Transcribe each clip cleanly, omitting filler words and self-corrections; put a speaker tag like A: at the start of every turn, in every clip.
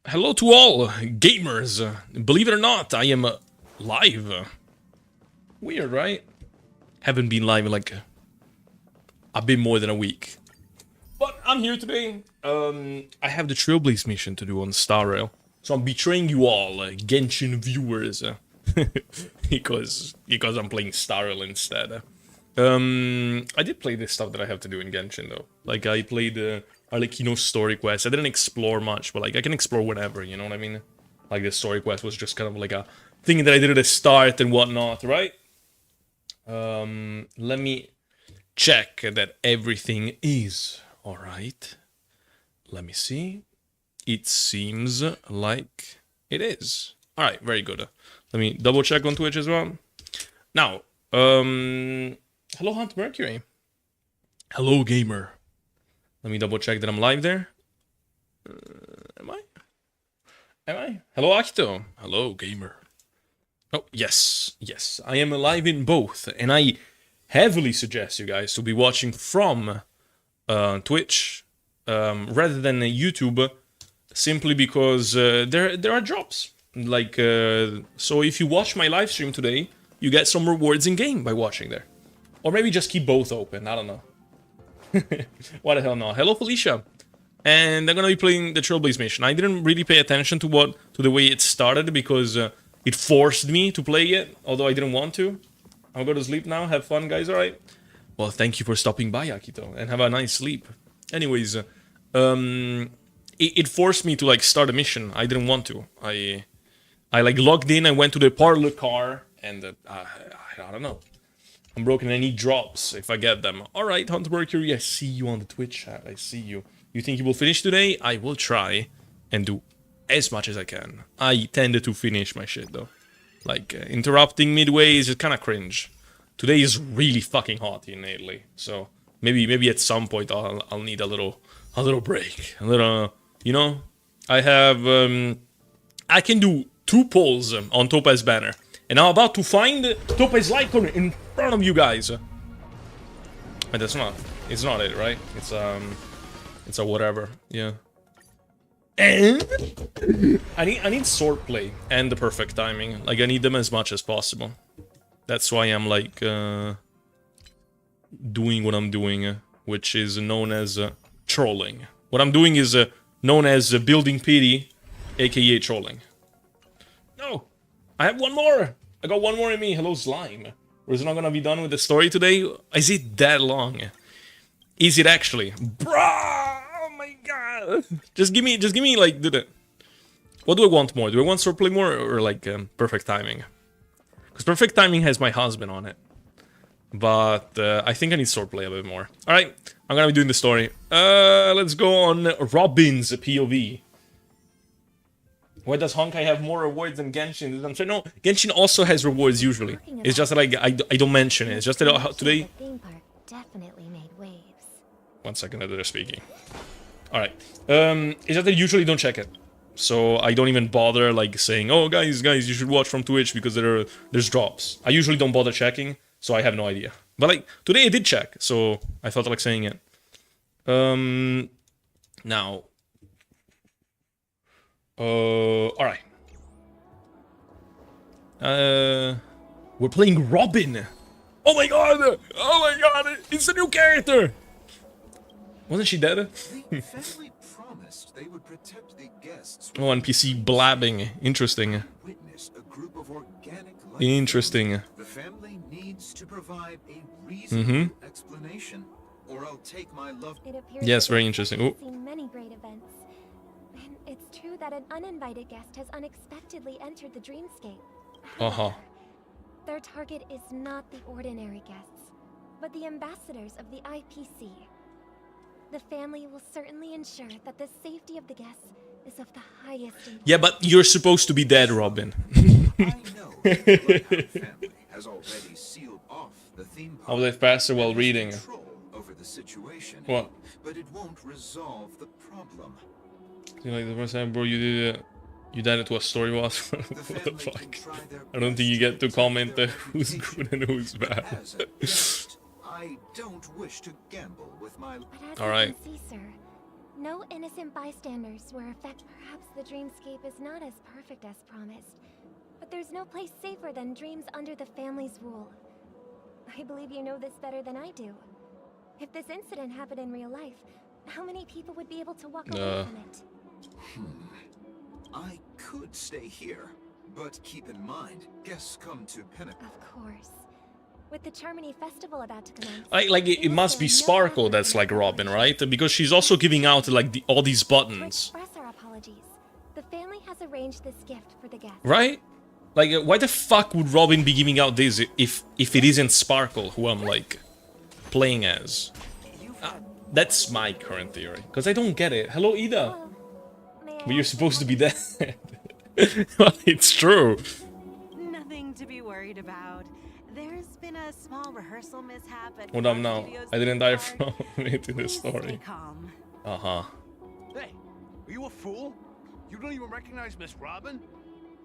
A: Hello to all gamers. Believe it or not, I am live. Weird, right? Haven't been live in like a bit more than a week. But I'm here today. I have the Trailblaze mission to do on Star Rail. So I'm betraying you all, Genshin viewers. because I'm playing Star Rail instead. I did play this stuff that I have to do in Genshin though. Like I played Arlecchino's story quest. I didn't explore much, but like I can explore whenever, you know what I mean? Like the story quest was just kind of like a thing that I did at the start and whatnot, right? Let me check that everything is alright. Let me see. It seems like it is. Alright, very good. Let me double check on Twitch as well. Now, hello Hunt Mercury. Hello gamer. Let me double check that I'm live there. Am I? Am I? Hello Akito. Hello gamer. Oh, yes. Yes, I am live in both. And I heavily suggest you guys to be watching from Twitch rather than YouTube, simply because there are drops. Like, so if you watch my live stream today, you get some rewards in game by watching there. Or maybe just keep both open, I don't know. What the hell no. Hello Felicia. And I'm gonna be playing the Trailblaze mission. I didn't really pay attention to the way it started because it forced me to play it, although I didn't want to. I'll go to sleep now. Have fun, guys, alright? Well, thank you for stopping by, Akito, and have a nice sleep. Anyways, it forced me to like start a mission. I didn't want to. I like logged in, I went to the parlor car, and I don't know. I'm broken. I need drops if I get them. Alright, Hunter Mercury, I see you on the Twitch chat. I see you. You think you will finish today? I will try and do as much as I can. I tend to finish my shit though. Like, interrupting midway is kind of cringe. Today is really fucking hot in Italy, so maybe at some point I'll need a little break. A little, you know? I have, I can do 2 polls on Topaz banner. And I'm about to find Topaz icon in front of you guys. But that's not. It's not it, right? It's a whatever. Yeah. And I need swordplay and the perfect timing. Like I need them as much as possible. That's why I'm like doing what I'm doing, which is known as trolling. What I'm doing is known as building pity, aka trolling. No, I have one more. I got one more in me. Hello, slime. Or is it not gonna be done with the story today? Is it that long? Is it actually? Bruh! Oh my god! Just give me like, what do I want more? Do I want swordplay more or like perfect timing? Because perfect timing has my husband on it. But I think I need swordplay a bit more. Alright, I'm gonna be doing the story. Let's go on Robin's POV. Why does Honkai have more rewards than Genshin? I'm saying no, Genshin also has rewards usually. It's just that like I don't mention it. It's just that today.
B: Definitely made waves.
A: 1 second that they're speaking. All right. It's just that I usually don't check it, so I don't even bother like saying, "Oh, guys, you should watch from Twitch because there's drops." I usually don't bother checking, so I have no idea. But like today I did check, so I felt like saying it. Now. Alright. We're playing Robin! Oh my god! Oh my god! It's a new character! Wasn't she dead?
C: The family promised they would protect the guests.
A: Oh, NPC blabbing. Interesting.
C: Witnessed a group of organic life.
A: Interesting.
C: The family needs to provide a reasonable explanation, or I'll take my love.
B: It appears
A: Yes,
B: that
A: very
B: the
A: interesting.
B: family
A: Ooh.
B: has seen many great events. And it's true that an uninvited guest has unexpectedly entered the dreamscape.
A: Uh-huh.
B: Their target is not the ordinary guests, but the ambassadors of the IPC. The family will certainly ensure that the safety of the guests is of the highest importance.
A: Yeah, but you're supposed to be dead, Robin.
C: I know the Bloodhound family has already sealed off the theme park.
A: I was faster while reading.
C: Control over the situation.
A: What?
C: But it won't resolve the problem.
A: Like the first time, bro, you did it. You did it to a story was.
C: The
A: What the
C: family can
A: fuck?
C: try their
A: I don't think you get
C: best
A: to
C: protect
A: comment
C: their
A: who's
C: reputation.
A: good and who's bad.
C: As a guest, I don't wish to gamble with my.
B: But as
A: All
B: you
A: right.
B: can see, sir, No innocent bystanders were affected. Perhaps the dreamscape is not as perfect as promised, but there's no place safer than dreams under the family's rule. I believe you know this better than I do. If this incident happened in real life, how many people would be able to walk away from it?
C: I could stay here, but keep in mind, guests come to Penacony.
B: Of course. With the Charmony Festival about to commence,
A: It must be Sparkle that's like Robin, right? Because she's also giving out like all these
B: to
A: buttons,
B: express our apologies, the family has arranged this gift for the guests.
A: right? Like, why the fuck would Robin be giving out this if it isn't Sparkle who I'm like playing as? That's my current theory, because I don't get it. Hello, Ida.
B: Hello. May I
A: But you're
B: ask
A: supposed to be
B: what-
A: dead. Well, it's true.
D: Nothing to be worried about. There's been a small rehearsal mishap at
A: Hold on
D: Fox
A: now.
D: Studios
A: I didn't die
D: Park.
A: from it in this
D: Please stay
A: story.
D: calm.
A: Uh-huh.
E: Hey, are you a fool? You don't even recognize Miss Robin?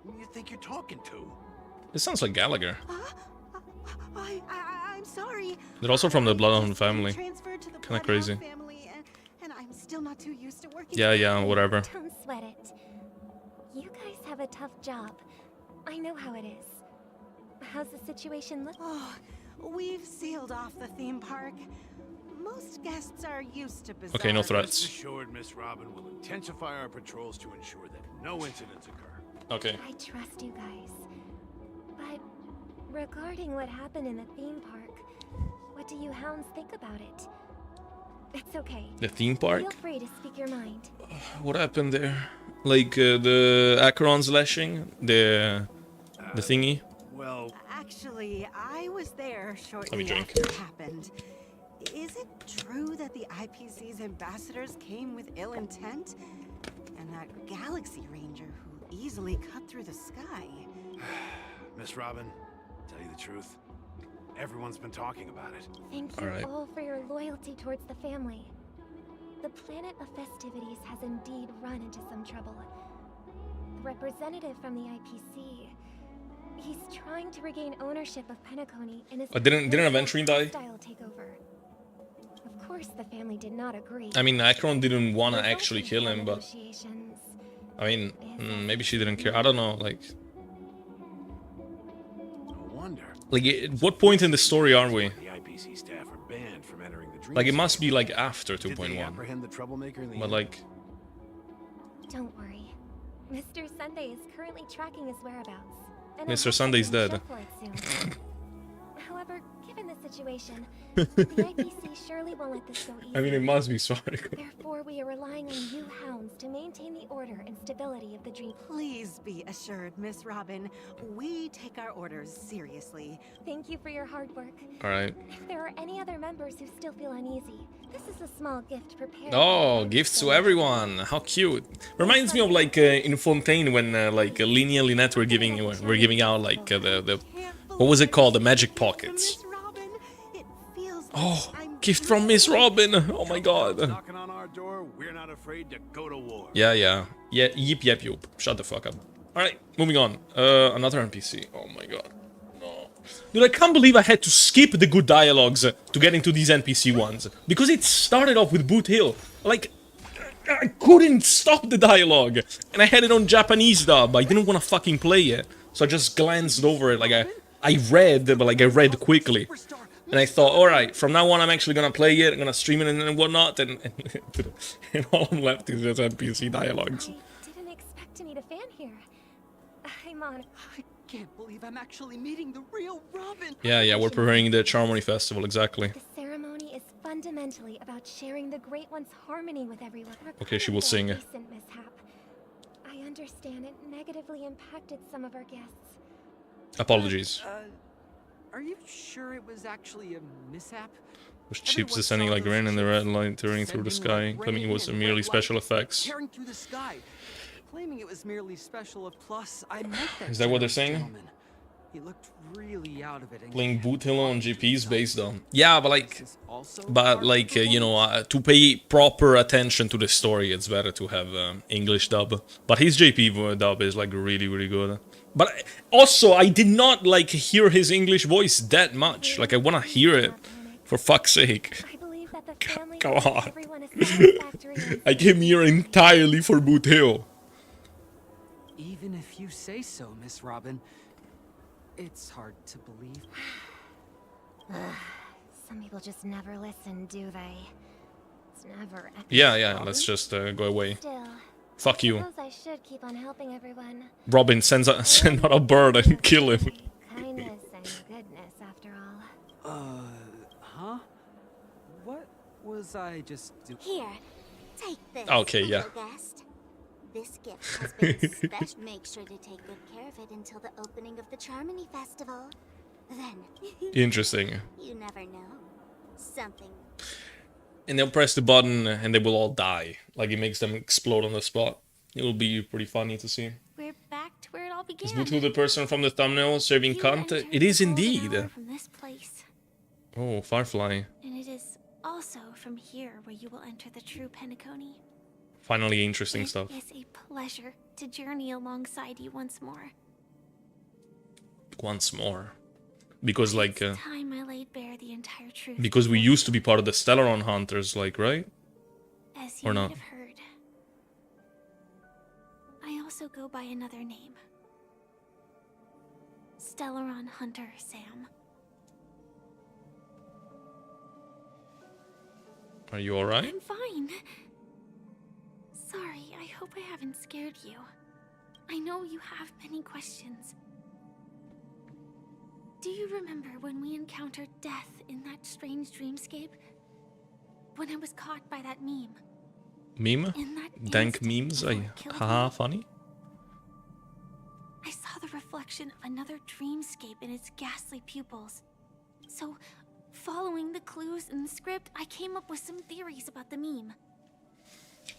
E: Who do you think you're talking to?
A: This sounds like Gallagher.
D: I'm sorry.
A: They're also from the
D: I've
A: Bloodhound
D: just been
A: family.
D: transferred to the
A: Kinda
D: Bloodhound
A: crazy.
D: family, and I'm still not too used to working.
A: Yeah, whatever.
B: Don't sweat it. You guys have a tough job. I know how it is. How's the situation look?
D: Oh, we've sealed off the theme park. Most guests are used to bizarre.
A: Okay, no
E: Rest
A: threats.
E: assured, Miss Robin will intensify our patrols to ensure that no incidents occur.
A: Okay.
B: I trust you guys. But regarding what happened in the theme park, what do you hounds think about it? It's okay.
A: The theme park?
B: Feel free to speak your mind.
A: What happened there? Like the Acheron's lashing? The thingy?
E: Well,
D: Actually, I was there
A: me
D: shortly
A: drink.
D: after it happened. Is it true that the IPC's ambassadors came with ill intent? And that Galaxy Ranger who easily cut through the sky?
E: Miss Robin, tell you the truth, everyone's been talking about it.
B: Thank you
A: All right.
B: all for your loyalty towards the family. The planet of festivities has indeed run into some trouble. The representative from the IPC, he's trying to regain ownership of Penacony and is
A: Didn't Aventurine die?
B: hostile takeover. Of course, the family did not agree.
A: I mean, Acheron didn't want to
B: Resulting
A: actually kill
B: from
A: him, but
B: negotiations.
A: I mean, maybe she didn't care. I don't know.
E: No wonder.
A: At what point in the story are we?
E: The IPC staff are banned from entering the dream.
A: Like, it must be like after
E: Did they
A: 2.1.
E: apprehend the troublemaker in the
A: But
E: end?
A: like,
B: Don't worry. Mr. Sunday is currently tracking his whereabouts. and
A: Mr.
B: I'll
A: Sunday's
B: have
A: dead.
B: him show for it soon. However, given the situation, the IPC surely won't let this go easy.
A: I mean, it must be Sparkle.
B: Therefore, we are relying on you hounds to maintain the order and stability of the dream.
D: Please be assured, Miss Robin, we take our orders seriously.
B: Thank you for your hard work.
A: All right.
B: If there are any other members who still feel uneasy, this is a small gift prepared.
A: Oh, gifts to everyone. How cute. Reminds me of like in Fontaine when like Linnea and Lynette were giving out like the what was it called? The magic pockets.
D: Miss Robin, it feels like
A: Oh,
D: I'm
A: gift from Miss Robin. Oh my god.
E: Knocking on our door, we're not afraid to go to war.
A: Yeah. Yip, yep, yop. Shut the fuck up. Alright, moving on. Another NPC. Oh my god. No. Dude, I can't believe I had to skip the good dialogues to get into these NPC ones. Because it started off with Boot Hill. Like, I couldn't stop the dialogue. And I had it on Japanese dub. I didn't want to fucking play it. So I just glanced over it. Like, I read, but like I read quickly. And I thought, alright, from now on I'm actually gonna play it, I'm gonna stream it and whatnot, and all I'm left is just NPC dialogues.
B: I didn't expect to meet a fan here. I'm on.
F: I can't believe I'm actually meeting the real Robin.
A: Yeah, we're preparing the Charmony Festival, exactly.
B: The ceremony is fundamentally about sharing the Great One's harmony with everyone.
A: Okay, she will
B: Regarding
A: sing.
B: the recent mishap, I understand it negatively impacted some of our guests.
A: Apologies.
F: Are you sure it was actually a mishap?
A: Was Chips descending like rain and the red light turning through the sky, claiming it was merely special effects.
F: Tearing through the sky. Claiming it was merely special. Plus, I met that.
A: Is that what they're
F: generous
A: saying?
F: gentleman. He looked really out of it. and
A: Playing Boot Hill on GP's based on. Yeah, but like,
F: Is this also part of the
A: you know, to pay proper attention to the story, it's better to have English dub. But his JP dub is like really, really good. But also, I did not like hear his English voice that much. Like, I want to hear it, for fuck's sake.
B: I believe that the family
A: come
B: will give
A: on.
B: everyone a satisfactory and
A: I came here entirely for Boot Hill.
F: Even if you say so, Miss Robin, it's hard to believe.
B: Some people just never listen, do they? It's never epic.
A: Yeah, let's just go away.
B: Still,
A: Fuck you.
B: suppose I should keep on helping everyone.
A: Robin, send out a bird and kill him.
B: Kindness and goodness, after all.
F: Huh? What was I just doing?
G: Here, take this.
A: Okay, yeah.
G: little guest. This gift has been special. Make sure to take good care of it until the opening of the Charmony Festival. Then,
A: Interesting.
G: you never know. Something.
A: And they'll press the button and they will all die. Like it makes them explode on the spot. It will be pretty funny to see.
G: We're back to where it all began.
A: Is Boot Hill the person from the thumbnail serving
G: You
A: cunt?
G: entered
A: It is
G: the golden
A: indeed.
G: hour from this place,
A: Oh, Firefly.
G: and it is also from here where you will enter the true Penacony.
A: Finally interesting
G: It
A: stuff.
G: is a pleasure to journey alongside you once more.
A: Once more. Because like
G: It's time I laid bare the entire truth.
A: because we
G: before
A: used to be part of the Stellaron Hunters, like, right?
G: As you
A: or
G: might
A: not.
G: have heard, I also go by another name. Stellaron Hunter Sam.
A: Are you alright?
G: I'm fine. Sorry, I hope I haven't scared you. I know you have many questions. Do you remember when we encountered death in that strange dreamscape? When I was caught by that meme?
A: Meme?
G: In that
A: Dank
G: instant
A: memes?
G: before it killed
A: Haha,
G: me,
A: funny.
G: I saw the reflection of another dreamscape in its ghastly pupils. So, following the clues in the script, I came up with some theories about the meme.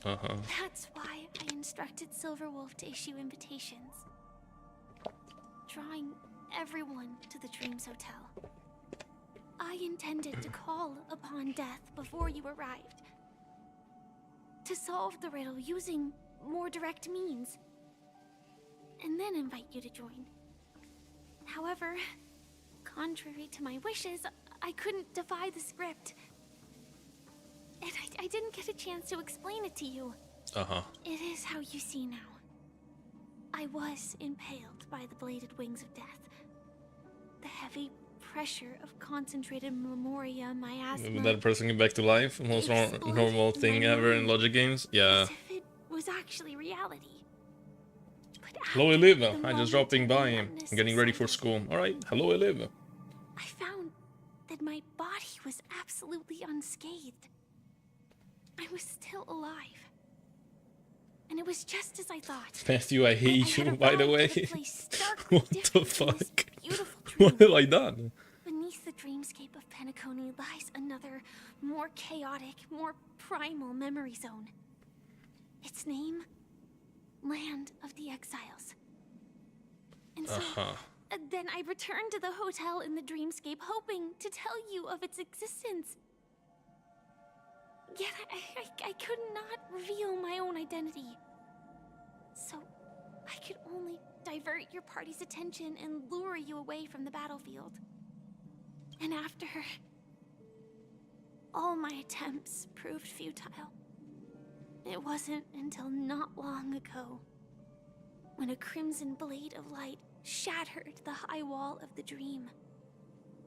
A: Uh-huh.
G: That's why I instructed Silverwolf to issue invitations, drawing everyone to the Dreams Hotel. I intended to call upon death before you arrived, to solve the riddle using more direct means, and then invite you to join. However, contrary to my wishes, I couldn't defy the script. And I didn't get a chance to explain it to you.
A: Uh-huh.
G: It is how you see now. I was impaled by the bladed wings of death. The heavy pressure of concentrated memoria, my asthma.
A: That person get back to life? Most normal thing ever in logic games? Yeah.
G: As if it was actually reality. But
A: Hello,
G: after
A: Eliva.
G: the
A: I just
G: momentary
A: dropping by. I'm
G: numbness
A: getting ready for
G: subsided,
A: school. Alright. Hello, Eliva.
G: I found that my body was absolutely unscathed. I was still alive. And it was just as I thought.
A: Matthew, I hate
G: I
A: you,
G: had
A: by the
G: arrived
A: way.
G: at a place starkly
A: What the
G: different from this
A: fuck?
G: beautiful
A: What
G: dream.
A: have I done?
G: Beneath the dreamscape of Penacony lies another, more chaotic, more primal memory zone. Its name? Land of the Exiles. And so,
A: Uh-huh.
G: then I returned to the hotel in the dreamscape, hoping to tell you of its existence. Yet I could not reveal my own identity. So, I could only divert your party's attention and lure you away from the battlefield. And after, all my attempts proved futile. It wasn't until not long ago, when a crimson blade of light shattered the high wall of the dream,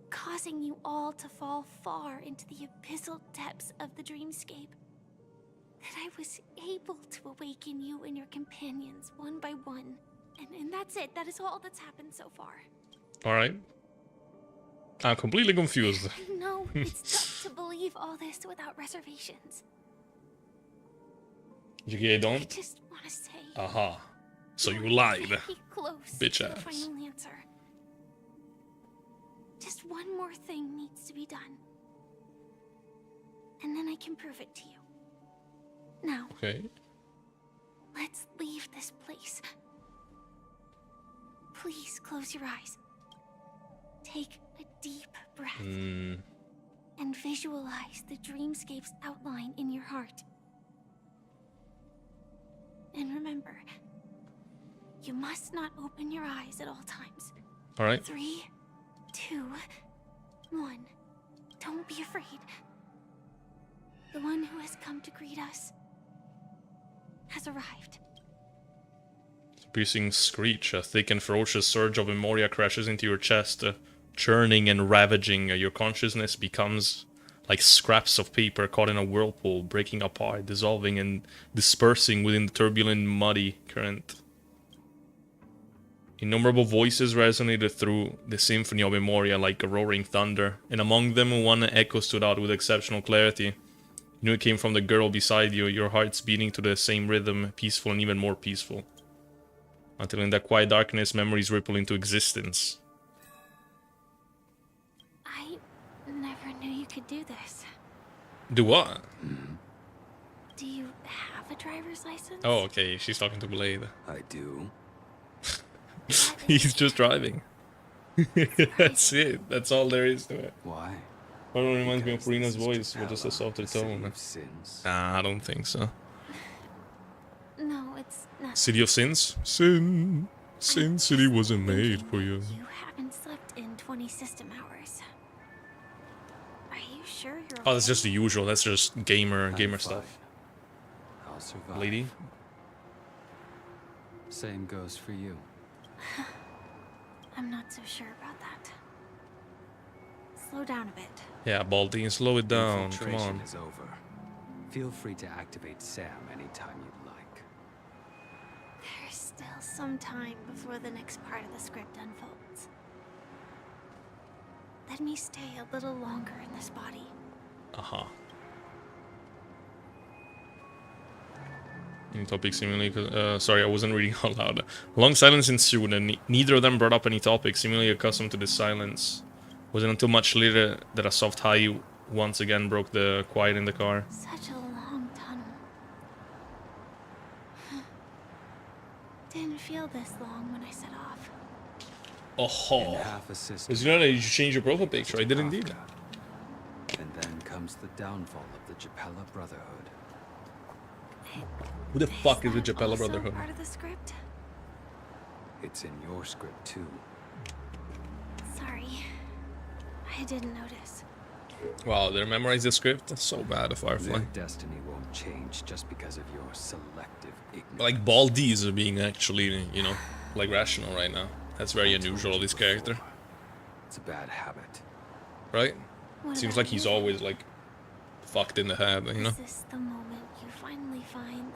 G: causing you all to fall far into the abyssal depths of the dreamscape, that I was able to awaken you and your companions one by one. And that's it. That is all that's happened so far.
A: Alright. I'm completely confused.
G: No, it's tough to believe all this without reservations.
A: You
G: I
A: don't?
G: just want to say...
A: Aha. So you
G: we're
A: lied.
G: very close
A: Bitch
G: to the
A: ass.
G: final answer. Just one more thing needs to be done. And then I can prove it to you. Now,
A: Okay.
G: let's leave this place. Please close your eyes. Take a deep breath
A: Hmm.
G: and visualize the dreamscape's outline in your heart. And remember, you must not open your eyes at all times.
A: Alright.
G: 3, 2, 1. Don't be afraid. the one who has come to greet us, has arrived.
A: Piercing screech, a thick and ferocious surge of memoria crashes into your chest, churning and ravaging. Your consciousness becomes like scraps of paper caught in a whirlpool, breaking apart, dissolving and dispersing within the turbulent, muddy current. Innumerable voices resonated through the symphony of memoria like a roaring thunder, and among them one echo stood out with exceptional clarity. You knew it came from the girl beside you, your hearts beating to the same rhythm, peaceful and even more peaceful. Until in that quiet darkness, memories ripple into existence.
G: I never knew you could do this.
A: Do what?
G: Do you have a driver's license?
A: Oh, okay, she's talking to Blade.
F: I do.
A: He's just driving. That's it. That's all there is to it.
F: Why?
A: Well, it reminds me of
F: Because
A: Rina's
F: this is
A: voice with just a
F: Geppetto,
A: softer
F: the city
A: tone.
F: of sins.
A: Nah, I don't think so.
G: No, it's not.
A: City of Sins? Sin. Sin City wasn't made for you.
G: You haven't slept in 20 system hours. Are you sure you're
A: Oh, that's
G: okay?
A: just the usual. That's just gamer
F: I'm fine.
A: stuff.
F: I'll survive.
A: Lady?
F: Same goes for you.
G: I'm not so sure about that. Slow down a bit.
A: Yeah, Baldy, slow it down. Come
F: Infiltration
A: on.
F: is over. Feel free to activate Sam anytime you'd like.
G: There's still some time before the next part of the script unfolds. Let me stay a little longer in this body.
A: Uh-huh. Any topics seemingly... sorry, I wasn't reading out loud. A long silence ensued, and neither of them brought up any topic, seemingly accustomed to this silence. Wasn't until much later that a soft high once again broke the quiet in the car.
G: Such a long tunnel. Didn't feel this long when I set off.
F: In
A: Oh,
F: half a system.
A: because you know that you should change your profile picture. I did indeed.
F: Kafka. And then comes the downfall of the Geppetto Brotherhood.
A: Who the fuck is the
G: that
A: Geppetto
G: also
A: Brotherhood?
G: part of the script?
F: It's in your script too.
G: Sorry. I didn't notice.
A: Wow, they memorized the script? That's so bad, Firefly.
F: Their destiny won't change just because of your selective ignorance.
A: Like, Baldies are being actually, you know, like rational right now. That's very
F: I told
A: unusual,
F: you
A: this
F: before.
A: character.
F: It's a bad habit.
A: Right?
G: What
A: Seems
G: about
A: like he's
G: you?
A: always, like, fucked in the head, you know?
G: Is this the moment you finally find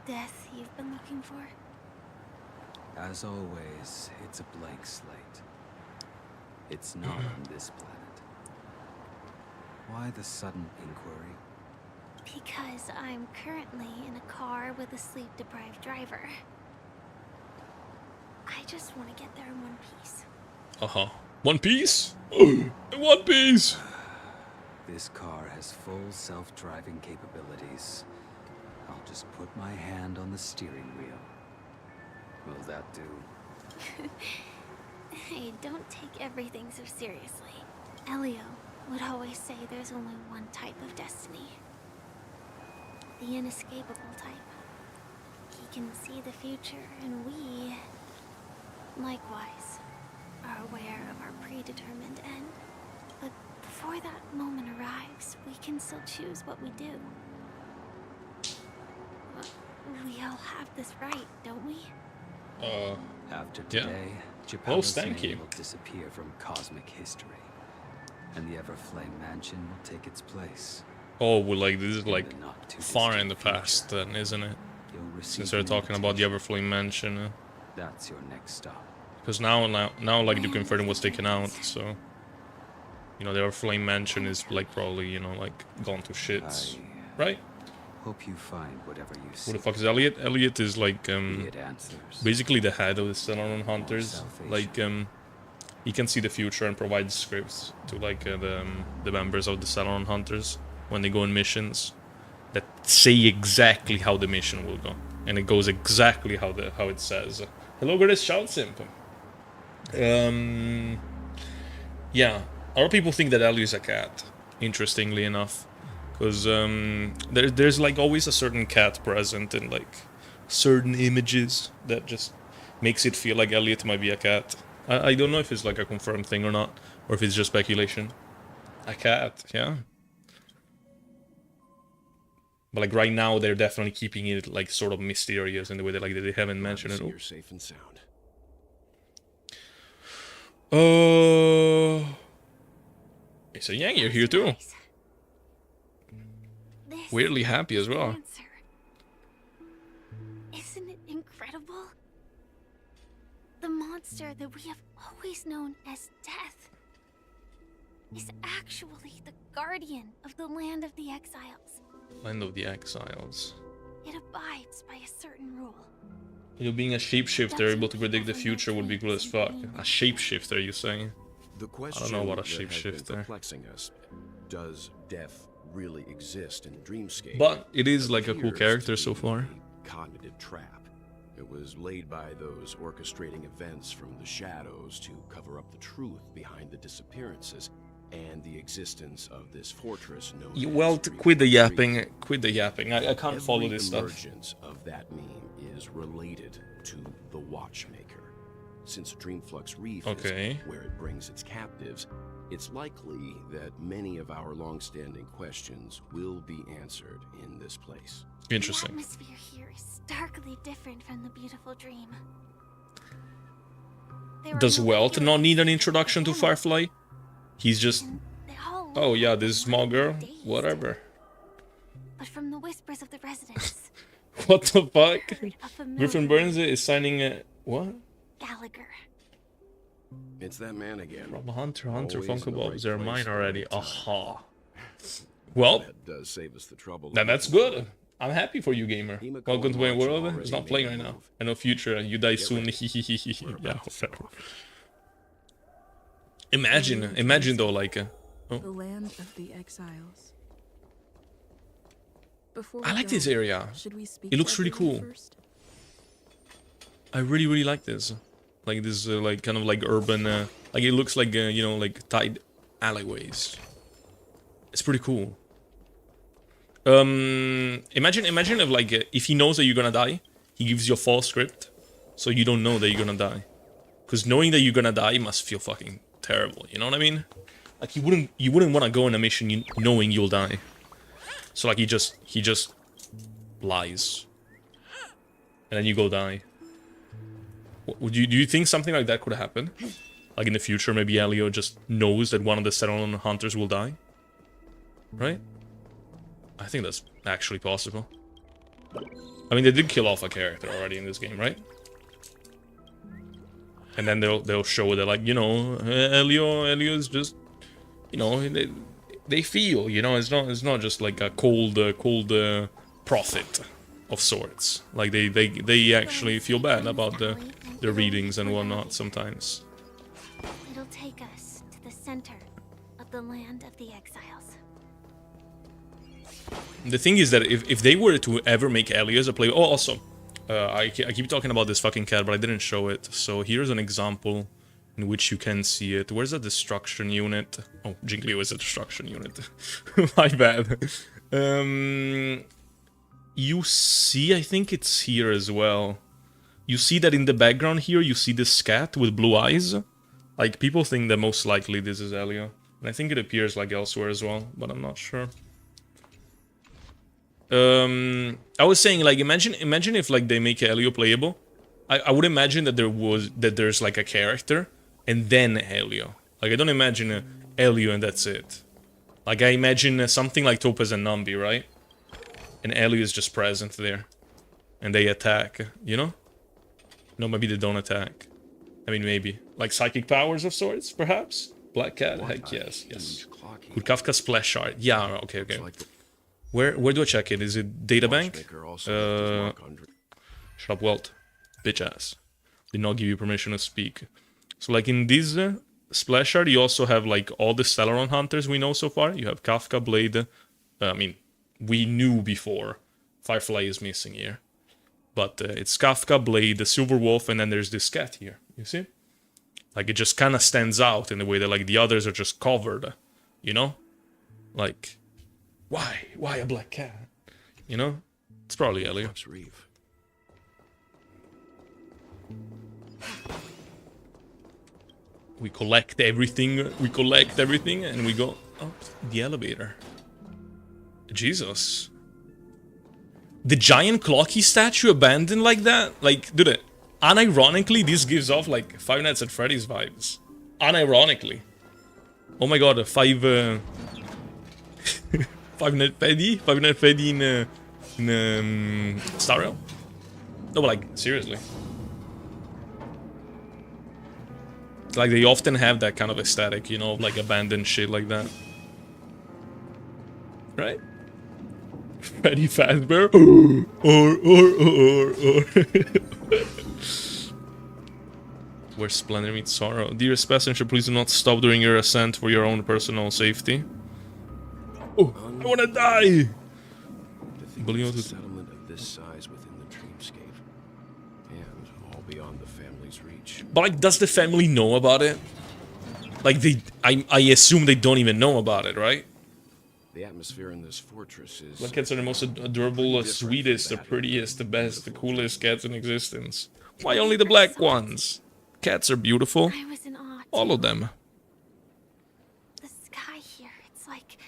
G: the death you've been looking for?
F: As always, it's a blank slate. It's not on this planet. Why the sudden inquiry?
G: Because I'm currently in a car with a sleep-deprived driver. I just want to get there in one piece.
A: Uh-huh. One Piece? In One Piece!
F: This car has full self-driving capabilities. I'll just put my hand on the steering wheel. Will that do?
G: Hey, don't take everything so seriously. Elio would always say there's only one type of destiny. The inescapable type. He can see the future, and we, likewise, are aware of our predetermined end. But before that moment arrives, we can still choose what we do. We all have this right, don't we?
F: After
A: Yeah.
F: today, Geppetto's
A: thank
F: name
A: you.
F: will disappear from cosmic history. And the Everflame Mansion will take its place.
A: Oh, well, like, this is,
F: In
A: like,
F: the not too
A: far
F: distant
A: in the past,
F: future,
A: then, isn't it?
F: you'll receive
A: Since they're
F: an
A: talking about the
F: invitation.
A: Everflame Mansion.
F: That's your next stop.
A: Because now, like, the Confederate was taken out, so... You know, the Everflame Mansion is, like, probably, you know, like, gone to shits. Right?
F: Hope you find whatever you
A: Who
F: seek.
A: the fuck is Elliot? Elliot is, like,
F: Be it answers.
A: basically the head of the Celeron Hunters.
F: salvation.
A: Like, he can see the future and provide scripts to, like, the members of the Celeron Hunters when they go on missions that say exactly how the mission will go. And it goes exactly how it says. Hello, Goddess Shout Simp. Yeah. A lot of people think that Ellie is a cat, interestingly enough. Because there's like always a certain cat present in like certain images that just makes it feel like Elliot might be a cat. I don't know if it's like a confirmed thing or not, or if it's just speculation. A cat, yeah. But like right now, they're definitely keeping it like sort of mysterious in the way that like they haven't mentioned it.
H: You're safe and sound.
A: So yeah, you're here too.
G: This
A: Weirdly happy as well.
G: answer. Isn't it incredible? The monster that we have always known as Death is actually the guardian of the land of the exiles.
A: Land of the Exiles.
G: It abides by a certain rule.
A: You know, being a shapeshifter, able to predict the future would be cool as fuck. A shapeshifter, you saying?
H: The question
A: I don't know what a
H: that has been
A: shapeshifter.
H: perplexing us: does death really exist in Dreamscape?
A: But it is like a cool
H: appears
A: character
H: to
A: so
H: be
A: far.
H: a cognitive trap. It was laid by those orchestrating events from the shadows to cover up the truth behind the disappearances and the existence of this fortress known as
A: Well, quit the yapping. Quit the yapping. I can't follow this stuff.
H: emergence of that meme is related to the Watchmaker. Since Dreamflux Reef
A: Okay.
H: is where it brings its captives, it's likely that many of our long-standing questions will be answered in this place.
A: Interesting.
G: The atmosphere here is starkly different from the beautiful dream. There are
A: Does
G: no
A: Welt not need an
G: regulars,
A: introduction to
G: and
A: Firefly? He's just,
G: they all look
A: oh yeah,
G: like
A: this small girl,
G: dazed.
A: whatever.
G: But from the whispers of the residents,
A: What the fuck?
G: heard a familiar
A: Griffin Burns is signing a what?
G: Gallagher.
H: It's that man again.
A: Rob Hunter,
H: Always
A: Funko
H: in the
A: Bobs,
H: right
A: they're
H: place
A: mine
H: at the
A: already.
H: right time.
A: Aha. Well,
H: That does save us the trouble.
A: then that's good. I'm happy for you, gamer.
H: Hemiko
A: Welcome to my
H: and
A: world.
H: March
A: It's not
H: already
A: playing
H: made
A: right
H: a
A: now.
H: move.
A: I know future. You die
H: Get
A: soon.
H: ready.
A: yeah,
H: about to set
A: whatever.
H: off.
A: Imagine though, like,
I: The land of the exiles. Before
A: I
I: we
A: like
I: go,
A: this area.
I: should we speak
A: It
I: to
A: looks really
I: everyone
A: cool.
I: first?
A: I really like this. Like this, like kind of like urban, like it looks like you know, like tied alleyways. It's pretty cool. Imagine if like if he knows that you're gonna die, he gives you a false script, so you don't know that you're gonna die. Because knowing that you're gonna die must feel fucking terrible. You know what I mean? Like you wouldn't want to go on a mission knowing you'll die. So like he just lies, and then you go die. Do you think something like that could happen? Like in the future, maybe Elio just knows that one of the Settlement Hunters will die? Right? I think that's actually possible. I mean, they did kill off a character already in this game, right? And then they'll show that, like, you know, Elio's just, you know, they feel, you know, it's not just like a cold prophet of sorts. Like they actually feel bad about the readings and whatnot sometimes.
G: It'll take us to the center of the land of the exiles.
A: The thing is that if they were to ever make Elio as a player... Oh, also, I keep talking about this fucking cat, but I didn't show it. So here's an example in which you can see it. Where's the destruction unit? Oh, Jinglio is a destruction unit. My bad. You see, I think it's here as well. You see that in the background here, you see this cat with blue eyes. Like, people think that most likely this is Elio. And I think it appears like elsewhere as well, but I'm not sure. I was saying, like, imagine if like they make Elio playable. I would imagine that there's like a character and then Elio. Like, I don't imagine Elio and that's it. Like, I imagine something like Topaz and Nambi, right? And Elio is just present there, and they attack. You know? No, maybe they don't attack. I mean, maybe like psychic powers of sorts, perhaps. Black Cat, heck yes, yes. Could Kafka splash art? Yeah, okay. Where do I check it? Is it databank? Shut up, Walt. Bitch ass. Did not give you permission to speak. So like in this splash art, you also have like all the Celeron hunters we know so far. You have Kafka, Blade. I mean, we knew before. Firefly is missing here. But it's Kafka, Blade, the Silver Wolf, and then there's this cat here. You see? Like, it just kind of stands out in the way that, like, the others are just covered. You know? Like, why? Why a black cat? You know? It's probably Elio. We collect everything, and we go up the elevator. Jesus. The giant Clocky statue abandoned like that? Like, dude, unironically, this gives off like Five Nights at Freddy's vibes. Unironically. Oh my god, Five Nights at Freddy in Star Rail? No, but like, seriously. Like, they often have that kind of aesthetic, you know, like abandoned shit like that. Right? Freddy Fazbear? or. Where splendor meets sorrow. Dearest passenger, please do not stop during your ascent for your own personal safety. Oh, I wanna die!
H: Believe a settlement of this size within the dreamscape, and all beyond the family's reach.
A: But like, does the family know about it? Like, I assume they don't even know about it, right?
H: The atmosphere in this fortress is...
A: Black cats are the most adorable, the sweetest, the prettiest, the best, the coolest cats in existence. Why only the black ones? Cats are beautiful.
G: I was in awe.
A: All of them.
G: The sky here, it's like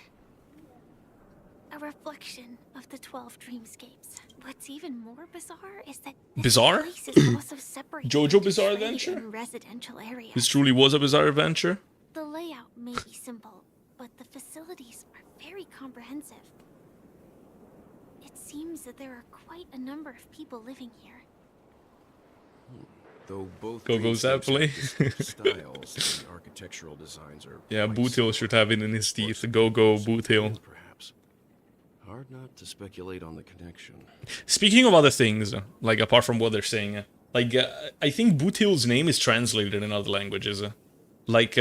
G: a reflection of the 12 dreamscapes. What's even more bizarre is that
A: Bizarre?
G: this place is also separated
A: JoJo
G: into
A: Bizarre
G: trade
A: Adventure?
G: and residential areas.
A: This truly was a bizarre adventure.
G: The layout may be simple, but the facilities are very comprehensive. It seems that there are quite a number of people living here.
H: Though both
A: Go-Go's happily.
H: styles and architectural designs are
A: Yeah,
H: quite
A: Boot Hill
H: similar.
A: should have it in his teeth. Go Boot Hill.
H: Perhaps. Hard not to speculate on the connection.
A: Speaking of other things, like apart from what they're saying, like I think Boot Hill's name is translated in other languages. Like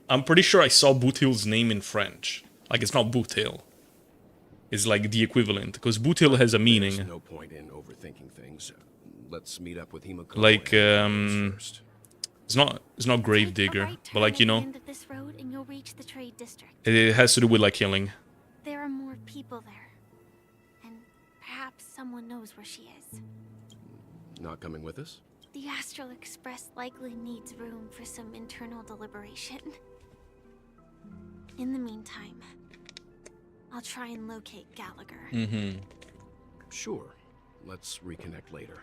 A: I'm pretty sure I saw Boot Hill's name in French. Like it's not Boot Hill. It's like the equivalent because Boot Hill has a
H: There's
A: meaning.
H: no point in overthinking things. Let's meet up with Himiko.
A: Like
H: and first.
A: it's not Grave
G: Take a
A: Digger,
G: right
A: but
G: turn
A: like you
G: at the
A: know,
G: end of this road and you'll reach the trade district.
A: it has to do with like killing.
G: There are more people there. And perhaps someone knows where she is.
H: Not coming with us?
G: The Astral Express likely needs room for some internal deliberation. In the meantime, I'll try and locate Gallagher.
A: Mm-hmm.
H: Sure. Let's reconnect later.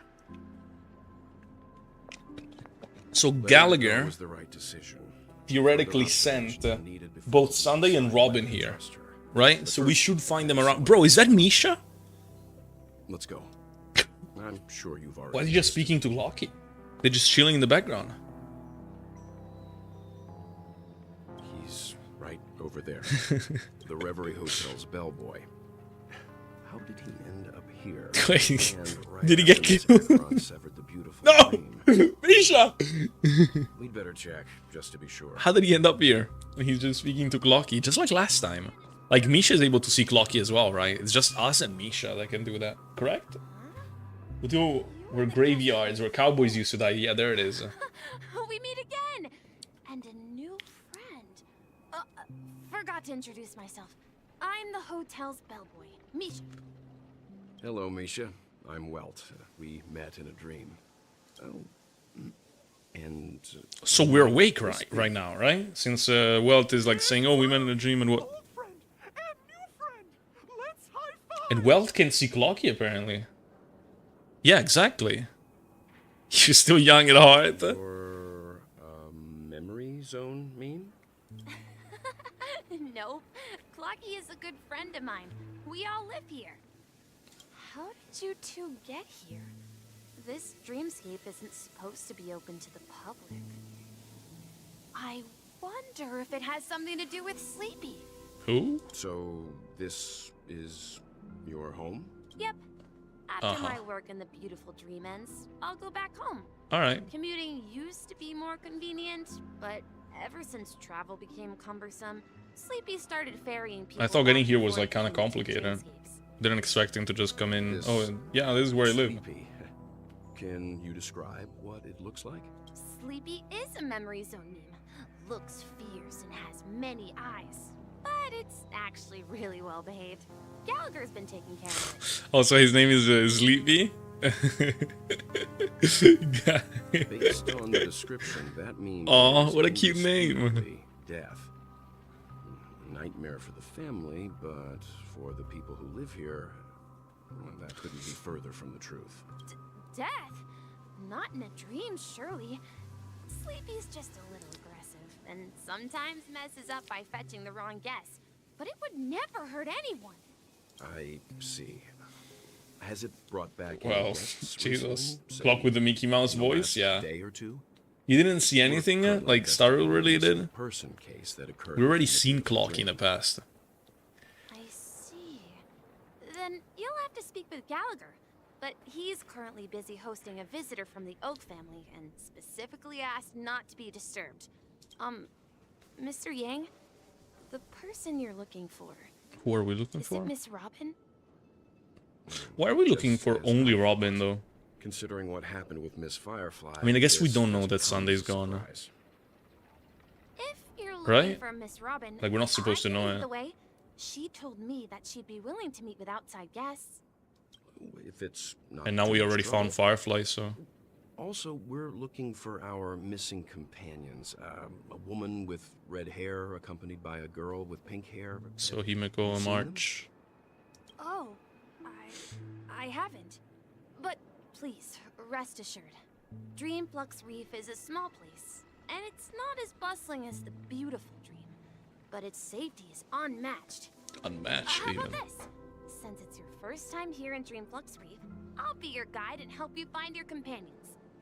A: So
H: Letting go
A: Gallagher
H: was the right decision.
A: theoretically
H: Further
A: sent
H: observation needed before
A: both
H: we
A: Sunday and
H: decide
A: Robin
H: whether to
A: here,
H: trust her.
A: right? So we should find them around. Bro, is that Misha?
H: Let's go. I'm sure you've already.
A: Why is he just speaking to Loki? They're just chilling in the background.
H: He's right over there. The Reverie Hotel's bellboy. How did he end up here?
A: Wait,
H: And right
A: did he get
H: after Miss
A: killed?
H: Efron severed the beautiful
A: No!
H: dream.
A: Misha!
H: We'd better check, just to be sure.
A: How did he end up here? He's just speaking to Clocky, just like last time. Like, Misha's able to see Clocky as well, right? It's just us and Misha that can do that. Correct? We're graveyards, where cowboys used to die. Yeah, there it is.
B: We meet again! And a new friend. Forgot to introduce myself. I'm the hotel's bellboy, Misha.
H: Hello, Misha. I'm Welt. We met in a dream. Oh. And...
A: So we're awake right now, right? Since Welt is like saying, oh, we met in a dream and what... And Welt can see Clocky, apparently. Yeah, exactly. You're still young at heart.
H: Your, memory zone mean?
B: Nope. Clocky is a good friend of mine. We all live here. How did you two get here? This dreamscape isn't supposed to be open to the public. I wonder if it has something to do with Sleepy.
A: Who?
H: So, this is your home?
B: Yep. After my work in the beautiful dream ends, I'll go back home.
A: Alright.
B: Commuting used to be more convenient, but ever since travel became cumbersome, Sleepy started ferrying people.
A: I thought getting
B: back
A: here
B: and
A: was
B: forth
A: like kind of
B: between the two
A: complicated.
B: dreamscapes.
A: Didn't expect him to just come in.
H: This
A: Oh, yeah, this is where I live.
H: Sleepy. Can you describe what it looks like?
B: Sleepy is a memory zone meme. Looks fierce and has many eyes. But it's actually really well behaved. Gallagher's been taking care of it.
A: Oh, so his name is Sleepy?
H: Based on the description, that means...
A: Aw,
H: it's
A: what a cute name.
H: indisputably Death. Nightmare for the family, but for the people who live here, Well, that couldn't be further from the truth.
G: Death? Not in a dream, surely. Sleepy's just a little aggressive, and sometimes messes up by fetching the wrong guess. But it would never hurt anyone.
H: I see. Has it brought back
A: Well,
H: any guests
A: Jesus.
H: recently?
A: Clock with the Mickey Mouse
H: in the
A: voice,
H: last
A: yeah.
H: Day or two?
A: You didn't see anything
H: We're currently
A: like Star
H: investigating a
A: related?
H: missing person case that occurred
A: We already
H: in the
A: seen
H: Penacony
A: Clock in the
H: Dream.
A: past.
G: I see. Then you'll have to speak with Gallagher. But he's currently busy hosting a visitor from the Oak family and specifically asked not to be disturbed. Mr. Yang, the person you're looking for,
A: Who are we looking
G: is
A: for?
G: it Miss Robin?
A: Why are we looking
H: Just
A: for
H: as
A: only
H: I
A: Robin
H: thought.
A: though?
H: Considering what happened with Miss Firefly,
A: I mean, I guess we
H: this
A: don't know
H: has
A: that
H: come
A: Sunday's
H: as a
A: gone.
H: surprise.
G: If you're looking
A: Right?
G: for Miss Robin,
A: Like, we're not supposed to
G: I
A: know
G: can lead
A: it.
G: the way. She told me that she'd be willing to meet with outside guests.
H: If it's not
A: And now
H: too
A: we
H: much
A: already
H: trouble.
A: found Firefly, so...
H: Also, we're looking for our missing companions. A woman with red hair accompanied by a girl with pink hair.
A: So Himeko and
H: Seen them?
A: March.
G: Oh, I haven't. But please, rest assured. Dreamflux Reef is a small place, and it's not as bustling as the beautiful Dream. But its safety is unmatched.
A: Unmatched,
G: How
A: even.
G: about this? Since it's your first time here in Dreamflux Reef, I'll be your guide and help you find your companions.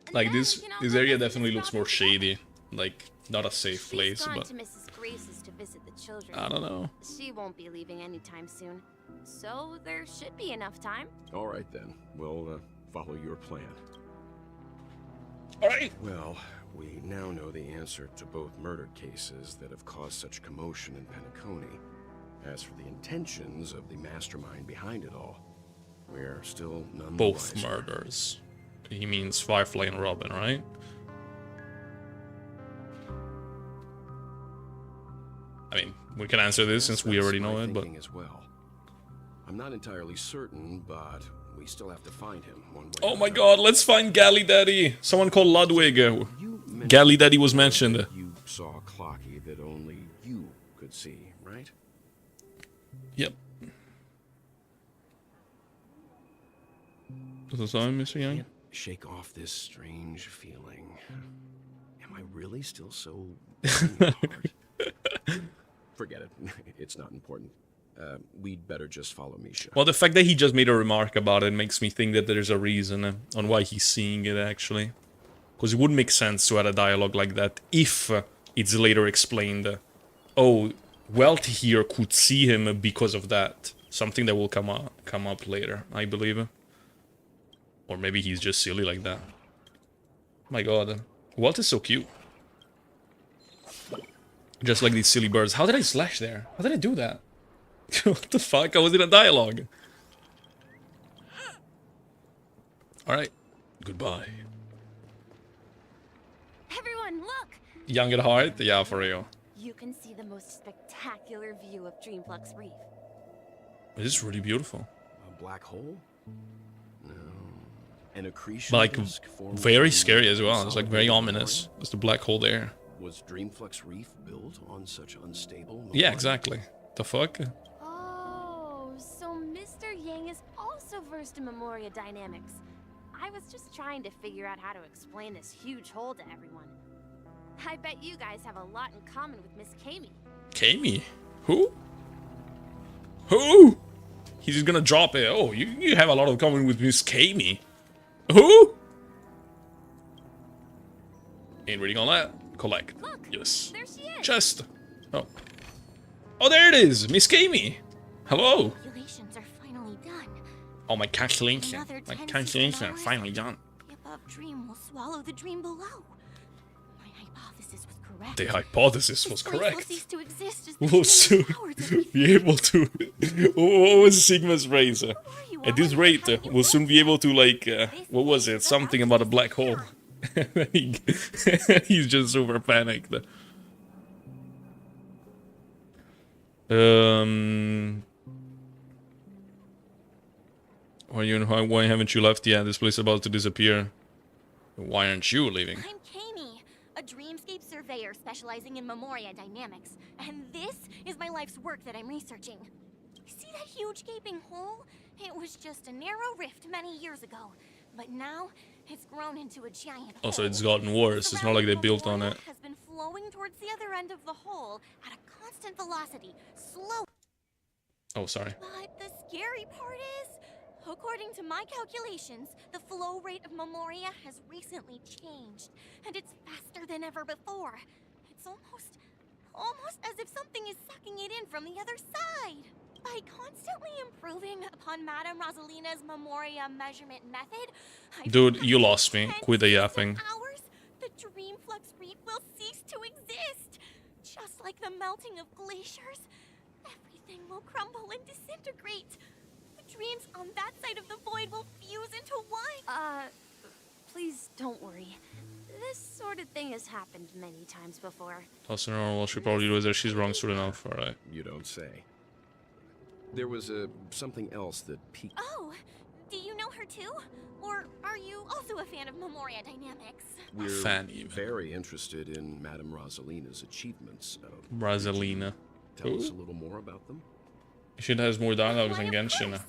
G: And
A: Like,
G: then
A: this
G: you can all
A: this
G: go
A: area
G: visit
A: definitely
G: Miss
A: looks more
G: Robin together.
A: shady. Like, not a safe
G: She's
A: place,
G: gone
A: but...
G: to Mrs. Grace's to visit the children.
A: I don't know.
G: She won't be leaving anytime soon. So there should be enough time.
H: All right, then. We'll follow your plan.
A: Alright!
H: Well, we now know the answer to both murder cases that have caused such commotion in Penacony. As for the intentions of the mastermind behind it all, we're still none the
A: Both
H: wiser.
A: murders. He means Firefly and Robin, right? I mean, we can answer this since we
H: That's
A: already
H: my
A: know it, but...
H: thinking as well. I'm not entirely certain, but we still have to find him one way.
A: Oh
H: or
A: my
H: another.
A: god, let's find Galley Daddy! Someone called Ludwig.
H: You mentioned
A: Galley Daddy was mentioned.
H: that you saw Clocky that only you could see, right?
A: Yep. Is this on, Mr. Young?
H: Can't shake off this strange feeling. Am I really still so hard? Forget it. It's not important. We'd better just follow Misha.
A: Well, the fact that he just made a remark about it makes me think that there's a reason on why he's seeing it, actually. Because it wouldn't make sense to add a dialogue like that if it's later explained, oh, Welt here could see him because of that. Something that will come up later, I believe. Or maybe he's just silly like that. My god. Welt is so cute. Just like these silly birds. How did I slash there? How did I do that? What the fuck? I was in a dialogue. Alright. Goodbye.
G: Everyone, look!
A: Young at heart? Yeah, for real.
G: You can see the most spectacular view of Dreamflux Reef.
A: It is really beautiful.
H: A black hole? No. An accretion
A: But like,
H: disk formed
A: very
H: from
A: scary as well. It's like very
H: solid
A: ominous. There's the black hole there.
H: Was Dreamflux Reef built on such unstable?
A: Yeah,
H: material?
A: exactly. The fuck?
G: Oh, so Mr. Yang is also versed in Memoria dynamics. I was just trying to figure out how to explain this huge hole to everyone. I bet you guys have a lot in common with Miss Kami.
A: Kami? Who? Who? He's just gonna drop it. Oh, you have a lot of common with Miss Kami. Who? Ain't reading on that. Collect.
G: Look,
A: Yes.
G: there she is.
A: Chest. Oh. Oh, there it is. Miss Kami. Hello.
G: Calculations are finally done.
A: Oh, my calculations.
G: Another
A: My
G: 10
A: calculations are
G: hours.
A: finally done.
G: The above dream will swallow the dream below. My hypothesis was correct.
A: The hypothesis was
G: This place
A: correct.
G: Will cease to exist as the
A: We'll
G: dream
A: soon
G: powers of
A: be able to. What was Sigma's raise?
G: you
A: At this
G: all?
A: rate,
G: How do you
A: we'll soon
G: work?
A: be able to, like,
G: This
A: what was
G: place
A: it?
G: is
A: Something
G: about
A: about a
G: to
A: black hole.
G: disappear.
A: He's just super panicked. Why haven't you left yet? This place is about to disappear. Why aren't you leaving?
J: I'm Kami, a dreamscape surveyor specializing in Memoria dynamics, and this is my life's work that I'm researching. See that huge gaping hole? It was just a narrow rift many years ago, but now it's grown into a giant hole.
A: Also, it's gotten worse. It's not like they built on it.
J: Has been flowing towards the other end of the hole at a constant velocity, slow.
A: Oh, sorry.
J: But the scary part is, according to my calculations, the flow rate of Memoria has recently changed, and it's faster than ever before. It's almost as if something is sucking it in from the other side. By constantly improving upon Madame Rosalina's Memoria measurement method,
A: Dude, you lost me. Quit the yapping.
J: Hours, the Dream Flux Reef will cease to exist. Just like the melting of glaciers, everything will crumble and disintegrate. The dreams on that side of the void will fuse into one.
K: Please don't worry. This sort of thing has happened many times before.
A: Also, normal. She probably was there. She's wrong soon enough. All right.
H: You don't say. There was something else that piqued.
J: Oh, do you know her too? Or are you also a fan of Memoria dynamics?
H: We're
A: fan even.
H: very interested in Madame Rosalina's achievements.
A: Rosalina.
H: Tell us a little more about them.
A: She has more dialogues
J: Why,
A: than
J: of
A: Genshin.
J: course.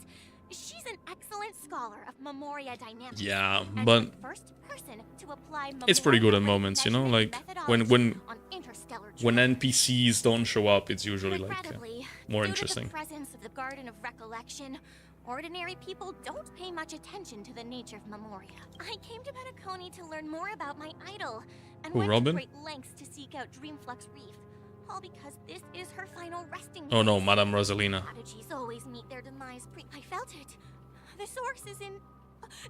J: She's an excellent scholar of Memoria dynamics.
A: Yeah,
J: and
A: but
J: the first person to apply
A: it's pretty good at
J: Memoria
A: moments, you know.
J: measurement
A: Like when
J: on interstellar
A: when
J: travel.
A: NPCs don't show up, it's usually like
J: Regrettably,
A: more
J: due
A: interesting.
J: To the presence of the Garden of Recollection, ordinary people don't pay much attention to the nature of Memoria. I came to Penacony to learn more about my idol, and
A: Who,
J: went
A: Robin?
J: to great lengths to seek out Dreamflux Reef. All because this is her final resting
A: Oh no,
J: place.
A: Madame Rosalina.
J: Prodigies always meet their demise I felt it. The source is in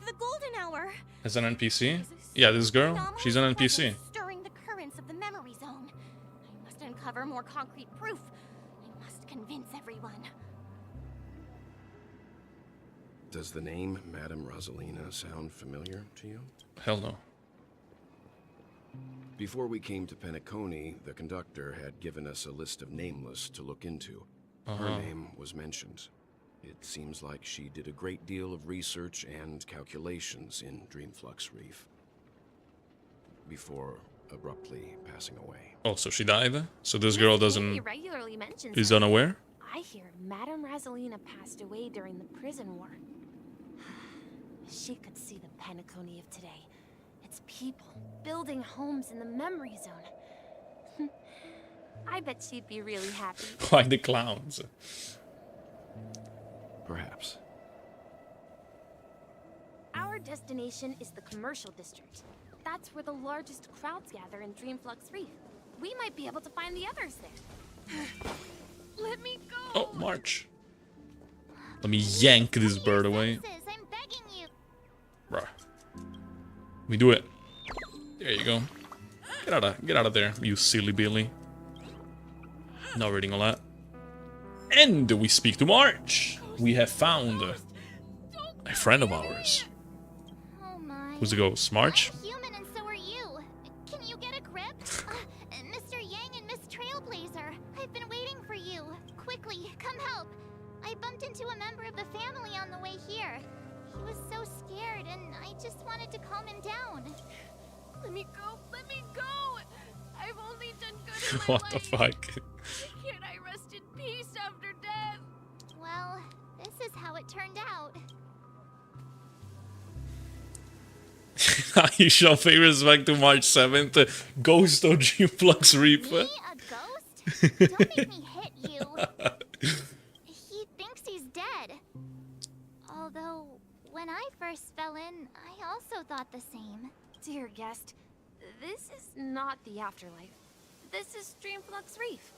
J: the golden hour.
A: As an NPC? Yeah, this girl, she's an NPC.
J: Stirring the currents of the memory zone. I must uncover more concrete proof. I must convince everyone.
H: Does the name Madame Rosalina sound familiar to you?
A: Hell no.
H: Before we came to Penacony, the conductor had given us a list of nameless to look into. Her name was mentioned. It seems like she did a great deal of research and calculations in Dreamflux Reef before abruptly passing away.
A: Oh, so she died? So this girl
K: He
A: doesn't
K: regularly mentions
A: is
K: her.
A: unaware?
K: I hear Madame Rosalina passed away during the prison war. She could see the Penacony of today. Its people building homes in the memory zone. I bet she'd be really happy.
A: Why the clowns?
H: Perhaps.
K: Our destination is the commercial district. That's where the largest crowds gather in Dreamflux Reef. We might be able to find the others there. Let me go.
A: Oh, March. Let me yank this bird away.
J: I'm begging you.
A: Bruh. We do it. There you go. Get out of there, you silly Billy. Not reading all that. And we speak to March. We have found a friend of ours.
J: Oh my.
A: Who's the ghost? March?
J: I'm human and so are you. Can you get a grip? Mr. Yang and Miss Trailblazer, I've been waiting for you. Quickly, come help. I bumped into a member of the family on the way here. He was so scared and I just wanted to calm him down.
K: Let me go. Let me go. I've only done good in my
A: What
K: life.
A: the fuck?
K: Can't I rest in peace after death?
J: Well, this is how it turned out.
A: You show favors back to March 7th. Ghost of Dreamflux Reef.
J: Me, a ghost? Don't make me hit you. He thinks he's dead. Although, when I first fell in, I also thought the same.
K: Dear guest, this is not the afterlife. This is Dreamflux Reef.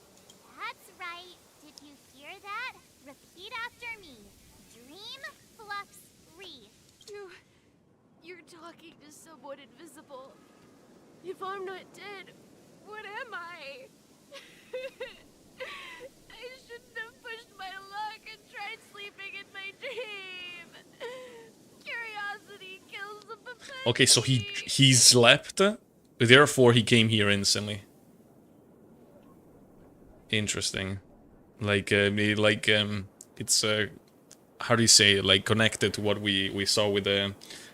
J: That's right. Did you hear that? Repeat after me. Dream Flux Reef.
K: You're talking to someone invisible. If I'm not dead, what am I? I shouldn't have pushed my luck and tried sleeping in my dream. Curiosity kills the propensity.
A: Okay, so he slept, therefore he came here instantly. Interesting. Like it's how do you say it? Like connected to what we saw with the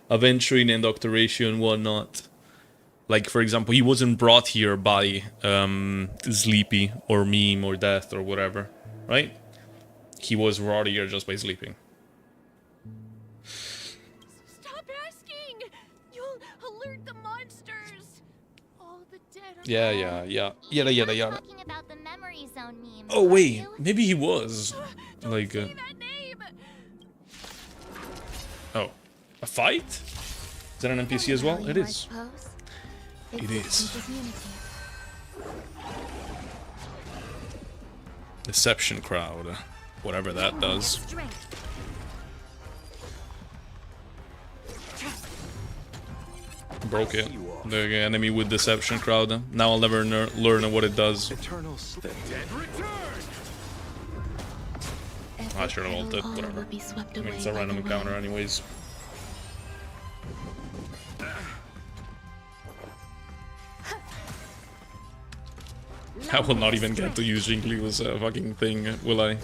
A: Aventurine and Dr. Ratio and whatnot. Like for example, he wasn't brought here by Sleepy or Meme or Death or whatever, right? He was brought here just by sleeping. Yeah. Yada yada yada.
J: Talking about the memory zone memes.
A: Oh wait, maybe he was like. Oh, a fight? Is that an NPC as well? It is. It is. Deception crowd, whatever that does. Broke it. The enemy with deception crowd. Now I'll never learn what it does. I should have ulted, whatever. I mean, it's a random encounter anyways. I will not even get to use Jingli's fucking thing, will I?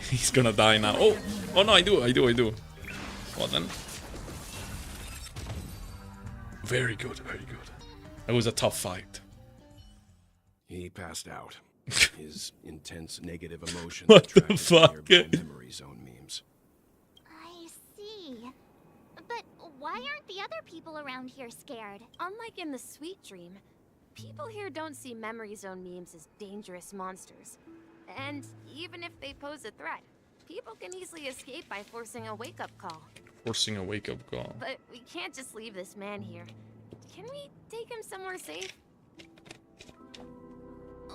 A: He's gonna die now. Oh no, I do. Well then. Very good. It was a tough fight.
H: He passed out. His intense negative emotions
A: What the
H: attracted
A: fuck?
H: nearby memory zone memes.
J: I see. But why aren't the other people around here scared?
K: Unlike in the Sweet Dream, people here don't see memory zone memes as dangerous monsters. And even if they pose a threat, people can easily escape by forcing a wake-up call.
A: Forcing a wake-up call.
K: But we can't just leave this man here. Can we take him somewhere safe?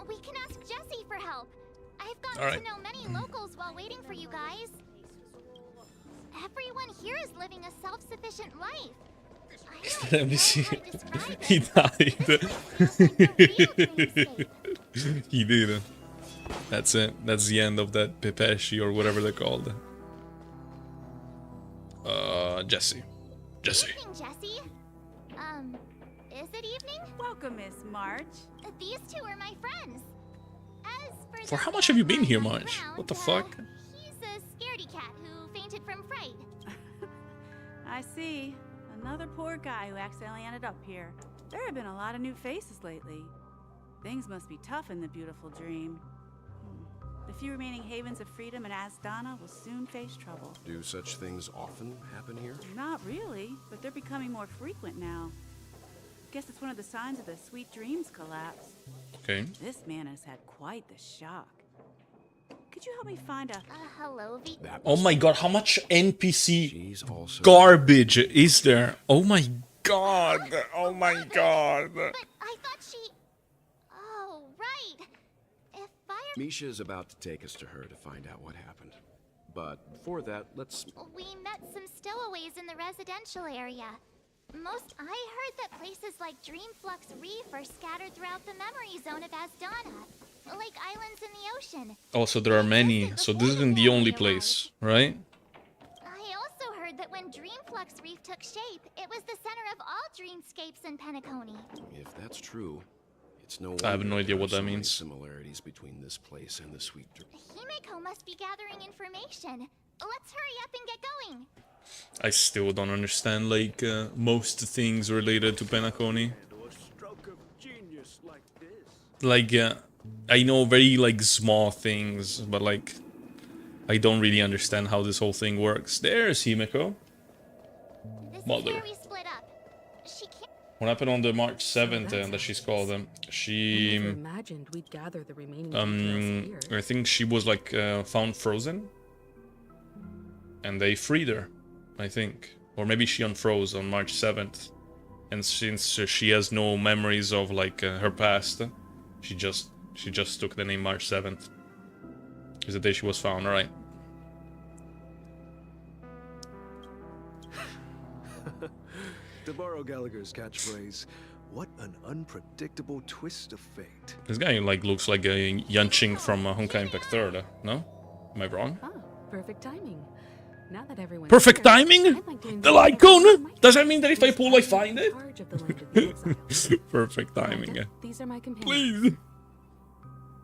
J: We can ask Jesse for help. I've gotten
A: All right.
J: to know many locals while waiting for you guys. Everyone here is living a self-sufficient life. I don't
A: Let me
J: know
A: see.
J: how to describe
A: He
J: it.
A: died.
J: This place feels like the real dreamscape.
A: He did. That's it. That's the end of that Pepeshi or whatever they're called. Jesse.
J: Evening, Jesse. Is it evening?
D: Welcome, Miss March.
J: These two are my friends. As
A: For how
J: the
A: much have you
J: man
A: been here,
J: lying
A: March?
J: around,
A: What the fuck?
J: He's a scaredy cat who fainted from fright.
D: I see. Another poor guy who accidentally ended up here. There have been a lot of new faces lately. Things must be tough in the beautiful dream. The few remaining havens of freedom in Asdana will soon face trouble.
H: Do such things often happen here?
D: Not really, but they're becoming more frequent now. Guess it's one of the signs of the Sweet Dreams collapse.
A: Okay.
D: This man has had quite the shock. Could you help me find a...
J: Hello,
A: Oh my god, how much NPC
H: She's also
A: garbage is there? Oh my god. Oh my god.
J: But I thought she... Oh, right. If fire...
H: Misha's about to take us to her to find out what happened. But before that, let's...
J: We met some stowaways in the residential area. I heard that places like Dreamflux Reef are scattered throughout the memory zone of Asdana, like islands in the ocean.
A: Also, there are many, so this isn't the only place, right?
J: I also heard that when Dreamflux Reef took shape, it was the center of all dreamscapes in Penacony.
H: If that's true, it's no
A: I have
H: wonder
A: no idea
H: there
A: what
H: are
A: that
H: so many
A: means.
H: Similarities between this place and the Sweet Dream.
J: Himeko must be gathering information. Let's hurry up and get going.
A: I still don't understand, like, most things related to Penacony. Like, I know very, like, small things, but, like, I don't really understand how this whole thing works. There's Himeko.
J: This
A: Mother.
J: is where we split up. She can't...
A: What happened on the March 7th, that she's called?
I: I
A: She...
I: never imagined we'd gather the remaining details here.
A: I think she was, like, found frozen. And they freed her, I think. Or maybe she unfroze on March 7th. And since she has no memories of, like, her past, she just took the name March 7th. Is the day she was found, alright.
L: To borrow Gallagher's catchphrase, what an unpredictable twist of fate.
A: This guy, like, looks like a Yanqing from Honkai Impact 3rd, no? Am I wrong?
I: Ah, perfect timing. Now that everyone's
A: Perfect
I: here,
A: timing?
I: I'd like to
A: The
I: invite
A: light
I: everyone to
A: cone?
I: my
A: Does that mean that if I pull, I
I: camp.
A: find it?
I: In charge of the land of the exiles.
A: Perfect timing.
I: Welcome. These are my companions.
A: Please.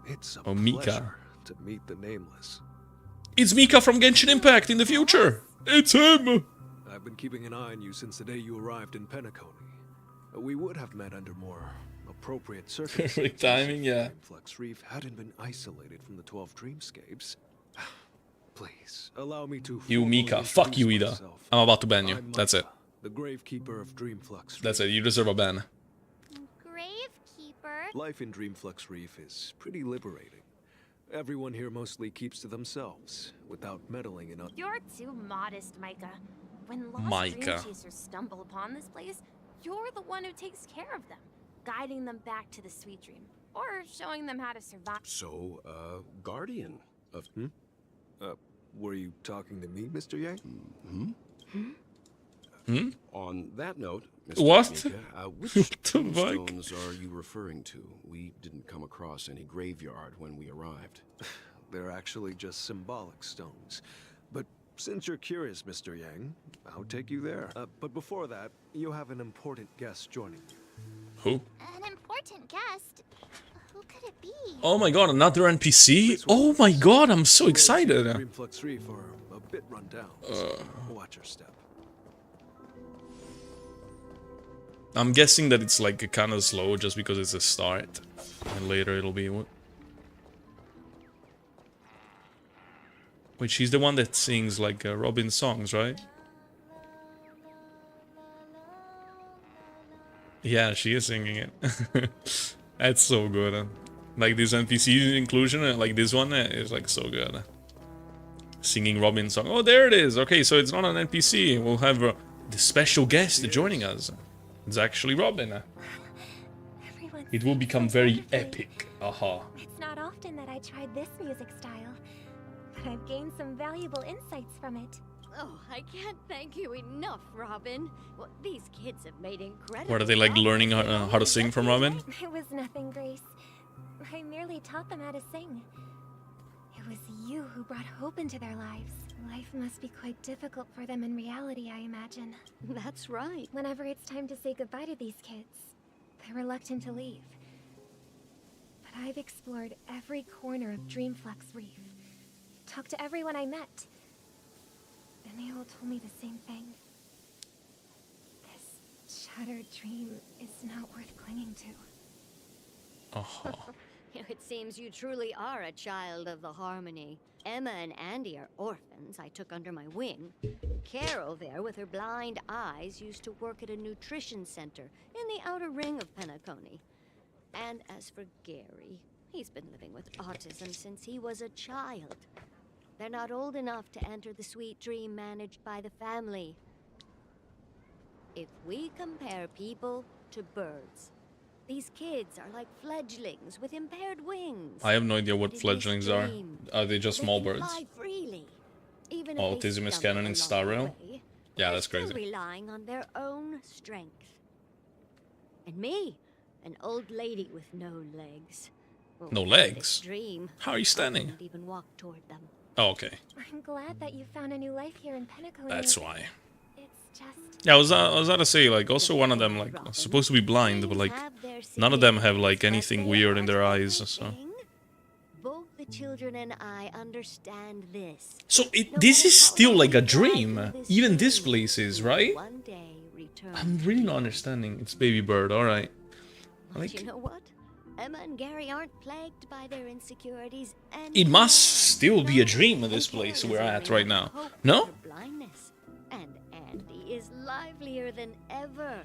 L: It's a
A: Oh, Mika.
L: pleasure to meet the nameless.
A: It's Mika from Genshin Impact in the future. It's him.
L: I've been keeping an eye on you since the day you arrived in Penacony. We would have met under more appropriate circumstances.
A: Perfect timing, yeah.
L: Flux Reef hadn't been isolated from the 12 dreamscapes. Please, allow me to...
A: You,
L: formally
A: Mika. Fuck you,
L: introduce
A: Ida.
L: myself.
A: I'm about to ban you.
L: I'm
A: That's it.
L: Mika, the Gravekeeper of Dreamflux Reef.
A: That's it. You deserve a ban.
J: Gravekeeper?
L: Life in Dreamflux Reef is pretty liberating. Everyone here mostly keeps to themselves, without meddling in other.
K: You're too modest, Micah. When lost
A: Micah.
K: dream chasers stumble upon this place, you're the one who takes care of them, guiding them back to the sweet dream, or showing them how to survive.
H: So, guardian of...
L: Were you talking to me, Mr. Yang?
H: On that note, Mr.
A: What?
H: Mika, which
A: What the fuck?
H: tombstones are you referring to? We didn't come across any graveyard when we arrived.
L: They're actually just symbolic stones. But since you're curious, Mr. Yang, I'll take you there. But before that, you have an important guest joining you.
A: Who?
J: An important guest? Who could it be?
A: Oh my god, another NPC? Oh my god, I'm so excited.
L: Dreamflux Reef are a bit run down. So watch your step.
A: I'm guessing that it's like kind of slow just because it's a start. And later it'll be... Wait, she's the one that sings like Robin songs, right? Yeah, she is singing it. That's so good. Like this NPC inclusion, like this one is like so good. Singing Robin song. Oh, there it is. Okay, so it's not an NPC. We'll have the special guest joining us. It's actually Robin. It will become very epic. Aha.
B: It's not often that I tried this music style, but I've gained some valuable insights from it.
M: Oh, I can't thank you enough, Robin. Well, these kids have made incredible.
A: What are they like learning how to sing from Robin?
B: It was nothing, Grace. I merely taught them how to sing. It was you who brought hope into their lives. Life must be quite difficult for them in reality, I imagine.
M: That's right.
B: Whenever it's time to say goodbye to these kids, they're reluctant to leave. But I've explored every corner of Dreamflux Reef, talked to everyone I met, and they all told me the same thing. This shattered dream is not worth clinging to.
M: It seems you truly are a child of the Harmony. Emma and Andy are orphans I took under my wing. Carol there, with her blind eyes, used to work at a nutrition center in the outer ring of Penacony. And as for Gary, he's been living with autism since he was a child. They're not old enough to enter the sweet dream managed by the family. If we compare people to birds, these kids are like fledglings with impaired wings.
A: I have no idea what fledglings are. Are they just small birds?
M: Fly freely, even if they
A: Autism is
M: stumble
A: canon in
M: along
A: Star
M: the
A: Rail?
M: way.
A: Yeah,
M: They're
A: that's
M: still
A: crazy.
M: relying on their own strength. And me, an old lady with no legs. Well,
A: No
M: in
A: legs?
M: this dream,
A: How are you standing?
M: I couldn't even walk toward them.
A: Oh, okay.
B: I'm glad that you found a new life here in Penacony.
A: That's why.
B: It's just...
A: Yeah, I was about to say, like, also one of them, like, was supposed to be blind, but, like, none of them have, like, anything weird in their eyes, so...
M: Both the children and I understand this.
A: So, this is still, like, a dream. Even this place is, right?
M: One day return.
A: I'm really not understanding. It's Baby Bird, alright.
M: But you know what? Emma and Gary aren't plagued by their insecurities, and
A: It must still be a dream in this place we're at right now. No?
M: blindness. And Andy is livelier than ever.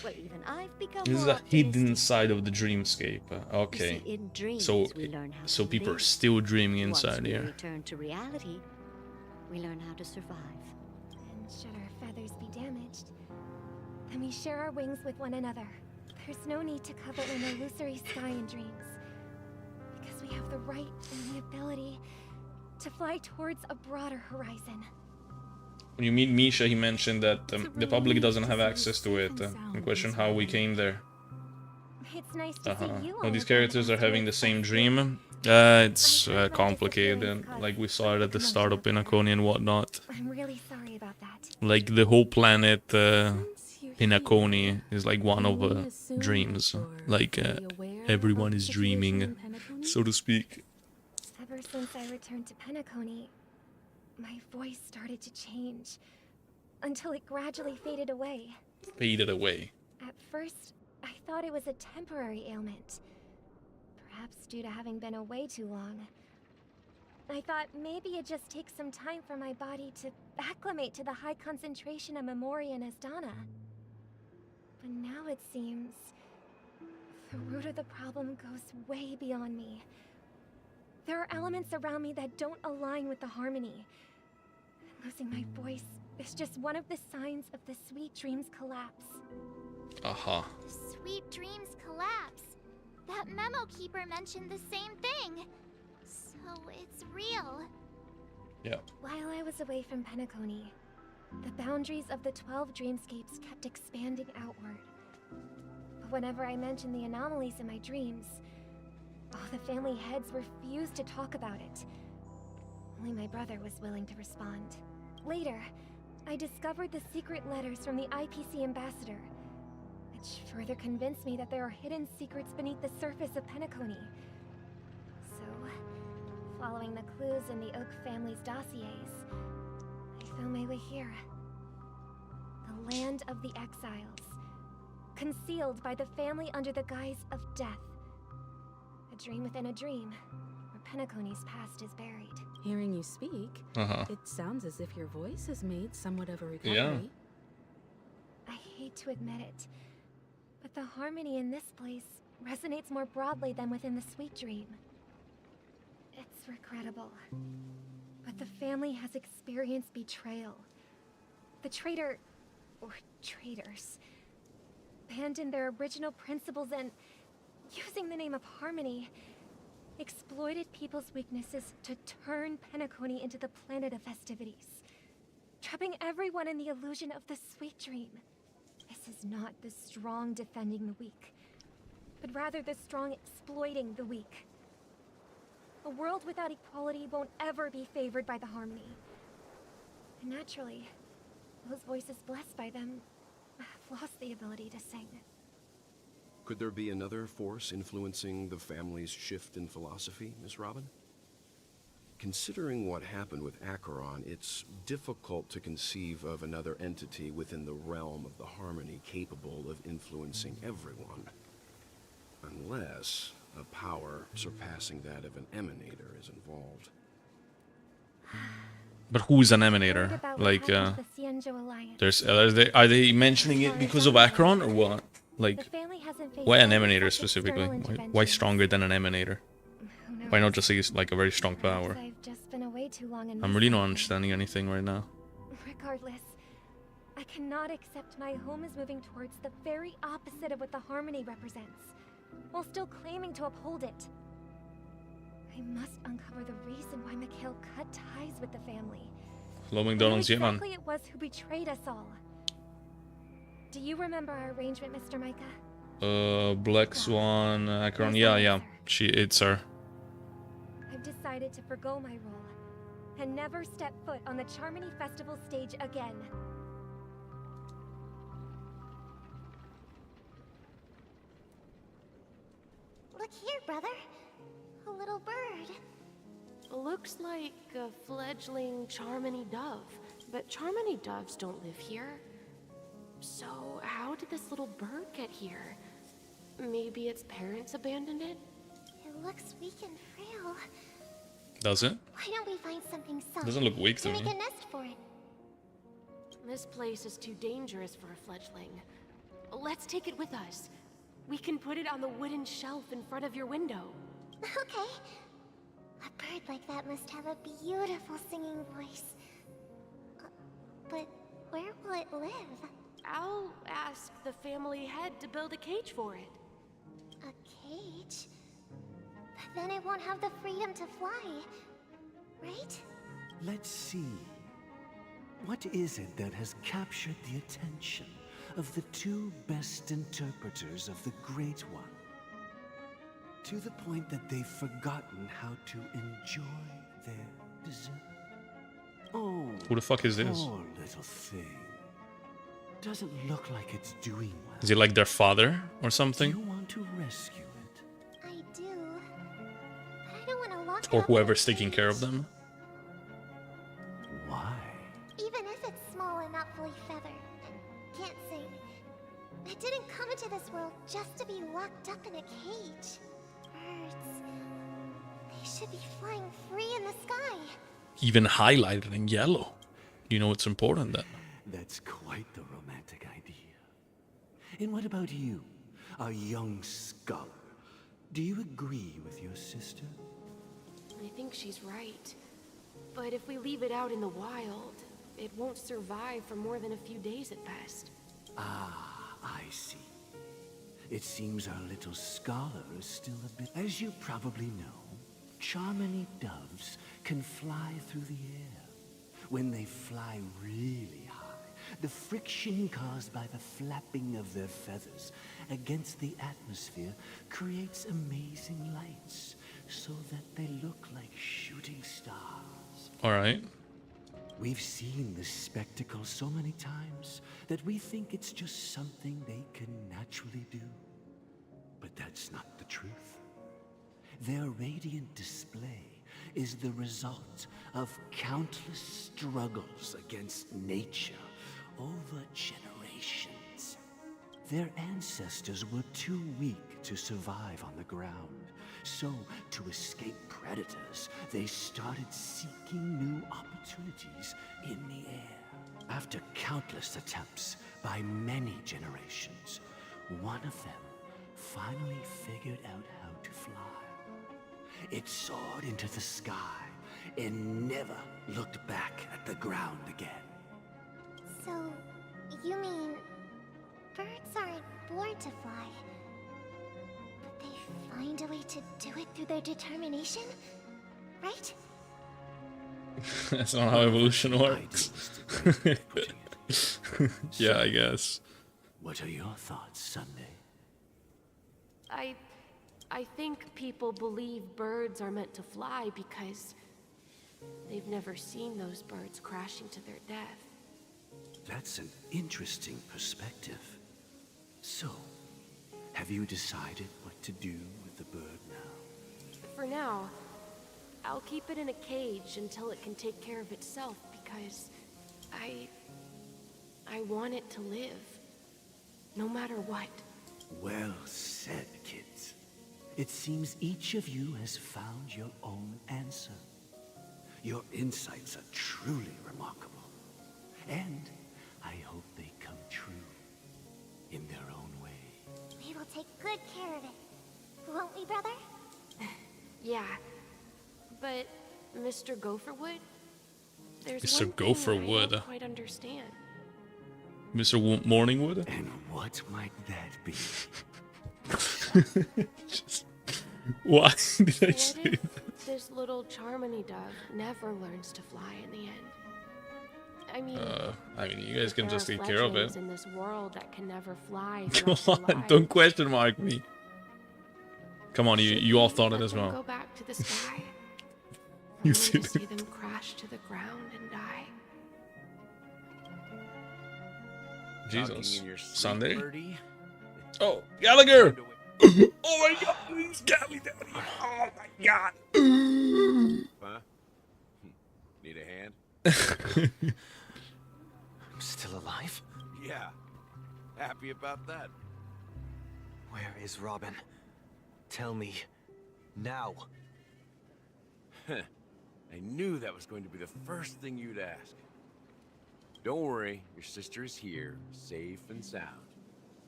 M: Well, even I've become
A: This is
M: more
A: a hidden side of the dreamscape. Okay.
M: You see, in dreams,
A: So,
M: we learn how
A: so
M: to
A: people are
M: live.
A: still dreaming
M: Once
A: inside
M: we
A: here.
M: return to reality, we learn how to survive.
B: And should our feathers be damaged, then we share our wings with one another. There's no need to covet an illusory sky in dreams, because we have the right and the ability to fly towards a broader horizon.
A: When you meet Misha, he mentioned that the public doesn't have access to it. In question how we came there.
B: It's nice to see you
A: Well,
B: all
A: these
B: again
A: characters are
B: after
A: having
B: a
A: the same
B: tough
A: dream. It's complicated, like we saw it at the start of Penacony and whatnot.
B: I'm really sorry about that.
A: Like the whole planet Penacony is like one of dreams. Like everyone is dreaming, so to speak.
B: Ever since I returned to Penacony, my voice started to change, until it gradually faded away.
A: Faded away.
B: At first, I thought it was a temporary ailment, perhaps due to having been away too long. I thought maybe it just takes some time for my body to acclimate to the high concentration of Memoria and Asdana. But now it seems The root of the problem goes way beyond me. There are elements around me that don't align with the harmony. Losing my voice is just one of the signs of the Sweet Dreams collapse.
J: Sweet Dreams collapse. That memo keeper mentioned the same thing. So it's real.
A: Yeah.
B: While I was away from Penacony, the boundaries of the 12 dreamscapes kept expanding outward. But whenever I mentioned the anomalies in my dreams, all the family heads refused to talk about it. Only my brother was willing to respond. Later, I discovered the secret letters from the IPC ambassador, which further convinced me that there are hidden secrets beneath the surface of Penacony. So, following the clues in the Oak family's dossiers, I found my way here. The land of the exiles, concealed by the family under the guise of death. A dream within a dream, where Penacony's past is buried.
I: Hearing you speak, it sounds as if your voice has made somewhat of a recovery.
A: Yeah.
B: I hate to admit it, but the harmony in this place resonates more broadly than within the Sweet Dream. It's regrettable, but the family has experienced betrayal. The traitor, or traitors, abandoned their original principles and, using the name of harmony, exploited people's weaknesses to turn Penacony into the planet of festivities, trapping everyone in the illusion of the Sweet Dream. This is not the strong defending the weak, but rather the strong exploiting the weak. A world without equality won't ever be favored by the harmony. And naturally, those voices blessed by them have lost the ability to sing.
H: Could there be another force influencing the family's shift in philosophy, Miss Robin? Considering what happened with Acheron, it's difficult to conceive of another entity within the realm of the harmony capable of influencing everyone. Unless a power surpassing that of an emanator is involved.
A: But who's an emanator? Like, are they mentioning it because of Acheron or what? Like, why an emanator specifically? Why stronger than an emanator? Why not just use like a very strong power? I'm really not understanding anything right now.
B: Regardless, I cannot accept my home is moving towards the very opposite of what the harmony represents, while still claiming to uphold it. I must uncover the reason why Mikhail cut ties with the family.
A: Hello, McDonald's, yeah, man.
B: Exactly it was who betrayed us all. Do you remember our arrangement, Mr. Micah?
A: Black Swan, Acheron, yeah. It's her.
B: I've decided to forgo my role and never step foot on the Charmony Festival stage again.
J: Look here, brother. A little bird.
K: Looks like a fledgling Charmony dove, but Charmony doves don't live here. So, how did this little bird get here? Maybe its parents abandoned it?
J: It looks weak and frail.
A: Does it?
J: Why don't we find something soft
A: Doesn't look weak to
J: make
A: me.
J: a nest for it?
K: This place is too dangerous for a fledgling. Let's take it with us. We can put it on the wooden shelf in front of your window.
J: Okay. A bird like that must have a beautiful singing voice. But where will it live?
K: I'll ask the family head to build a cage for it.
J: A cage? But then it won't have the freedom to fly, right?
N: Let's see. What is it that has captured the attention of the two best interpreters of the Great One? To the point that they've forgotten how to enjoy their dessert. Oh,
A: Who the fuck is this?
N: poor little thing. Doesn't look like it's doing well.
A: Is he like their father or something?
N: Do you want to rescue it?
J: I do. But I don't want to lock it
A: Or
J: up
A: whoever's
J: in a
A: taking care of
J: cage.
A: them?
N: Why?
J: Even if it's small and not fully feathered and can't sing, it didn't come into this world just to be locked up in a cage. Birds, they should be flying free in the sky.
A: Even highlighted in yellow. You know it's important then.
N: That's quite the romantic idea. And what about you? a young scholar. Do you agree with your sister?
K: I think she's right. But if we leave it out in the wild, it won't survive for more than a few days at best.
N: Ah, I see. It seems our little scholar is still a bit... As you probably know, Charmony doves can fly through the air. When they fly really high, the friction caused by the flapping of their feathers against the atmosphere creates amazing lights, so that they look like shooting stars.
A: All right.
N: We've seen this spectacle so many times that we think it's just something they can naturally do. But that's not the truth. Their radiant display is the result of countless struggles against nature over generations. Their ancestors were too weak to survive on the ground, so to escape predators, they started seeking new opportunities in the air. After countless attempts by many generations, one of them finally figured out how to fly. It soared into the sky and never looked back at the ground again.
J: So, you mean birds aren't born to fly, but they find a way to do it through their determination, right?
A: That's not how evolution works. Yeah, I guess.
N: What are your thoughts, Sunday?
K: I think people believe birds are meant to fly because they've never seen those birds crashing to their death.
N: That's an interesting perspective. So, have you decided what to do with the bird now?
K: For now, I'll keep it in a cage until it can take care of itself because I want it to live, no matter what.
N: Well said, kids. It seems each of you has found your own answer. Your insights are truly remarkable. And I hope they come true in their own way.
J: We will take good care of it. Won't we, brother?
K: Yeah. But, Mr. Gopherwood, there's
A: Mr.
K: one thing
A: Gopherwood.
K: I don't quite understand.
A: Mr. Morningwood?
N: And what might that be?
A: Just, why did I
K: What
A: say
K: if
A: that?
K: this little Charmony dove never learns to fly in the end? I mean,
A: you guys can
K: there
A: just
K: are
A: take care of it.
K: fledglings in this world that can never fly
A: Come
K: throughout their
A: on,
K: lives.
A: don't question mark me. Come on, you all thought it
K: Let
A: as
K: them
A: well.
K: Go back to the sky.
A: You
K: only
A: see
K: to see them crash to the ground and die.
A: Jesus.
E: In your sleep,
A: Sunday?
E: birdie?
A: Oh, Gallagher! Oh my god, he's got me down here. Oh my god.
E: Huh? Need a hand?
O: I'm still alive?
E: Yeah. Happy about that.
O: Where is Robin? Tell me. Now.
E: I knew that was going to be the first thing you'd ask. Don't worry, your sister is here, safe and sound.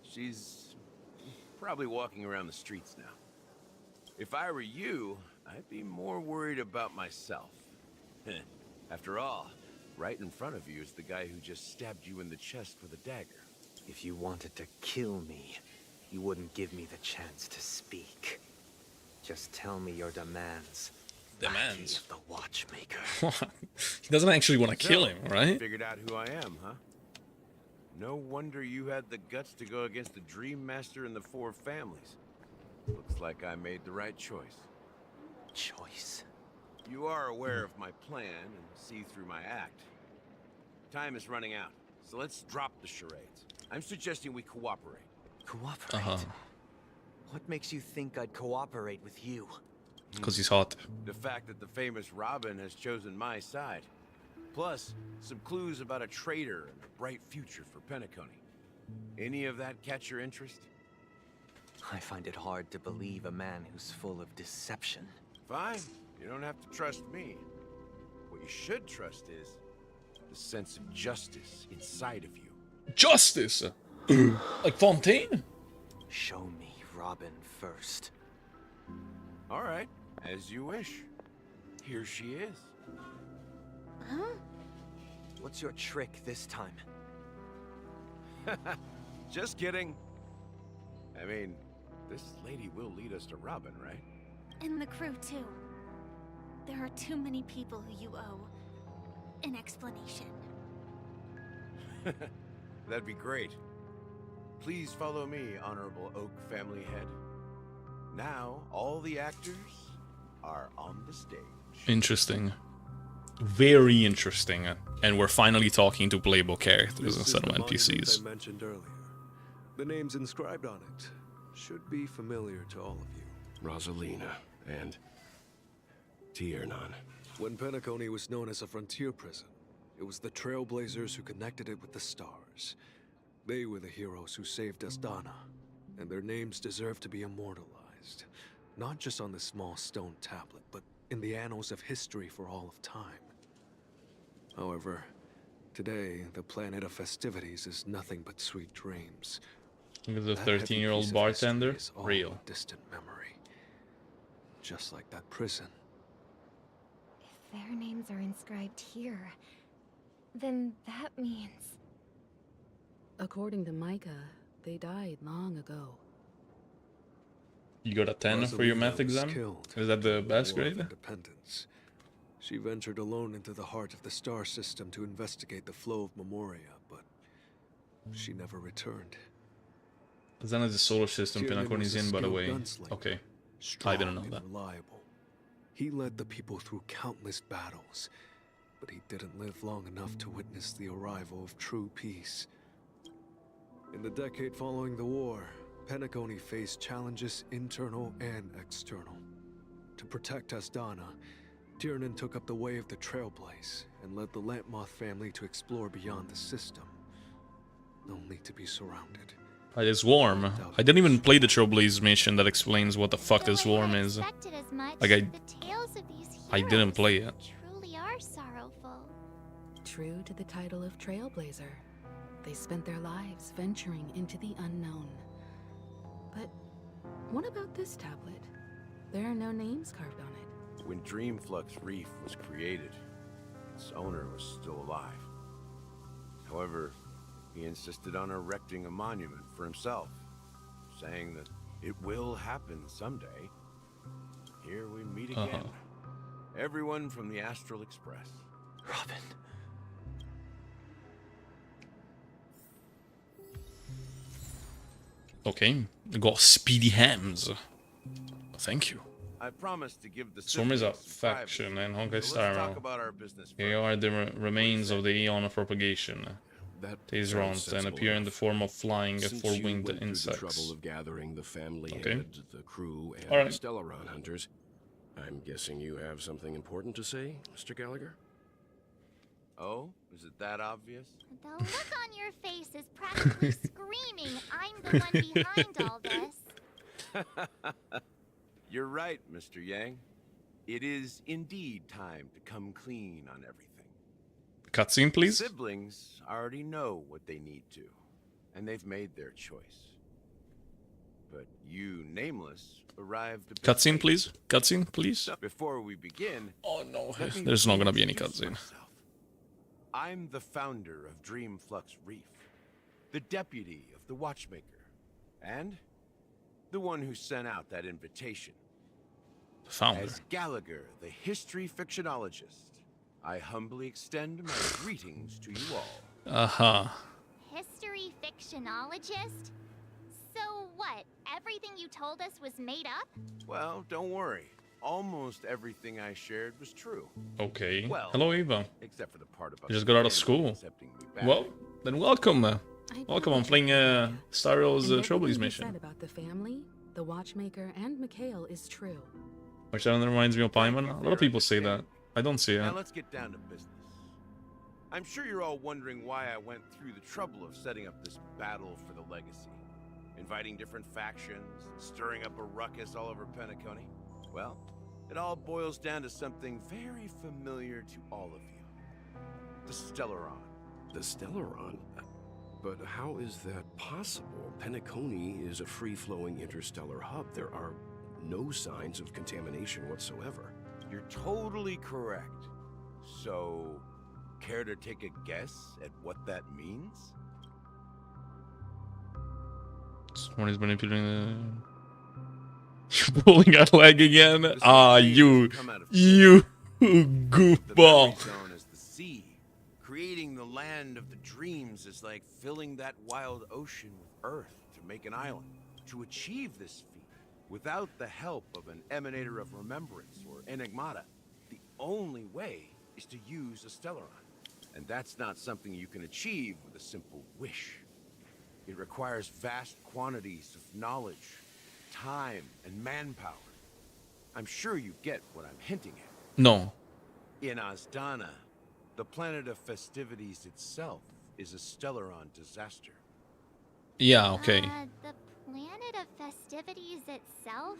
E: She's probably walking around the streets now. If I were you, I'd be more worried about myself. After all, right in front of you is the guy who just stabbed you in the chest with a dagger.
O: If you wanted to kill me, you wouldn't give me the chance to speak. Just tell me your demands.
A: Demands?
O: The watchmaker.
A: He doesn't actually want to kill him, right?
E: Figured out who I am, huh? No wonder you had the guts to go against the Dream Master and the Four Families. Looks like I made the right choice.
O: Choice?
E: You are aware of my plan and see through my act. Time is running out, so let's drop the charades. I'm suggesting we cooperate.
O: Cooperate? What makes you think I'd cooperate with you?
A: Because he's hot.
E: The fact that the famous Robin has chosen my side. Plus, some clues about a traitor and a bright future for Penacony. Any of that catch your interest?
O: I find it hard to believe a man who's full of deception.
E: Fine. You don't have to trust me. What you should trust is the sense of justice inside of you.
A: Justice? Like Fontaine?
O: Show me Robin first.
E: All right, as you wish. Here she is.
O: Huh? What's your trick this time?
E: Just kidding. I mean, this lady will lead us to Robin, right?
G: And the crew, too. There are too many people who you owe an explanation.
E: That'd be great. Please follow me, Honorable Oak family head. Now, all the actors are on the stage.
A: Interesting. Very interesting. And we're finally talking to playable characters instead of NPCs.
L: I mentioned earlier. The names inscribed on it should be familiar to all of you.
H: Rosalina and Tiernan.
L: When Penacony was known as a frontier prison, it was the Trailblazers who connected it with the stars. They were the heroes who saved Asdana, and their names deserve to be immortalized. Not just on this small stone tablet, but in the annals of history for all of time. However, today, the planet of festivities is nothing but sweet dreams.
A: Look at the 13-year-old bartender. Real.
L: Distant memory. Just like that prison.
B: If their names are inscribed here, then that means...
I: According to Micah, they died long ago.
A: You got a 10 for your math exam? Is that the best grade?
L: Independence. She ventured alone into the heart of the star system to investigate the flow of Memoria, but she never returned.
A: Then it's the solar system Penacony is in, by the way. Okay. I didn't know that.
L: Reliable. He led the people through countless battles, but he didn't live long enough to witness the arrival of true peace. In the decade following the war, Penacony faced challenges internal and external. To protect Asdana, Tiernan took up the way of the Trailblaze and led the Lampmoth family to explore beyond the system, only to be surrounded.
A: It's Swarm. I didn't even play the Trailblaze mission that explains what the fuck this Swarm is. Like I didn't play it.
G: Truly are sorrowful.
I: True to the title of Trailblazer, they spent their lives venturing into the unknown. But what about this tablet? There are no names carved on it.
E: When Dreamflux Reef was created, its owner was still alive. However, he insisted on erecting a monument for himself, saying that it will happen someday. Here we meet again. Everyone from the Astral Express.
O: Robin.
A: Okay, got speedy hams. Thank you.
E: I promised to give the
A: Swarm is a faction and Honkai Star Rail. They are the remains of the Aeon of Propagation. These rounds then appear in the form of flying four-winged insects.
H: Trouble of gathering the family
A: Okay.
H: head, the crew, and
A: All right.
H: the Stellaron hunters. I'm guessing you have something important to say, Mr. Gallagher?
E: Oh, is it that obvious?
J: The look on your face is practically screaming, I'm the one behind all this.
E: You're right, Mr. Yang. It is indeed time to come clean on everything.
A: Cutscene, please.
E: Siblings already know what they need to, and they've made their choice. But you, Nameless, arrived a bit
A: Cutscene,
E: late.
A: please. Cutscene, please.
E: Before we begin,
A: oh no,
E: let me
A: there's not gonna be any
E: reintroduce
A: cutscene.
E: myself. I'm the founder of Dreamflux Reef, the deputy of the Watchmaker, and the one who sent out that invitation.
A: The founder.
E: As Gallagher, the history fictionologist, I humbly extend my greetings to you all.
J: History fictionologist? So what, everything you told us was made up?
E: Well, don't worry. Almost everything I shared was true.
A: Okay.
E: Well,
A: hello, Eva.
E: Except for the part about
A: You just got out of school.
E: accepting me back.
A: Well, then welcome. Welcome. I'm playing Star Rail's Trailblaze mission.
I: Said about the family, the Watchmaker, and Mikhail is true.
A: Which reminds me of Paimon. A lot of people say that. I don't see it.
E: Now let's get down to business. I'm sure you're all wondering why I went through the trouble of setting up this battle for the legacy. Inviting different factions, stirring up a ruckus all over Penacony. Well, it all boils down to something very familiar to all of you. The Stellaron.
H: The Stellaron? But how is that possible? Penacony is a free-flowing interstellar hub. There are no signs of contamination whatsoever.
E: You're totally correct. So, care to take a guess at what that means?
A: Someone is manipulating the... You're pulling out leg again? Ah, you goofball.
E: Known as the sea. Creating the land of the dreams is like filling that wild ocean with earth to make an island. To achieve this feat, without the help of an emanator of remembrance or enigmata, the only way is to use a Stellaron. And that's not something you can achieve with a simple wish. It requires vast quantities of knowledge, time, and manpower. I'm sure you get what I'm hinting at.
A: No.
E: In Azdana, the planet of festivities itself is a Stellaron disaster.
A: Yeah, okay.
J: The planet of festivities itself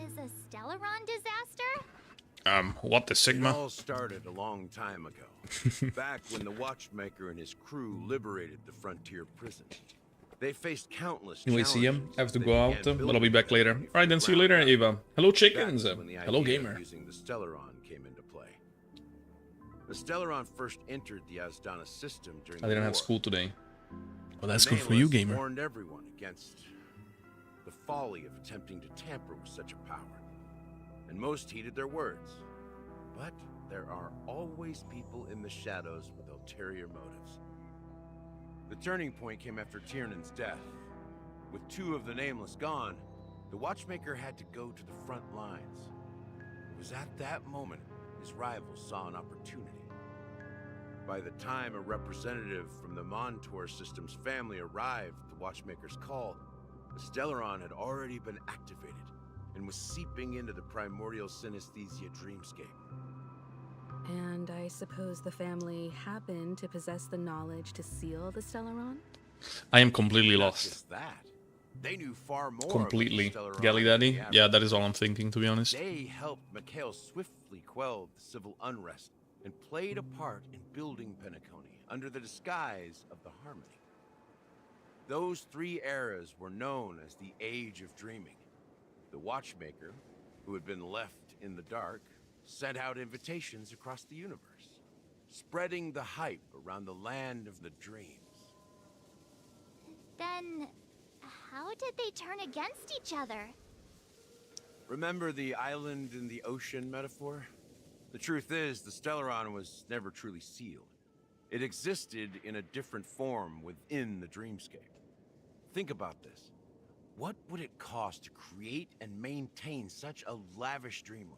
J: is a Stellaron disaster?
A: What the Sigma?
E: It all started a long time ago. Back when the Watchmaker and his crew liberated the frontier prison. They faced countless
A: Anyway, see ya. I have to go out, but
E: building
A: I'll be back later. Alright, then see you later, Ava. Hello, chickens.
E: That's when the
A: Hello,
E: idea of
A: gamer.
E: Using the Stellaron came into play. The Stellaron first entered the Azdana system during
A: I didn't
E: the
A: have
E: war.
A: school today. Well, that's
E: The
A: good for you,
E: Nameless
A: gamer.
E: warned everyone against the folly of attempting to tamper with such a power. And most heeded their words. But there are always people in the shadows with ulterior motives. The turning point came after Tiernan's death. With two of the Nameless gone, the Watchmaker had to go to the front lines. It was at that moment his rivals saw an opportunity. By the time a representative from the Montour System's family arrived at the Watchmaker's call, the Stellaron had already been activated and was seeping into the primordial synesthesia dreamscape.
I: And I suppose the family happened to possess the knowledge to seal the Stellaron?
A: I am completely
E: Not
A: lost.
E: just that. They knew far more
A: Completely.
E: about the Stellaron
A: Galley
E: than the
A: Daddy?
E: average.
A: Yeah, that is all I'm thinking, to be honest.
E: They helped Mikhail swiftly quell the civil unrest and played a part in building Penacony under the disguise of the Harmony. Those three eras were known as the Age of Dreaming. The Watchmaker, who had been left in the dark, sent out invitations across the universe, spreading the hype around the land of the dreams.
J: Then, how did they turn against each other?
E: Remember the island in the ocean metaphor? The truth is, the Stellaron was never truly sealed. It existed in a different form within the dreamscape. Think about this. What would it cost to create and maintain such a lavish dreamland?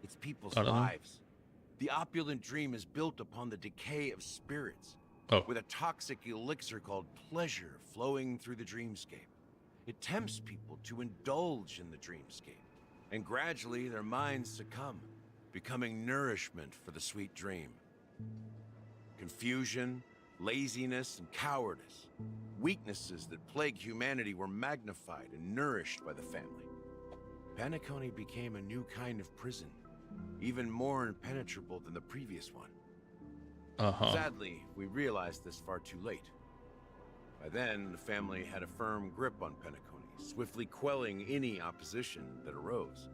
E: It's people's
A: I don't know.
E: lives. The opulent dream is built upon the decay of spirits, with a toxic elixir called pleasure flowing through the dreamscape. It tempts people to indulge in the dreamscape, and gradually their minds succumb, becoming nourishment for the sweet dream. Confusion, laziness, and cowardice, weaknesses that plague humanity, were magnified and nourished by the family. Penacony became a new kind of prison, even more impenetrable than the previous one. Sadly, we realized this far too late. By then, the family had a firm grip on Penacony, swiftly quelling any opposition that arose.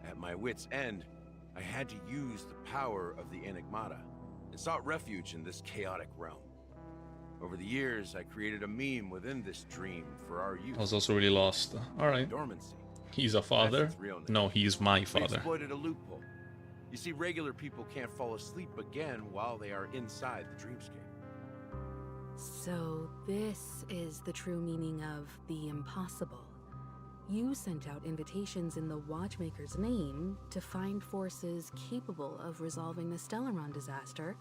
E: At my wit's end, I had to use the power of the Enigmata, and sought refuge in this chaotic realm. Over the years, I created a meme within this dream for our use.
A: I was also really lost. Alright.
E: Dormancy.
A: He's a father?
E: That's its real name.
A: No, he's my
E: We
A: father.
E: exploited a loophole. You see, regular people can't fall asleep again while they are inside the dreamscape.
I: So this is the true meaning of the impossible. You sent out invitations in the Watchmaker's name to find forces capable of resolving the Stellaron disaster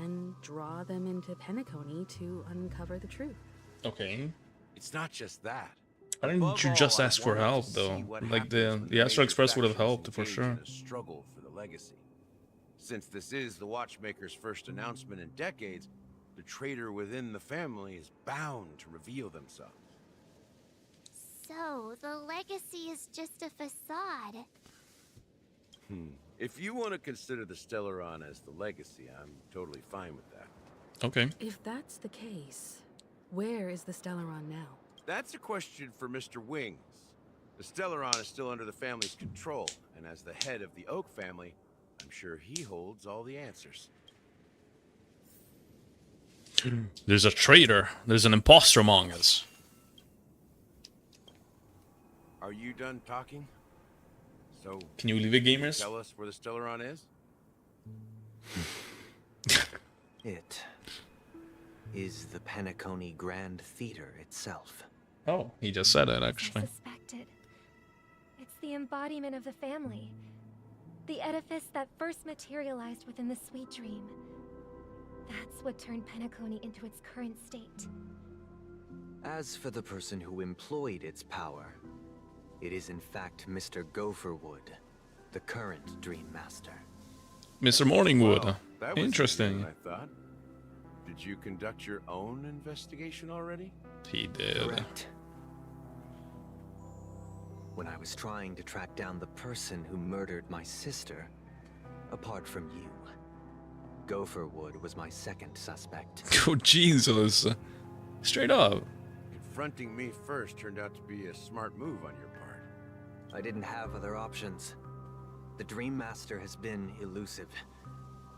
I: and draw them into Penacony to uncover the truth.
A: Okay.
E: It's not just that.
A: Why didn't you just ask for help, though? Like, the Astral Express would have helped, for sure.
E: In a struggle for the legacy. Since this is the Watchmaker's first announcement in decades, the traitor within the family is bound to reveal themselves.
J: So, the legacy is just a facade.
E: If you want to consider the Stellaron as the legacy, I'm totally fine with that.
A: Okay.
I: If that's the case, where is the Stellaron now?
E: That's a question for Mr. Wings. The Stellaron is still under the family's control, and as the head of the Oak family, I'm sure he holds all the answers.
A: There's a traitor. There's an imposter among us.
E: Are you done talking? So,
A: Can you leave it, gamers?
E: tell us where the Stellaron is?
O: It is the Penacony Grand Theater itself.
A: Oh, he just said it, actually.
B: I suspected. It's the embodiment of the family. The edifice that first materialized within the Sweet Dream. That's what turned Penacony into its current state.
O: As for the person who employed its power, it is in fact Mr. Gopherwood, the current Dream Master.
A: Mr. Morningwood.
E: Well, that was
A: Interesting.
E: easier than I thought. Did you conduct your own investigation already?
A: He did.
O: Correct. When I was trying to track down the person who murdered my sister, apart from you, Gopherwood was my second suspect.
A: Oh, Jesus. Straight up.
E: Confronting me first turned out to be a smart move on your part.
O: I didn't have other options. The Dream Master has been elusive,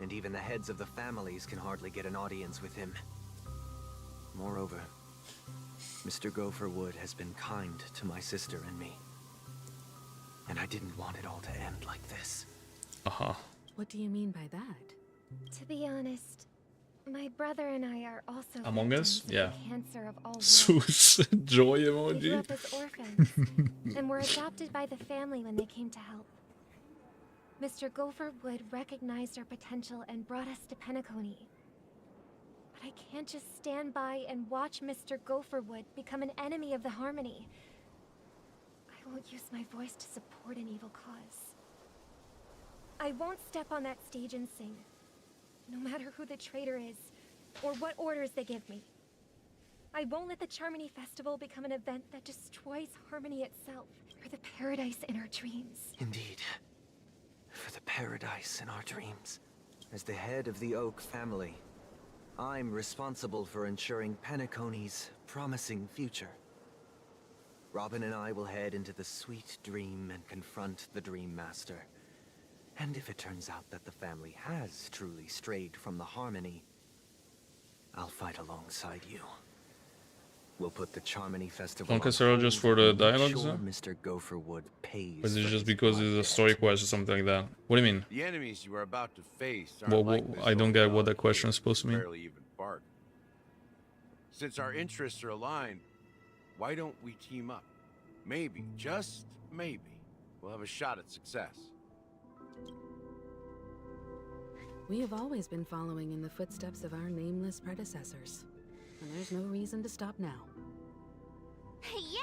O: and even the heads of the families can hardly get an audience with him. Moreover, Mr. Gopherwood has been kind to my sister and me. And I didn't want it all to end like this.
A: Uh-huh.
I: What do you mean by that?
B: To be honest, my brother and I are also
A: Among Us?
B: victims of
A: Yeah.
B: the cancer of all
A: Sus joy
B: We grew
A: emoji.
B: up as orphans and were adopted by the family when they came to help. Mr. Gopherwood recognized our potential and brought us to Penacony. But I can't just stand by and watch Mr. Gopherwood become an enemy of the Harmony. I won't use my voice to support an evil cause. I won't step on that stage and sing, no matter who the traitor is, or what orders they give me. I won't let the Charmony Festival become an event that destroys Harmony itself, or the paradise in our dreams.
O: Indeed. For the paradise in our dreams. As the head of the Oak family, I'm responsible for ensuring Penacony's promising future. Robin and I will head into the Sweet Dream and confront the Dream Master. And if it turns out that the family has truly strayed from the Harmony, I'll fight alongside you. We'll put the Charmony Festival
A: Don't
O: on
A: consider
O: hold
A: just for the
O: and make
A: dialogues,
O: sure
A: huh?
O: Mr. Gopherwood pays
A: Or is it
O: for
A: just
O: his
A: because it's a story quest or something like that? What do you mean?
E: The enemies you are about to face aren't
A: Well,
E: like this
A: I don't get what that
E: old
A: question
E: dog
A: is supposed to mean.
E: barely even bark. Since our interests are aligned, why don't we team up? Maybe, just maybe, we'll have a shot at success.
I: We have always been following in the footsteps of our nameless predecessors. And there's no reason to stop now.
J: Yeah.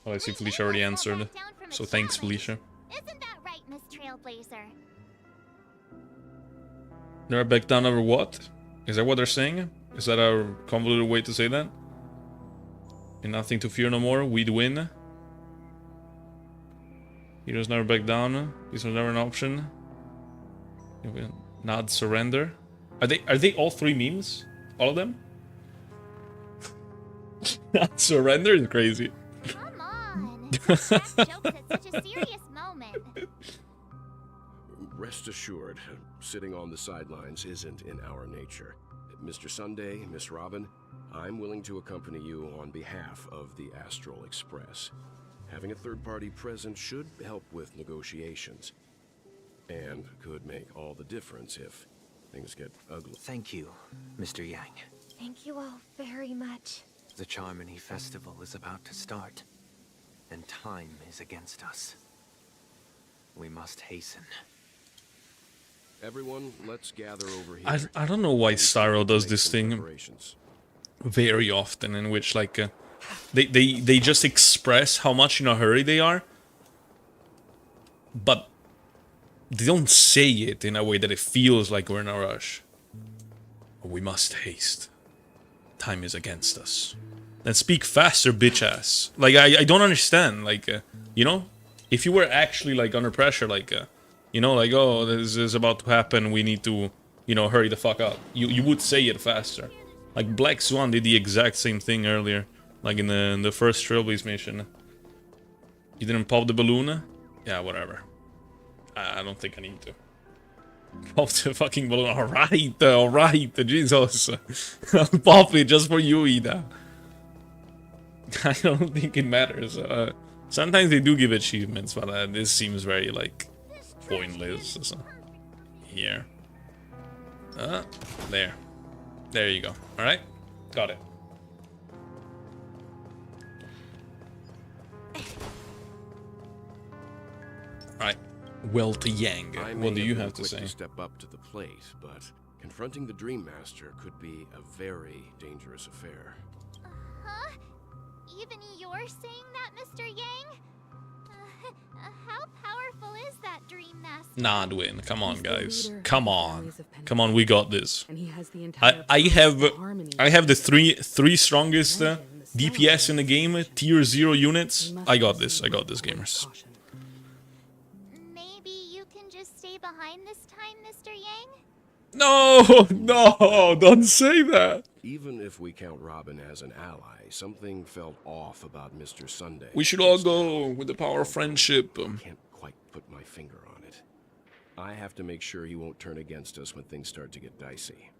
A: Oh, I see Felicia already answered. So thanks, Felicia.
J: Isn't that right, Miss Trailblazer?
A: Never back down over what? Is that what they're saying? Is that a convoluted way to say that? And nothing to fear no more, we'd win. Heroes never back down. Peace was never an option. Not surrender. Are they all three memes? All of them? Not surrender is crazy.
J: Come on. Jokes at such a serious moment.
H: Rest assured, sitting on the sidelines isn't in our nature. Mr. Sunday, Miss Robin, I'm willing to accompany you on behalf of the Astral Express. Having a third party present should help with negotiations. And could make all the difference if things get ugly.
O: Thank you, Mr. Yang.
B: Thank you all very much.
O: The Charmony Festival is about to start, and time is against us. We must hasten.
H: Everyone, let's gather over here.
A: I don't know why Styro does
H: Make
A: this
H: some
A: thing
H: preparations.
A: very often, in which like they just express how much in a hurry they are, but they don't say it in a way that it feels like we're in a rush. We must haste. Time is against us. Then speak faster, bitch ass. Like I don't understand. Like you know, if you were actually like under pressure, like you know, like oh this is about to happen, we need to hurry the fuck up. You would say it faster. Like Black Swan did the exact same thing earlier, like in the first Trailblaze mission. You didn't pop the balloon? Yeah, whatever. I don't think I need to. Pop the fucking balloon. Alright, Jesus. I'll pop it just for you, Ida. I don't think it matters. Sometimes they do give achievements, but this seems very, like, pointless. So. Here. There. There you go. Alright? Got it. Alright. Wealthy Yang. What do you have to say?
H: To step up to the plate, but confronting the Dream Master could be a very dangerous affair.
J: Huh? Even you're saying that, Mr. Yang? How powerful is that Dream Master?
A: Nodwin, come on, guys. Come on. Come on, we got this. I have the three strongest DPS in the game, tier 0 units. I got this, gamers.
J: Maybe you can just stay behind this time, Mr. Yang?
A: No, no, don't say that.
H: Even if we count Robin as an ally, something felt off about Mr. Sunday.
A: We should all go with the power of friendship.
H: I can't quite put my finger on it. I have to make sure he won't turn against us when things start to get dicey.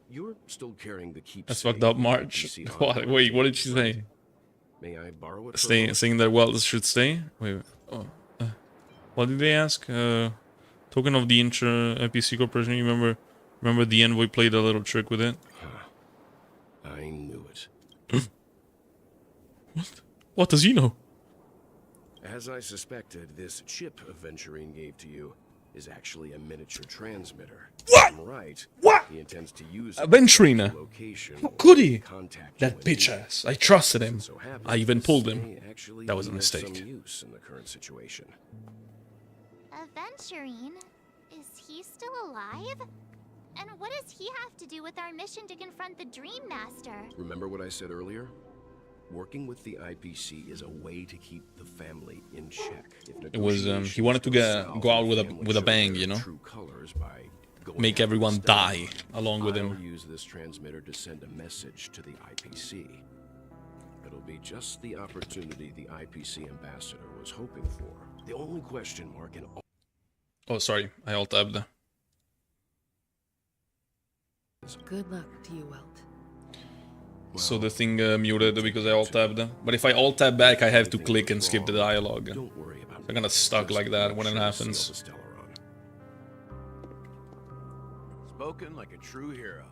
H: You're still carrying the keepsake.
A: That's fucked up, March. What? Wait, what did she say?
H: May I borrow it?
A: Saying that Wells should stay? Wait. Oh. What did they ask? Token of the NPC Corporation. You remember the envoy played a little trick with it?
H: I knew it.
A: What? What does he know?
H: As I suspected, this chip Aventurine gave to you is actually a miniature transmitter.
A: What?
H: I'm right.
A: What?
H: He intends to use
A: Aventurine. How could he? That bitch ass. I trusted him. I even pulled him. That was a mistake.
H: Some use in the current situation.
J: Aventurine? Is he still alive? And what does he have to do with our mission to confront the Dream Master?
H: Remember what I said earlier? Working with the IPC is a way to keep the family in check.
A: It was he wanted to go out with a bang, you know, make everyone die along with him.
H: I'll use this transmitter to send a message to the IPC. It'll be just the opportunity the IPC ambassador was hoping for. The only question mark in all.
A: Oh, sorry, I alt-tabbed.
I: Good luck to you, Welt.
A: So the thing muted because I alt-tabbed. But if I alt-tab back, I have to click and skip the dialogue.
H: Don't worry about it.
A: I'm gonna stuck like that when it happens.
E: Spoken like a true hero.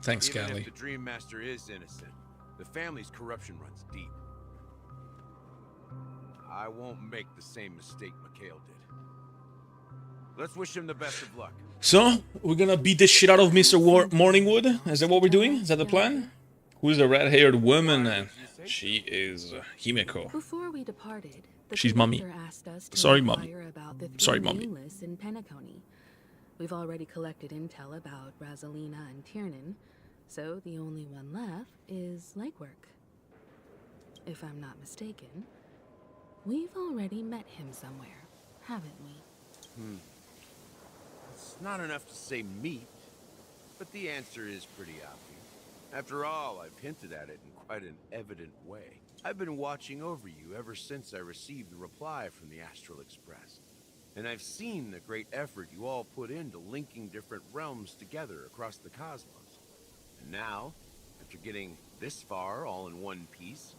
A: Thanks,
E: Even
A: Callie.
E: if the Dream Master is innocent, the family's corruption runs deep. I won't make the same mistake Mikhail did. Let's wish him the best of luck.
A: So, we're gonna beat the shit out of Mr. Morningwood? Is that what we're doing? Is that the plan? Who's the red-haired woman? She is Himeko.
I: Before we departed, the
A: She's Mummy.
I: asked us to
A: Sorry, Mummy.
I: inquire about the
A: Sorry,
I: three
A: Mummy.
I: nameless in Penacony. We've already collected intel about Rosalina and Tiernan, so the only one left is Legwork. If I'm not mistaken, we've already met him somewhere, haven't we?
E: It's not enough to say meet, but the answer is pretty obvious. After all, I've hinted at it in quite an evident way. I've been watching over you ever since I received the reply from the Astral Express. And I've seen the great effort you all put into linking different realms together across the cosmos. And now, after getting this far all in one piece,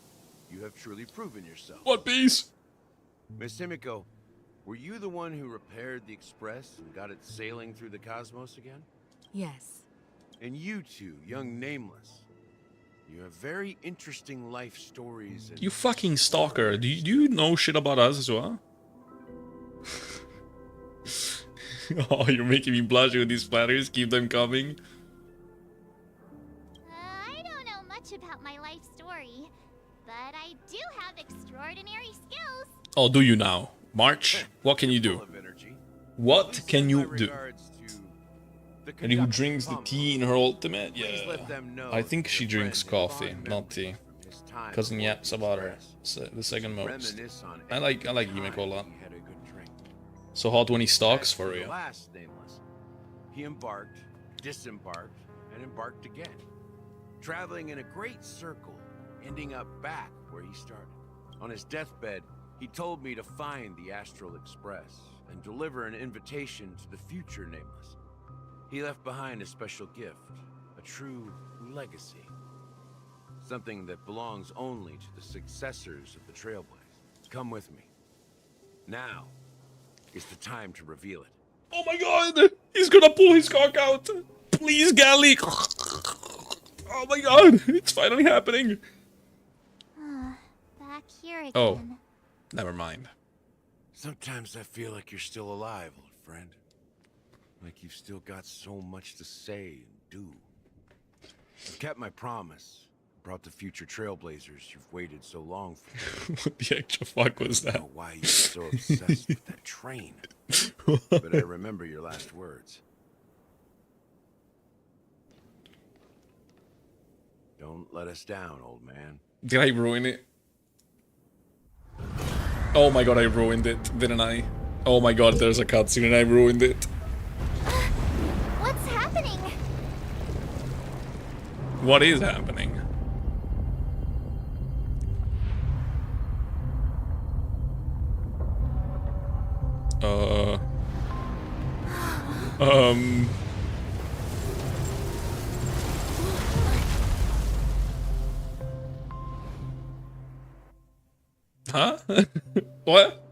E: you have truly proven yourself.
A: What piece?
E: Miss Himiko, were you the one who repaired the Express and got it sailing through the cosmos again?
I: Yes.
E: And you two, young Nameless, you have very interesting life stories and...
A: You fucking stalker. Do you know shit about us as well? Oh, you're making me blush with these platters. Keep them coming.
J: I don't know much about my life story, but I do have extraordinary skills.
A: Oh, do you now? March, what can you do? What can you do? And who drinks the tea in her ultimate? Yeah. I think she drinks coffee, not tea. Cousin yaps about her. The second most. I like Himeko a lot. So hot when he stalks, for real.
E: Last Nameless. He embarked, disembarked, and embarked again, traveling in a great circle, ending up back where he started. On his deathbed, he told me to find the Astral Express and deliver an invitation to the future Nameless. He left behind a special gift, a true legacy. Something that belongs only to the successors of the Trailblaze. Come with me. Now is the time to reveal it.
A: Oh my god! He's gonna pull his cock out! Please, Gally! Oh my god! It's finally happening!
J: Back here again.
A: Oh, never mind.
E: Sometimes I feel like you're still alive, old friend. Like you've still got so much to say and do. I've kept my promise. Brought the future Trailblazers you've waited so long for.
A: What the actual fuck was that?
E: I don't know why you're so obsessed with that train. But I remember your last words. Don't let us down, old man.
A: Did I ruin it? Oh my god, I ruined it, didn't I? Oh my god, there's a cutscene and I ruined it.
J: What's happening?
A: What is happening? Huh? What?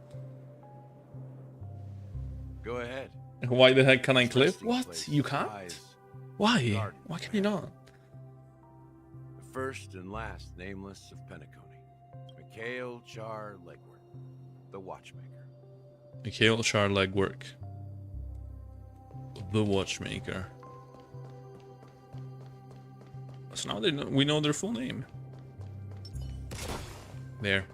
E: Go ahead.
A: Why the heck can I clip? What? You can't? Why? Why can you not?
E: The first and last Nameless of Penacony. Mikhail Char Legwork, the Watchmaker.
A: Mikhail Char Legwork, the Watchmaker. So now we know their full name. There.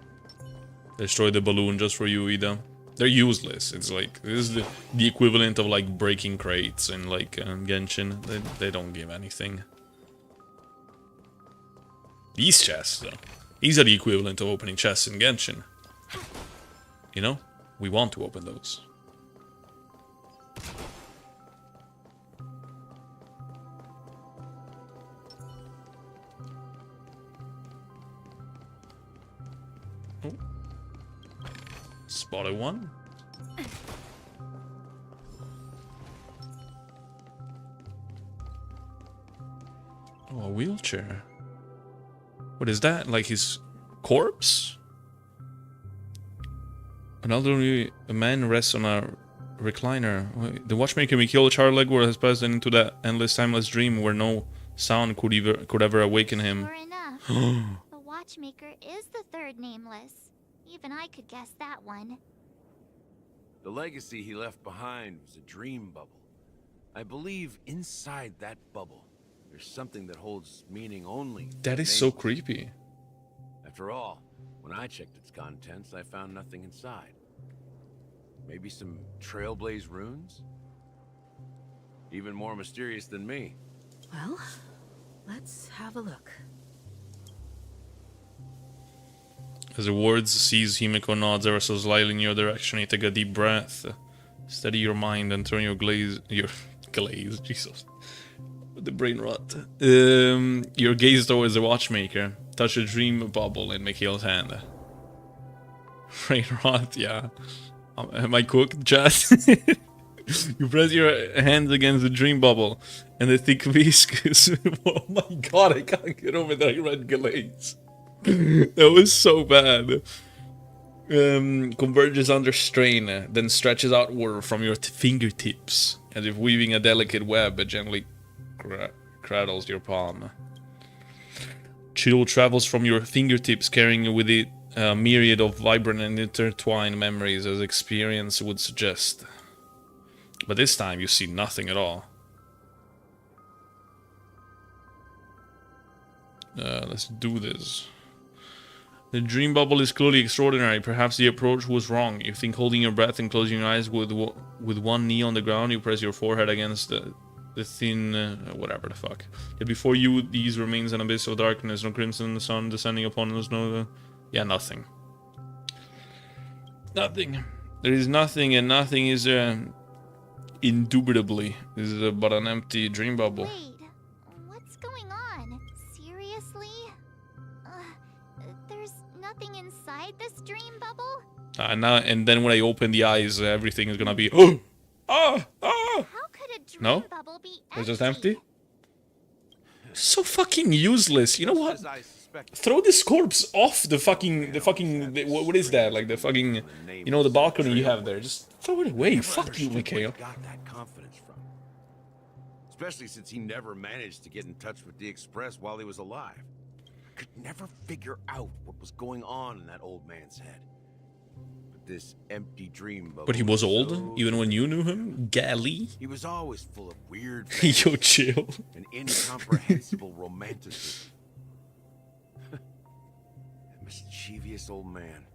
A: Destroy the balloon just for you, Ida. They're useless. It's like, this is the equivalent of like breaking crates in like Genshin. They don't give anything. These chests, though. These are the equivalent of opening chests in Genshin. You know? We want to open those. Oh. Spotted one. Oh, a wheelchair. What is that? Like his corpse? An elderly man rests on a recliner. The watchmaker Mikhail Char Legwork has passed into that endless, timeless dream where no sound could ever awaken him.
J: Sure enough, the Watchmaker is the third Nameless. Even I could guess that one.
E: The legacy he left behind was a dream bubble. I believe inside that bubble, there's something that holds meaning only.
A: That is so creepy.
E: After all, when I checked its contents, I found nothing inside. Maybe some Trailblaze runes? Even more mysterious than me.
I: Well, let's have a look.
A: As the words cease, Himiko nods ever so slightly in your direction. You take a deep breath. Steady your mind and turn your glaze, Jesus. The brain rot. Your gaze towards the watchmaker. Touch a dream bubble in Mikhail's hand. Brain rot, yeah. Am I cooked, Jess? You press your hands against the dream bubble, and the thick viscous. Oh my god, I can't get over that red glaze. That was so bad. Converges under strain, then stretches outward from your fingertips, as if weaving a delicate web that gently cradles your palm. Chill travels from your fingertips, carrying with it a myriad of vibrant and intertwined memories, as experience would suggest. But this time you see nothing at all. Let's do this. The dream bubble is clearly extraordinary. Perhaps the approach was wrong. You think holding your breath and closing your eyes with one knee on the ground, you press your forehead against the thin... whatever the fuck. Yet before you, these remains an abyss of darkness. No crimson sun descending upon us, no... yeah, nothing. Nothing. There is nothing, and nothing is... indubitably. This is but an empty dream bubble.
J: Wait, this dream bubble?
A: Now and then when I open the eyes, everything is gonna be oh, ah, ah.
J: How could a dream
A: No,
J: bubble be
A: it's just empty. So fucking useless. You know what? Throw this corpse off the fucking what is that? Like the fucking, you know, the balcony you have there. Just throw it away. Fuck you, Mikhail.
E: Got that confidence from? Especially since he never managed to get in touch with the Express while he was alive. I could never figure out what was going on in that old man's head. But this empty dream bubble.
A: But he was old,
E: so
A: even when you knew him. Galley.
E: He was always full of weird
A: Yo, chill.
E: and incomprehensible romanticism. That mischievous old man.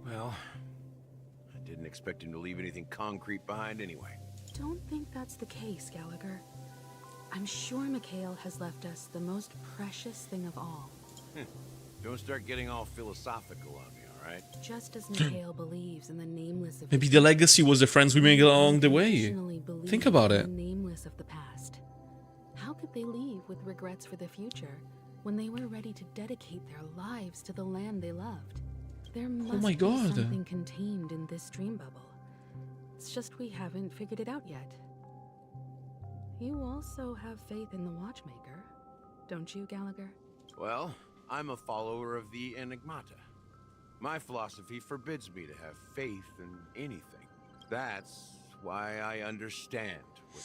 E: Well, I didn't expect him to leave anything concrete behind anyway.
I: Don't think that's the case, Gallagher. I'm sure Mikhail has left us the most precious thing of all.
E: Don't start getting all philosophical on me, all right?
I: Just as Mikhail believes in the nameless of
A: Maybe the legacy was the friends we made along the way. Think about it.
I: the nameless of the past. How could they leave with regrets for the future when they were ready to dedicate their lives to the land they loved? There must
A: my
I: be
A: God.
I: something contained in this dream bubble. It's just we haven't figured it out yet. You also have faith in the Watchmaker, don't you, Gallagher?
E: Well, I'm a follower of the Enigmata. My philosophy forbids me to have faith in anything. That's why I understand what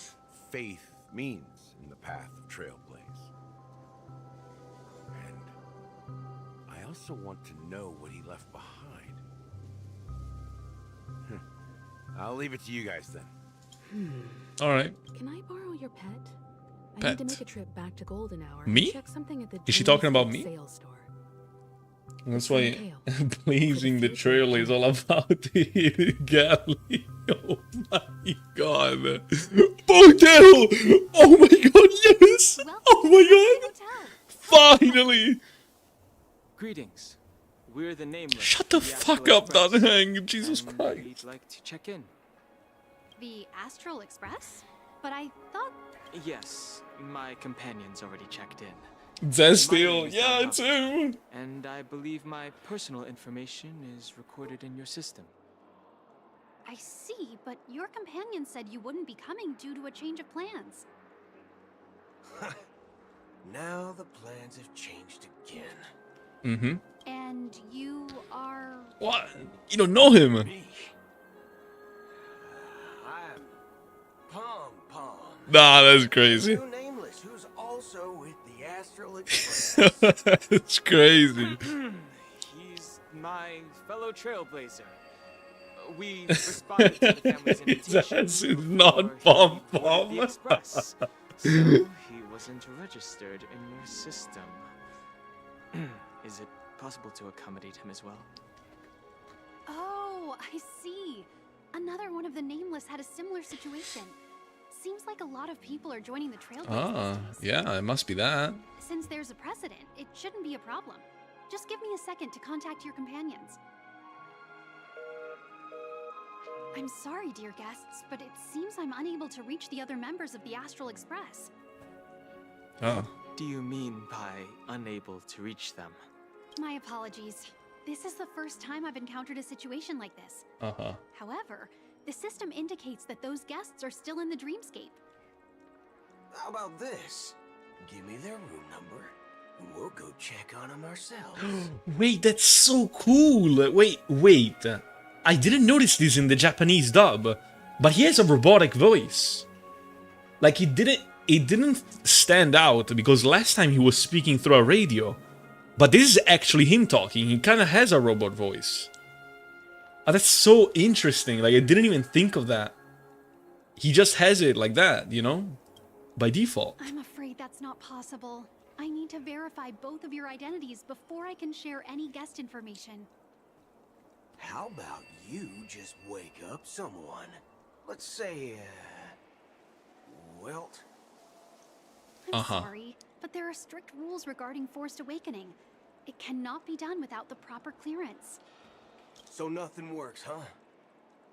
E: faith means in the path of Trailblaze. And I also want to know what he left behind. I'll leave it to you guys then.
A: All right.
I: Can I borrow your pet? I
A: Pet?
I: need to make a trip back to Golden Hour.
A: Me?
I: And check something at the
A: Is she
I: Dream
A: talking about
I: Estate
A: me?
I: Sales store.
A: That's why blazing the trail is all about the galley. Oh my god. Motel! Oh my god, yes! Oh my god! Finally!
P: Greetings. We're the nameless.
A: Shut the fuck up, Dang! Jesus Christ.
P: We'd like to check in.
Q: The Astral Express? But I thought...
P: Yes, my companion's already checked in.
A: Zestiel, yeah, it's him!
P: And I believe my personal information is recorded in your system.
Q: I see, but your companion said you wouldn't be coming due to a change of plans.
N: Now the plans have changed again.
A: Mm-hmm.
Q: And you are...
A: What? You don't know him?
N: I'm Pom Pom.
A: Nah, that's crazy.
N: New nameless, who's also with the Astral Express.
A: That's crazy.
P: He's my fellow trailblazer. We responded to the family's invitation.
A: That's not Pom Pom.
P: The Express. So he wasn't registered in your system. Is it possible to accommodate him as well?
Q: Oh, I see. Another one of the Nameless had a similar situation. Seems like a lot of people are joining the Trailblazers.
A: Ah, yeah, it must be that.
Q: Since there's a precedent, it shouldn't be a problem. Just give me a second to contact your companions. I'm sorry, dear guests, but it seems I'm unable to reach the other members of the Astral Express.
A: Oh.
P: What do you mean by unable to reach them?
Q: My apologies. This is the first time I've encountered a situation like this.
A: Uh-huh.
Q: However, the system indicates that those guests are still in the dreamscape.
N: How about this? Give me their room number, and we'll go check on them ourselves.
A: Wait, that's so cool. Wait. I didn't notice this in the Japanese dub, but he has a robotic voice. Like, it didn't stand out because last time he was speaking through a radio. But this is actually him talking. He kind of has a robot voice. Oh, that's so interesting. Like, I didn't even think of that. He just has it like that, you know? By default.
Q: I'm afraid that's not possible. I need to verify both of your identities before I can share any guest information.
N: How about you just wake up someone? Let's say, Welt?
Q: I'm sorry, but there are strict rules regarding forced awakening. It cannot be done without the proper clearance.
N: So nothing works, huh?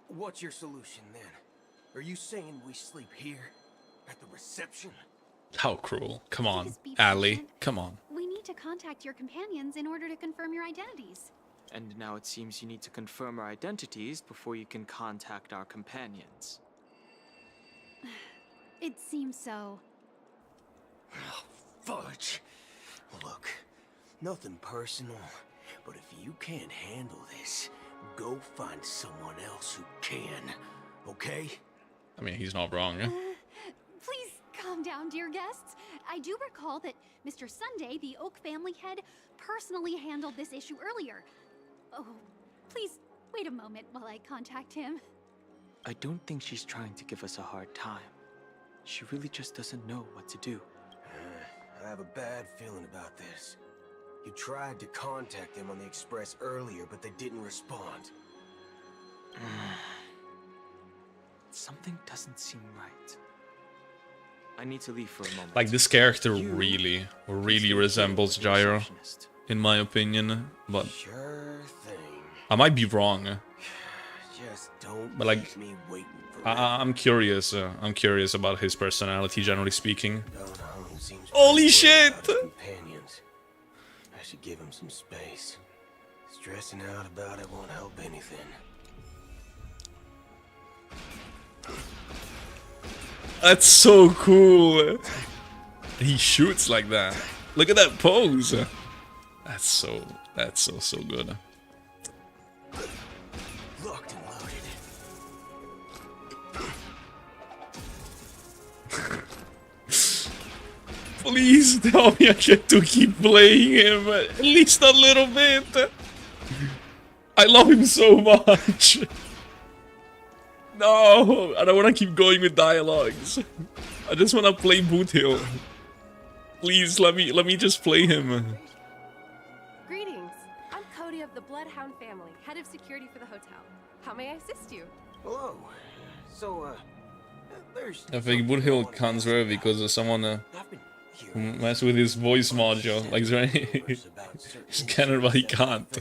N: What's your solution then? Are you saying we sleep here? At the reception?
A: How cruel. Come on, Ali. Come on.
Q: We need to contact your companions in order to confirm your identities.
P: And now it seems you need to confirm our identities before you can contact our companions.
Q: It seems so.
N: Oh, fudge. Look, nothing personal, but if you can't handle this, go find someone else who can, okay?
A: I mean, he's not wrong. Eh?
Q: Please calm down, dear guests. I do recall that Mr. Sunday, the Oak family head, personally handled this issue earlier. Oh, please wait a moment while I contact him.
P: I don't think she's trying to give us a hard time. She really just doesn't know what to do.
N: I have a bad feeling about this. You tried to contact them on the express earlier, but they didn't respond.
P: Something doesn't seem right. I need to leave for a moment.
A: Like, this character really resembles Gyro, in my opinion, but
N: Sure thing.
A: I might be wrong.
N: Just don't
A: But like,
N: keep me waiting for
A: I'm curious. I'm curious about his personality, generally speaking.
N: Going home seems
A: Holy
N: pretty
A: shit!
N: worried about his companions. I should give him some space. Stressing out about it won't help anything.
A: That's so cool. He shoots like that. Look at that pose. That's so good.
N: Locked and loaded.
A: Please tell me I get to keep playing him at least a little bit. I love him so much. No, I don't want to keep going with dialogues. I just want to play Boot Hill. Please let me just play him.
R: Greetings. I'm Cody of the Bloodhound family, head of security for the hotel. How may I assist you?
N: Hello. So, there's...
A: I think Boot Hill can't swear because of someone who mess with his voice module. Like, is there any... He's can, but he can't.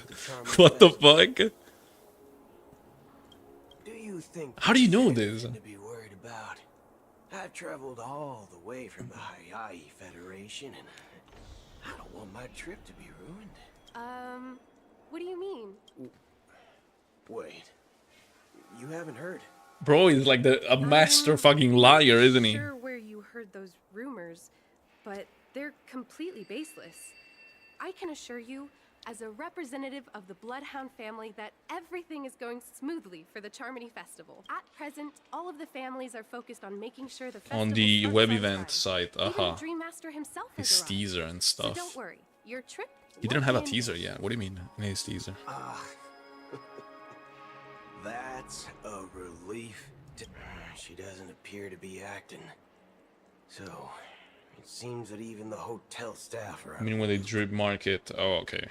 A: What the fuck? How do you know this?
N: To be worried about. I've traveled all the way from the Hawaii Federation, and I don't want my trip to be ruined.
R: What do you mean?
N: Wait, you haven't heard?
A: Bro is like a master fucking liar, isn't he?
R: I'm not sure where you heard those rumors, but they're completely baseless. I can assure you, as a representative of the Bloodhound family, that everything is going smoothly for the Charmony Festival. At present, all of the families are focused on making sure the festival
A: On the
R: starts
A: web
R: on
A: event
R: time.
A: site,
R: Even Dream Master himself has
A: his
R: arrived.
A: teaser and
R: So
A: stuff.
R: don't worry, your trip
A: He didn't have a
R: won't be in
A: teaser yet. What do you mean? In his teaser.
N: That's a relief. She doesn't appear to be acting. So, it seems that even the hotel staff are...
A: I mean, when they drip market. Oh, okay.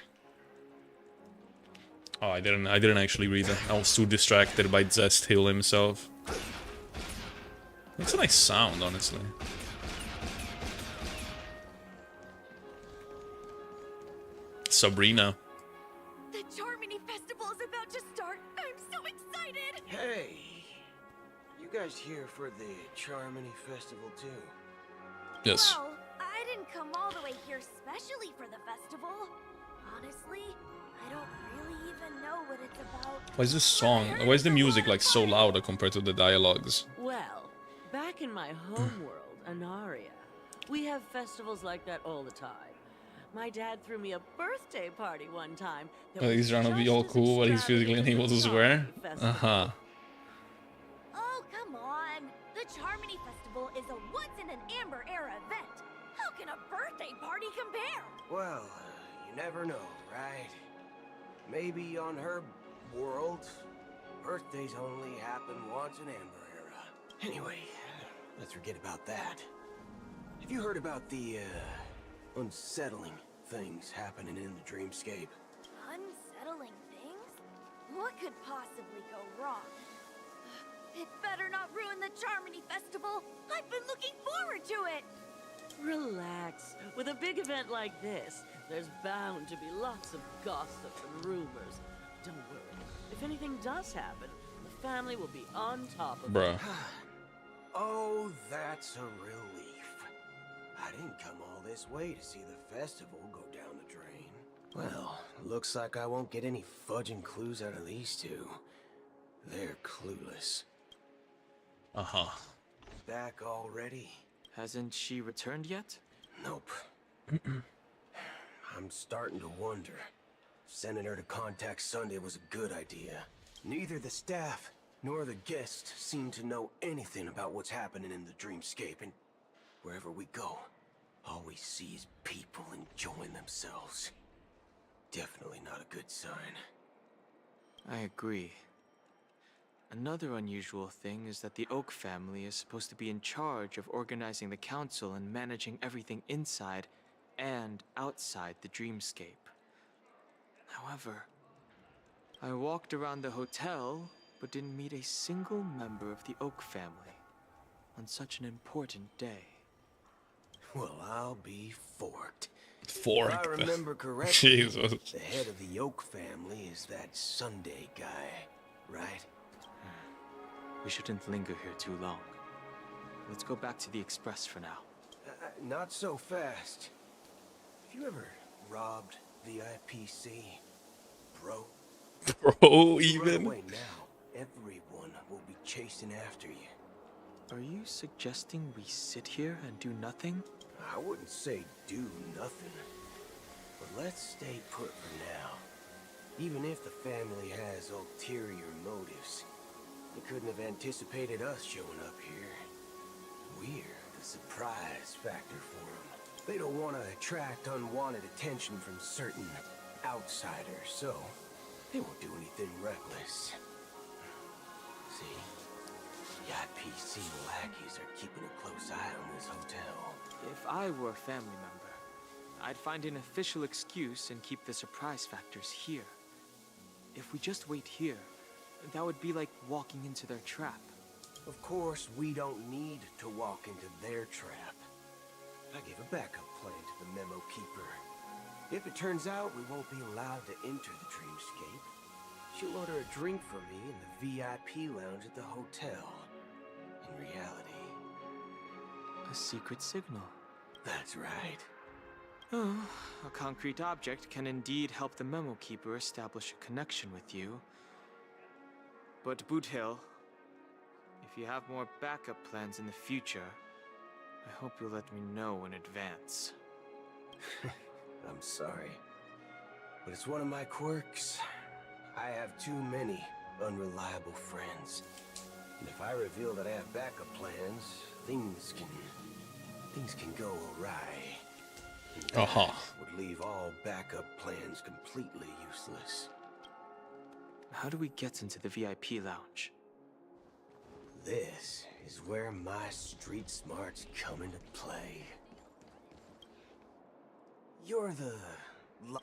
A: Oh, I didn't actually read it. I was too distracted by Zest Hill himself. It's a nice sound, honestly. Sabrina.
J: The Charmony Festival is about to start. I'm so excited.
N: Hey, you guys here for the Charmony Festival too?
A: Yes.
J: Well, I didn't come all the way here specially for the festival. Honestly, I don't really even know what it's about.
A: Why is this song? Why is the music like so loud compared to the dialogues?
S: Well, back in my home world, Anaria, we have festivals like that all the time. My dad threw me a birthday party one time. that
A: Oh,
S: was
A: he's trying to be all
S: just as
A: cool, but he's physically
S: extravagant
A: unable
S: as
A: to
S: the
A: swear.
S: Charmony Festival.
A: Uh-huh.
J: Oh, come on. The Charmony Festival is a once-in-an-amber era event. How can a birthday party compare?
N: Well, you never know, right? Maybe on her world, birthdays only happen once in Amber Era. Anyway, let's forget about that. Have you heard about the, unsettling things happening in the dreamscape?
J: Unsettling things? What could possibly go wrong? It better not ruin the Charmony Festival. I've been looking forward to it.
S: Relax. With a big event like this, there's bound to be lots of gossip and rumors. Don't worry. If anything does happen, the family will be on top of
A: Bruh.
S: it.
N: Oh, that's a relief. I didn't come all this way to see the festival go down
T: Well, looks like I won't get any fudging clues out of these two. They're clueless.
A: Uh-huh.
T: Back already?
P: Hasn't she returned yet?
T: Nope. I'm starting to wonder. Sending her to contact Sunday was a good idea. Neither the staff nor the guests seem to know anything about what's happening in the dreamscape, and wherever we go, all we see is people enjoying themselves. Definitely not a good sign.
P: I agree. Another unusual thing is that the Oak family is supposed to be in charge of organizing the council and managing everything inside and outside the dreamscape. However, I walked around the hotel but didn't meet a single member of the Oak family on such an important day.
T: Well, I'll be forked.
A: Forked?
T: If I remember correctly,
A: Jesus.
T: the head of the Oak family is that Sunday guy, right?
P: We shouldn't linger here too long. Let's go back to the Express for now.
T: Not so fast. Have you ever robbed VIPC, bro?
A: Bro,
T: If you run
A: even?
T: away now, everyone will be chasing after you.
P: Are you suggesting we sit here and do nothing?
T: I wouldn't say do nothing, but let's stay put for now. Even if the family has ulterior motives, they couldn't have anticipated us showing up here. We're the surprise factor for them. They don't want to attract unwanted attention from certain outsiders, so they won't do anything reckless. See? The IPC lackeys are keeping a close eye on this hotel.
P: If I were a family member, I'd find an official excuse and keep the surprise factors here. If we just wait here, that would be like walking into their trap.
T: Of course, we don't need to walk into their trap. I gave a backup plan to the memo keeper. If it turns out we won't be allowed to enter the dreamscape, she'll order a drink for me in the VIP lounge at the hotel. In reality...
P: A secret signal.
T: That's right.
P: Oh, a concrete object can indeed help the memo keeper establish a connection with you. But Boot Hill, if you have more backup plans in the future, I hope you'll let me know in advance.
T: I'm sorry, but it's one of my quirks. I have too many unreliable friends. And if I reveal that I have backup plans, things can go awry. And that would leave all backup plans completely useless.
P: How do we get into the VIP lounge?
T: This is where my street smarts come into play. You're the...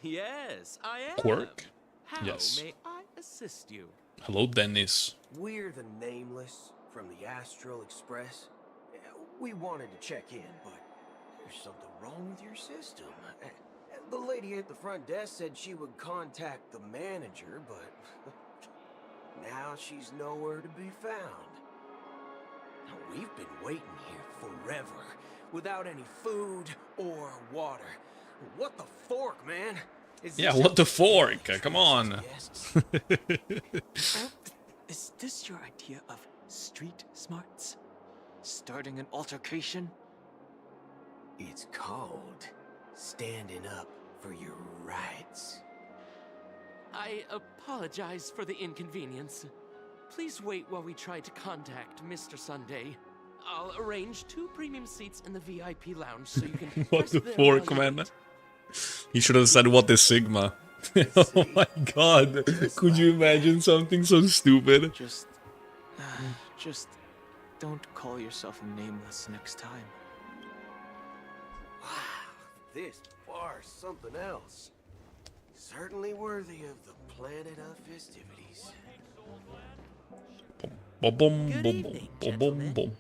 E: Yes, I am.
A: Quirk?
E: How
A: Yes.
E: may I assist you?
A: Hello, Dennis.
T: We're the Nameless from the Astral Express. We wanted to check in, but there's something wrong with your system. The lady at the front desk said she would contact the manager, but now she's nowhere to be found. Now, we've been waiting here forever, without any food or water. What the fork, man?
A: Yeah, what the fork? Come on.
P: Is this your idea of street smarts? Starting an altercation?
T: It's called standing up for your rights.
U: I apologize for the inconvenience. Please wait while we try to contact Mr. Sunday. I'll arrange 2 premium seats in the VIP lounge so you can...
A: What the
U: rest there
A: fork,
U: while you
A: man? He should have said, what is Sigma? Oh my god. Could you imagine something so stupid?
P: Just don't call yourself Nameless next time.
T: Wow, this bar's something else. Certainly worthy of the planet of festivities.
A: Boom, boom, boom, boom, boom, boom.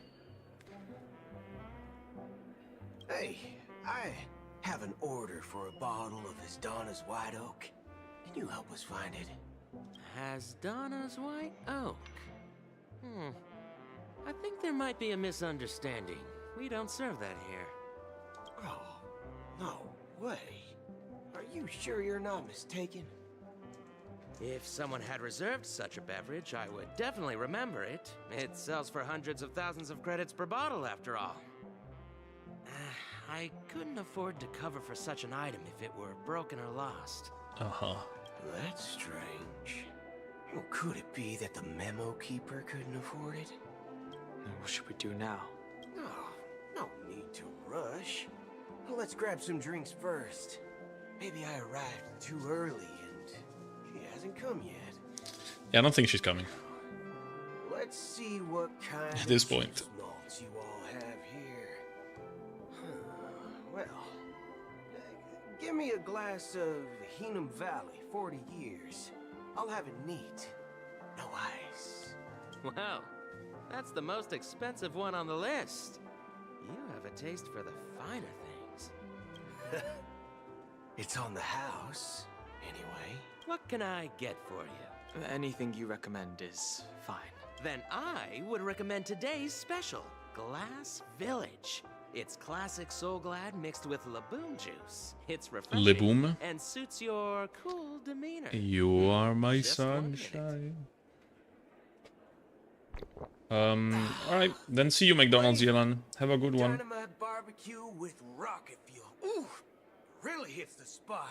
T: Hey, I have an order for a bottle of Donna's White Oak. Can you help us find it?
U: Donna's White Oak? I think there might be a misunderstanding. We don't serve that here.
T: Oh, no way. Are you sure you're not mistaken?
U: If someone had reserved such a beverage, I would definitely remember it. It sells for hundreds of thousands of credits per bottle, after all. I couldn't afford to cover for such an item if it were broken or lost.
A: Uh-huh.
T: That's strange. Well, could it be that the memo keeper couldn't afford it?
P: What should we do now?
T: No need to rush. Well, let's grab some drinks first. Maybe I arrived too early and she hasn't come yet.
A: Yeah, I don't think she's coming.
T: Let's see what kind
A: at this point.
T: of malts you all have here. Well, give me a glass of Heenum Valley, 40 years. I'll have it neat. No ice.
U: Wow, that's the most expensive one on the list. You have a taste for the finer things.
T: It's on the house, anyway.
U: What can I get for you?
P: Anything you recommend is fine.
U: Then I would recommend today's special, Glass Village. It's classic Soul Glad mixed with Laboom juice. It's refreshing
A: Laboom?
U: and suits your cool demeanor.
A: You are my
U: Just 1 minute.
A: sunshine. Alright, then see you, McDonald's, Yelan. Have a good one.
T: Dynamite barbecue with rocket fuel. Ooh, really hits the spot.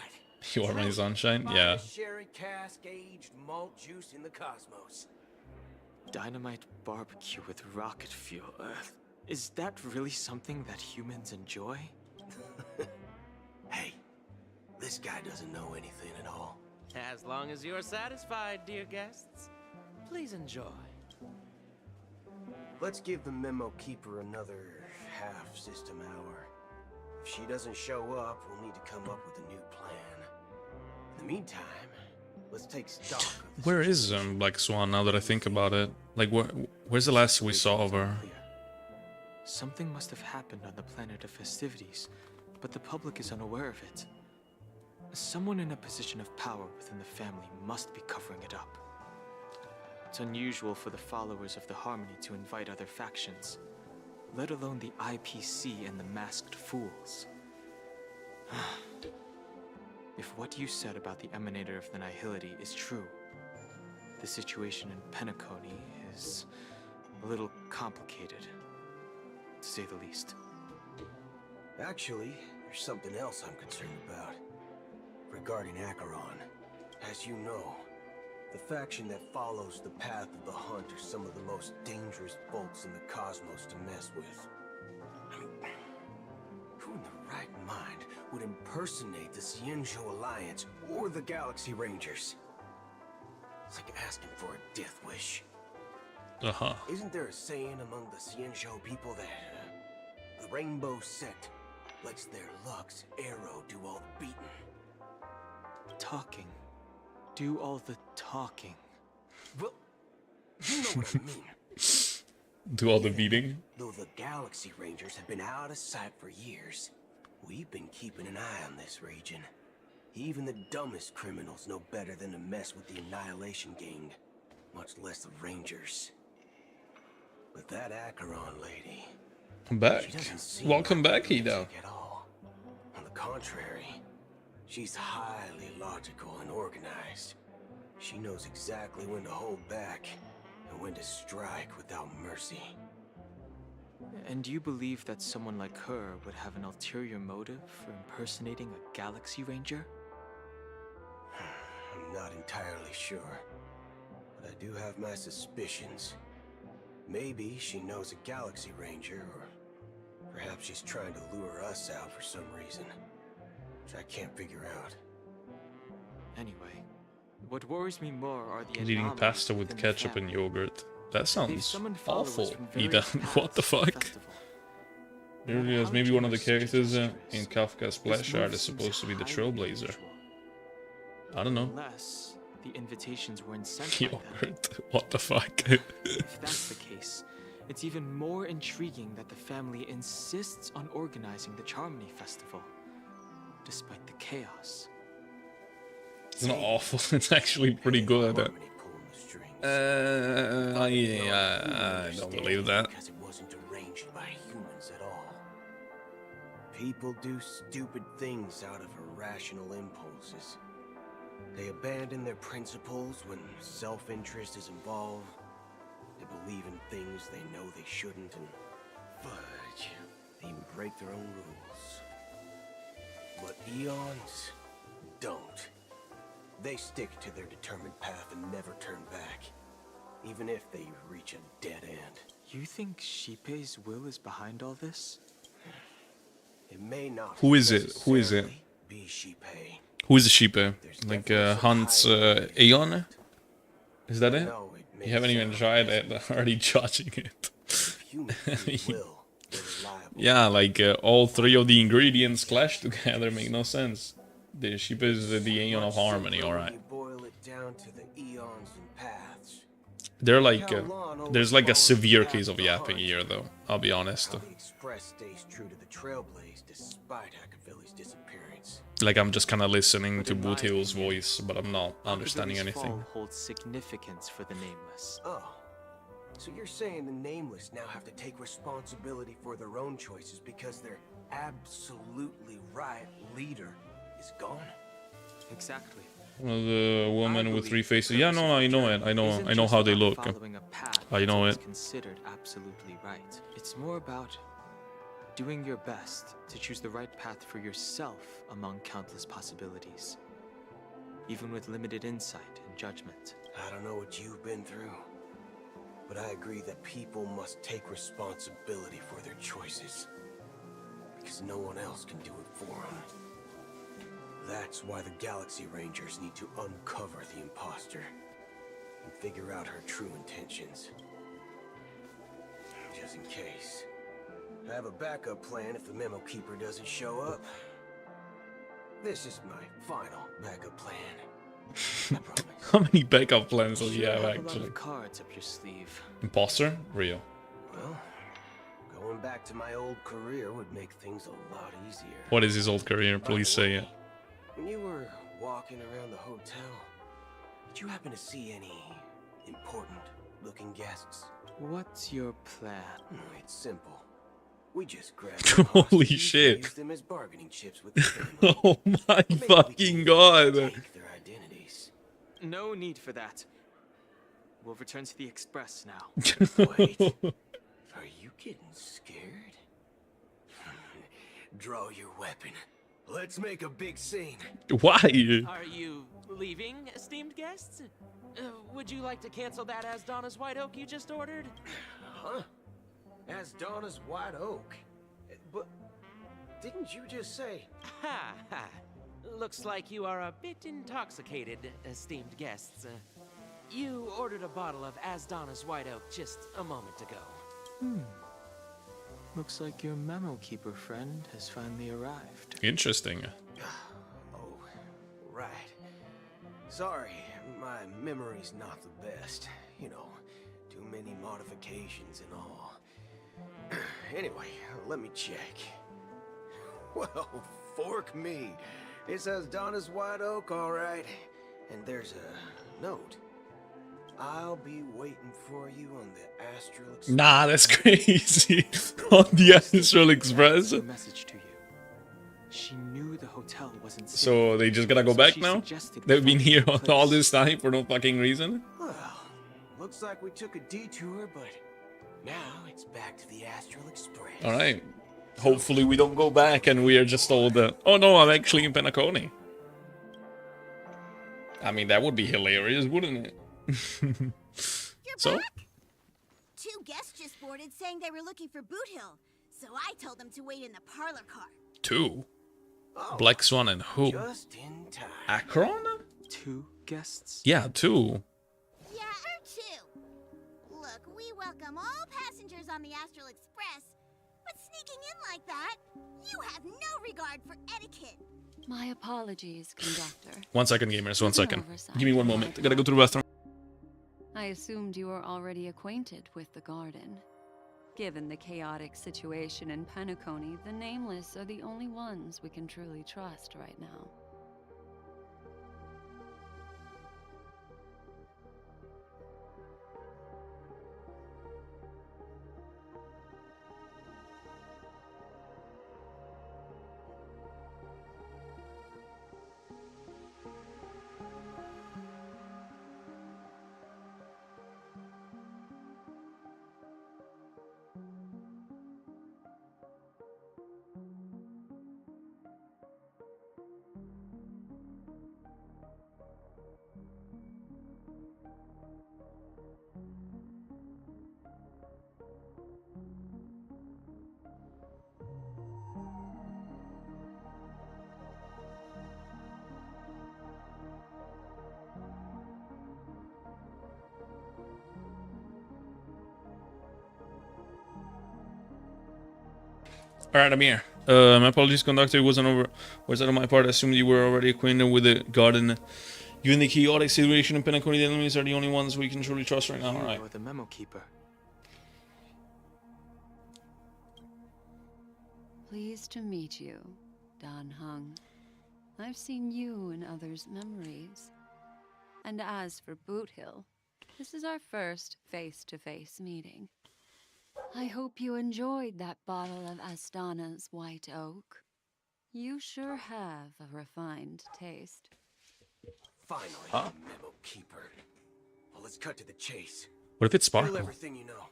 A: You are my sunshine? Yeah.
T: Finest sherry cask aged malt juice in the cosmos.
P: Dynamite barbecue with rocket fuel. Is that really something that humans enjoy?
T: Hey, this guy doesn't know anything at all.
U: As long as you're satisfied, dear guests, please enjoy.
T: Let's give the memo keeper another half system hour. If she doesn't show up, we'll need to come up with a new plan. In the meantime, let's take stock of this.
A: Where is Black Swan now that I think about it? Like, where's the last we saw of her?
P: Something must have happened on the planet of festivities, but the public is unaware of it. Someone in a position of power within the family must be covering it up. It's unusual for the followers of the Harmony to invite other factions, let alone the IPC and the Masked Fools. If what you said about the Emanator of the Nihility is true, the situation in Penacony is a little complicated, to say the least.
T: Actually, there's something else I'm concerned about. Regarding Acheron, as you know, the faction that follows the path of the Hunt are some of the most dangerous folks in the cosmos to mess with. I mean, who in the right mind would impersonate the Xianzhou Alliance or the Galaxy Rangers? It's like asking for a death wish.
A: Uh-huh.
T: Isn't there a saying among the Xianzhou people that the Rainbow Sect lets their Lux Arrow do all the beating?
P: Talking. Do all the talking.
T: Well, you know what I mean.
A: Do all the beating?
T: Though the Galaxy Rangers have been out of sight for years, we've been keeping an eye on this region. Even the dumbest criminals know better than to mess with the Annihilation Gang, much less the Rangers. But that Acheron lady...
A: Back. Welcome back, Hida.
T: At all. On the contrary, she's highly logical and organized. She knows exactly when to hold back and when to strike without mercy.
P: And you believe that someone like her would have an ulterior motive for impersonating a Galaxy Ranger?
T: I'm not entirely sure, but I do have my suspicions. Maybe she knows a Galaxy Ranger, or perhaps she's trying to lure us out for some reason, which I can't figure out.
P: Anyway, what worries me more are the
A: Eating
P: anomalies
A: pasta with
P: within the
A: ketchup
P: family.
A: and yogurt. That
P: They've
A: sounds
P: summoned followers
A: awful,
P: from
A: Ida.
P: various
A: What the
P: paths of the
A: fuck?
P: festival.
A: Really, as maybe one of the characters in Kafka's Splash
P: move
A: Art is
P: seems
A: supposed to be the
P: highly
A: Trailblazer. I don't know.
P: Unless the invitations were sent by them.
A: Yogurt. What the fuck?
P: If that's the case, it's even more intriguing that the family insists on organizing the Charmony Festival, despite the chaos.
A: It's not awful. It's actually pretty good at it. Yeah, I don't believe that.
T: Because it wasn't arranged by humans at all. People do stupid things out of irrational impulses. They abandon their principles when self-interest is involved. They believe in things they know they shouldn't, and fudge, they even break their own rules. But eons don't. They stick to their determined path and never turn back, even if they reach a dead end.
P: You think Shippei's will is behind all this?
T: It may not.
A: Who is it? Who is it?
T: Be Shippei.
A: Who is the Shippei? Like Hans Aeon? Is that it? You haven't even tried it, already judging it. Yeah, like all three of the ingredients clash together, make no sense. The Shippei is the Aeon of Harmony, alright. They're like, there's like a severe case of yapping here, though, I'll be honest.
T: The Express stays true to the Trailblaze despite Akavili's disappearance.
A: Like, I'm just kind of listening to Boothill's voice, but I'm not understanding
P: Akavili's
A: anything.
P: fall holds significance for the Nameless.
T: Oh, so you're saying the Nameless now have to take responsibility for their own choices because their absolutely right leader is gone?
P: Exactly.
A: The woman with 3 faces. Yeah, no, I know it. I know how they look. I know it.
P: Considered absolutely right. It's more about doing your best to choose the right path for yourself among countless possibilities, even with limited insight and judgment.
T: I don't know what you've been through, but I agree that people must take responsibility for their choices, because no one else can do it for them. That's why the Galaxy Rangers need to uncover the imposter and figure out her true intentions. Just in case. I have a backup plan if the Memo Keeper doesn't show up. This is my final backup plan.
A: How many backup plans do you have,
P: A lot
A: actually?
P: of cards up your sleeve.
A: Imposter? Real.
T: Well, going back to my old career would make things a lot easier.
A: What is his old career? Please say it.
T: When you were walking around the hotel, did you happen to see any important-looking guests?
P: What's your plan?
T: It's simple. We just grab them
A: Holy
T: hostages
A: shit.
T: and use them as bargaining chips with the family.
A: Oh my fucking god.
T: Take their identities.
P: No need for that. We'll return to the Express now.
T: Wait, are you getting scared? Draw your weapon. Let's make a big scene.
A: Why?
U: Are you leaving, esteemed guests? Would you like to cancel that As Donna's White Oak you just ordered?
T: Huh? As Donna's White Oak? But didn't you just say...
U: Ha ha. Looks like you are a bit intoxicated, esteemed guests. You ordered a bottle of As Donna's White Oak just a moment ago.
P: Looks like your Memo Keeper friend has finally arrived.
A: Interesting.
T: Oh, right. Sorry, my memory's not the best. You know, too many modifications and all. Anyway, let me check. Well, fork me. It says Donna's White Oak, all right. And there's a note. I'll be waiting for you on the Astral Express.
A: Nah, that's crazy. On the Astral Express.
P: A message to you. She knew the hotel wasn't safe.
A: So they just gotta go back now? They've been here all this time for no fucking reason?
T: Well, looks like we took a detour, but now it's back to the Astral Express.
A: Alright. Hopefully we don't go back and we are just told that, oh no, I'm actually in Penacony. I mean, that would be hilarious, wouldn't it? So?
C: Two guests just boarded saying they were looking for Boot Hill, so I told them to wait in the parlor car.
A: 2? Black Swan and who?
T: Just in time.
A: Akron?
P: 2 guests?
A: Yeah, 2.
C: Yeah, or 2. Look, we welcome all passengers on the Astral Express, but sneaking in like that, you have no regard for etiquette.
V: My apologies, conductor.
A: 1 second, gamers, 1 second.
V: Oversight.
A: Give me 1 moment. I gotta go to the bathroom.
V: I assumed you were already acquainted with the garden. Given the chaotic situation in Penacony, the Nameless are the only ones we can truly trust right now.
A: Alright, I'm here. My apologies, conductor. It wasn't over. Was that on my part? I assumed you were already acquainted with the garden. Given the chaotic situation in Penacony, the enemies are the only ones we can truly trust right now. Alright.
P: Or the memo keeper.
V: Pleased to meet you, Dan Hung. I've seen you in others' memories. And as for Boot Hill, this is our first face-to-face meeting. I hope you enjoyed that bottle of Astana's White Oak. You sure have a refined taste.
T: Finally, memo keeper. Well, let's cut to the chase.
A: What if it's
T: Spill
A: Sparkle?
T: everything you know.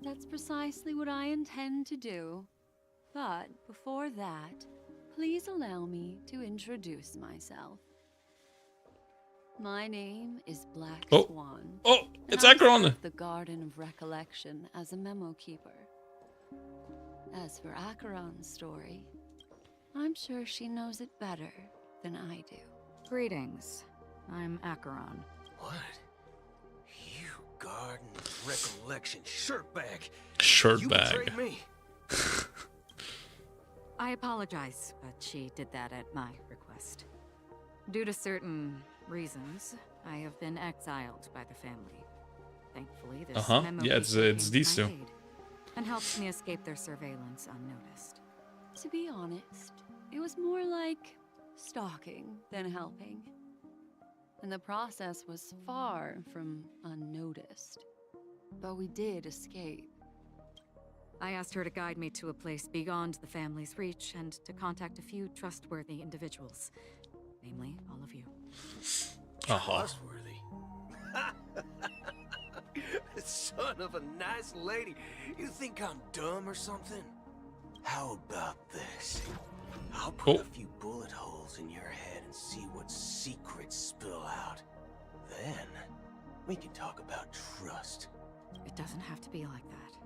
V: That's precisely what I intend to do. But before that, please allow me to introduce myself. My name is Black Swan.
A: Oh, it's
V: and I
A: Acheron!
V: serve the Garden of Recollection as a memo keeper. As for Acheron's story, I'm sure she knows it better than I do.
D: Greetings. I'm Acheron.
T: What? You garden recollection shirtbag. You
A: Shirtbag.
T: betrayed me.
D: I apologize, but she did that at my request. Due to certain reasons, I have been exiled by the family. Thankfully, this memo
A: Yeah,
D: keeper
A: it's
D: came
A: these
D: to my
A: two.
D: aid and helped me escape their surveillance unnoticed.
V: To be honest, it was more like stalking than helping. And the process was far from unnoticed. But we did escape.
D: I asked her to guide me to a place beyond the family's reach and to contact a few trustworthy individuals, namely all of you.
T: Trustworthy. Son of a nice lady. You think I'm dumb or something? How about this? I'll put a few bullet holes in your head and see what secrets spill out. Then, we can talk about trust.
D: It doesn't have to be like that.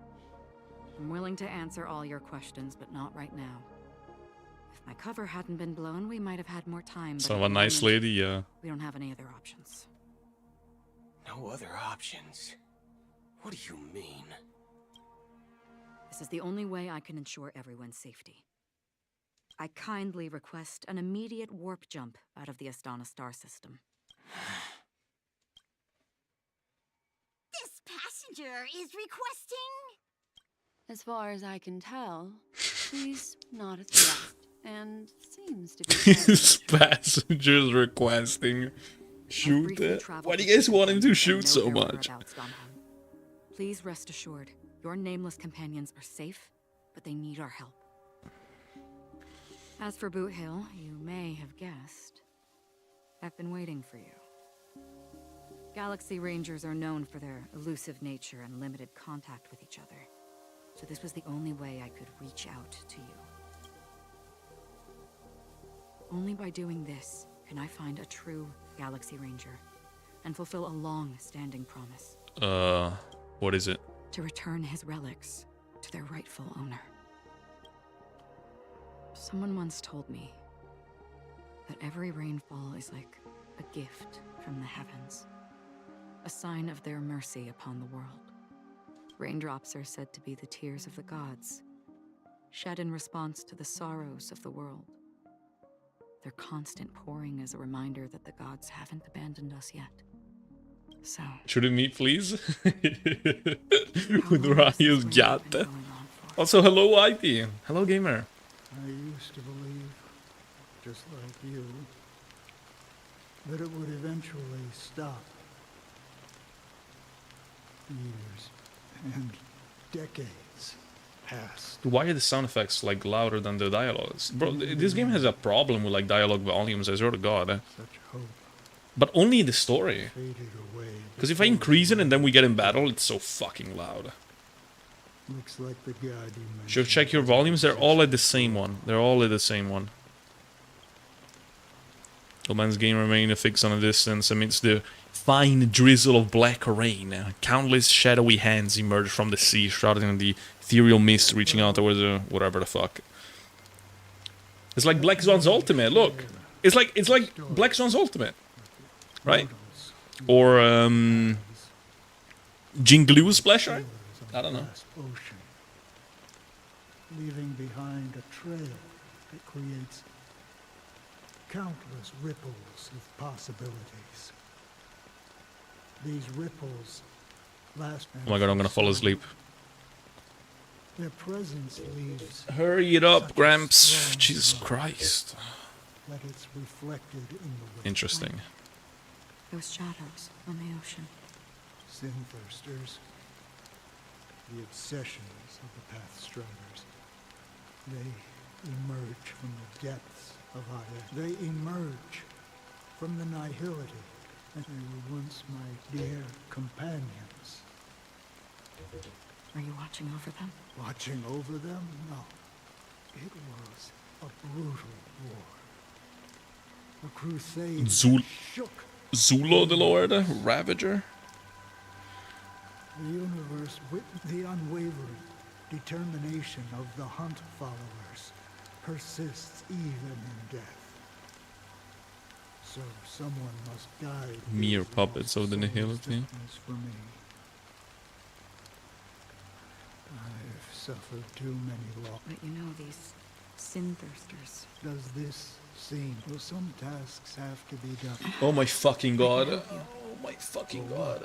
D: I'm willing to answer all your questions, but not right now. If my cover hadn't been blown, we might have had more time.
A: Son of a nice lady, yeah.
D: We don't have any other options.
T: No other options? What do you mean?
D: This is the only way I can ensure everyone's safety. I kindly request an immediate warp jump out of the Astana star system.
C: This passenger is requesting...
V: As far as I can tell, she's not a threat, and seems to be...
A: His passengers requesting shoot it. Why do you guys want him to shoot so much?
D: Please rest assured, your nameless companions are safe, but they need our help. As for Boot Hill, you may have guessed, I've been waiting for you. Galaxy Rangers are known for their elusive nature and limited contact with each other, so this was the only way I could reach out to you. Only by doing this can I find a true Galaxy Ranger and fulfill a long-standing promise.
A: What is it?
D: To return his relics to their rightful owner. Someone once told me that every rainfall is like a gift from the heavens, a sign of their mercy upon the world. Raindrops are said to be the tears of the gods, shed in response to the sorrows of the world. Their constant pouring is a reminder that the gods haven't abandoned us yet. So...
A: Should it meet, please? With Ryo's Gatta. Also, hello, IP. Hello, gamer.
F: I used to believe, just like you, that it would eventually stop. Years and decades passed.
A: Why are the sound effects like louder than the dialogues? Bro, this game has a problem with like dialogue volumes, I swear to God.
F: Such hope.
A: But only in the story. Because if I increase it and then we get in battle, it's so fucking loud.
F: Looks like the god you mentioned.
A: Should check your volumes, they're all at the same one. They're all at the same one. Old man's game remained a fix on a distance amidst the fine drizzle of black rain. Countless shadowy hands emerged from the sea, shrouded in the ethereal mist, reaching out towards whatever the fuck. It's like Black Swan's ultimate, look! It's like Black Swan's ultimate. Right? Or Jinglu's Splash Art? I don't know.
F: leaving behind a trail that creates countless ripples of possibilities. These ripples last.
A: Oh my god, I'm gonna fall asleep.
F: Their presence leaves.
A: Hurry it up, Gramps. Jesus Christ.
F: That it's reflected in the wind.
A: Interesting.
D: Those shadows on the ocean.
F: Sin-thirsters. The obsessions of the Pathstriders. They emerge from the depths of Aya. They emerge from the nihility. And they were once my dear companions.
D: Are you watching over them?
F: Watching over them? No. It was a brutal war. A crusade shook
A: Zulo the Lord, Ravager.
F: the universe with the unwavering determination of the Hunt followers persists even in death. So someone must guide
A: Mere puppets of the nihility.
F: for me. I've suffered too many losses.
D: But you know, these sin-thirsters.
F: Does this seem? Will some tasks have to be done?
A: Oh my fucking god. Oh my fucking god.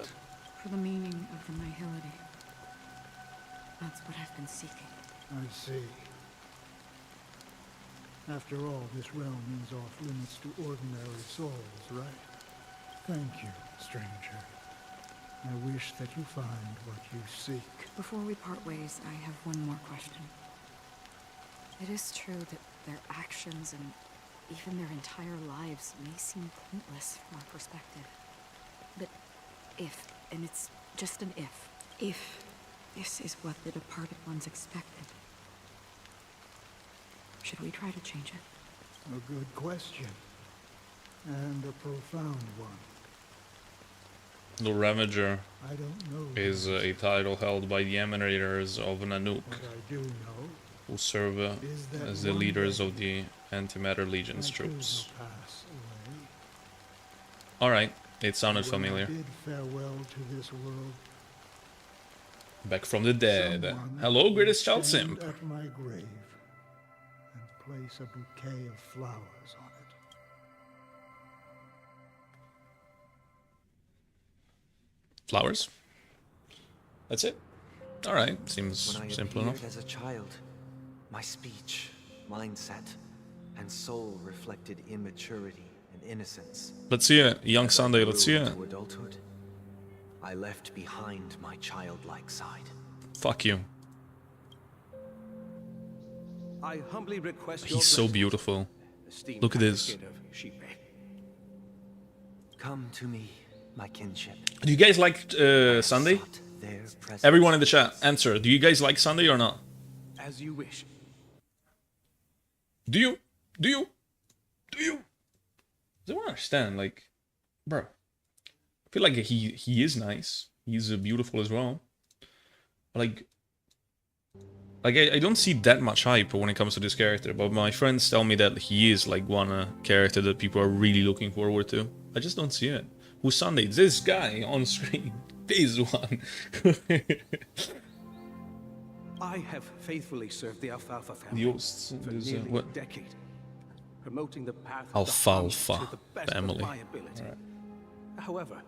D: For the meaning of the nihility. That's what I've been seeking.
F: I see. After all, this realm is off limits to ordinary souls, right? Thank you, stranger. I wish that you find what you seek.
D: Before we part ways, I have one more question. It is true that their actions and even their entire lives may seem pointless from our perspective. But if, and it's just an if this is what the departed ones expected, should we try to change it?
F: A good question. And a profound one.
A: The Ravager
F: I don't know.
A: is a title held by the Emanators of Nanook,
F: What I do know
A: who serve
F: is that
A: as the
F: one
A: leaders
F: day
A: of the Antimatter Legion's
F: I too
A: troops.
F: will pass away.
A: Alright, it sounded
F: When
A: familiar.
F: I bid farewell to this world,
A: Back from the dead.
F: someone
A: Hello,
F: will
A: greatest child
F: stand
A: simp.
F: at my grave and place a bouquet of flowers on it.
A: Flowers? That's it? Alright, seems
O: When I
A: simple
O: appeared
A: enough.
O: as a child, my speech, mindset, and soul reflected immaturity and innocence.
A: Let's see it. Young
O: As I
A: Sunday, let's see
O: grew
A: it.
O: into adulthood, I left behind my childlike side.
A: Fuck you.
K: I humbly request
A: He's so beautiful. Look at this.
O: Come to me, my kinship.
A: Do you guys like Sunday? Everyone in the chat, answer. Do you guys like Sunday or not?
K: As you wish.
A: Do you? Do you? Do you? I don't understand. Like, bro, I feel like he is nice. He's beautiful as well. Like I don't see that much hype when it comes to this character. But my friends tell me that he is like one character that people are really looking forward to. I just don't see it. Who's Sunday? This guy on screen. This one.
K: I have faithfully served the Alfalfa family
A: The Osts,
K: for
A: there's,
K: nearly
A: what?
K: a decade, promoting the path of
A: Alfalfa
K: the Hunt to the best
A: family.
K: of my ability.
A: Alright.
K: However,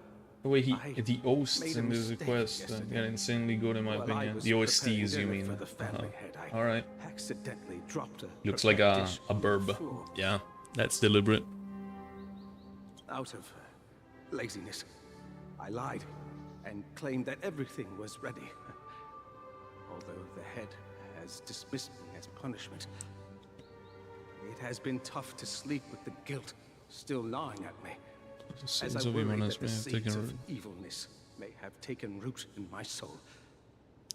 A: The way
K: I
A: the hosts
K: made a
A: in this
K: mistake
A: request
K: yesterday.
A: are insanely good in my
K: While I
A: opinion.
K: was
A: The
K: preparing
A: OSTs, you
K: dinner
A: mean?
K: for the family head, I
A: All right.
K: accidentally dropped a
A: Looks like
K: perfect
A: a
K: dish
A: a
K: on the
A: burb.
K: floor.
A: Yeah, that's deliberate.
K: Out of laziness, I lied and claimed that everything was ready. Although the head has dismissed me as punishment, it has been tough to sleep with the guilt still gnawing at me. As
A: Sins
K: I
A: of
K: worry
A: evilness
K: that
A: may
K: the
A: have taken
K: seeds
A: root.
K: of evilness may have taken root in my soul.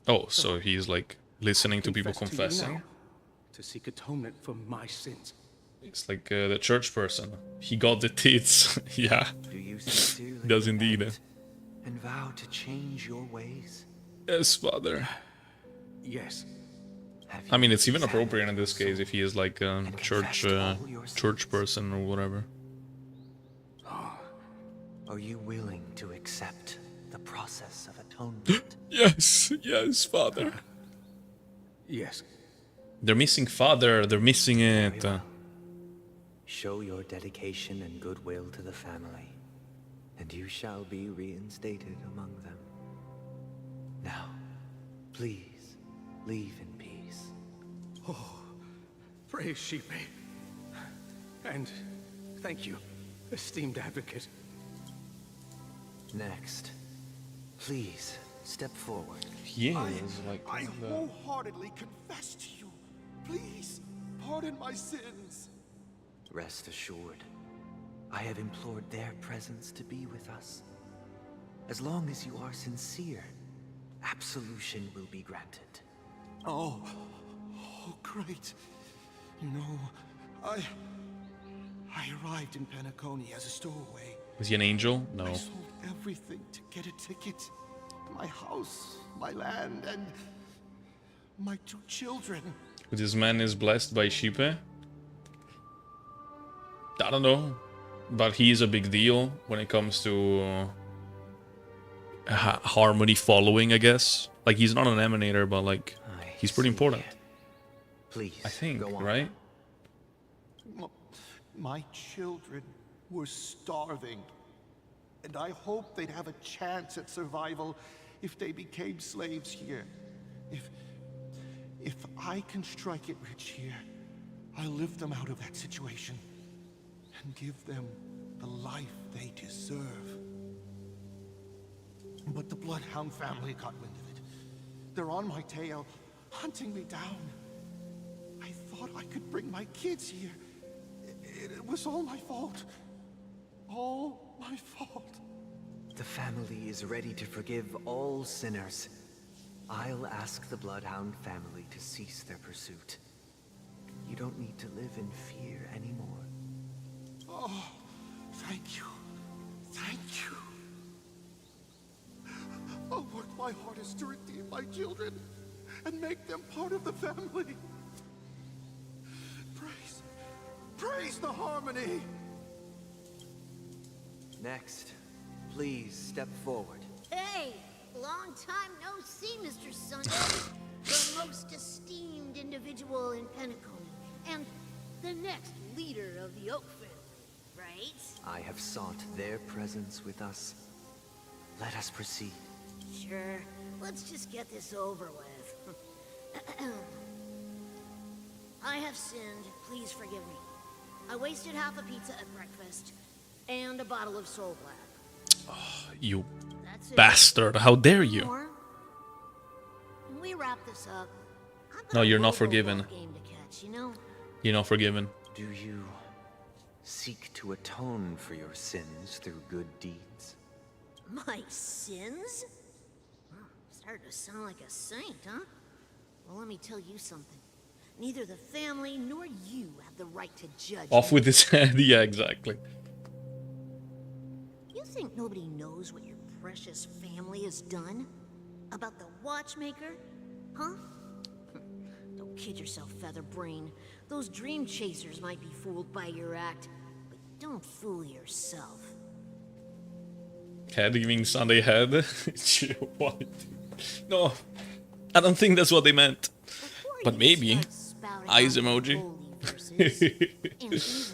A: Oh, so he's like listening to people
K: Confess to you
A: confessing.
K: now, to seek atonement for my sins.
A: It's like the church person. He got the tits. Yeah,
O: Do you sincerely
A: does indeed.
O: repent and vow to change your ways?
A: Yes, Father.
K: Yes.
A: I mean, it's even appropriate in this case if he is like a church person or whatever.
O: Are you willing to accept the process of atonement?
A: Yes, yes, Father.
K: Yes.
A: They're missing father. They're missing it.
O: Show your dedication and goodwill to the family, and you shall be reinstated among them. Now, please, leave in peace.
K: Oh, praise Sheepy. And thank you, esteemed advocate.
O: Next, please step forward.
L: I wholeheartedly confess to you. Please, pardon my sins.
O: Rest assured, I have implored their presence to be with us. As long as you are sincere, absolution will be granted.
L: Oh, great. You know, I arrived in Penacony as a stowaway.
A: Was he an angel? No.
L: I sold everything to get a ticket. My house, my land, and my 2 children.
A: This man is blessed by Sheep. I don't know, but he's a big deal when it comes to harmony following, I guess. Like, he's not an emanator, but like, he's pretty important.
O: Please,
A: I think,
O: go on.
A: right?
L: My children were starving, and I hoped they'd have a chance at survival if they became slaves here. If I can strike it rich here, I'll lift them out of that situation and give them the life they deserve. But the Bloodhound family got wind of it. They're on my tail, hunting me down. I thought I could bring my kids here. It was all my fault. All my fault.
O: The family is ready to forgive all sinners. I'll ask the Bloodhound family to cease their pursuit. You don't need to live in fear anymore.
L: Oh, thank you. Thank you. I'll work my hardest to redeem my children and make them part of the family. Praise the harmony!
O: Next, please step forward.
C: Hey, long time no see, Mr. Sunday. The most esteemed individual in Penacony, and the next leader of the Oak family, right?
O: I have sought their presence with us. Let us proceed.
C: Sure, let's just get this over with. I have sinned, please forgive me. I wasted half a pizza at breakfast, and a bottle of Soul Black.
A: Oh, you
C: That's it.
A: bastard. How dare you?
C: More. When we wrap this up,
A: No, you're not forgiven.
C: game to catch, you know?
A: You're not forgiven.
O: Do you seek to atone for your sins through good deeds?
C: My sins? Well, started to sound like a saint, huh? Well, let me tell you something. Neither the family nor you have the right to judge
A: Off
C: me.
A: with his head. Yeah, exactly.
C: You think nobody knows what your precious family has done? About the watchmaker? Huh? Don't kid yourself, Featherbrain. Those dream chasers might be fooled by your act, but don't fool yourself.
A: Head giving Sunday head. What? No, I don't think that's what they meant. But maybe. Eyes emoji.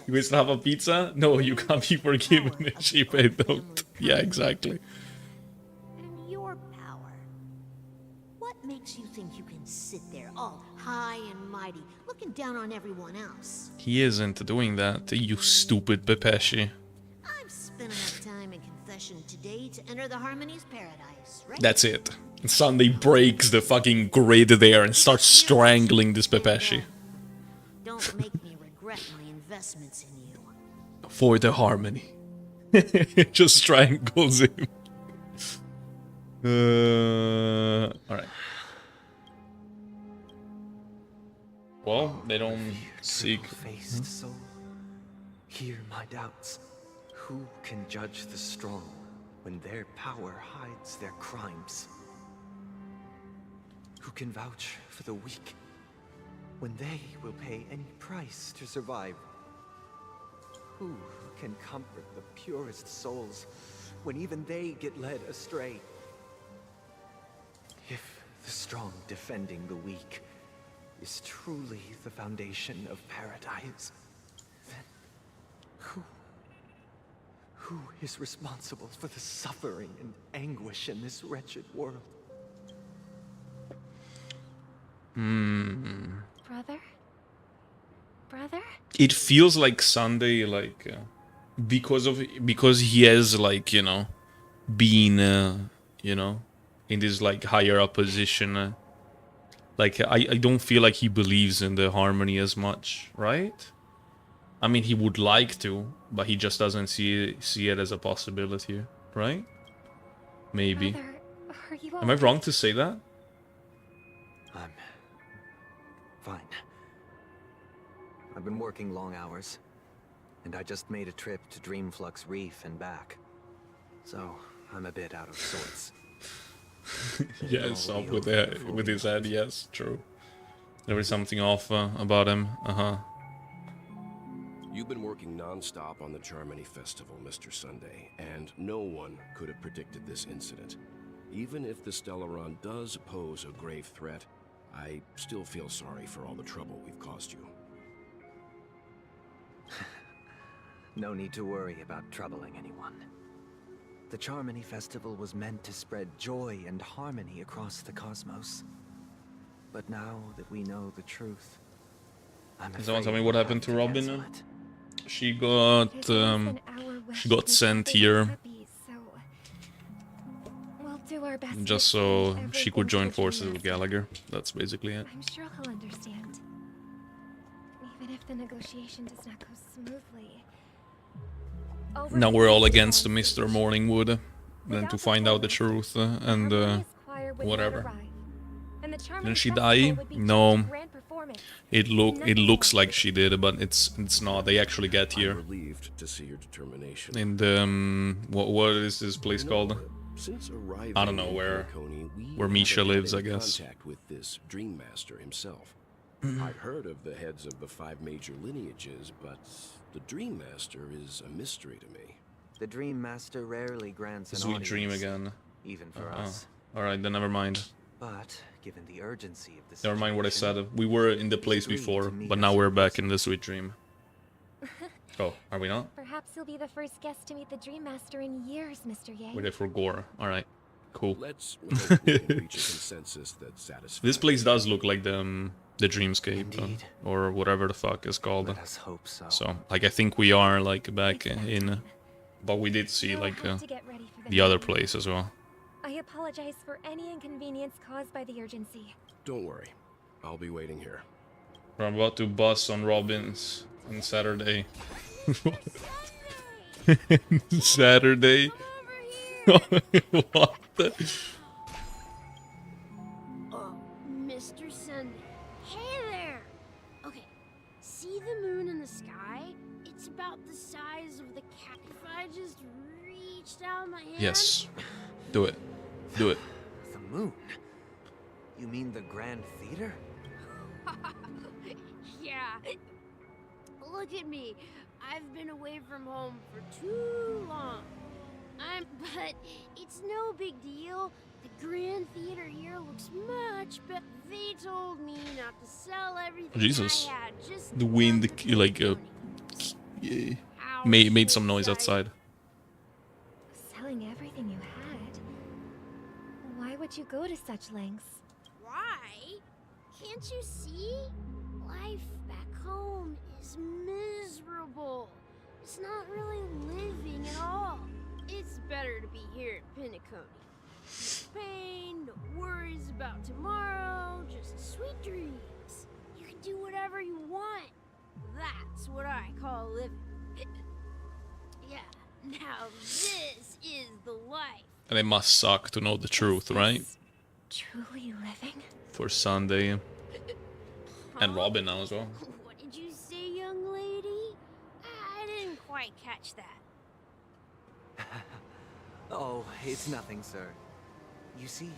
A: You wish to have a pizza? No, you can't be forgiven. Sheep, don't. Yeah, exactly.
C: And your power. What makes you think you can sit there all high and mighty, looking down on everyone else?
A: He isn't doing that, you stupid Pepeshi.
C: I've spent enough time in confession today to enter the Harmony's paradise, right?
A: That's it. And Sunday breaks the fucking grid there and starts strangling this Pepeshi.
C: Don't make me regret my investments in you.
A: For the harmony. Just strangles him. Alright. Well, they don't seek.
O: Faced soul, hear my doubts. Who can judge the strong when their power hides their crimes? Who can vouch for the weak when they will pay any price to survive? Who can comfort the purest souls when even they get led astray? If the strong defending the weak is truly the foundation of paradise, then who is responsible for the suffering and anguish in this wretched world?
B: Brother? Brother?
A: It feels like Sunday, like because he has like, you know, been you know, in this like higher up position. Like I don't feel like he believes in the harmony as much, right? I mean, he would like to, but he just doesn't see it as a possibility, right? Maybe.
B: Brother, are you
A: Am I wrong to say that?
O: I'm fine. I've been working long hours, and I just made a trip to Dreamflux Reef and back. So, I'm a bit out of sorts.
A: Yes, up with his head, yes, true. There was something off about him,
H: You've been working non-stop on the Charmony Festival, Mr. Sunday, and no one could have predicted this incident. Even if the Stellaron does pose a grave threat, I still feel sorry for all the trouble we've caused you.
O: No need to worry about troubling anyone. The Charmony Festival was meant to spread joy and harmony across the cosmos. But now that we know the truth,
A: Can someone tell me what happened to Robin? She got sent here
B: We'll do our best
A: just so she could join forces with Gallagher. That's basically it.
B: I'm sure he'll understand. Even if the negotiation does not go smoothly.
A: Now we're all against Mr. Morningwood. Then to find out the truth and whatever. Didn't she die? No. It looks like she did, but it's not. They actually get here.
H: I'm relieved to see your determination.
A: In the what is this place called?
H: Since arriving
A: I don't know where Misha lives, I guess.
H: Contact with this Dream Master himself. I've heard of the heads of the 5 major lineages, but the Dream Master is a mystery to me.
O: the Dream Master rarely grants an
A: Sweet
O: audience,
A: dream again.
O: even for us.
A: Alright, then never mind.
O: But given the urgency of the
A: Never mind what I said. We were in the place before, but now we're back in the sweet dream. Oh, are we not?
B: Perhaps you'll be the first guest to meet the Dream Master in years, Mr. Yang.
A: We're there for gore. Alright, cool.
H: Let's hope we can reach a consensus that satisfies.
A: This place does look like the dreamscape or whatever the fuck is called.
O: Let us hope so.
A: So, like, I think we are like back in, but we did see like the other place as well.
B: I apologize for any inconvenience caused by the urgency.
H: Don't worry, I'll be waiting here.
A: We're about to bus on Robin's on Saturday. Saturday? What the?
G: Oh, Mr. Sunday. Hey there! Okay, see the moon in the sky? It's about the size of the cat. If I just reached out my hand...
A: Yes. Do it. Do it.
O: The moon? You mean the Grand Theater?
G: Yeah. Look at me. I've been away from home for too long. But it's no big deal. The Grand Theater here looks much better. They told me not to sell everything
A: Jesus.
G: I had. Just
A: The wind, like, made some noise outside.
B: Selling everything you had? Why would you go to such lengths?
G: Why? Can't you see? Life back home is miserable. It's not really living at all. It's better to be here at Penacony. No pain, no worries about tomorrow, just sweet dreams. You can do whatever you want. That's what I call living. Yeah, now this is the life.
A: And it must suck to know the truth, right?
B: Truly living?
A: For Sunday. And Robin now as well.
G: What did you say, young lady? I didn't quite catch that.
O: Oh, it's nothing, sir. You see,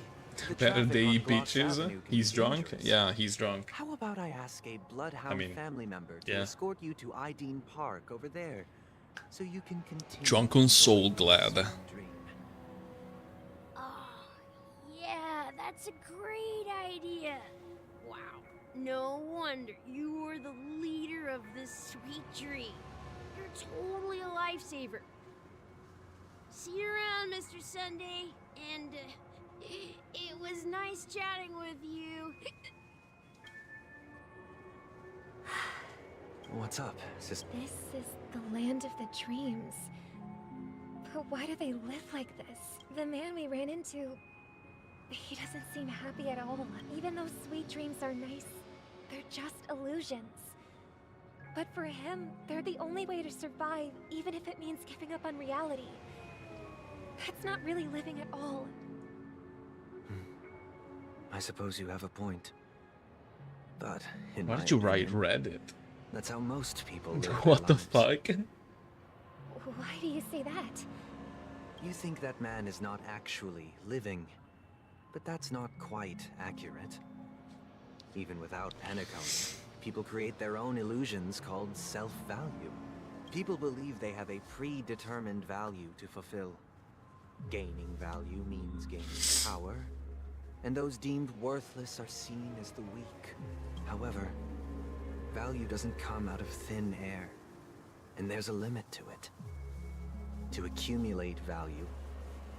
O: the
A: Better
O: traffic
A: they
O: on
A: eat
O: Gloss
A: peaches?
O: Avenue can
A: He's
O: be
A: drunk?
O: dangerous.
A: Yeah, he's drunk.
O: How about I ask a bloodhound family member to
A: yeah.
O: escort you to Ideen Park over there, so you can continue.
A: Drunk on Soul Glad.
G: Oh, yeah, that's a great idea. Wow, No wonder you were the leader of this sweet dream. You're totally a lifesaver. See you around, Mr. Sunday. And it was nice chatting with you.
O: What's up, sis?
B: This is the land of the dreams. But why do they live like this? The man we ran into, he doesn't seem happy at all. Even though sweet dreams are nice, they're just illusions. But for him, they're the only way to survive, even if it means giving up on reality. That's not really living at all.
O: I suppose you have a point. But in
A: Why
O: my
A: did you write
O: opinion,
A: Reddit?
O: that's how most people live
A: What the
O: their lives.
A: fuck?
B: Why do you say that?
O: You think that man is not actually living, but that's not quite accurate. Even without Penacony, people create their own illusions called self-value. People believe they have a predetermined value to fulfill. Gaining value means gaining power, and those deemed worthless are seen as the weak. However, value doesn't come out of thin air, and there's a limit to it. To accumulate value,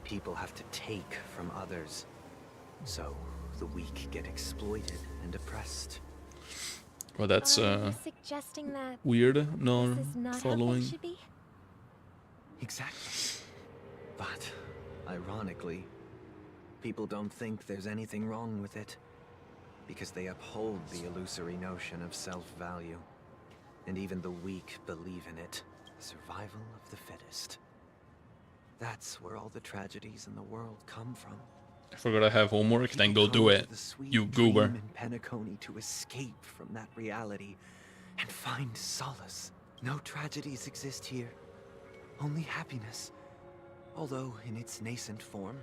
O: people have to take from others. So, the weak get exploited and oppressed.
A: Well, that's
B: Are you suggesting that
A: weird. No
B: this is not how
A: following.
B: things should be?
O: Exactly. But, ironically, people don't think there's anything wrong with it, because they uphold the illusory notion of self-value. And even the weak believe in it. Survival of the fittest. That's where all the tragedies in the world come from.
A: I forgot I have homework, then go do it. You goober.
O: In Penacony to escape from that reality and find solace. No tragedies exist here, only happiness. Although in its nascent form,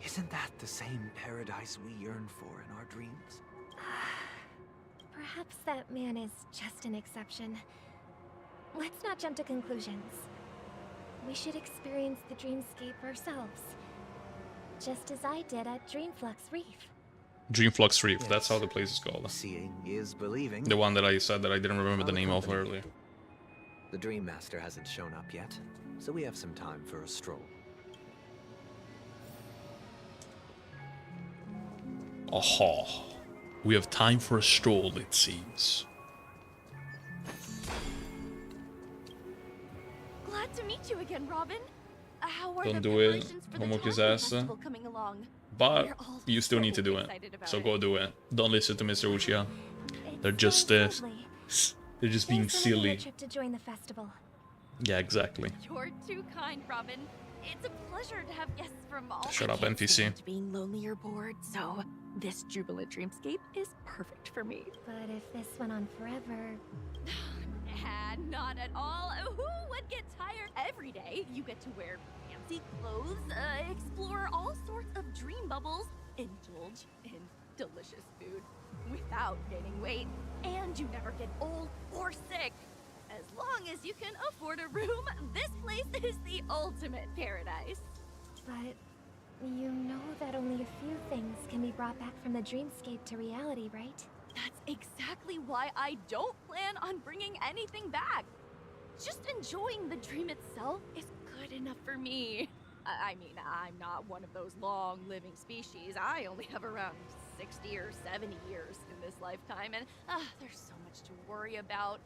O: isn't that the same paradise we yearn for in our dreams?
B: Perhaps that man is just an exception. Let's not jump to conclusions. We should experience the dreamscape ourselves. Just as I did at Dreamflux Reef.
A: Dreamflux Reef, that's how the place is called.
O: Seeing is believing.
A: The one that I said that I didn't remember the name of earlier.
O: The Dream Master hasn't shown up yet, so we have some time for a stroll.
A: Aha. We have time for a stroll, it seems.
J: Glad to meet you again, Robin. How are
A: Don't
J: the
A: do it.
J: preparations for the
A: Homework is
J: Target
A: ass.
J: Festival coming along?
A: But
J: We're all
A: you still
J: so
A: need to do it.
J: excited about
A: So
J: it.
A: go do it. Don't listen to Mr. Uchiha. They're just they're just being
B: Thanks for making
A: silly.
B: the trip to join the festival.
A: Yeah, exactly.
J: You're too kind, Robin. It's a pleasure to have guests from all.
A: Shut up,
J: I can't
A: NPC.
J: stand being lonely or bored, so this jubilant dreamscape is perfect for me.
B: But if this went on forever...
J: And not at all. Who would get tired? Every day you get to wear fancy clothes, explore all sorts of dream bubbles, indulge in delicious food without gaining weight, and you never get old or sick. As long as you can afford a room, this place is the ultimate paradise.
B: But you know that only a few things can be brought back from the dreamscape to reality, right?
J: That's exactly why I don't plan on bringing anything back. Just enjoying the dream itself is good enough for me. I mean, I'm not one of those long-living species. I only have around 60 or 70 years in this lifetime, and there's so much to worry about.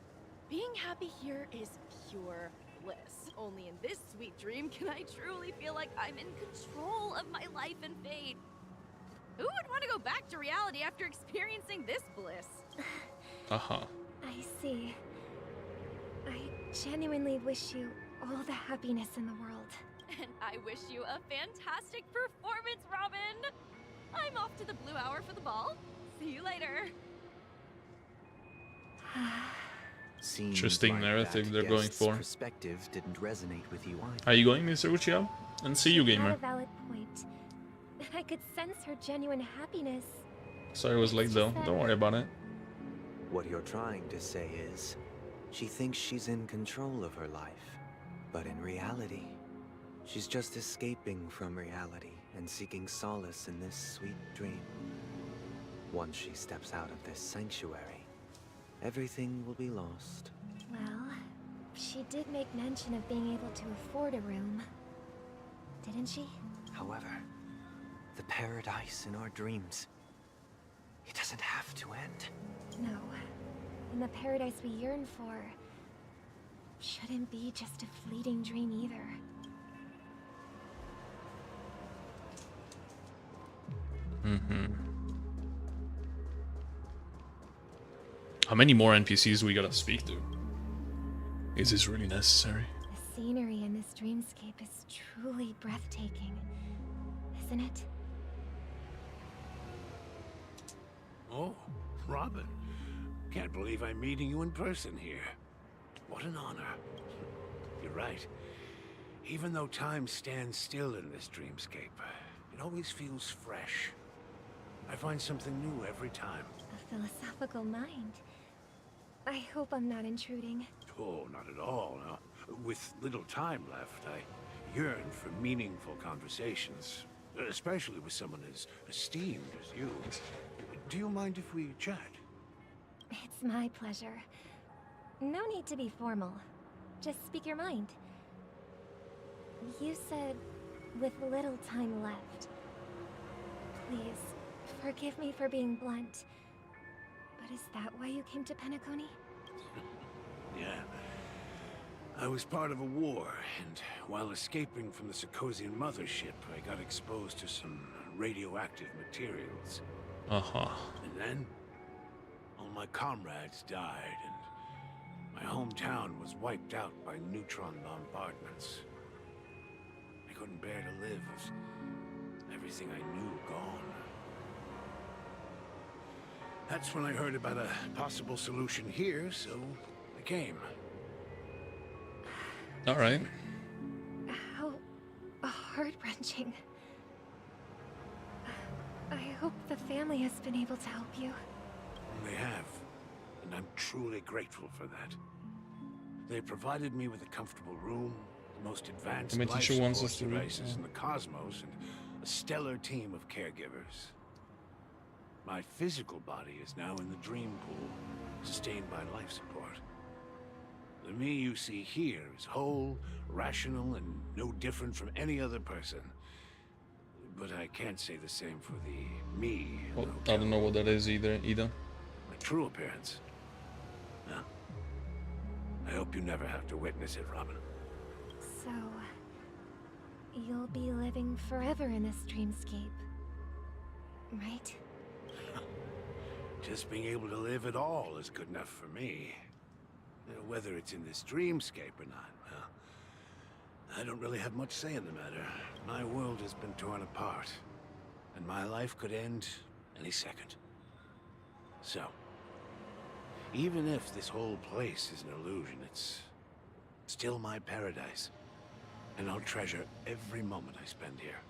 J: Being happy here is pure bliss. Only in this sweet dream can I truly feel like I'm in control of my life and fate. Who would want to go back to reality after experiencing this bliss?
A: Uh-huh.
B: I see. I genuinely wish you all the happiness in the world.
J: And I wish you a fantastic performance, Robin! I'm off to the Blue Hour for the ball. See you later.
O: Seems
A: Interesting
O: like
A: narrative
O: that
A: they're going
O: guest's
A: for.
O: perspective didn't resonate with you either.
A: Are you going, Mr. Uchiha? And see you,
B: She had
A: gamer.
B: a valid point. I could sense her genuine happiness.
A: Sorry I was late though. Don't worry about it.
O: What you're trying to say is, she thinks she's in control of her life. But in reality, she's just escaping from reality and seeking solace in this sweet dream. Once she steps out of this sanctuary, everything will be lost.
B: Well, she did make mention of being able to afford a room. Didn't she?
O: However, the paradise in our dreams, it doesn't have to end.
B: No. And the paradise we yearn for shouldn't be just a fleeting dream either.
A: How many more NPCs we gotta speak to? Is this really necessary?
B: The scenery in this dreamscape is truly breathtaking, isn't it?
I: Oh, Robin. Can't believe I'm meeting you in person here. What an honor. You're right. Even though time stands still in this dreamscape, it always feels fresh. I find something new every time.
B: A philosophical mind. I hope I'm not intruding.
I: Oh, not at all. No. With little time left, I yearn for meaningful conversations, especially with someone as esteemed as you. Do you mind if we chat?
B: It's my pleasure. No need to be formal. Just speak your mind. You said, with little time left. Please, forgive me for being blunt. But is that why you came to Penacony?
I: Yeah. I was part of a war, and while escaping from the Sarkosian mothership, I got exposed to some radioactive materials.
A: Uh-huh.
I: And then, all my comrades died, and my hometown was wiped out by neutron bombardments. I couldn't bear to live with everything I knew gone. That's when I heard about a possible solution here, so I came.
A: All right.
B: How heart-wrenching. I hope the family has been able to help you.
I: They have, and I'm truly grateful for that. They provided me with a comfortable room, the most advanced
A: My
I: life
A: teacher wants
I: support
A: us to read,
I: devices in the cosmos, and a stellar team of caregivers. My physical body is now in the dream pool, sustained by life support. The me you see here is whole, rational, and no different from any other person. But I can't say the same for the me.
A: Well, I don't know what that is either.
I: My true appearance. No. I hope you never have to witness it, Robin.
B: So, you'll be living forever in this dreamscape, right?
I: Just being able to live at all is good enough for me. Whether it's in this dreamscape or not, well, I don't really have much say in the matter. My world has been torn apart, and my life could end any second. So, even if this whole place is an illusion, it's still my paradise. And I'll treasure every moment I spend here.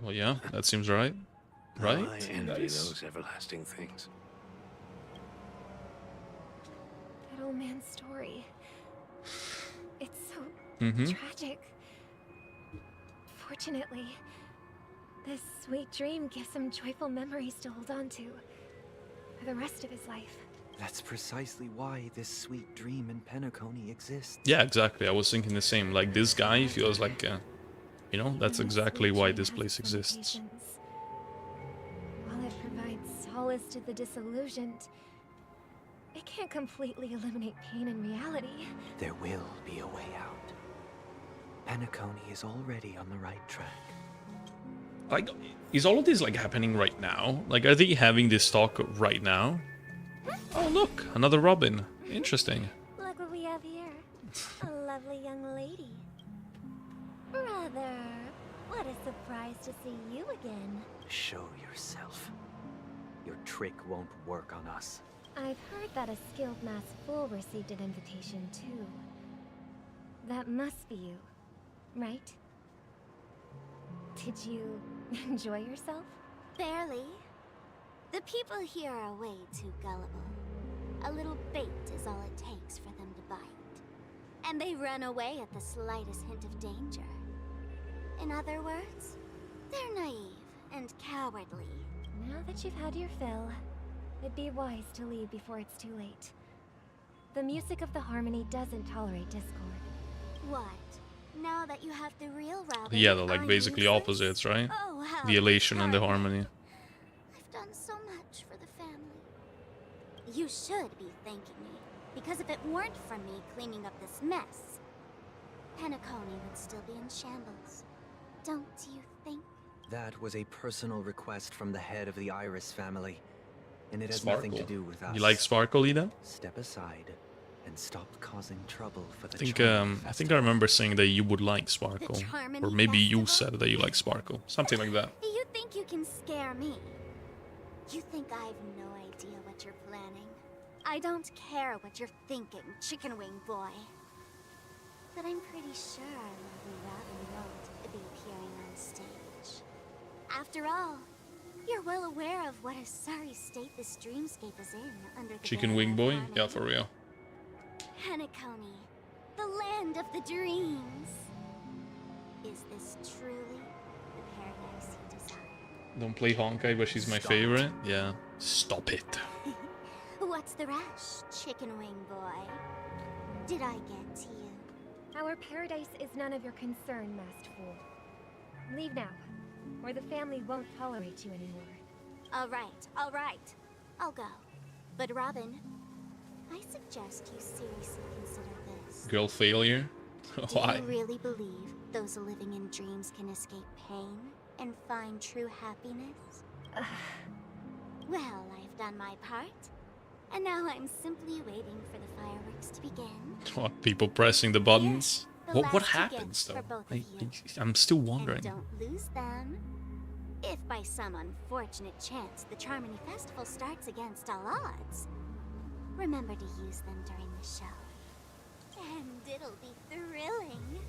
A: Well, yeah, that seems right. Right?
I: I envy those everlasting things.
B: That old man's story. It's so tragic. Fortunately, this sweet dream gives him joyful memories to hold on to for the rest of his life.
O: That's precisely why this sweet dream in Penacony exists.
A: Yeah, exactly. I was thinking the same. Like, this guy feels like, you know, that's exactly why this place exists.
B: While it provides solace to the disillusioned, it can't completely eliminate pain in reality.
O: There will be a way out. Penacony is already on the right track.
A: Like, is all of this, like, happening right now? Like, are they having this talk right now? Oh, look, another Robin. Interesting.
B: Look what we have here. A lovely young lady. Brother, what a surprise to see you again.
O: Show yourself. Your trick won't work on us.
B: I've heard that a skilled mass fool received an invitation, too. That must be you, right? Did you enjoy yourself?
J: Barely. The people here are way too gullible. A little bait is all it takes for them to bite. And they run away at the slightest hint of danger. In other words, they're naive and cowardly,
B: Now that you've had your fill, it'd be wise to leave before it's too late. The music of the harmony doesn't tolerate discord.
J: What? Now that you have the real Robin,
A: Yeah, they're like
J: I'm
A: basically
J: useless?
A: opposites, right?
J: Oh, how
A: The elation and the
J: disheartening.
A: harmony.
J: I've done so much for the family. You should be thanking me, because if it weren't for me cleaning up this mess, Penacony would still be in shambles. Don't you think?
O: That was a personal request from the head of the Iris family, and it has
A: Sparkle.
O: nothing to do with us.
A: You like Sparkle, Ida?
O: Step aside and stop causing trouble for the
A: I think I remember saying that you would like Sparkle,
J: Charmony
A: or maybe you
J: Festival?
A: said that you like Sparkle, something like that.
J: Do you think you can scare me? You think I've no idea what you're planning? I don't care what you're thinking, chicken wing boy. But I'm pretty sure lovely Robin won't be appearing on stage. After all, you're well aware of what a sorry state this dreamscape is in under the
A: Chicken
J: banner
A: Wing
J: of
A: Boy?
J: harmony.
A: Yeah, for real.
J: Penacony, the land of the dreams. Is this truly the paradise you desire?
A: Don't play Honkai, but she's my favorite. Yeah. Stop it.
J: What's the rush, chicken wing boy? Did I get to you?
B: Our paradise is none of your concern, masked fool. Leave now, or the family won't tolerate you anymore.
J: All right. I'll go. But Robin, I suggest you seriously consider this.
A: Girl failure? Why?
J: Do you really believe those living in dreams can escape pain and find true happiness? Well, I've done my part. And now I'm simply waiting for the fireworks to begin.
A: What, people pressing the buttons?
J: The
A: What
J: last
A: happens
J: gifts
A: though?
J: for both of you.
A: I'm still wondering.
J: And don't lose them. If by some unfortunate chance the Charmony Festival starts against all odds, remember to use them during the show. And it'll be thrilling.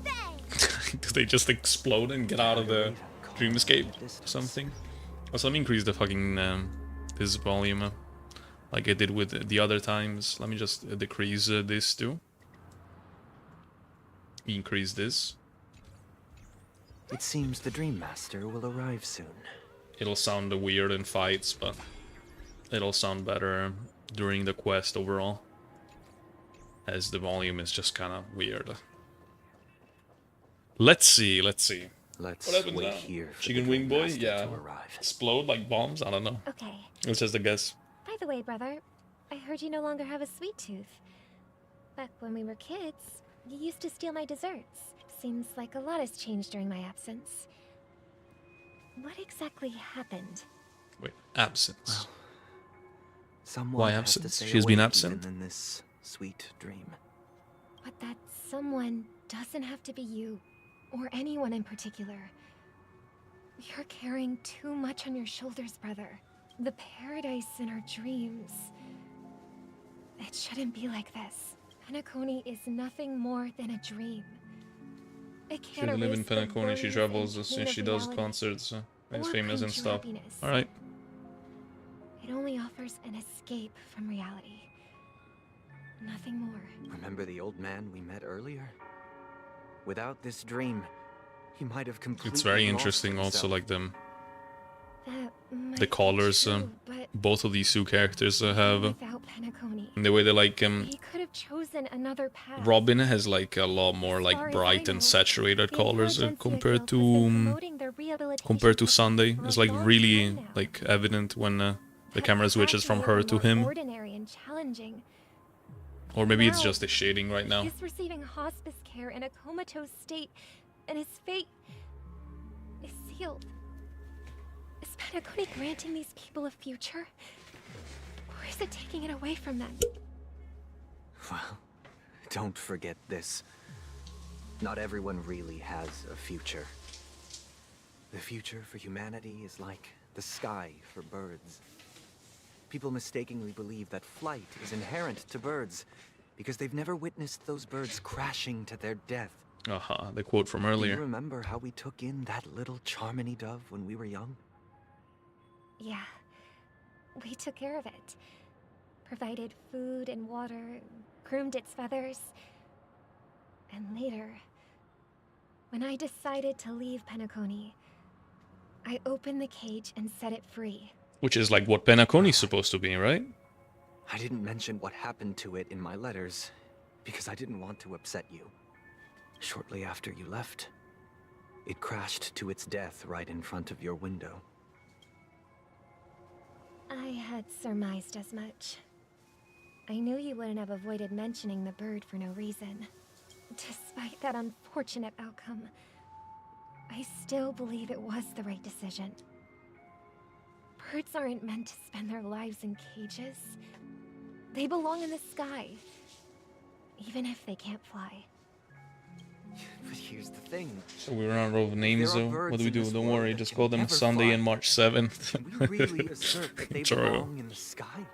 J: Thanks!
A: Do they just explode and get out of the dreamscape or something? Also, let me increase the fucking this volume like I did with the other times. Let me just decrease this too. Increase this.
O: It seems the Dream Master will arrive soon.
A: It'll sound weird in fights, but it'll sound better during the quest overall, as the volume is just kind of weird. Let's see.
O: Let's
A: What happens
O: wait
A: now?
O: here for
A: Chicken
O: the
A: Wing
O: Dream
A: Boy?
O: Master
A: Yeah.
O: to arrive.
A: Explode like bombs? I don't know.
B: Okay.
A: It's just a guess.
B: By the way, brother, I heard you no longer have a sweet tooth. Back when we were kids, you used to steal my desserts. Seems like a lot has changed during my absence. What exactly happened?
A: Wait, absence.
O: Someone
A: Why
O: has to
A: absence?
O: stay
A: She's been
O: awake
A: absent?
O: even in this sweet dream.
B: But that someone doesn't have to be you, or anyone in particular. You're carrying too much on your shoulders, brother. The paradise in our dreams. It shouldn't be like this. Penacony is nothing more than a dream. It
A: She
B: can't
A: doesn't live in
B: erase the
A: Penacony, she
B: worries
A: travels
B: and
A: as
B: pain
A: she
B: of
A: does
B: reality,
A: concerts, is
B: or
A: famous
B: bring
A: and
B: true
A: stuff.
B: happiness.
A: Alright.
B: It only offers an escape from reality. Nothing more.
O: Remember the old man we met earlier? Without this dream, he might have completely
A: It's very
O: lost
A: interesting also,
O: himself.
A: like the
B: That
A: colors
B: true, but
A: both of these two characters have.
B: without Penacony,
A: And the way they like
B: he could have chosen another path.
A: Robin has like a lot more like
B: far as
A: bright
B: I
A: and
B: know,
A: saturated
B: the
A: colors
B: Intelligentsia
A: compared
B: Guild has been
A: to
B: promoting their rehabilitation
A: compared to
B: techniques
A: Sunday.
B: for a
A: It's like
B: long
A: really
B: time now.
A: like evident when the camera
B: Paths
A: switches from
B: were
A: her to
B: more
A: him,
B: ordinary and challenging.
A: or maybe it's
B: Now,
A: just the shading right now.
B: He's receiving hospice care in a comatose state, and his fate is sealed. Is Penacony granting these people a future? Or is it taking it away from them?
O: Well, don't forget this. Not everyone really has a future. The future for humanity is like the sky for birds. People mistakenly believe that flight is inherent to birds because they've never witnessed those birds crashing to their death.
A: Aha, the quote from
O: Do you
A: earlier.
O: remember how we took in that little Charmony dove when we were young?
B: Yeah. We took care of it. Provided food and water, groomed its feathers. And later, when I decided to leave Penacony, I opened the cage and set it free.
A: Which is like what Penacony is supposed to be, right?
O: I didn't mention what happened to it in my letters because I didn't want to upset you. Shortly after you left, it crashed to its death right in front of your window.
B: I had surmised as much. I knew you wouldn't have avoided mentioning the bird for no reason. Despite that unfortunate outcome, I still believe it was the right decision. Birds aren't meant to spend their lives in cages. They belong in the sky, even if they can't fly.
O: But here's the thing.
A: So we run out of names, so what do we do? Don't worry, just call them Sunday and March 7th.
O: Can we really assert that they
A: True.
O: belong in the sky?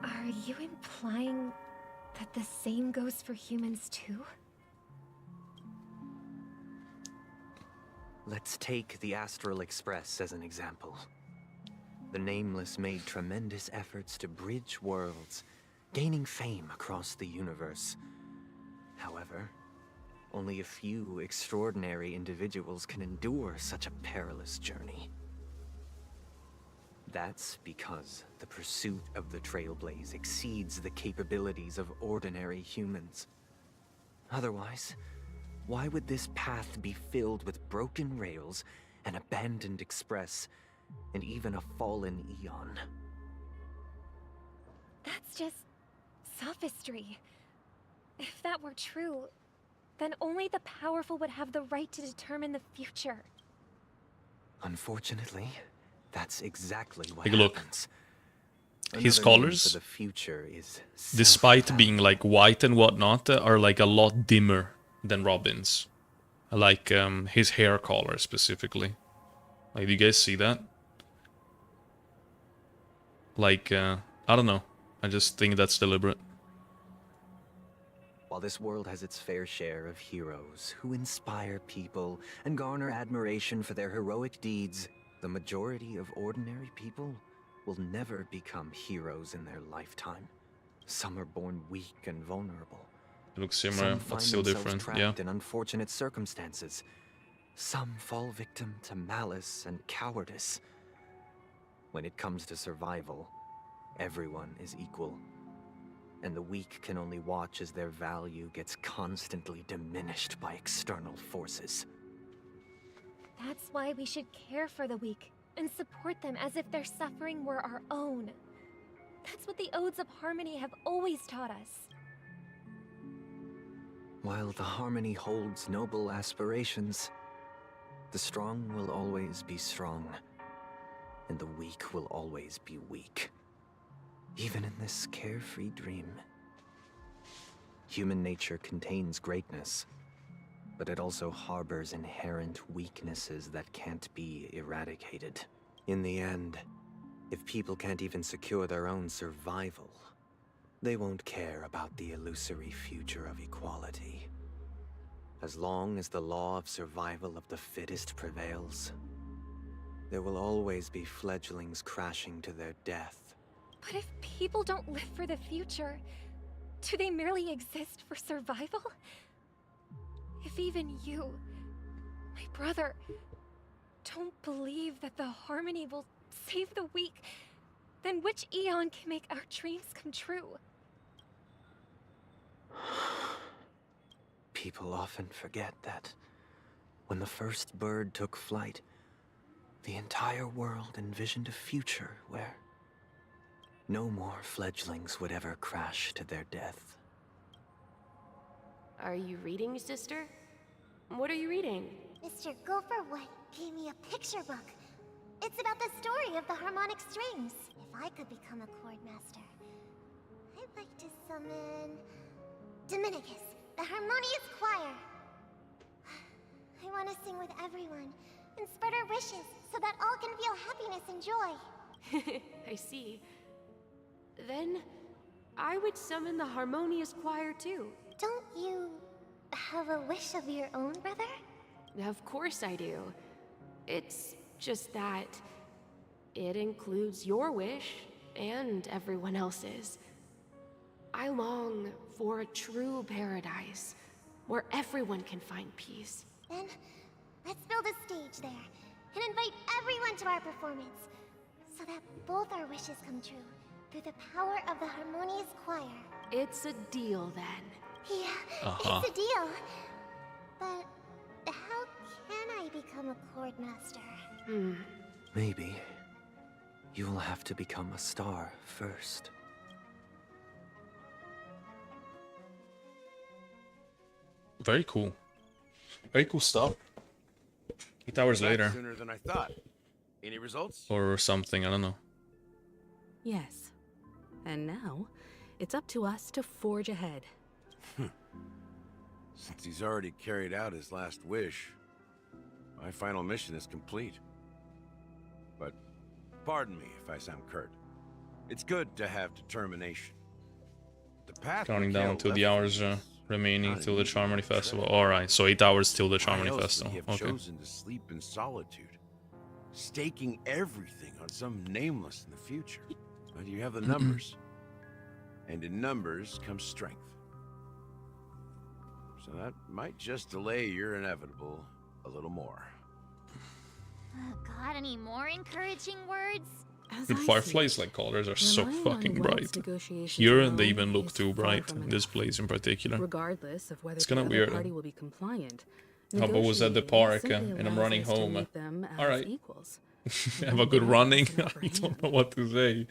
B: Are you implying that the same goes for humans too?
O: Let's take the Astral Express as an example. The Nameless made tremendous efforts to bridge worlds, gaining fame across the universe. However, only a few extraordinary individuals can endure such a perilous journey. That's because the pursuit of the Trailblaze exceeds the capabilities of ordinary humans. Otherwise, why would this path be filled with broken rails, an abandoned express, and even a fallen Eon?
B: That's just sophistry. If that were true, then only the powerful would have the right to determine the future.
O: Unfortunately, that's exactly what
A: Take a look.
O: happens.
A: His
O: Another name
A: colors,
O: for the future is
A: despite being like white and whatnot, are like a lot dimmer than Robin's. I like his hair color specifically. Like, do you guys see that? Like, I don't know. I just think that's deliberate.
O: While this world has its fair share of heroes who inspire people and garner admiration for their heroic deeds, the majority of ordinary people will never become heroes in their lifetime. Some are born weak and vulnerable.
A: It looks similar,
O: Some
A: but
O: find
A: still
O: themselves
A: different. Yeah.
O: trapped in unfortunate circumstances. Some fall victim to malice and cowardice. When it comes to survival, everyone is equal. And the weak can only watch as their value gets constantly diminished by external forces.
B: That's why we should care for the weak and support them as if their suffering were our own. That's what the Odes of Harmony have always taught us.
O: While the Harmony holds noble aspirations, the strong will always be strong, and the weak will always be weak. Even in this carefree dream. Human nature contains greatness, but it also harbors inherent weaknesses that can't be eradicated. In the end, if people can't even secure their own survival, they won't care about the illusory future of equality. As long as the law of survival of the fittest prevails, there will always be fledglings crashing to their death.
B: But if people don't live for the future, do they merely exist for survival? If even you, my brother, don't believe that the Harmony will save the weak, then which Eon can make our dreams come true?
O: People often forget that when the first bird took flight, the entire world envisioned a future where no more fledglings would ever crash to their death.
R: Are you reading, sister? What are you reading?
M: Mr. Gopherwood gave me a picture book. It's about the story of the harmonic strings. If I could become a chord master, I'd like to summon Dominicus, the harmonious choir. I want to sing with everyone and spread our wishes so that all can feel happiness and joy.
R: I see. Then, I would summon the harmonious choir too.
M: Don't you have a wish of your own, brother?
R: Of course I do. It's just that it includes your wish and everyone else's. I long for a true paradise where everyone can find peace.
M: Then, let's build a stage there and invite everyone to our performance so that both our wishes come true through the power of the Harmonious Choir.
R: It's a deal then.
M: Yeah,
A: Uh-huh.
M: it's a deal. But how can I become a chord master?
O: Maybe you will have to become a star first.
A: Very cool. Very cool stuff. 8 hours
E: Back
A: later.
E: Sooner than I thought. Any results?
A: Or something, I don't know.
Q: Yes. And now, it's up to us to forge ahead.
E: Since he's already carried out his last wish, my final mission is complete. But pardon me if I sound curt. It's good to have determination. The path
A: Counting
E: Mikhail
A: down to the
E: left
A: hours
E: us
A: remaining
E: not an
A: till the
E: easy
A: Charmony
E: trek.
A: Festival. Alright, so 8 hours till the
E: Why
A: Charmony
E: else would
A: Festival.
E: he have
A: Okay.
E: chosen to sleep in solitude, staking everything on some nameless in the future? But you have the numbers, and in numbers comes strength. So that might just delay your inevitable a little more.
J: Got any more encouraging words?
A: Dude, Firefly's like colors are so
Q: Relying on
A: fucking
Q: Welt's
A: bright.
Q: negotiations
A: Here
Q: alone
A: they even look
Q: is
A: too
Q: far
A: bright.
Q: from
A: This place in particular.
Q: Regardless of whether
A: It's
Q: the
A: kinda
Q: other
A: weird.
Q: party will be compliant,
A: How about was at the park
Q: negotiating
A: and I'm
Q: simply
A: running
Q: allows us to
A: home.
Q: meet them as
A: Alright.
Q: equals.
A: Have a good running. I don't know what to say.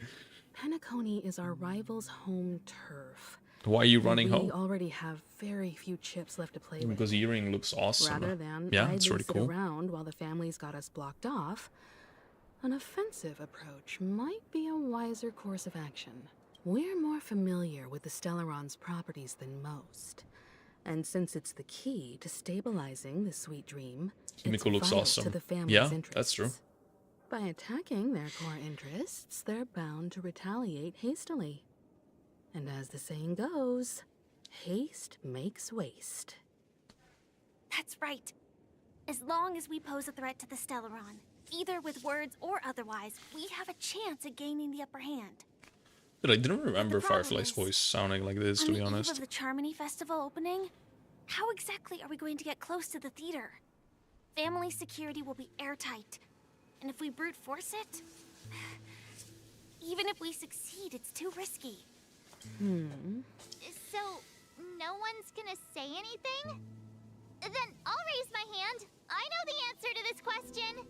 Q: Penacony is our rival's home turf.
A: Why are you
Q: and
A: running
Q: we
A: home?
Q: already have very few chips left to play with.
A: Because Earring looks awesome.
Q: Rather than
A: Yeah,
Q: idly
A: it's really
Q: sit
A: cool.
Q: around while the families got us blocked off, an offensive approach might be a wiser course of action. We're more familiar with the Stellaron's properties than most. And since it's the key to stabilizing the sweet dream, it's
A: Miko looks
Q: vital
A: awesome.
Q: to the family's
A: Yeah,
Q: interests.
A: that's true.
Q: By attacking their core interests, they're bound to retaliate hastily. And as the saying goes, haste makes waste.
J: That's right. As long as we pose a threat to the Stellaron, either with words or otherwise, we have a chance at gaining the upper hand.
A: Dude, I didn't remember
J: problem
A: Firefly's
J: is,
A: voice sounding like this, to
J: On
A: be
J: the eve
A: honest.
J: of the Charmony Festival opening, how exactly are we going to get close to the theater? Family security will be airtight, and if we brute force it, even if we succeed, it's too risky.
M: So, no one's gonna say anything? Then I'll raise my hand. I know the answer to this question.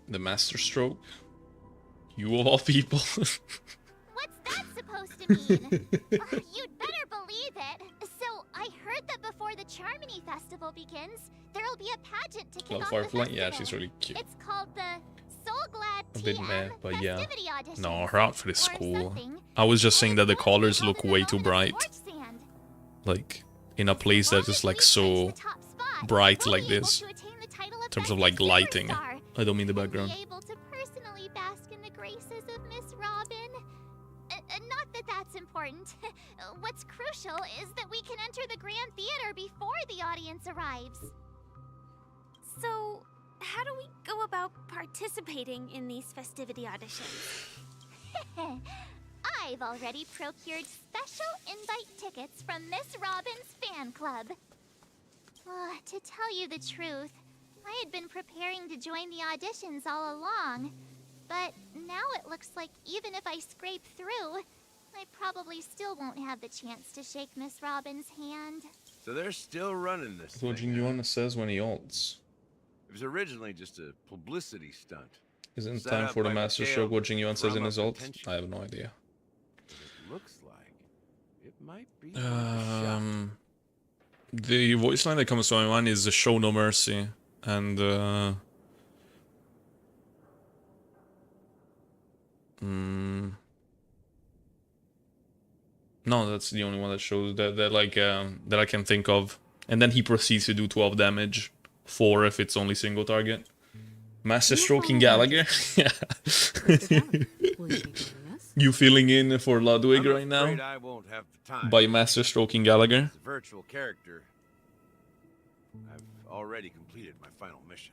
A: The Master Stroke? You of all people?
M: What's that supposed to mean? You'd better believe it. So, I heard that before the Charmony Festival begins, there'll be a pageant to kick
A: Love
M: off
A: Firefly?
M: the
A: Yeah,
M: festival.
A: she's really cute.
M: It's called the Soul Glad
A: A bit meh,
M: TM
A: but yeah.
M: Festivity Audition.
A: No, her outfit is
M: or
A: cool.
M: something.
A: I was just saying that the colors look way too bright.
M: Sand.
A: Like, in a place that is like so bright like this. In terms of like lighting. I don't mean the background.
M: Be able to personally bask in the graces of Miss Robin. Not that that's important. What's crucial is that we can enter the Grand Theater before the audience arrives.
J: So, how do we go about participating in these festivity auditions?
M: I've already procured special invite tickets from Miss Robin's fan club. To tell you the truth, I had been preparing to join the auditions all along. But now it looks like even if I scrape through, I probably still won't have the chance to shake Miss Robin's hand.
E: So they're still running this
A: That's what
E: thing.
A: Jingyuan says when he ults.
E: It was originally just a publicity stunt.
A: Isn't it
E: Set
A: time
E: up
A: for the
E: by
A: Master
E: Mikhail
A: Stroke what
E: to
A: Jingyuan says in
E: drum
A: his
E: up
A: ult?
E: attention.
A: I have no idea.
E: It looks like it might be worth a shot.
A: The voice line that comes to my mind is Show No Mercy, and no, that's the only one that shows that like that I can think of. And then he proceeds to do 12 damage, 4 if it's only single target. Master Stroking Gallagher. Yeah. You filling in for Ludwig right now?
E: Afraid I won't have the time.
A: By Master Stroking Gallagher.
E: As a virtual character, I've already completed my final mission.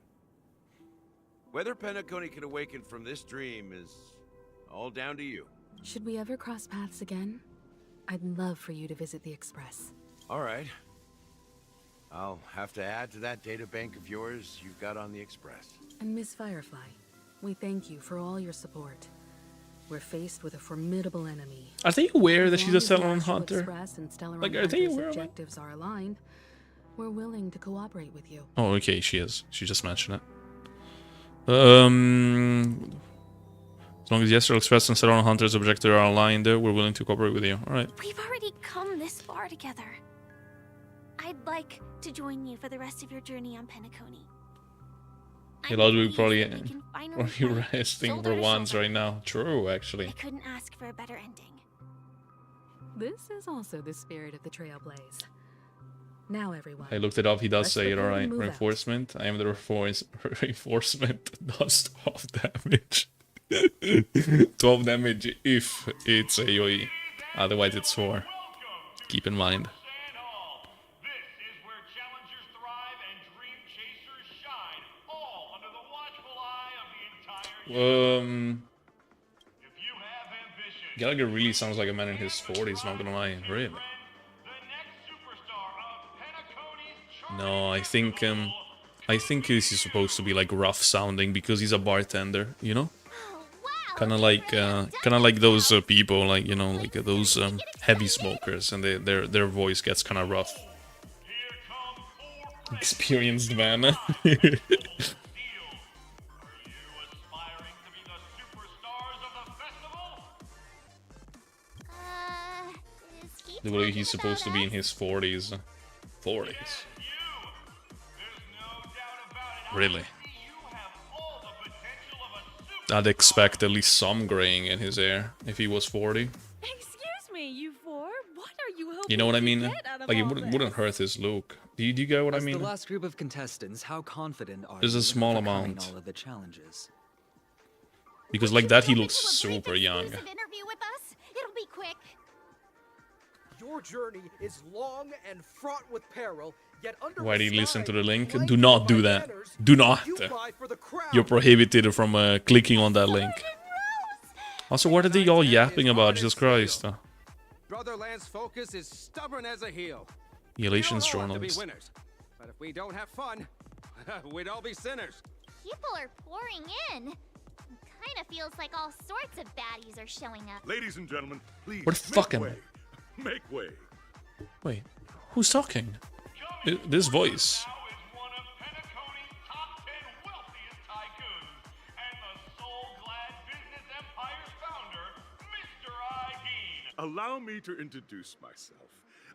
E: Whether Penacony can awaken from this dream is all down to you.
Q: Should we ever cross paths again? I'd love for you to visit the Express.
E: All right. I'll have to add to that data bank of yours you've got on the Express.
Q: And Miss Firefly, we thank you for all your support. We're faced with a formidable enemy.
A: Are they aware that
Q: As
A: she's a
Q: long as the
A: Stellaron
Q: Astral
A: hunter?
Q: Express and Stellaron
A: Like, are they
Q: Hunters'
A: aware of it?
Q: objectives are aligned, we're willing to cooperate with you.
A: Oh, okay, she is. She just mentioned it. As long as the Astral Express and Stellaron Hunters' objectives are aligned, we're willing to cooperate with you. All right.
J: We've already come this far together. I'd like to join you for the rest of your journey on Penacony.
A: A lot of people probably
J: finally
A: resting
J: shoulder
A: for
J: to
A: once
J: shoulder.
A: right now. True, actually.
J: I couldn't ask for a better ending.
Q: This is also the spirit of the Trailblaze. Now, everyone.
A: I looked it up. He does
Q: let's
A: say it.
Q: prepare
A: All
Q: to
A: right.
Q: move out.
A: Reinforcement. I am the reinforcement that does 12 damage. 12 damage if it's AoE. Otherwise, it's 4. Keep in mind. Gallagher really sounds like a man in his 40s, not gonna lie. Really? No, I think this is supposed to be like rough sounding because he's a bartender, you know? Kind of like those people, like, you know, like those heavy smokers, and their voice gets kind of rough. Experienced man. The way he's supposed to be in his 40s. 40s. Really? I'd expect at least some graying in his hair if he was 40.
N: Excuse me, you four. What are you hoping
A: You know what I
N: to
A: mean?
N: get out of
A: Like, it
N: all
A: wouldn't
N: this?
A: hurt his look. Do you get what I
O: As
A: mean?
O: the last group of contestants, how confident are
A: There's
O: you
A: a
O: in
A: small
O: overcoming
A: amount.
O: all of the challenges?
A: Because like that, he looks super young.
C: Interview with us? It'll be quick.
S: Your journey is long and fraught with peril, yet under
A: Why did you listen to the link?
S: blanket
A: Do not do
S: by
A: that.
S: banners,
A: Do not.
S: you fly for the crown.
A: You're prohibited from clicking on that link. Also, what are they all yapping about? Jesus Christ.
K: Brother Lance Focus is stubborn as a heel.
A: Relations
K: We all want to be
A: journalist.
K: winners, but if we don't have fun, we'd all be sinners.
M: People are pouring in. Kind of feels like all sorts of baddies are showing up.
W: Ladies and gentlemen, please
A: What the fuck am I?
W: Make way.
A: Wait, who's talking? This voice.
W: Allow me to introduce myself.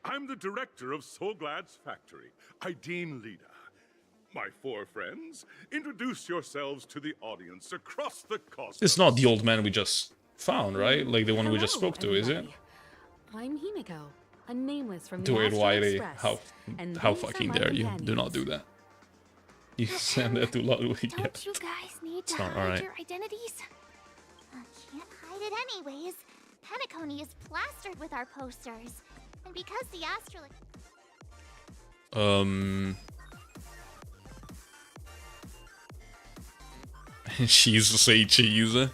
W: I'm the director of Soulglad's factory, Ideen Lida. My 4 friends, introduce yourselves to the audience across the cosmos.
A: It's not the old man we just found, right? Like the one we just spoke to, is it?
Q: I'm Himiko, a nameless from the
A: Do it,
Q: Astral
A: Wiley.
Q: Express. And
A: How
Q: these are
A: fucking
Q: my
A: dare you?
Q: companions.
A: Do not do that. You send that to Ludwig. Yeah.
J: Don't you guys need
A: It's
J: to
A: not
J: hide
A: alright.
J: your identities?
M: Can't hide it anyways. Penacony is plastered with our posters. And because the Astral...
A: She's say cheese.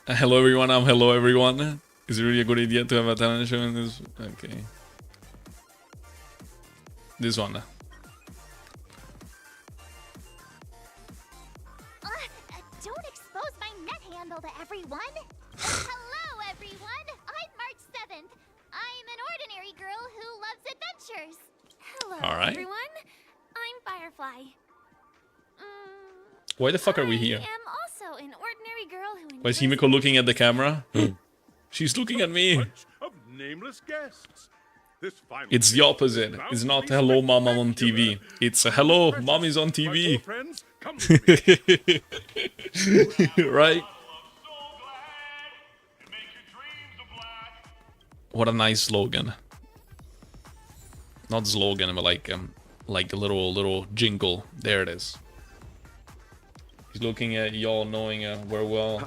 A: Hello everyone, I'm hello everyone. Is it really a good idea to have a talent show in this? Okay. This one.
M: Don't expose my net handle to everyone. Hello, everyone. I'm March 7th. I'm an ordinary girl who loves adventures.
J: Hello,
A: All right.
J: everyone. I'm Firefly.
A: Why the fuck are we here?
J: I am also an ordinary girl who
A: Why is Himiko looking at the camera? She's looking at me.
W: Of nameless guests. This final
A: It's the opposite. It's not hello mama on TV. It's hello mommy's on TV.
W: friends, come with me.
A: Right? What a nice slogan. Not slogan, but like a little jingle. There it is. He's looking at y'all, knowing very well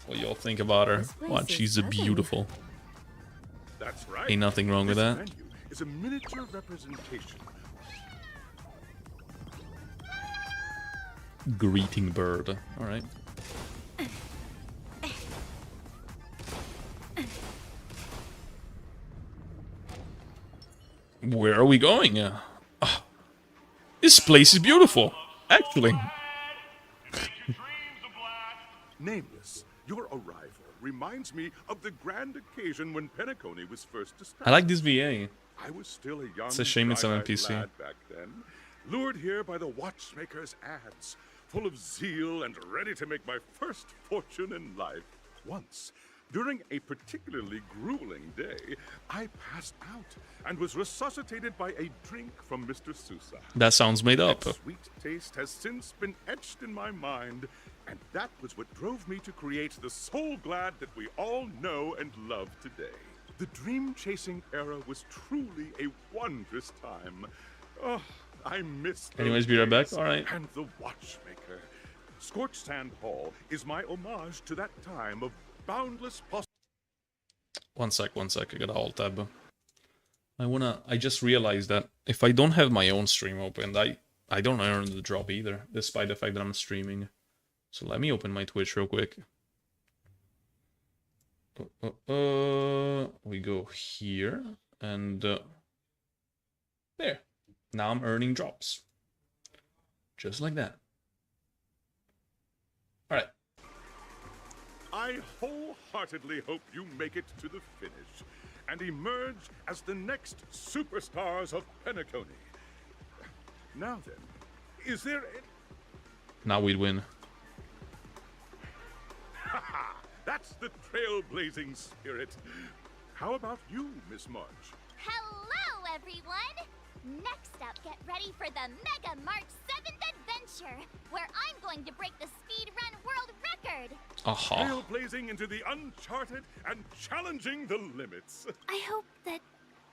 A: what y'all think about her. What, she's beautiful.
W: That's right.
A: Ain't nothing wrong with
W: This
A: that.
W: menu is a miniature representation.
A: Greeting bird. All right. Where are we going? This place is beautiful, actually.
W: Nameless, your arrival reminds me of the grand occasion when Penacony was first established.
A: I like this VA.
W: I was still a young,
A: It's a shame it's an
W: bright-eyed
A: NPC.
W: lad back then, lured here by the watchmaker's ads, full of zeal and ready to make my first fortune in life. Once, during a particularly grueling day, I passed out and was resuscitated by a drink from Mr. Sousa.
A: That sounds made up.
W: That sweet taste has since been etched in my mind, and that was what drove me to create the Soul Glad that we all know and love today. The dream-chasing era was truly a wondrous time. Oh, I miss those
A: Anyways, be right back.
W: days.
A: All right.
W: And the watchmaker. Scorched Sand Hall is my homage to that time of boundless
A: One sec, I gotta alt tab. I just realized that if I don't have my own stream opened, I don't earn the drop either, despite the fact that I'm streaming. So let me open my Twitch real quick. We go here, and there. Now I'm earning drops. Just like that. Alright.
W: I wholeheartedly hope you make it to the finish and emerge as the next superstars of Penacony. Now then, is there any...
A: Now we'd win.
W: That's the trailblazing spirit. How about you, Miss March?
M: Hello, everyone! Next up, get ready for the Mega March 7th adventure, where I'm going to break the speed run world record!
A: Aha.
W: Trailblazing into the uncharted and challenging the limits.
J: I hope that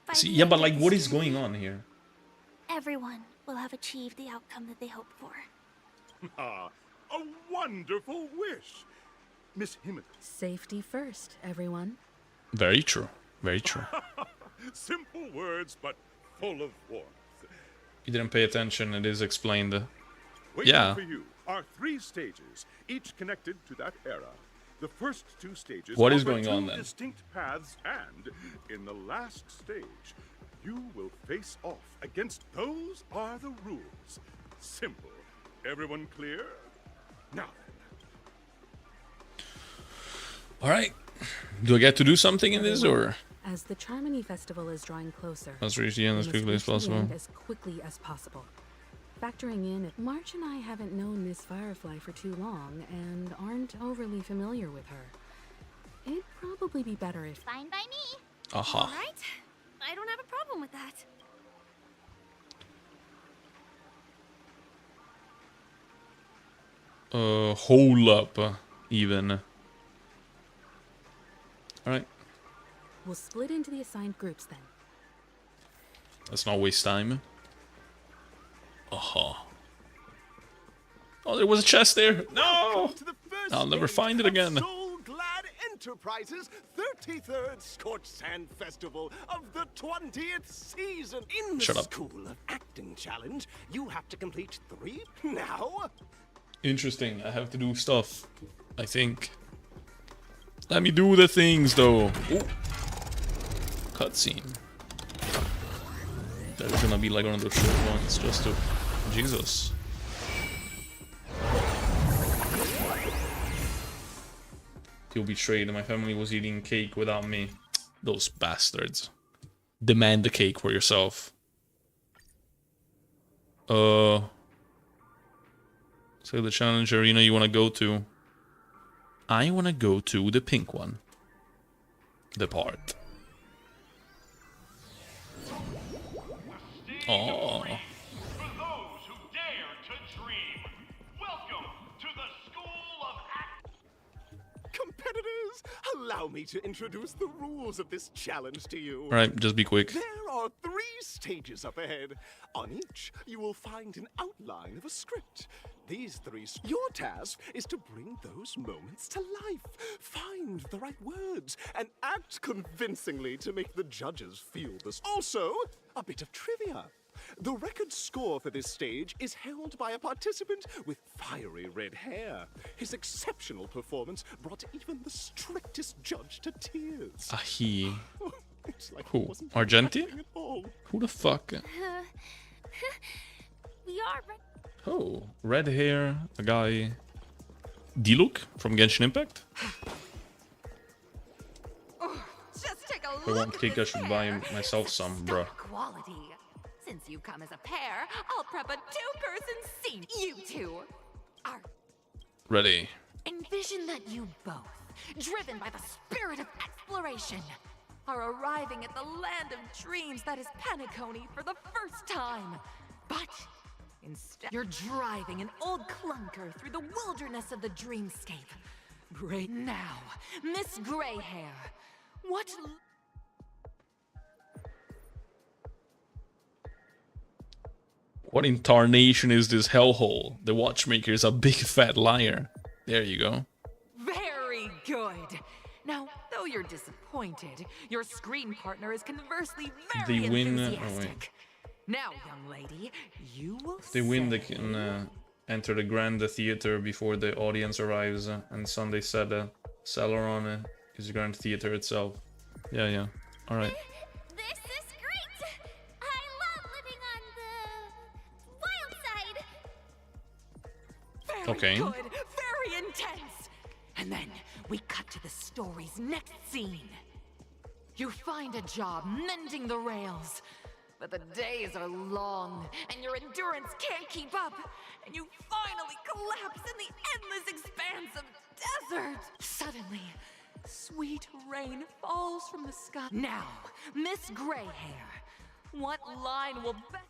J: by
A: See,
J: the
A: yeah,
J: end
A: but
J: of
A: like,
J: this
A: what is
J: journey,
A: going on here?
J: everyone will have achieved the outcome that they hoped for.
W: Ah, a wonderful wish. Miss Jimenez.
Q: Safety first, everyone.
A: Very true. Very true.
W: Simple words, but full of warmth.
A: You didn't pay attention, it is explained.
W: Waiting
A: Yeah.
W: for you are 3 stages, each connected to that era. The first 2 stages
A: What is
W: offer
A: going on
W: 2
A: then?
W: distinct paths, and in the last stage, you will face off against those are the rules. Simple. Everyone clear? Now then.
A: Alright. Do I get to do something in this, or?
Q: As the Charmony Festival is drawing closer,
A: Let's reach the end as
Q: we must
A: quickly as
Q: reach the
A: possible.
Q: end as quickly as possible. Factoring in that March and I haven't known Miss Firefly for too long and aren't overly familiar with her, it'd probably be better if...
M: Fine by me.
A: Aha.
J: All right. I don't have a problem with that.
A: Hold up, even. Alright.
Q: We'll split into the assigned groups then.
A: Let's not waste time. Aha. Oh, there was a chest there. No!
L: Welcome to the first
A: I'll never
L: stage
A: find it
L: of
A: again.
L: Soul Glad Enterprises' 33rd Scorched Sand Festival of the 20th season. In the
A: Shut up.
L: School of Acting Challenge, you have to complete 3 now.
A: Interesting. I have to do stuff, I think. Let me do the things, though. Ooh. Cutscene. There's gonna be like one of those short ones, just to... Jesus. Feel betrayed. My family was eating cake without me. Those bastards. Demand the cake for yourself. So the challenge arena you want to go to. I want to go to the pink one. The part. Oh.
L: Competitors, allow me to introduce the rules of this challenge to you.
A: Alright, just be quick.
L: There are 3 stages up ahead. On each, you will find an outline of a script. These 3... Your task is to bring those moments to life. Find the right words and act convincingly to make the judges feel this. Also, a bit of trivia. The record score for this stage is held by a participant with fiery red hair. His exceptional performance brought even the strictest judge to tears.
A: Ahi.
L: acts like
A: Who?
L: it wasn't
A: Argenti?
L: happening at all.
A: Who the fuck?
J: We are ready.
A: Oh, red hair, a guy. Diluc from Genshin Impact?
P: Just take a
A: If I
P: look
A: want
P: at
A: cake, I
P: this
A: should
P: hair.
A: buy myself some, bruh.
P: Quality. Since you've come as a pair, I'll prep a two-person scene. You two are.
A: Ready.
P: Envision that you both, driven by the spirit of exploration, are arriving at the land of dreams that is Penacony for the first time. But instead, you're driving an old clunker through the wilderness of the dreamscape. Right now, Miss Greyhair, what...
A: What in tarnation is this hellhole? The watchmaker is a big fat liar. There you go.
P: Very good. Now, though you're disappointed, your screen partner is conversely very
A: They win.
P: enthusiastic. Now, young lady, you will
A: If they win, they can enter the Grand Theater before the audience arrives. And Sunday said Celeron is the Grand Theater itself. Yeah, yeah. Alright.
J: This is great! I love living on the wild side.
P: Very
A: Okay.
P: good, very intense. And then we cut to the story's next scene. You find a job mending the rails, but the days are long and your endurance can't keep up, and you finally collapse in the endless expanse of desert. Suddenly, sweet rain falls from the sky. Now, Miss Greyhair, what line will best...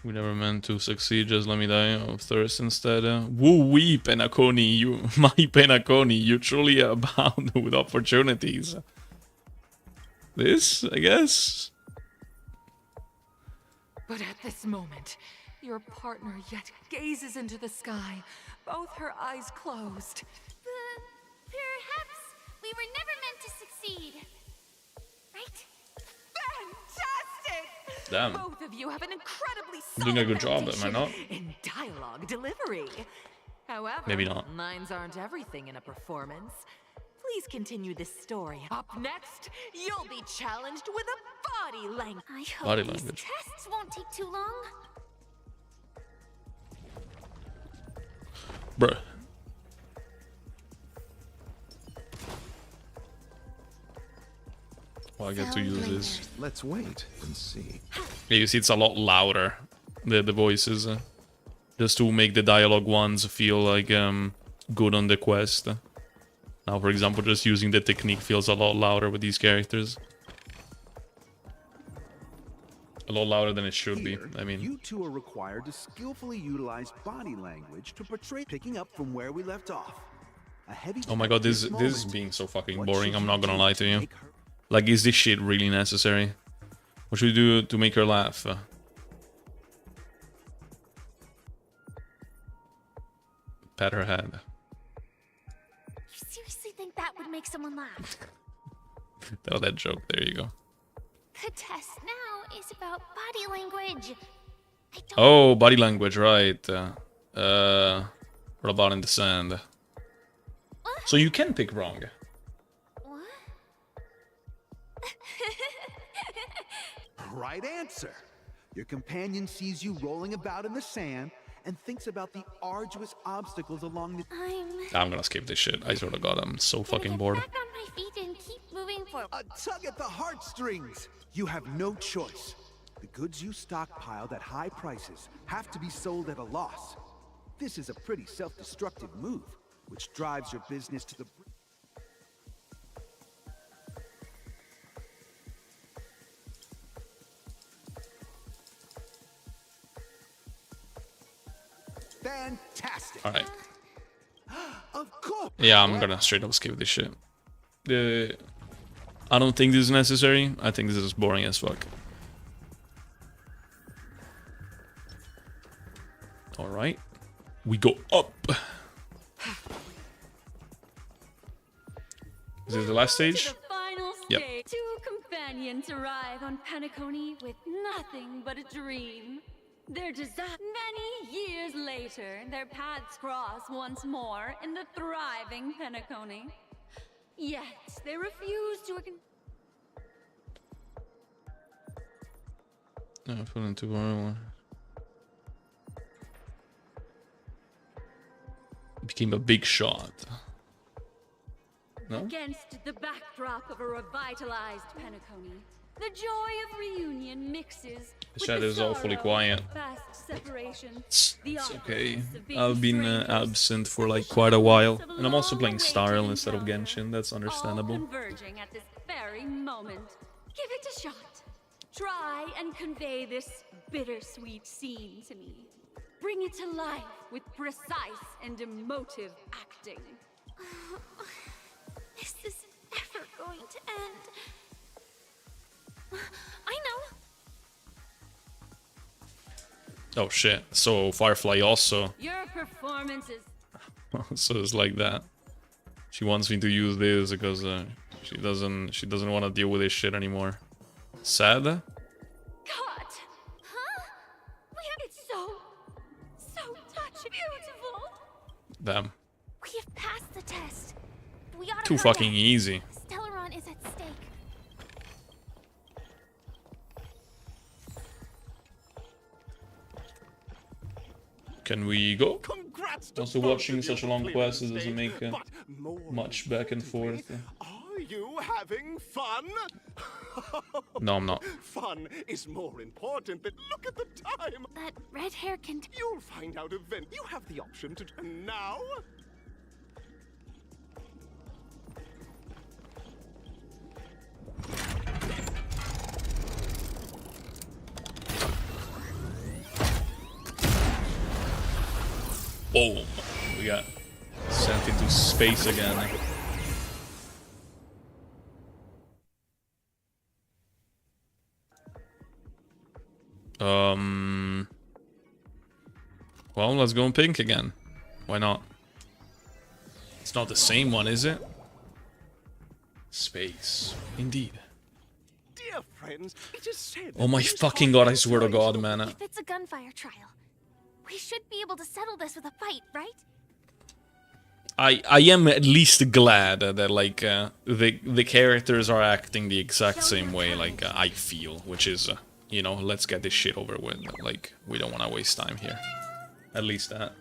A: We never meant to succeed, just let me die of thirst instead. Woo-wee, Penacony, you, my Penacony, you truly abound with opportunities. This, I guess?
P: But at this moment, your partner yet gazes into the sky, both her eyes closed.
J: Perhaps we were never meant to succeed. Right?
P: Fantastic!
A: Damn.
P: Both of you have an incredibly
A: I'm doing a good
P: solid
A: job, am I not?
P: in dialogue delivery. However,
A: Maybe not.
P: lines aren't everything in a performance. Please continue this story. Up next, you'll be challenged with a body language.
J: I hope
A: Body
J: these
A: language.
J: tests won't take too long.
A: Bruh. Well, I get to use this.
H: Let's wait and see.
A: Yeah, you see it's a lot louder, the voices. Just to make the dialogue ones feel like good on the quest. Now, for example, just using the technique feels a lot louder with these characters. A lot louder than it should be, I mean.
T: You two are required to skillfully utilize body language to portray picking up from where we left off. A heavy
A: Oh my god, this is being so fucking boring, I'm not gonna lie to you. Like, is this shit really necessary? What should we do to make her laugh? Pat her head.
J: You seriously think that would make someone laugh?
A: Oh, that joke, there you go.
J: The test now is about body language.
A: Oh, body language, right. What about in the sand? So you can pick wrong.
T: Right answer. Your companion sees you rolling about in the sand and thinks about the arduous obstacles along the...
A: I'm gonna skip this shit. I swear to god, I'm so fucking bored.
J: Back on my feet and keep moving forward.
T: A tug at the heartstrings! You have no choice. The goods you stockpiled at high prices have to be sold at a loss. This is a pretty self-destructive move, which drives your business to the... Fantastic!
A: Alright.
T: Of course!
A: Yeah, I'm gonna straight up skip this shit. I don't think this is necessary. I think this is boring as fuck. Alright. We go up. Is this the last stage?
N: To the final
A: Yep.
N: stage. Two companions arrive on Penacony with nothing but a dream. Their many years later, their paths cross once more in the thriving Penacony. Yet they refuse to
A: I fell into one. Became a big shot. No?
N: Against the backdrop of a revitalized Penacony, the joy of reunion mixes
A: The chat is awfully quiet.
N: past separation.
A: It's okay. I've been absent for like quite a while, and I'm also playing Style instead of Genshin. That's understandable.
N: Converging at this very moment. Give it a shot. Try and convey this bittersweet scene to me. Bring it to life with precise and emotive acting.
J: Is this ever going to end? I know.
A: Oh shit. So Firefly also
N: Your performance is
A: so it's like that. She wants me to use this because she doesn't want to deal with this shit anymore. Sad?
N: cut. Huh? It's so touch beautiful.
A: Damn.
J: We have passed the test. We ought to
A: Too
J: hurry
A: fucking
J: up.
A: easy.
J: Stellaron is at stake.
A: Can we go?
D: Congrats to
A: Also,
D: both
A: watching
D: of
A: such a
D: you
A: long
D: clearing
A: quest
D: the
A: doesn't
D: stage,
A: make
D: but more
A: much back and forth.
D: Are you having fun?
A: No, I'm not.
D: Fun is more important than look at the time.
J: That red hair can.
D: You'll find out event. You have the option to turn now.
A: Boom. We got sent into space again. Well, let's go in pink again. Why not? It's not the same one, is it? Space. Indeed.
D: Dear friends, it is said
A: Oh my fucking god, I swear to god, man.
J: If it's a gunfire trial, we should be able to settle this with a fight, right?
A: I am at least glad that like the characters are acting the exact same way like I feel, which is you know, let's get this shit over with. Like we don't want to waste time here. At least that.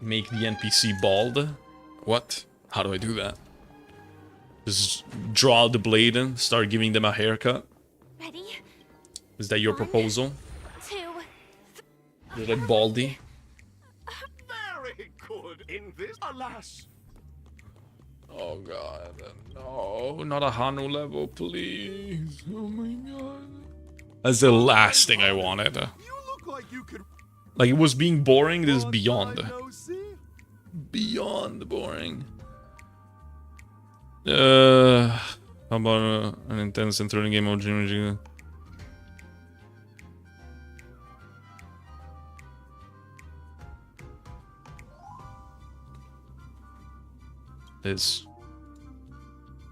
A: Make the NPC bald. What? How do I do that? Just draw the blade and start giving them a haircut.
J: Ready?
A: Is that your proposal?
J: 2.
A: You're like baldy.
D: very good in this. Alas.
A: Oh god, no, not a Hanu level, please. Oh my god. That's the last thing I wanted.
D: You look like you could.
A: Like, it was being boring, this is beyond. Beyond boring. How about an intense and thrilling game of Jimmy? This.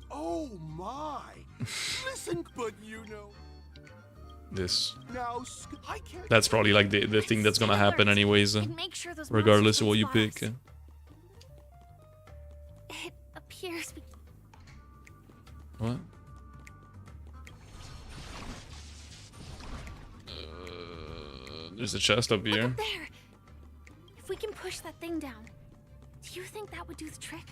D: Oh my! Listen, but you know.
A: This.
D: Now, I can't.
A: That's probably like the thing that's gonna happen anyways, regardless of what you pick.
J: It appears we.
A: What? There's a chest up here.
J: There. If we can push that thing down, do you think that would do the trick?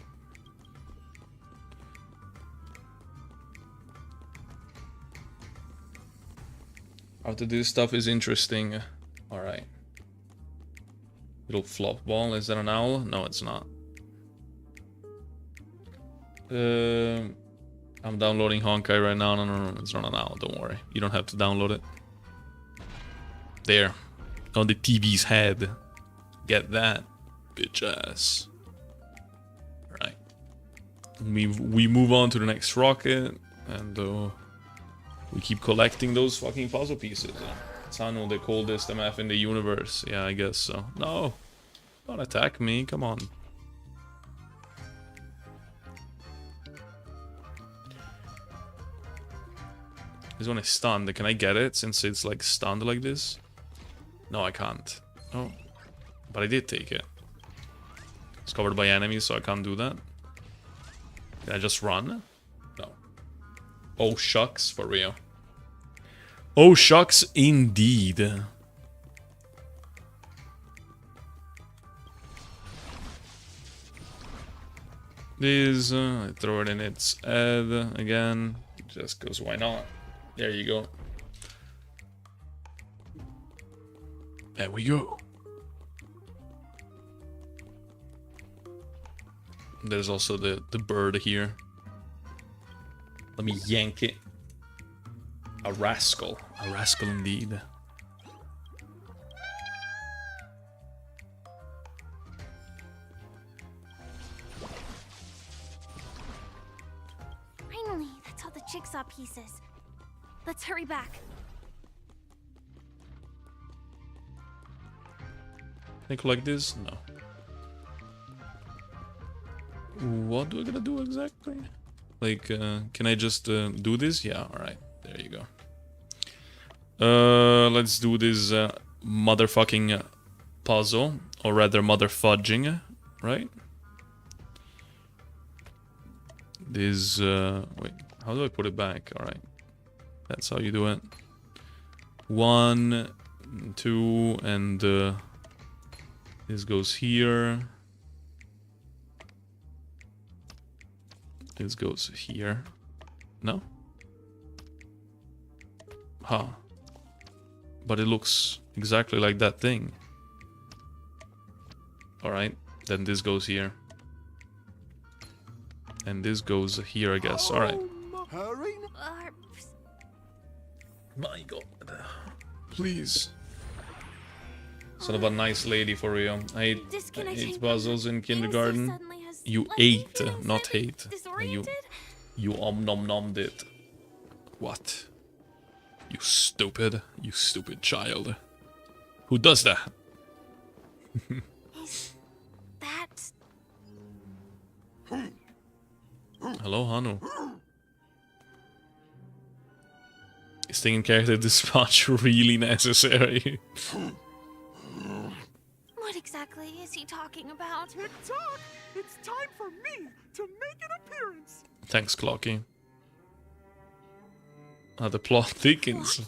A: How to do stuff is interesting. Alright. Little fluff ball. Is that an owl? No, it's not. I'm downloading Honkai right now. No, it's not an owl. Don't worry. You don't have to download it. There. On the TV's head. Get that, bitch ass. Alright. We move on to the next rocket. And we keep collecting those fucking puzzle pieces. Sanu, the coldest MF in the universe. Yeah, I guess so. No. Don't attack me. Come on. This one is stunned. Can I get it since it's like stunned like this? No, I can't. Oh. But I did take it. It's covered by enemies, so I can't do that. Can I just run? No. Oh, shucks. For real. Oh, shucks, indeed. This, I throw it in its head again, just because why not? There you go. There we go. There's also the bird here. Let me yank it. A rascal indeed.
J: Finally, that's all the jigsaw pieces. Let's hurry back.
A: Can I collect this? No. What do I gotta do exactly? Like, can I just do this? Yeah, alright. There you go. Let's do this motherfucking puzzle. Or rather, motherfudging, right? This, wait, how do I put it back? Alright. That's how you do it. 1, 2, and this goes here. This goes here. No? Huh. But it looks exactly like that thing. Alright, then this goes here. And this goes here, I guess. Alright.
L: Hurry!
A: My god. Please. Son of a nice lady for real. I ate puzzles in kindergarten. You ate, not hate. You nom-nommed it. What? You stupid child. Who does that?
J: Is that...
A: Hello, Hanu. Is taking character dispatch really necessary?
J: What exactly is he talking about?
L: Tick-tock! It's time for me to make an appearance!
A: Thanks, Clocky. The plot thickens.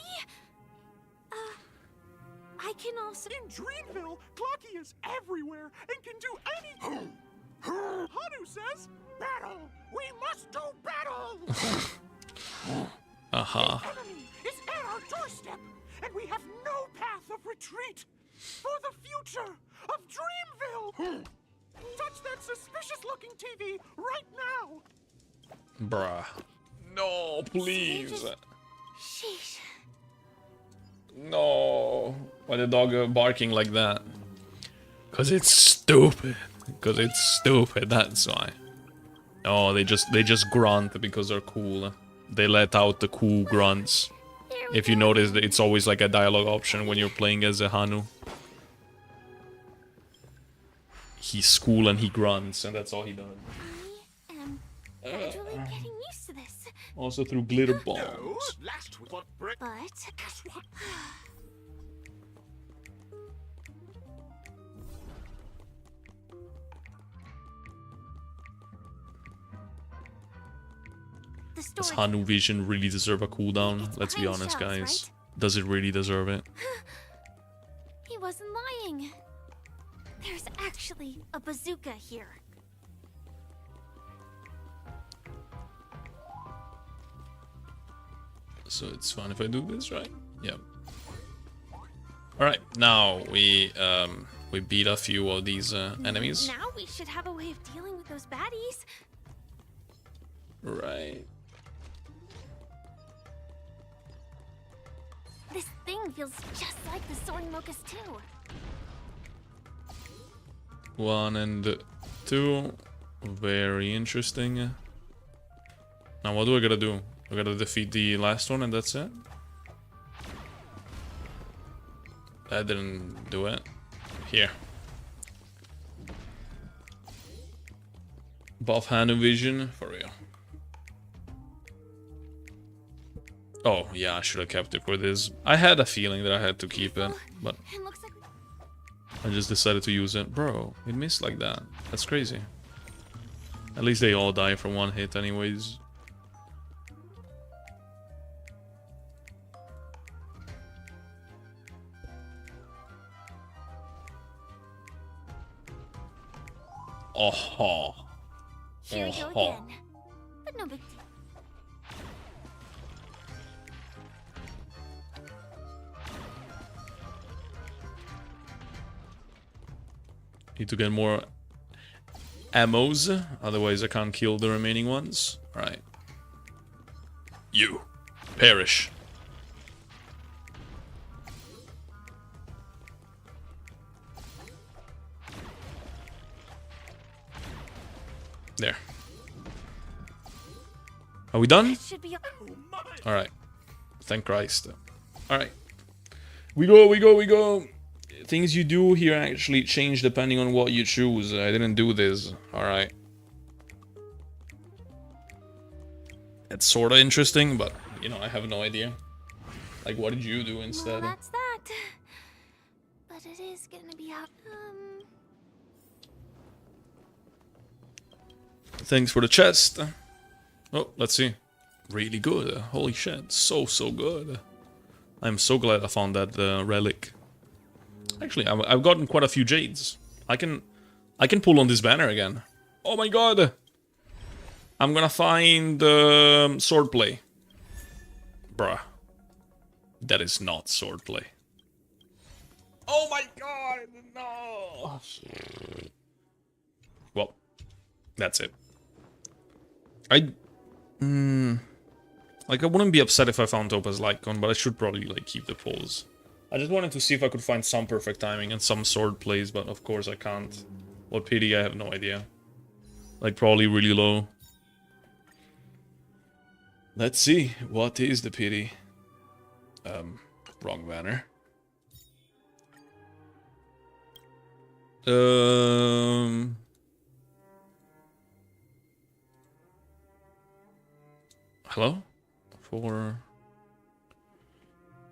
J: I can also...
L: In Dreamville, Clocky is everywhere and can do anything! Hanu says, battle! We must do battle!
A: Aha.
L: The enemy is at our doorstep, and we have no path of retreat for the future of Dreamville! Touch that suspicious-looking TV right now!
A: Bruh. No, please.
J: Sheesh.
A: No. Why the dog barking like that? Cause it's stupid. Cause it's stupid, that's why. Oh, they just grunt because they're cool. They let out the cool grunts. If you notice, it's always like a dialogue option when you're playing as a Hanu. He's cool and he grunts, and that's all he does.
J: I am gradually getting used to this.
A: Also through glitter bombs.
J: But...
L: Guess what?
A: Does Hanu Vision really deserve a cooldown? Let's be honest, guys.
J: Right?
A: Does it really deserve it?
J: He wasn't lying. There's actually a bazooka here.
A: So it's fine if I do this, right? Yep. Alright, now we beat a few of these enemies.
J: Now we should have a way of dealing with those baddies.
A: Right.
J: This thing feels just like the soaring locust too.
A: 1 and 2. Very interesting. Now what do I gotta do? I gotta defeat the last one and that's it? That didn't do it. Here. Buff Hanu Vision, for real. Oh, yeah, I should have kept it for this. I had a feeling that I had to keep it, but
J: It looks like
A: I just decided to use it. Bro, it missed like that. That's crazy. At least they all die from one hit anyways. Oh.
J: Here we go again. But no big deal.
A: Need to get more ammos, otherwise I can't kill the remaining ones. Alright. You. Perish. There. Are we done? Alright. Thank Christ. Alright. We go. Things you do here actually change depending on what you choose. I didn't do this. Alright. It's sort of interesting, but, you know, I have no idea. Like, what did you do instead?
J: Well, that's that. But it is gonna be out.
A: Thanks for the chest. Oh, let's see. Really good. Holy shit. So good. I'm so glad I found that relic. Actually, I've gotten quite a few jades. I can pull on this banner again. Oh my god! I'm gonna find swordplay. Bruh. That is not swordplay. Oh my god! No! Well, that's it. Like, I wouldn't be upset if I found Topaz Lycon, but I should probably, like, keep the pose. I just wanted to see if I could find some perfect timing and some sword plays, but of course I can't. What pity, I have no idea. Like, probably really low. Let's see, what is the pity? Wrong banner. Hello? For...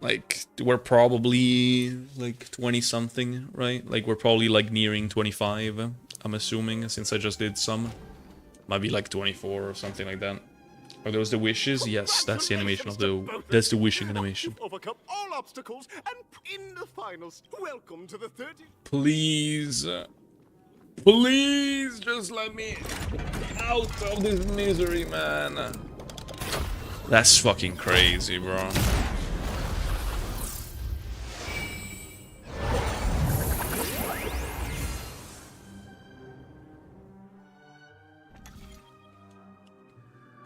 A: Like, we're probably, like, 20-something, right? Like, we're probably, like, nearing 25, I'm assuming, since I just did some. Might be, like, 24 or something like that. Are those the wishes? Yes, that's the animation of the... That's the wishing animation.
D: You've overcome all obstacles, and in the finals, welcome to the 30...
A: Please. Please, just let me out of this misery, man. That's fucking crazy, bro.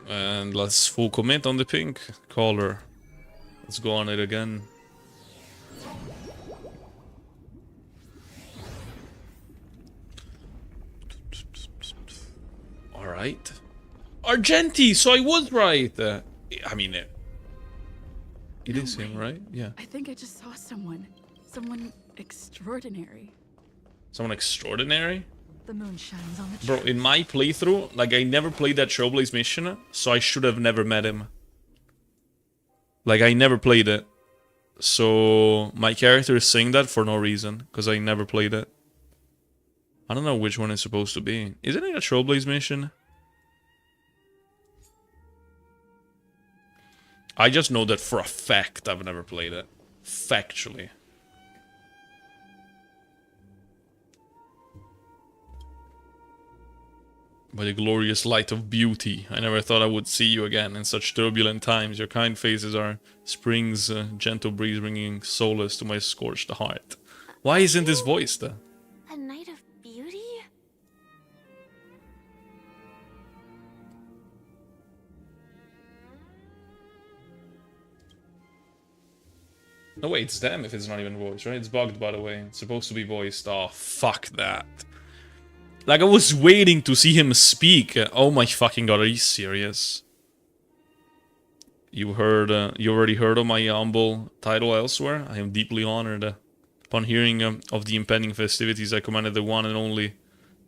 A: And let's full commit on the pink color. Let's go on it again. Alright. Argenti, so I was right. I mean, it is him, right? Yeah.
Q: I think I just saw someone. Someone extraordinary.
A: Someone extraordinary?
Q: The moon shines on the
A: Bro, in my playthrough, like, I never played that Trailblaze mission, so I should have never met him. Like, I never played it. So, my character is saying that for no reason, because I never played it. I don't know which one it's supposed to be. Isn't it a Trailblaze mission? I just know that for a fact I've never played it. Factually. By the glorious light of beauty, I never thought I would see you again in such turbulent times. Your kind faces are spring's gentle breeze bringing solace to my scorched heart. Why isn't this voiced?
J: A night of beauty?
A: No, wait, it's them if it's not even voiced, right? It's bugged, by the way. It's supposed to be voiced. Oh, fuck that. Like, I was waiting to see him speak. Oh my fucking god, are you serious? You already heard of my humble title elsewhere? I am deeply honored. Upon hearing of the impending festivities, I commanded the one and only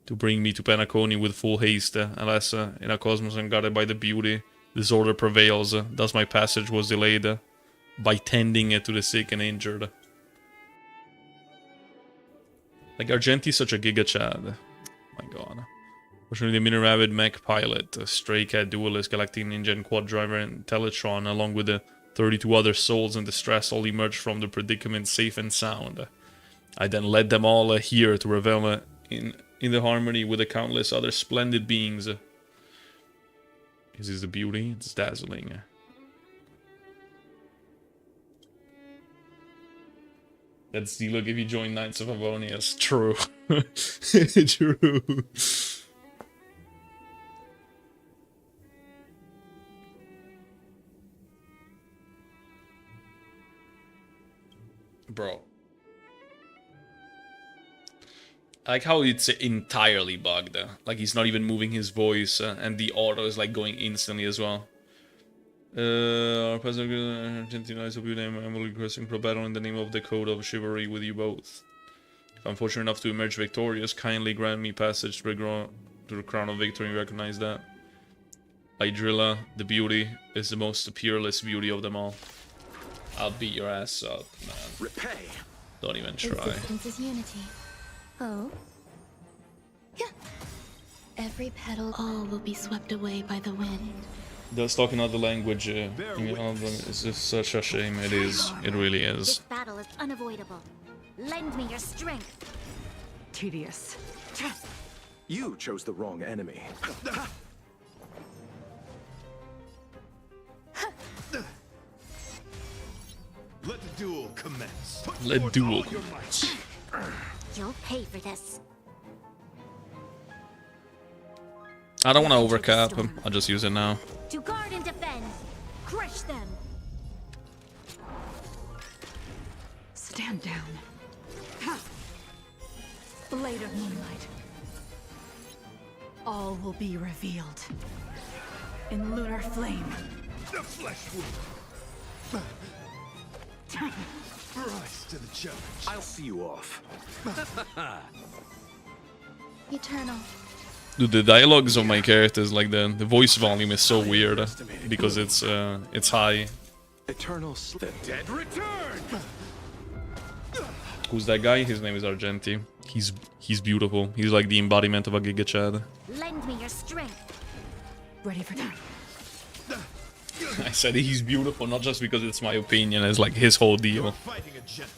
A: to bring me to Penacony with full haste. Alas, in a cosmos unguarded by the beauty, disorder prevails. Thus my passage was delayed by tending to the sick and injured. Like, Argenti's such a giga chad. My god. Fortunately, the Mini Rabbit mech pilot, a Stray Cat duelist, Galactic Ninja and Quad Driver, and Teletron, along with the 32 other souls in distress, all emerged from the predicament safe and sound. I then led them all here to revel in in the harmony with the countless other splendid beings. This is the beauty. It's dazzling. That's the look if you join Knights of Avonius. True. True. Bro. I like how it's entirely bugged. Like he's not even moving his voice, and the auto is like going instantly as well. Our president Argentina is a beauty name. I'm requesting pro battle in the name of the code of chivalry with you both. If I'm fortunate enough to emerge victorious, kindly grant me passage to the crown of victory and recognize that. Idrilla, the beauty, is the most peerless beauty of them all. I'll beat your ass up, man.
C: Repay.
A: Don't even try.
B: Resistance is unity. Oh? Yeah. Every petal, all will be swept away by the wind.
A: Does talking another language in your album is just such a shame. It is. It really
C: This
A: is.
C: battle is unavoidable. Lend me your strength.
P: Tedious.
H: You chose the wrong enemy.
L: Let the duel commence.
A: Let duel.
C: You'll pay for this.
A: I don't want to overcap him. I'll just use it now.
C: To guard and defend. Crush them.
P: Stand down. Blade of moonlight. All will be revealed. In lunar flame.
L: The flesh wound. Rise to the challenge.
H: I'll see you off.
B: Eternal.
A: Dude, the dialogues of my characters, like the voice volume is so weird because it's high.
H: Eternal the dead return.
A: Who's that guy? His name is Argenti. He's beautiful. He's like the embodiment of a Giga Chad.
C: Lend me your strength.
P: Ready for time.
A: I said he's beautiful, not just because it's my opinion. It's like his whole deal.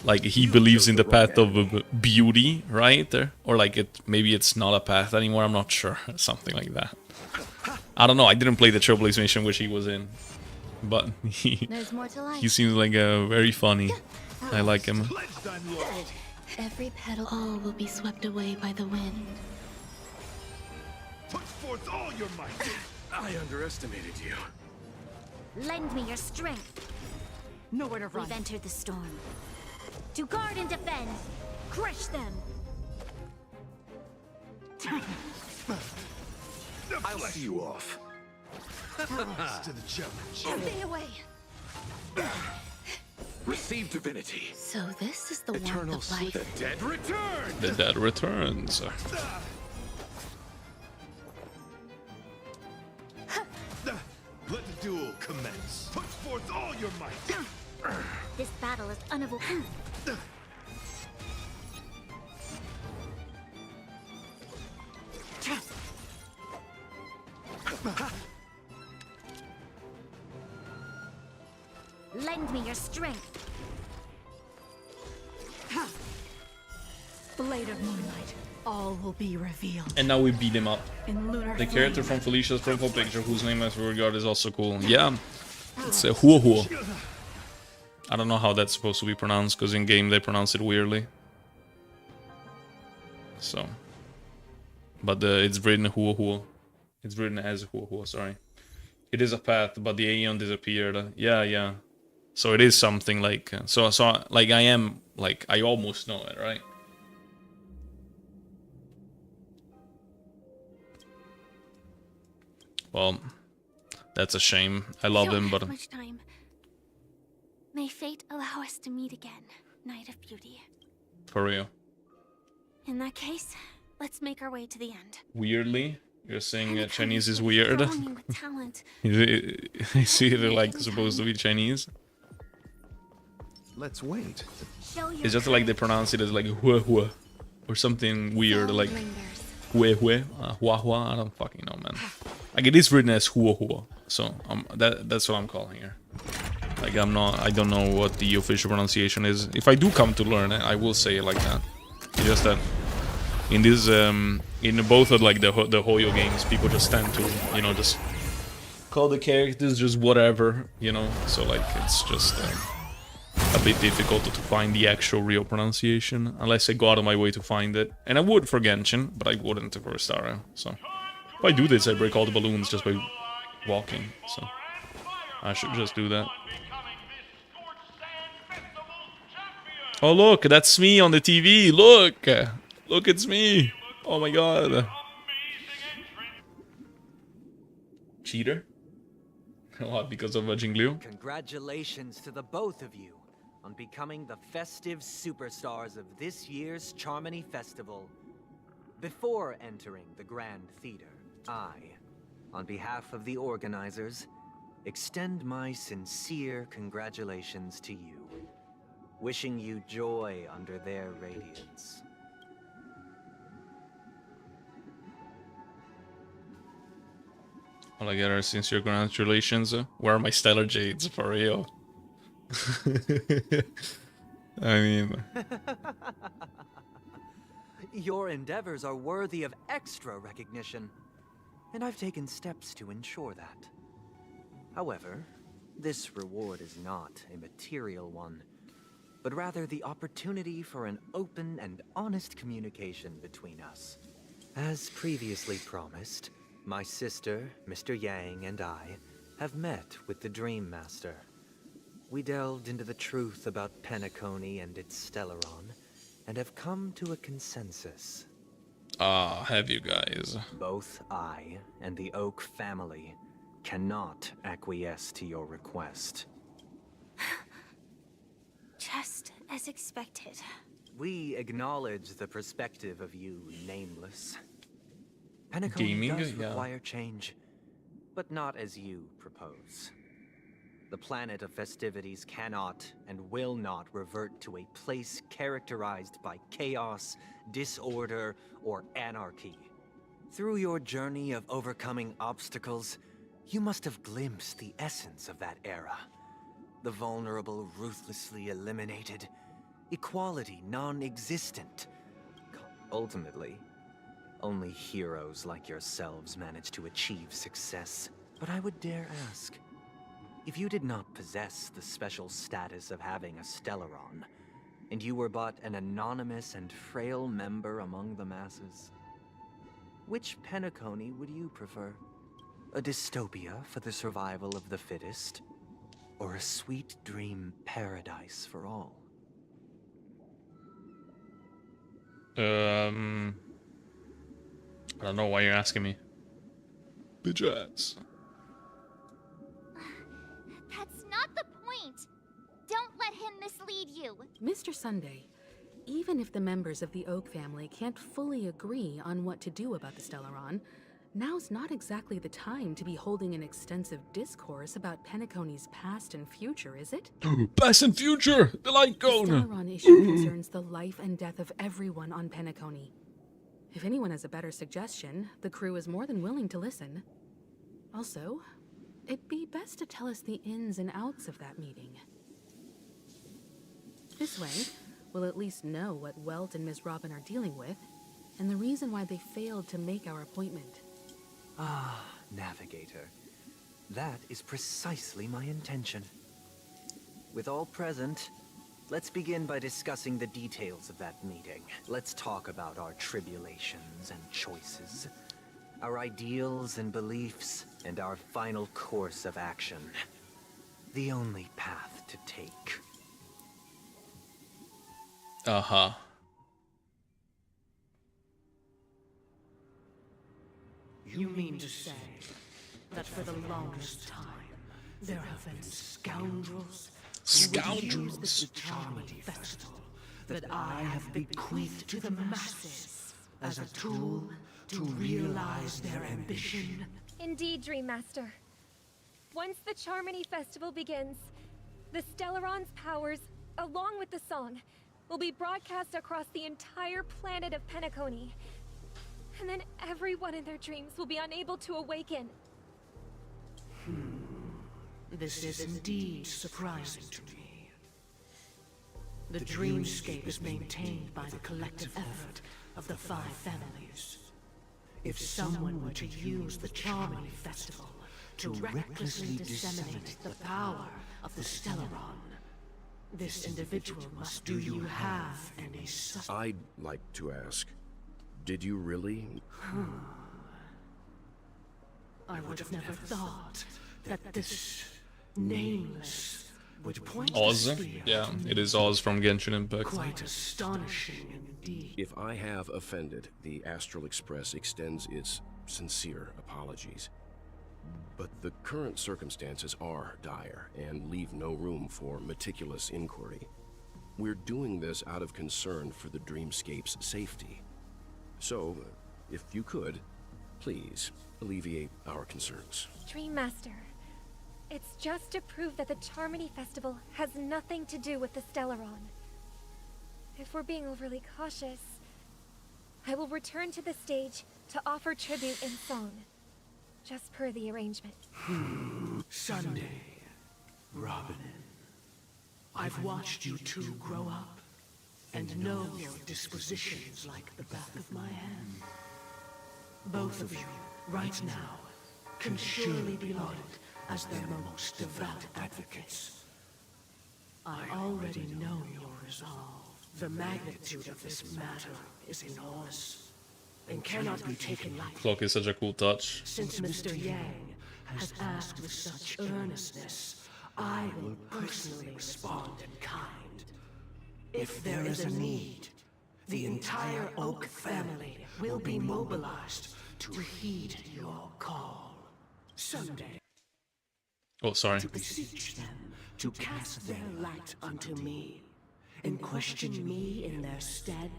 A: Like he believes in the path of beauty, right? Or like maybe it's not a path anymore. I'm not sure. Something like that. I don't know. I didn't play the Trailblaze mission which he was in, but
B: There's more to life.
A: he seems like very funny. I like him.
B: Every petal, all will be swept away by the wind.
L: Put forth all your might.
H: I underestimated you.
C: Lend me your strength.
P: Nowhere to run.
C: We've entered the storm. To guard and defend. Crush them.
H: I'll see you off.
L: Rise to the challenge.
C: Stay away.
H: Receive divinity.
B: So this is the
H: Eternal
B: warmth of life.
H: The dead return.
A: The dead returns.
L: Let the duel commence. Put forth all your might.
C: This battle is unavoidable. Lend me your strength.
P: Blade of moonlight. All will be revealed.
A: And now we beat him up.
P: In lunar
A: The character
P: flame.
A: from Felicia's profile picture, whose name I regard is also cool. Yeah, it's a Huo Huo. I don't know how that's supposed to be pronounced, because in game they pronounce it weirdly. So, but it's written Huo Huo. It's written as Huo Huo. Sorry. It is a path, but the Aeon disappeared. Yeah. So it is something like so like I almost know it, right? Well, that's a shame. I love him, but
J: Much time. May fate allow us to meet again, Knight of Beauty.
A: for real.
J: In that case, let's make our way to the end.
A: Weirdly, you're saying Chinese is weird.
J: Throwing with talent.
A: Is it like supposed to be Chinese?
T: Let's wait.
J: Show your
A: It's just like they pronounce it as like hua hua or something weird like hue hue, hua hua. I don't fucking know, man. Like it is written as hua hua, so that's what I'm calling here. Like I don't know what the official pronunciation is. If I do come to learn it, I will say it like that. It's just that in this in both of like the Hoyo games, people just tend to, you know, just call the characters just whatever, you know. So like it's just a bit difficult to find the actual real pronunciation unless I go out of my way to find it. And I would for Genshin, but I wouldn't for Astara. So if I do this, I break all the balloons just by walking. So I should just do that. Oh look, that's me on the TV. Look, look, it's me. Oh my god. Cheater? What, because of a Jingliu?
O: Congratulations to the both of you on becoming the festive superstars of this year's Charmony Festival. Before entering the Grand Theater, I, on behalf of the organizers, extend my sincere congratulations to you, wishing you joy under their radiance.
A: All I get are sincere congratulations. Where are my stellar jades, for real? I mean...
O: Your endeavors are worthy of extra recognition, and I've taken steps to ensure that. However, this reward is not a material one, but rather the opportunity for an open and honest communication between us. As previously promised, my sister, Mr. Yang, and I have met with the Dream Master. We delved into the truth about Penacony and its Stellaron, and have come to a consensus.
A: Ah, have you guys?
O: Both I and the Oak family cannot acquiesce to your request.
J: Just as expected.
O: We acknowledge the perspective of you, Nameless. Penacony
A: Gaming,
O: does
A: yeah.
O: require change, but not as you propose. The planet of festivities cannot and will not revert to a place characterized by chaos, disorder, or anarchy. Through your journey of overcoming obstacles, you must have glimpsed the essence of that era. The vulnerable ruthlessly eliminated, equality non-existent. Ultimately, only heroes like yourselves manage to achieve success. But I would dare ask, if you did not possess the special status of having a Stellaron, and you were but an anonymous and frail member among the masses, which Penacony would you prefer? A dystopia for the survival of the fittest? Or a sweet dream paradise for all?
A: I don't know why you're asking me. Bitch ass.
M: That's not the point! Don't let him mislead you!
Q: Mr. Sunday, even if the members of the Oak family can't fully agree on what to do about the Stellaron, now's not exactly the time to be holding an extensive discourse about Penacony's past and future, is it?
A: Past and future! The light cone!
Q: The Stellaron issue concerns the life and death of everyone on Penacony. If anyone has a better suggestion, the crew is more than willing to listen. Also, it'd be best to tell us the ins and outs of that meeting. This way, we'll at least know what Welt and Ms. Robin are dealing with, and the reason why they failed to make our appointment.
O: Ah, Navigator. That is precisely my intention. With all present, let's begin by discussing the details of that meeting. Let's talk about our tribulations and choices, our ideals and beliefs, and our final course of action. The only path to take.
A: Uh-huh.
F: You mean to say that for the longest time, there have been scoundrels who would use this Charmony Festival that I have bequeathed to the masses as a tool to realize their ambition?
B: Indeed, Dream Master. Once the Charmony Festival begins, the Stellaron's powers, along with the song, will be broadcast across the entire planet of Penacony. And then everyone in their dreams will be unable to awaken.
F: This is indeed surprising to me. The dreamscape is maintained by the collective effort of the 5 families. If someone were to use the Charmony Festival to recklessly disseminate the power of the Stellaron, this individual must do you have any sus-
H: I'd like to ask, did you really?
F: I would have never thought that this nameless would point
A: Oz.
F: the spear.
A: Yeah, it is Oz from Genshin Impact.
F: Quite astonishing indeed.
H: If I have offended, the Astral Express extends its sincere apologies. But the current circumstances are dire and leave no room for meticulous inquiry. We're doing this out of concern for the Dreamscape's safety. So, if you could, please alleviate our concerns.
B: Dream Master, it's just to prove that the Charmony Festival has nothing to do with the Stellaron. If we're being overly cautious, I will return to the stage to offer tribute in song, just per the arrangement.
F: Sunday, Robin. I've watched you two grow up, and know your dispositions like the back of my hand. Both of you, right now, can surely be lauded as their most devout advocates. I already know your resolve. The magnitude of this matter is enormous, and cannot be taken lightly.
A: Clock is such a cool touch.
F: Since Mr. Yang has asked with such earnestness, I will personally respond in kind. If there is a need, the entire Oak family will be mobilized to heed your call. Someday,
A: Oh, sorry.
F: to beseech them to cast their light unto me, and question me in their stead,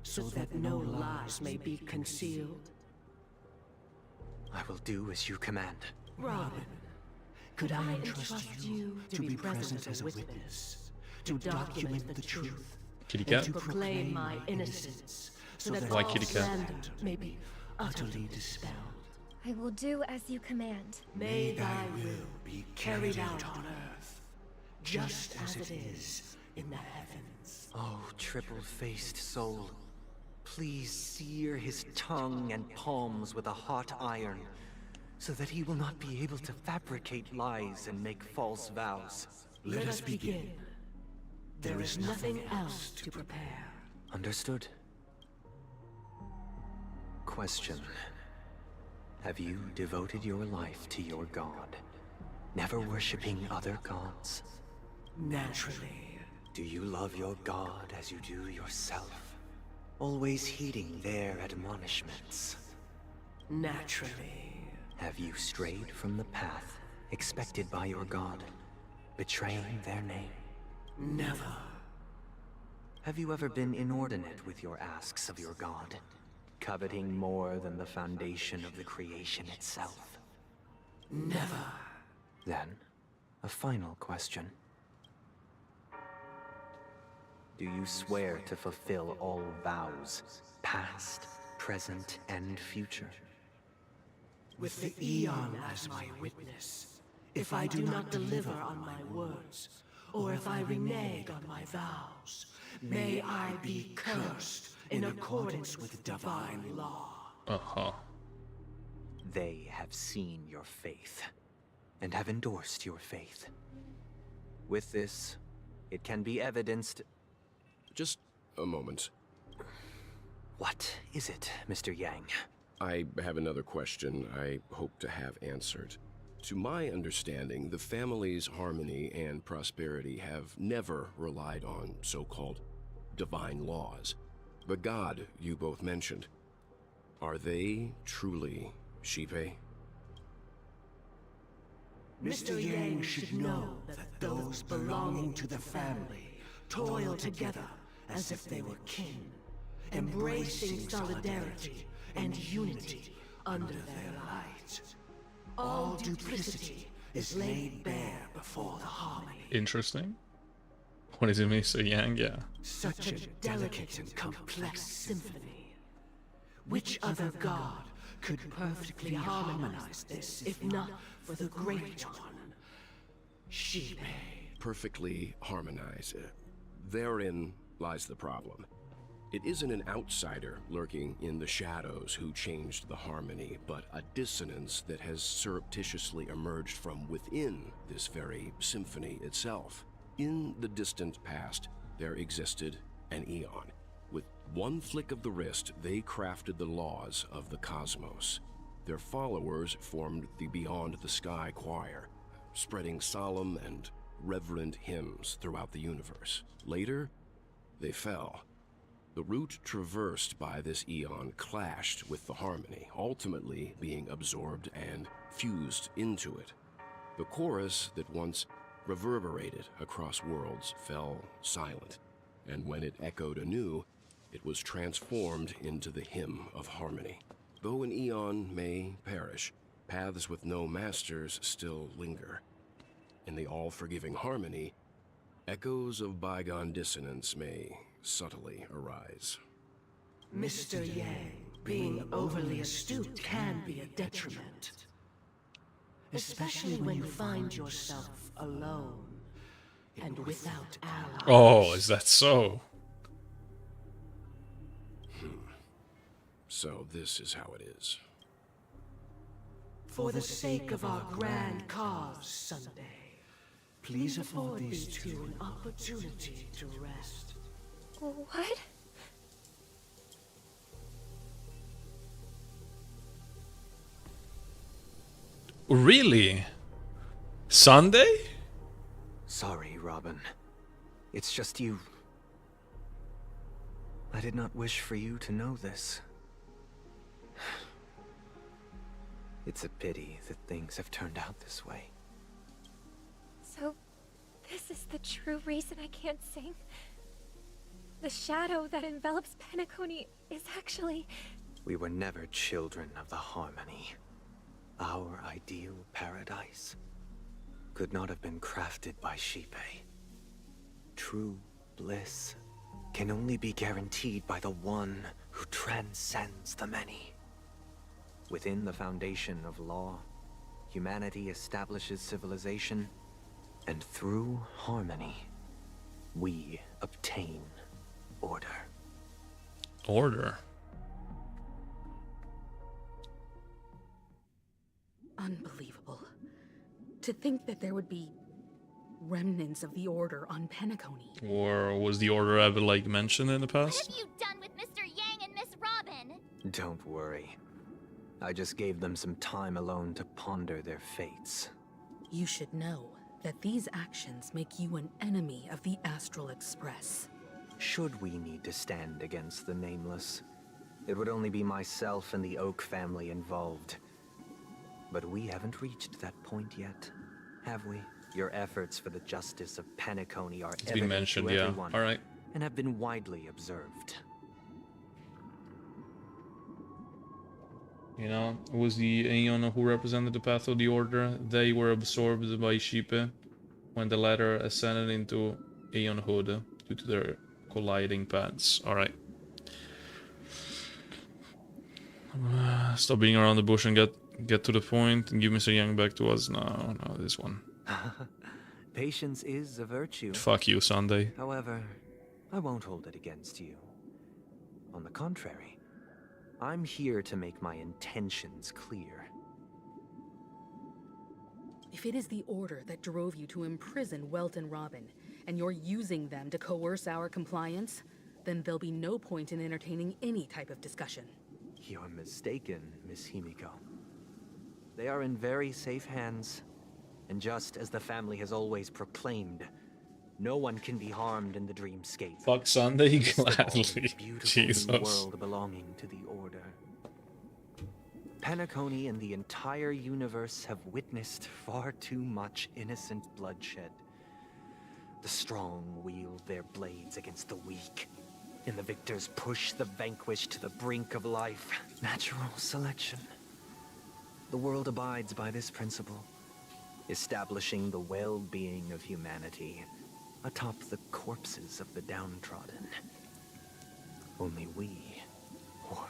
F: so that no lies may be concealed.
O: I will do as you command.
F: Robin, could I entrust you to be present as a witness, to document the truth,
A: Kitty
F: and
A: cat?
F: to proclaim my innocence, so that
A: Why
F: all
A: kitty cat?
F: slander may be utterly dispelled?
B: I will do as you command.
F: May thy will be carried out on earth, just as it is in the heavens.
O: Oh, triple-faced soul. Please sear his tongue and palms with a hot iron, so that he will not be able to fabricate lies and make false vows.
F: Let us begin. There is nothing else to prepare.
O: Understood. Question. Have you devoted your life to your god, never worshipping other gods?
F: Naturally.
O: Do you love your god as you do yourself, always heeding their admonishments?
F: Naturally.
O: Have you strayed from the path expected by your god, betraying their name?
F: Never.
O: Have you ever been inordinate with your asks of your god, coveting more than the foundation of the creation itself?
F: Never.
O: Then, a final question. Do you swear to fulfill all vows, past, present, and future?
F: With the Eon as my witness, if I do not deliver on my words, or if I renege on my vows, may I be cursed in accordance with divine law.
A: Uh-huh.
O: They have seen your faith, and have endorsed your faith. With this, it can be evidenced...
H: Just a moment.
O: What is it, Mr. Yang?
H: I have another question I hope to have answered. To my understanding, the family's harmony and prosperity have never relied on so-called divine laws. The god you both mentioned, are they truly Shipe?
F: Mr. Yang should know that those belonging to the family toil together as if they were kin, embracing solidarity and unity under their light. All duplicity is laid bare before the harmony.
A: Interesting. What is it, Mr. Yang? Yeah.
F: Such a delicate and complex symphony. Which other god could perfectly harmonize this, if not for the great one? Shipe.
H: Perfectly harmonize. Therein lies the problem. It isn't an outsider lurking in the shadows who changed the harmony, but a dissonance that has surreptitiously emerged from within this very symphony itself. In the distant past, there existed an Eon. With one flick of the wrist, they crafted the laws of the cosmos. Their followers formed the Beyond the Sky Choir, spreading solemn and reverent hymns throughout the universe. Later, they fell. The route traversed by this Eon clashed with the harmony, ultimately being absorbed and fused into it. The chorus that once reverberated across worlds fell silent, and when it echoed anew, it was transformed into the hymn of harmony. Though an Eon may perish, paths with no masters still linger. In the all-forgiving harmony, echoes of bygone dissonance may subtly arise.
F: Mr. Yang, being overly astute can be a detriment. Especially when you find yourself alone and without allies.
A: Oh, is that so?
H: So this is how it is.
F: For the sake of our grand cause, Sunday, please afford these two an opportunity to rest.
B: What?
A: Really? Sunday?
O: Sorry, Robin. It's just you. I did not wish for you to know this. It's a pity that things have turned out this way.
B: So, this is the true reason I can't sing? The shadow that envelops Penacony is actually...
O: We were never children of the harmony. Our ideal paradise could not have been crafted by Xipe. True bliss can only be guaranteed by the one who transcends the many. Within the foundation of law, humanity establishes civilization, and through harmony, we obtain order.
A: Order?
Q: Unbelievable. To think that there would be remnants of the Order on Penacony.
A: Or was the Order ever, like, mentioned in the past?
J: What have you done with Mr. Yang and Miss Robin?
O: Don't worry. I just gave them some time alone to ponder their fates.
Q: You should know that these actions make you an enemy of the Astral Express.
O: Should we need to stand against the Nameless, it would only be myself and the Oak family involved. But we haven't reached that point yet, have we? Your efforts for the justice of Penacony are
A: It's been
O: evident
A: mentioned,
O: to
A: yeah.
O: everyone,
A: Alright.
O: and have been widely observed.
A: You know, it was the Aeon who represented the path of the Order. They were absorbed by Xipe when the latter ascended into Aeonhood due to their colliding paths. Alright. Stop being around the bush and get to the point and give Mr. Yang back to us. No, this one.
O: Patience is a virtue.
A: Fuck you, Sunday.
O: However, I won't hold it against you. On the contrary, I'm here to make my intentions clear.
Q: If it is the Order that drove you to imprison Welt and Robin, and you're using them to coerce our compliance, then there'll be no point in entertaining any type of discussion.
O: You're mistaken, Miss Himiko. They are in very safe hands, and just as the family has always proclaimed, no one can be harmed in the dreamscape.
A: Fuck Sunday,
O: Least of all,
A: gladly.
O: this beautiful
A: Jesus.
O: new world belonging to the Order. Penacony and the entire universe have witnessed far too much innocent bloodshed. The strong wield their blades against the weak, and the victors push the vanquished to the brink of life. Natural selection. The world abides by this principle, establishing the well-being of humanity atop the corpses of the downtrodden. Only we, or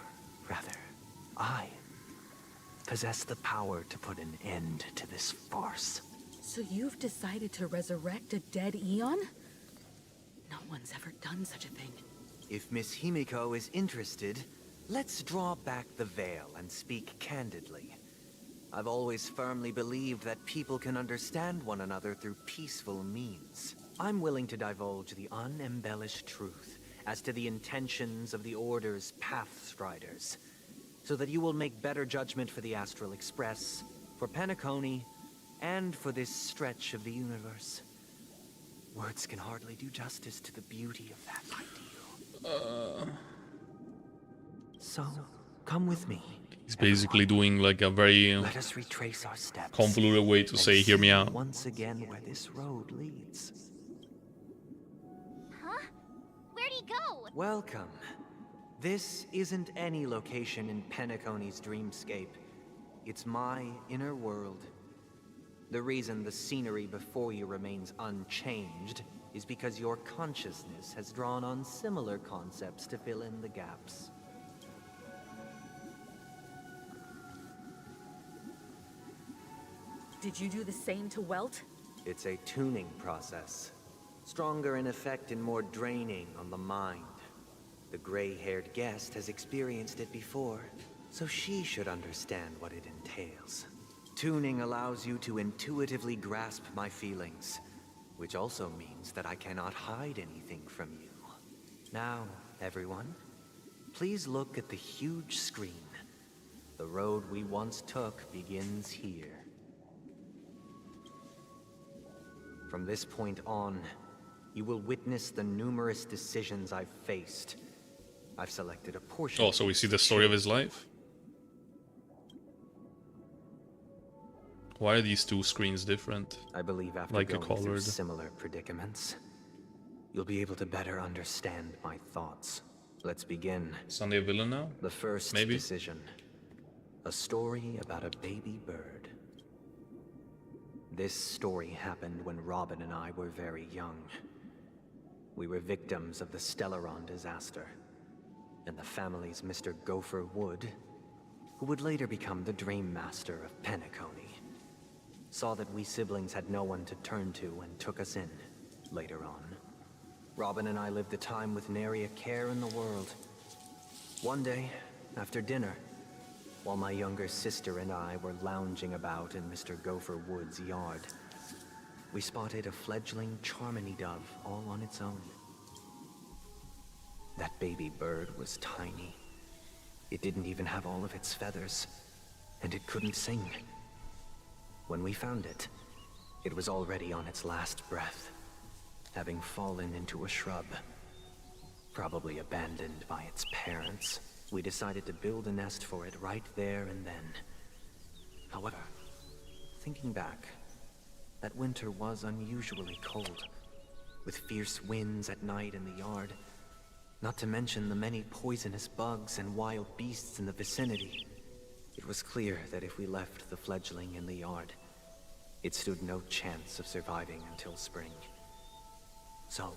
O: rather, I, possess the power to put an end to this farce.
Q: So you've decided to resurrect a dead Eon? No one's ever done such a thing.
O: If Miss Himiko is interested, let's draw back the veil and speak candidly. I've always firmly believed that people can understand one another through peaceful means. I'm willing to divulge the unembellished truth as to the intentions of the Order's Pathstriders, so that you will make better judgment for the Astral Express, for Penacony, and for this stretch of the universe. Words can hardly do justice to the beauty of that ideal. So, come with me.
A: He's basically doing like a very
O: Let us retrace our steps
A: convoluted way to say, hear me out.
O: Once again where this road leads.
M: Huh? Where'd he go?
O: Welcome. This isn't any location in Penacony's dreamscape. It's my inner world. The reason the scenery before you remains unchanged is because your consciousness has drawn on similar concepts to fill in the gaps.
P: Did you do the same to Welt?
O: It's a tuning process. Stronger in effect and more draining on the mind. The gray-haired guest has experienced it before, so she should understand what it entails. Tuning allows you to intuitively grasp my feelings, which also means that I cannot hide anything from you. Now, everyone, please look at the huge screen. The road we once took begins here. From this point on, you will witness the numerous decisions I've faced. I've selected a portion.
A: Oh, so we see the story of his life? Why are these two screens different?
O: I believe after
A: like
O: going through
A: colored.
O: similar predicaments, you'll be able to better understand my thoughts. Let's begin.
A: Sunday a villain now?
O: The first
A: Maybe.
O: decision. A story about a baby bird. This story happened when Robin and I were very young. We were victims of the Stellaron disaster, and the family's Mr. Gopher Wood, who would later become the Dream Master of Penacony, saw that we siblings had no one to turn to and took us in. Later on, Robin and I lived a time with nary a care in the world. One day, after dinner, while my younger sister and I were lounging about in Mr. Gopher Wood's yard, we spotted a fledgling Charmony dove all on its own. That baby bird was tiny. It didn't even have all of its feathers, and it couldn't sing. When we found it, it was already on its last breath, having fallen into a shrub, probably abandoned by its parents. We decided to build a nest for it right there and then. However, thinking back, that winter was unusually cold, with fierce winds at night in the yard, not to mention the many poisonous bugs and wild beasts in the vicinity. It was clear that if we left the fledgling in the yard, it stood no chance of surviving until spring. So,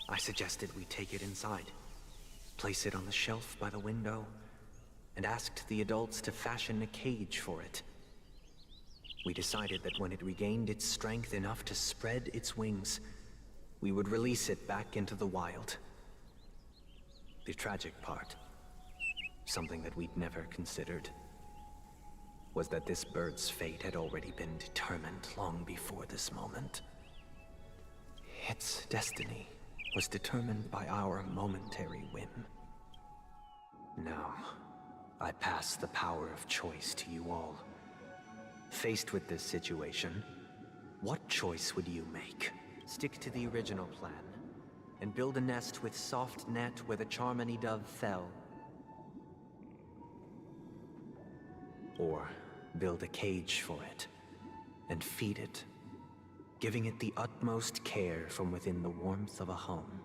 O: I suggested we take it inside, place it on the shelf by the window, and asked the adults to fashion a cage for it. We decided that when it regained its strength enough to spread its wings, we would release it back into the wild. The tragic part, something that we'd never considered, was that this bird's fate had already been determined long before this moment. Its destiny was determined by our momentary whim. Now, I pass the power of choice to you all. Faced with this situation, what choice would you make? Stick to the original plan, and build a nest with soft net where the Charmony dove fell. Or build a cage for it, and feed it, giving it the utmost care from within the warmth of a home.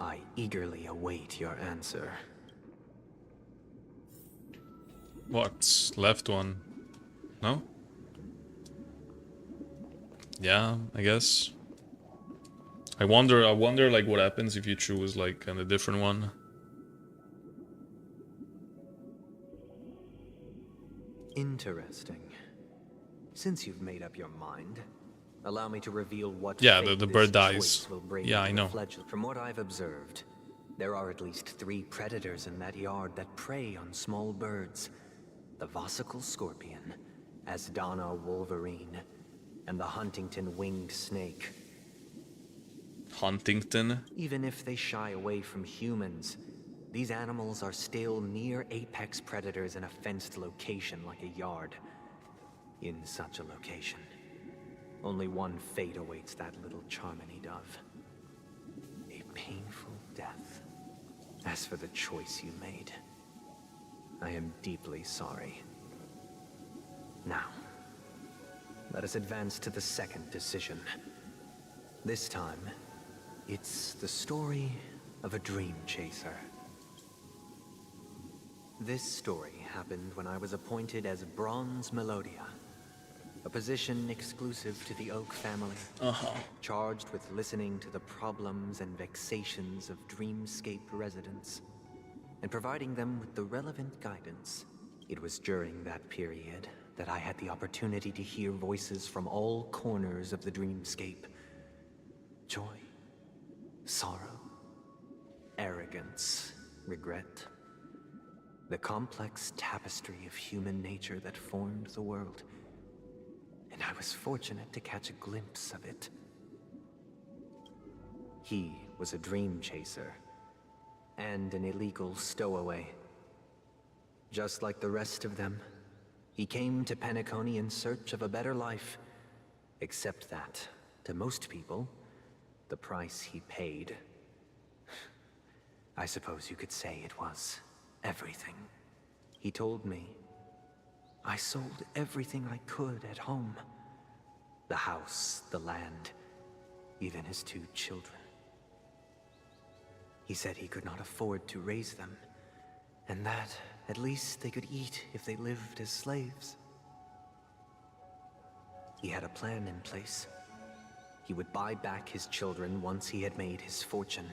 O: I eagerly await your answer.
A: What's left one? No? Yeah, I guess. I wonder like what happens if you choose like a different one.
O: Interesting. Since you've made up your mind, Allow me to reveal what
A: Yeah,
O: fate
A: the
O: this
A: bird dies.
O: choice will bring
A: Yeah,
O: to
A: I
O: the
A: know.
O: fledgling. From what I've observed, there are at least 3 predators in that yard that prey on small birds. The Vossicle scorpion, Asdana wolverine, and the Huntington winged snake.
A: Huntington?
O: Even if they shy away from humans, these animals are still near apex predators in a fenced location like a yard. In such a location, only one fate awaits that little Charmony dove. A painful death. As for the choice you made, I am deeply sorry. Now, let us advance to the second decision. This time, it's the story of a dream chaser. This story happened when I was appointed as Bronze Melodia, a position exclusive to the Oak family, charged with listening to the problems and vexations of Dreamscape residents, and providing them with the relevant guidance. It was during that period that I had the opportunity to hear voices from all corners of the Dreamscape. Joy, sorrow, arrogance, regret. The complex tapestry of human nature that formed the world. And I was fortunate to catch a glimpse of it. He was a dream chaser, and an illegal stowaway. Just like the rest of them, he came to Penacony in search of a better life. Except that, to most people, the price he paid, I suppose you could say it was everything. He told me I sold everything I could at home. The house, the land, even his 2 children. He said he could not afford to raise them, and that at least they could eat if they lived as slaves. He had a plan in place. He would buy back his children once he had made his fortune,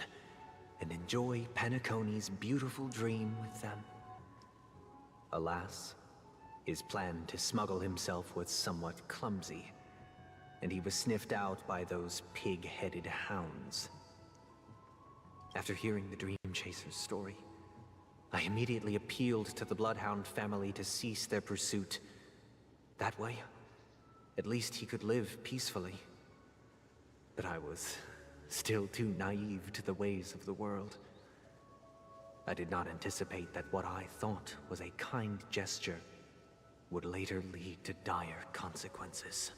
O: and enjoy Penacony's beautiful dream with them. Alas, his plan to smuggle himself was somewhat clumsy, and he was sniffed out by those pig-headed hounds. After hearing the Dream Chaser's story, I immediately appealed to the Bloodhound family to cease their pursuit. That way, at least he could live peacefully. But I was still too naive to the ways of the world. I did not anticipate that what I thought was a kind gesture would later lead to dire consequences.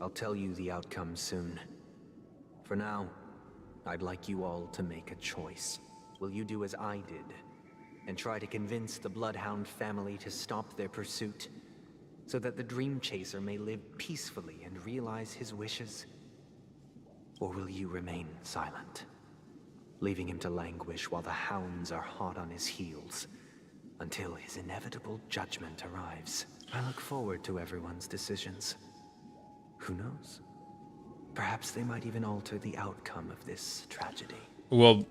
O: I'll tell you the outcome soon. For now, I'd like you all to make a choice. Will you do as I did, and try to convince the Bloodhound family to stop their pursuit, so that the Dream Chaser may live peacefully and realize his wishes? Or will you remain silent, leaving him to languish while the hounds are hot on his heels, until his inevitable judgment arrives? I look forward to everyone's decisions. Who knows? Perhaps they might even alter the outcome of this tragedy.
A: Well,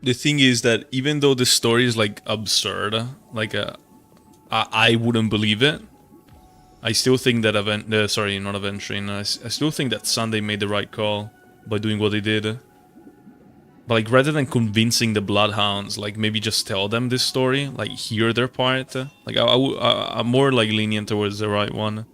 A: the thing is that even though the story is like absurd, like I wouldn't believe it, I still think that I still think that Sunday made the right call by doing what they did. But like, rather than convincing the Bloodhounds, like maybe just tell them this story, like hear their part. Like I'm more like lenient towards the right one.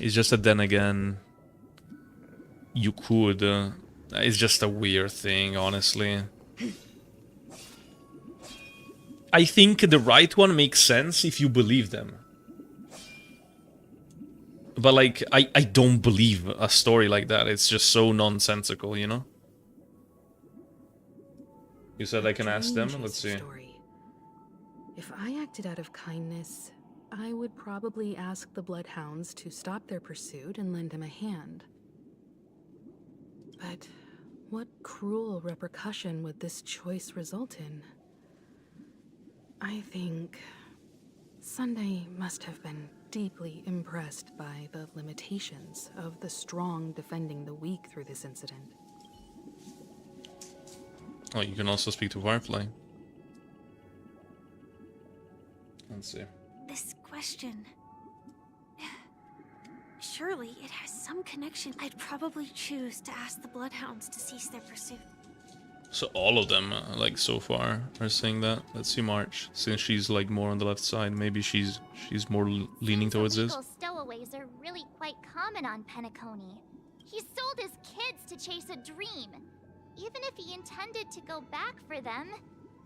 A: It's just that then again, you could. It's just a weird thing, honestly. I think the right one makes sense if you believe them. But like, I don't believe a story like that. It's just so nonsensical, you know? You said I can ask them? Let's see.
Q: If I acted out of kindness, I would probably ask the Bloodhounds to stop their pursuit and lend him a hand. But what cruel repercussion would this choice result in? I think Sunday must have been deeply impressed by the limitations of the strong defending the weak through this incident.
A: Oh, you can also speak to Firefly. Let's see.
J: This question... Surely it has some connection. I'd probably choose to ask the Bloodhounds to cease their pursuit.
A: So all of them, like, so far, are saying that. Let's see March. Since she's, like, more on the left side, maybe she's more leaning towards this.
M: Illegal stowaways are really quite common on Penacony. He sold his kids to chase a dream. Even if he intended to go back for them,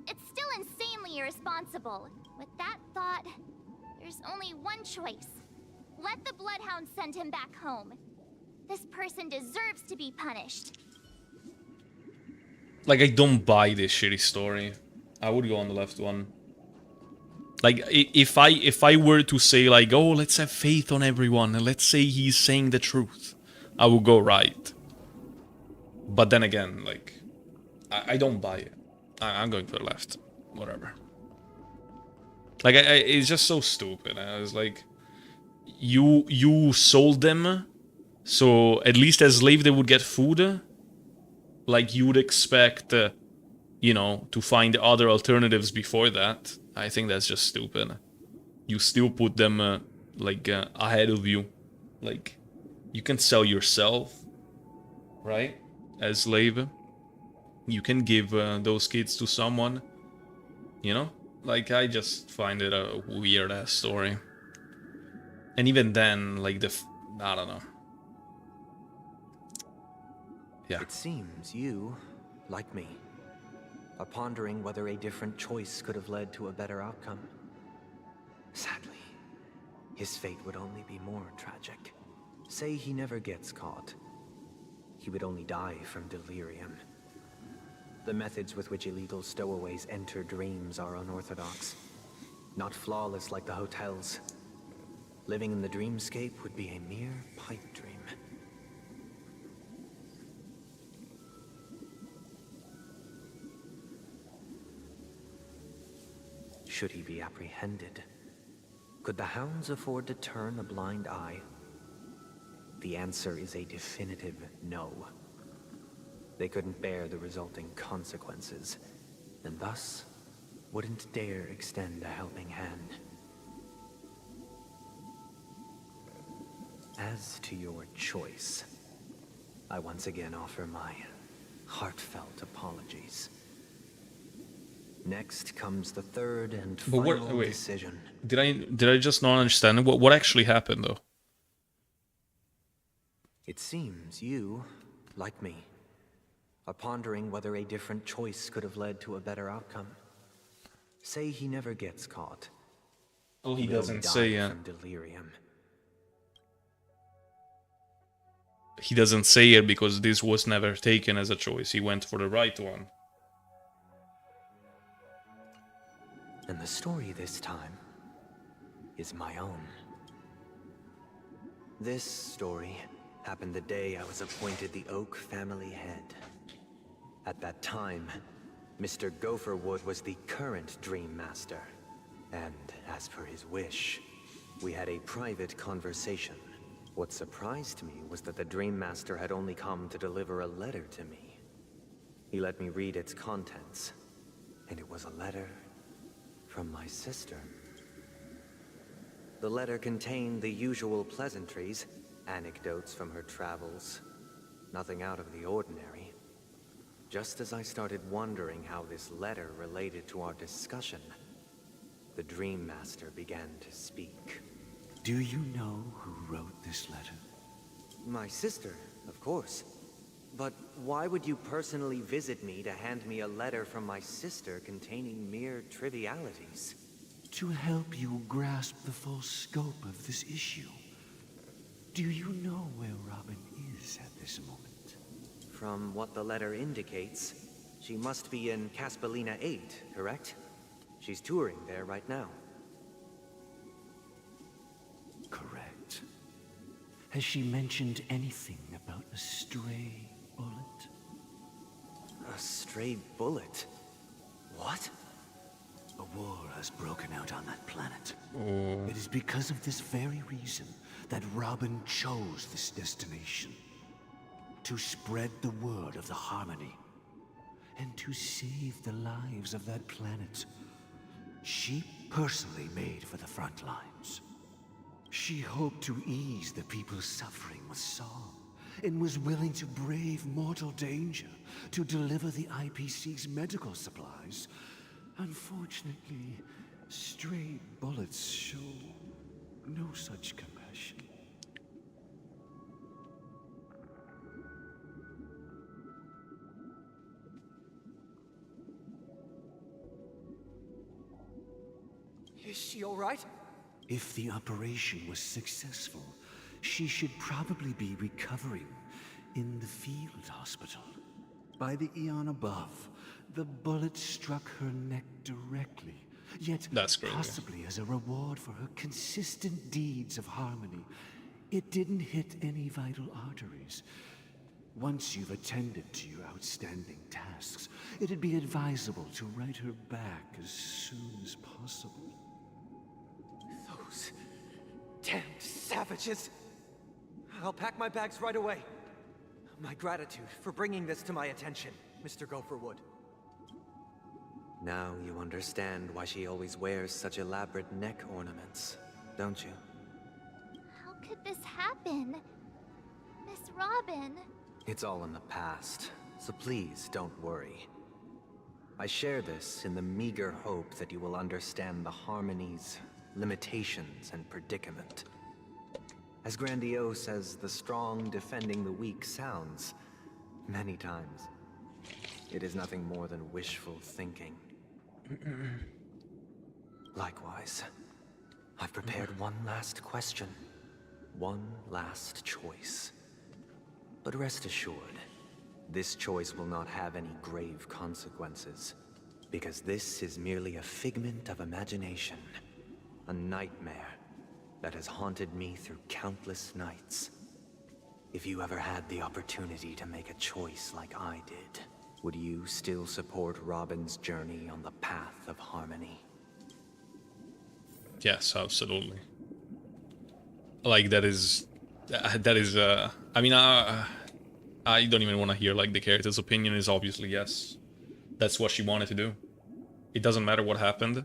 M: it's still insanely irresponsible. With that thought, there's only one choice. Let the Bloodhounds send him back home. This person deserves to be punished.
A: Like, I don't buy this shitty story. I would go on the left one. Like, if I were to say, like, oh, let's have faith on everyone, and let's say he's saying the truth, I would go right. But then again, like, I don't buy it. I'm going for the left. Whatever. Like, it's just so stupid. I was like, you sold them, so at least as slave they would get food. Like, you would expect, you know, to find other alternatives before that. I think that's just stupid. You still put them, like, ahead of you. Like, you can sell yourself, right? As slave. You can give those kids to someone, you know? Like, I just find it a weird-ass story. And even then, like, I don't know. Yeah.
O: It seems you, like me, are pondering whether a different choice could have led to a better outcome. Sadly, his fate would only be more tragic. Say he never gets caught. He would only die from delirium. The methods with which illegal stowaways enter dreams are unorthodox. Not flawless like the hotels. Living in the dreamscape would be a mere pipe dream. Should he be apprehended? Could the hounds afford to turn a blind eye? The answer is a definitive no. They couldn't bear the resulting consequences, and thus wouldn't dare extend a helping hand. As to your choice, I once again offer my heartfelt apologies. Next comes the third and final decision.
A: Did I just not understand what actually happened though?
O: It seems you, like me, are pondering whether a different choice could have led to a better outcome. Say he never gets caught.
A: Oh, he doesn't say yet.
O: From delirium.
A: He doesn't say it because this was never taken as a choice. He went for the right one.
O: And the story this time is my own. This story happened the day I was appointed the Oak family head. At that time, Mr. Gopherwood was the current Dream Master. And as per his wish, we had a private conversation. What surprised me was that the Dream Master had only come to deliver a letter to me. He let me read its contents, and it was a letter from my sister. The letter contained the usual pleasantries, anecdotes from her travels, nothing out of the ordinary. Just as I started wondering how this letter related to our discussion, the Dream Master began to speak.
I: Do you know who wrote this letter?
O: My sister, of course. But why would you personally visit me to hand me a letter from my sister containing mere trivialities?
I: To help you grasp the full scope of this issue. Do you know where Robin is at this moment?
O: From what the letter indicates, she must be in Caspelina 8, correct? She's touring there right now.
I: Correct. Has she mentioned anything about a stray bullet?
O: A stray bullet? What?
I: A war has broken out on that planet.
A: Oh.
I: It is because of this very reason that Robin chose this destination. To spread the word of the Harmony. And to save the lives of that planet. She personally made for the front lines. She hoped to ease the people's suffering with song, and was willing to brave mortal danger to deliver the IPC's medical supplies. Unfortunately, stray bullets show no such compassion.
K: Is she all right?
I: If the operation was successful, she should probably be recovering in the field hospital. By the eon above, the bullet struck her neck directly, yet
A: That's crazy.
I: possibly as a reward for her consistent deeds of harmony. It didn't hit any vital arteries. Once you've attended to your outstanding tasks, it'd be advisable to write her back as soon as possible.
K: Those damned savages! I'll pack my bags right away. My gratitude for bringing this to my attention, Mr. Gopherwood.
O: Now you understand why she always wears such elaborate neck ornaments, don't you?
M: How could this happen? Miss Robin.
O: It's all in the past, so please don't worry. I share this in the meager hope that you will understand the Harmony's limitations and predicament. As grandiose as the strong defending the weak sounds, many times, it is nothing more than wishful thinking. Likewise, I've prepared one last question, one last choice. But rest assured, this choice will not have any grave consequences, because this is merely a figment of imagination, a nightmare that has haunted me through countless nights. If you ever had the opportunity to make a choice like I did, would you still support Robin's journey on the path of harmony?
A: Yes, absolutely. Like that is, I mean, I don't even want to hear like the character's opinion. Is obviously yes, that's what she wanted to do. It doesn't matter what happened.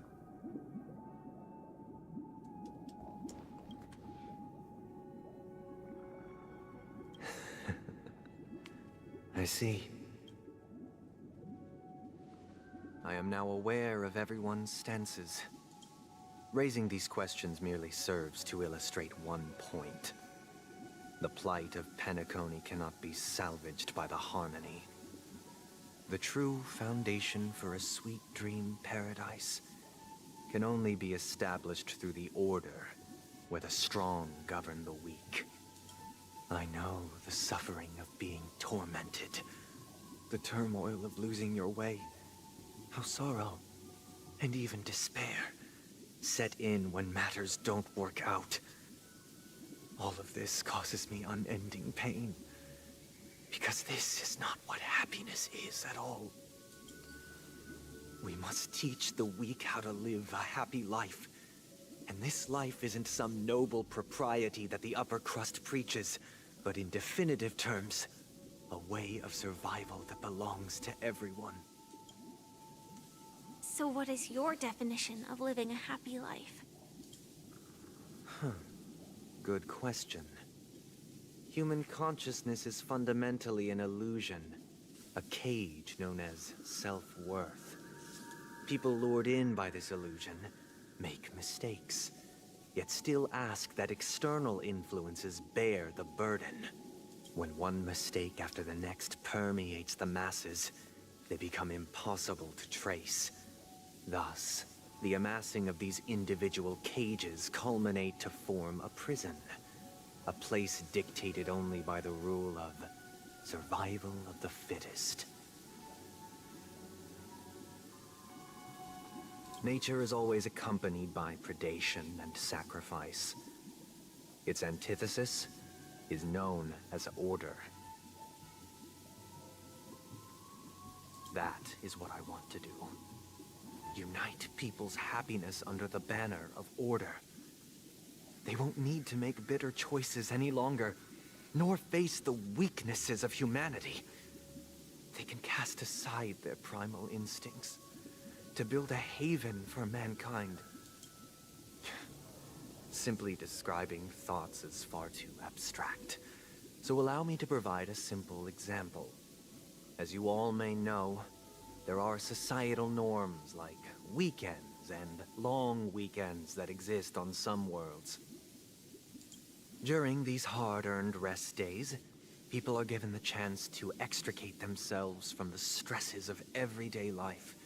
O: I see. I am now aware of everyone's stances. Raising these questions merely serves to illustrate one point. The plight of Penacony cannot be salvaged by the Harmony. The true foundation for a sweet dream paradise can only be established through the order, where the strong govern the weak. I know the suffering of being tormented, the turmoil of losing your way, how sorrow, and even despair, set in when matters don't work out. All of this causes me unending pain, because this is not what happiness is at all. We must teach the weak how to live a happy life, and this life isn't some noble propriety that the upper crust preaches, but in definitive terms, a way of survival that belongs to everyone.
J: So what is your definition of living a happy life?
O: Good question. Human consciousness is fundamentally an illusion, a cage known as self-worth. People lured in by this illusion make mistakes, yet still ask that external influences bear the burden. When one mistake after the next permeates the masses, they become impossible to trace. Thus, the amassing of these individual cages culminate to form a prison, a place dictated only by the rule of survival of the fittest. Nature is always accompanied by predation and sacrifice. Its antithesis is known as order. That is what I want to do. unite people's happiness under the banner of order. They won't need to make bitter choices any longer, nor face the weaknesses of humanity. They can cast aside their primal instincts to build a haven for mankind. Simply describing thoughts is far too abstract, so allow me to provide a simple example. As you all may know, there are societal norms like weekends and long weekends that exist on some worlds. During these hard-earned rest days, people are given the chance to extricate themselves from the stresses of everyday life,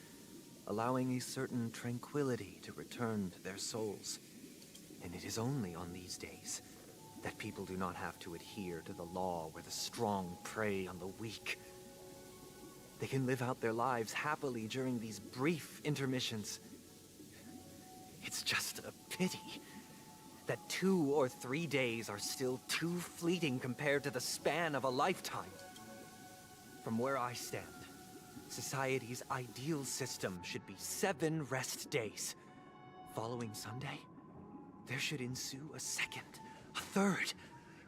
O: allowing a certain tranquility to return to their souls. And it is only on these days that people do not have to adhere to the law where the strong prey on the weak. They can live out their lives happily during these brief intermissions. It's just a pity that 2 or 3 days are still too fleeting compared to the span of a lifetime. From where I stand, society's ideal system should be 7 rest days. Following Sunday, there should ensue a second, a third,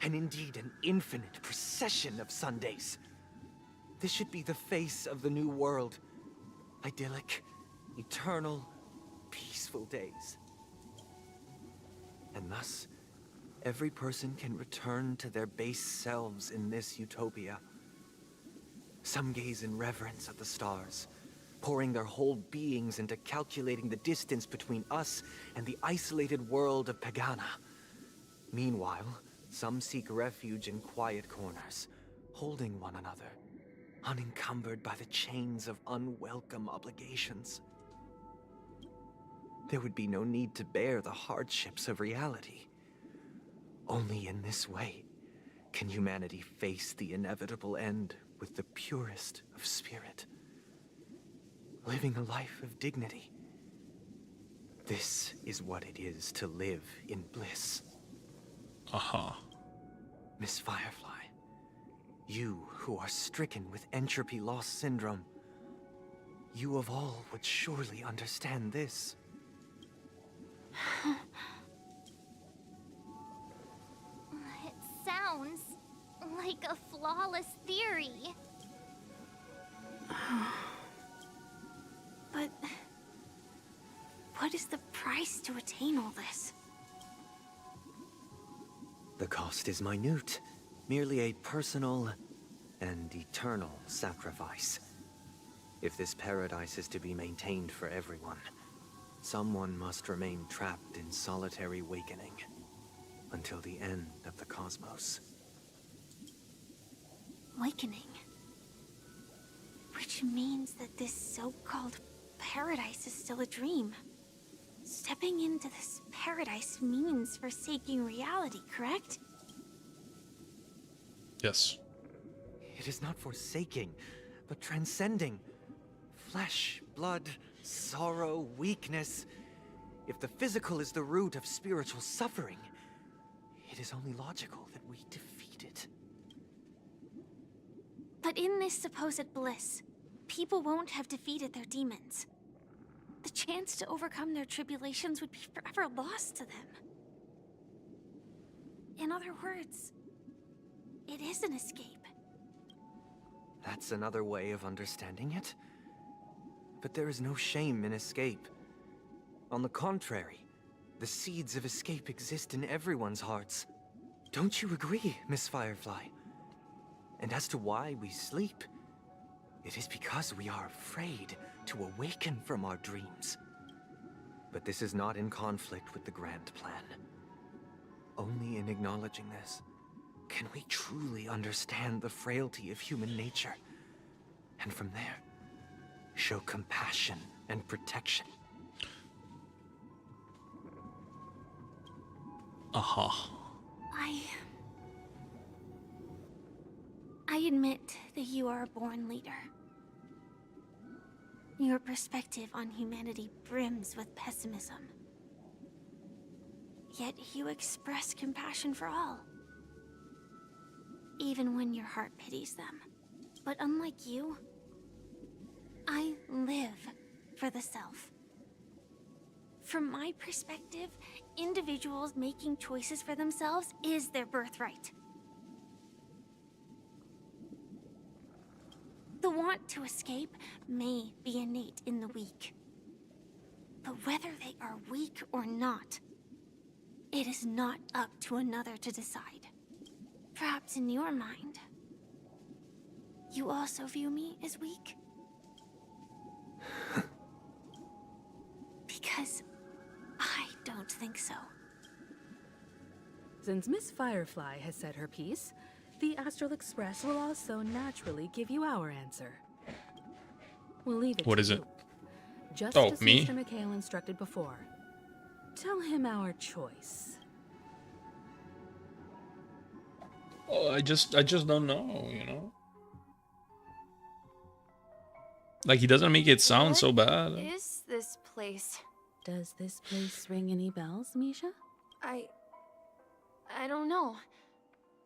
O: and indeed an infinite procession of Sundays. This should be the face of the new world. Idyllic, eternal, peaceful days. And thus, every person can return to their base selves in this utopia. Some gaze in reverence at the stars, pouring their whole beings into calculating the distance between us and the isolated world of Pagana. Meanwhile, some seek refuge in quiet corners, holding one another, unencumbered by the chains of unwelcome obligations. There would be no need to bear the hardships of reality. Only in this way can humanity face the inevitable end with the purest of spirit, living a life of dignity. This is what it is to live in bliss.
A: Aha.
O: Miss Firefly, you who are stricken with entropy loss syndrome, you of all would surely understand this.
M: It sounds like a flawless theory.
B: But what is the price to attain all this?
O: The cost is minute, merely a personal and eternal sacrifice. If this paradise is to be maintained for everyone, someone must remain trapped in solitary awakening until the end of the cosmos.
B: Awakening. Which means that this so-called paradise is still a dream. Stepping into this paradise means forsaking reality, correct?
A: Yes.
O: It is not forsaking, but transcending. Flesh, blood, sorrow, weakness. If the physical is the root of spiritual suffering, it is only logical that we defeat it.
B: But in this supposed bliss, people won't have defeated their demons. The chance to overcome their tribulations would be forever lost to them. In other words, it is an escape.
O: That's another way of understanding it. But there is no shame in escape. On the contrary, the seeds of escape exist in everyone's hearts. Don't you agree, Miss Firefly? And as to why we sleep, it is because we are afraid to awaken from our dreams. But this is not in conflict with the grand plan. Only in acknowledging this can we truly understand the frailty of human nature, and from there, show compassion and protection.
A: Aha.
B: I admit that you are a born leader. Your perspective on humanity brims with pessimism. Yet you express compassion for all, even when your heart pities them. But unlike you, I live for the self.
J: From my perspective, individuals making choices for themselves is their birthright. The want to escape may be innate in the weak. But whether they are weak or not, it is not up to another to decide. Perhaps in your mind, you also view me as weak? Because I don't think so.
Q: Since Miss Firefly has said her piece, the Astral Express will also naturally give you our answer. We'll leave it
A: What
Q: to
A: is
Q: you.
A: it?
Q: Just
A: Oh,
Q: as
A: me?
Q: Mr. McHale instructed before. Tell him our choice.
A: Oh, I just don't know, you know? Like, he doesn't make it sound so bad.
B: Is this place?
Q: Does this place ring any bells, Misha?
B: I don't know.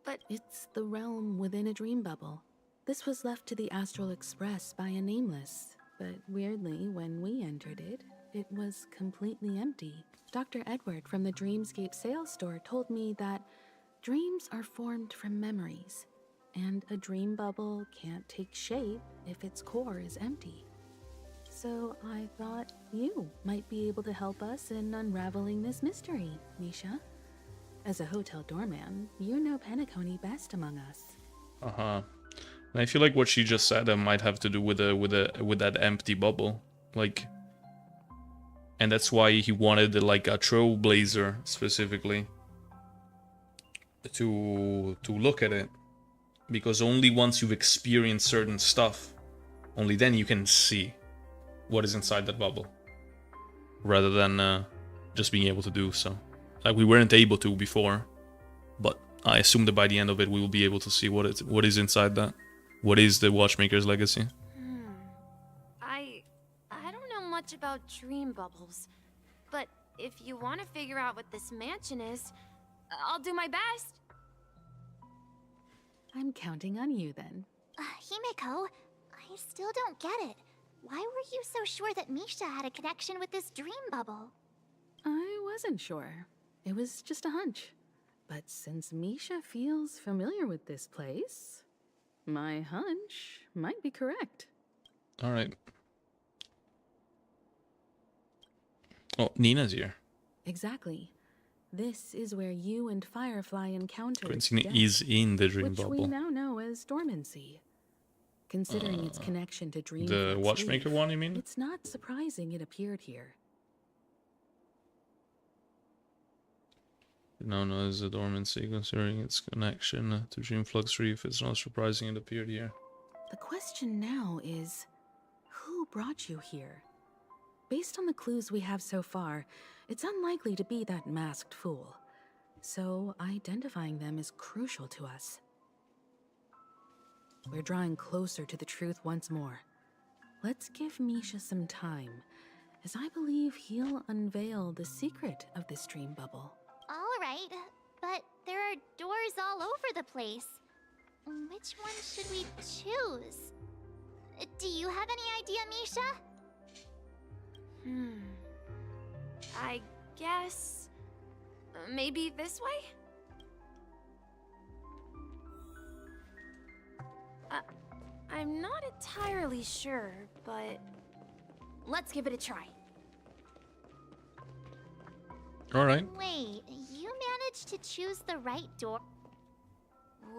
B: But
Q: it's the realm within a dream bubble. This was left to the Astral Express by a nameless, but weirdly, when we entered it, it was completely empty. Dr. Edward from the Dreamscape sales store told me that dreams are formed from memories, and a dream bubble can't take shape if its core is empty. So I thought you might be able to help us in unraveling this mystery, Misha. As a hotel doorman, you know Penacony best among us.
A: Uh-huh. And I feel like what she just said might have to do with that empty bubble. Like, and that's why he wanted like a trailblazer specifically to look at it. Because only once you've experienced certain stuff, only then you can see what is inside that bubble. Rather than just being able to do so. Like, we weren't able to before, but I assume that by the end of it we will be able to see what is inside that. What is the Watchmaker's legacy?
B: I don't know much about dream bubbles, but if you want to figure out what this mansion is, I'll do my best.
Q: I'm counting on you then.
M: Himeko, I still don't get it. Why were you so sure that Misha had a connection with this dream bubble?
Q: I wasn't sure. It was just a hunch. But since Misha feels familiar with this place, my hunch might be correct.
A: Alright. Oh, Nina's here.
Q: Exactly. This is where you and Firefly encountered
A: Quincy
Q: death,
A: is in the dream
Q: which
A: bubble.
Q: we now know as dormancy. Considering its connection to dream
A: The
Q: Flux
A: Watchmaker
Q: Reef,
A: one, you mean?
Q: It's not surprising it appeared here.
A: Known as a dormancy, considering its connection to Dream Flux Reef, it's not surprising it appeared here.
Q: The question now is, who brought you here? Based on the clues we have so far, it's unlikely to be that masked fool. So identifying them is crucial to us. We're drawing closer to the truth once more. Let's give Misha some time, as I believe he'll unveil the secret of this dream bubble.
M: All right, but there are doors all over the place. Which one should we choose? Do you have any idea, Misha?
B: I guess maybe this way? I'm not entirely sure, but let's give it a try.
A: Alright.
M: Wait, you managed to choose the right door?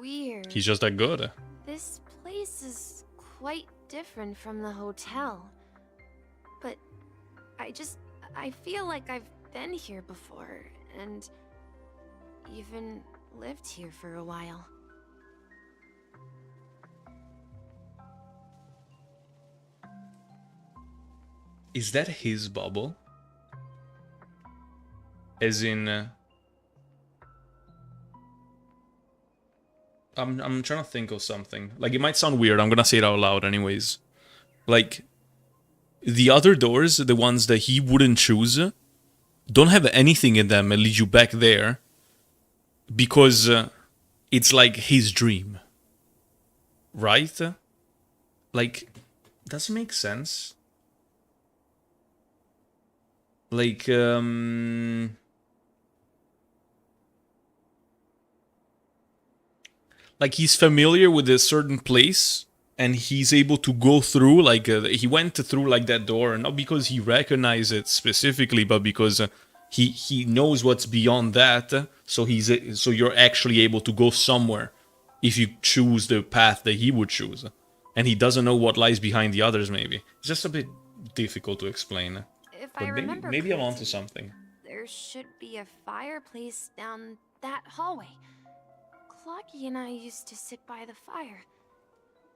B: Weird.
A: He's just that good.
B: This place is quite different from the hotel. But I feel like I've been here before, and even lived here for a while.
A: Is that his bubble? As in... I'm trying to think of something. Like, it might sound weird, I'm gonna say it out loud anyways. Like, the other doors, the ones that he wouldn't choose, don't have anything in them that lead you back there. Because it's like his dream. Right? Like, does it make sense? Like, like he's familiar with a certain place and he's able to go through, like, he went through like that door, not because he recognized it specifically, but because he knows what's beyond that. So so you're actually able to go somewhere if you choose the path that he would choose, and he doesn't know what lies behind the others. Maybe it's just a bit difficult to explain.
B: If
A: But
B: I remember
A: maybe I'm onto
B: correctly,
A: something.
B: there should be a fireplace down that hallway. Clocky and I used to sit by the fire,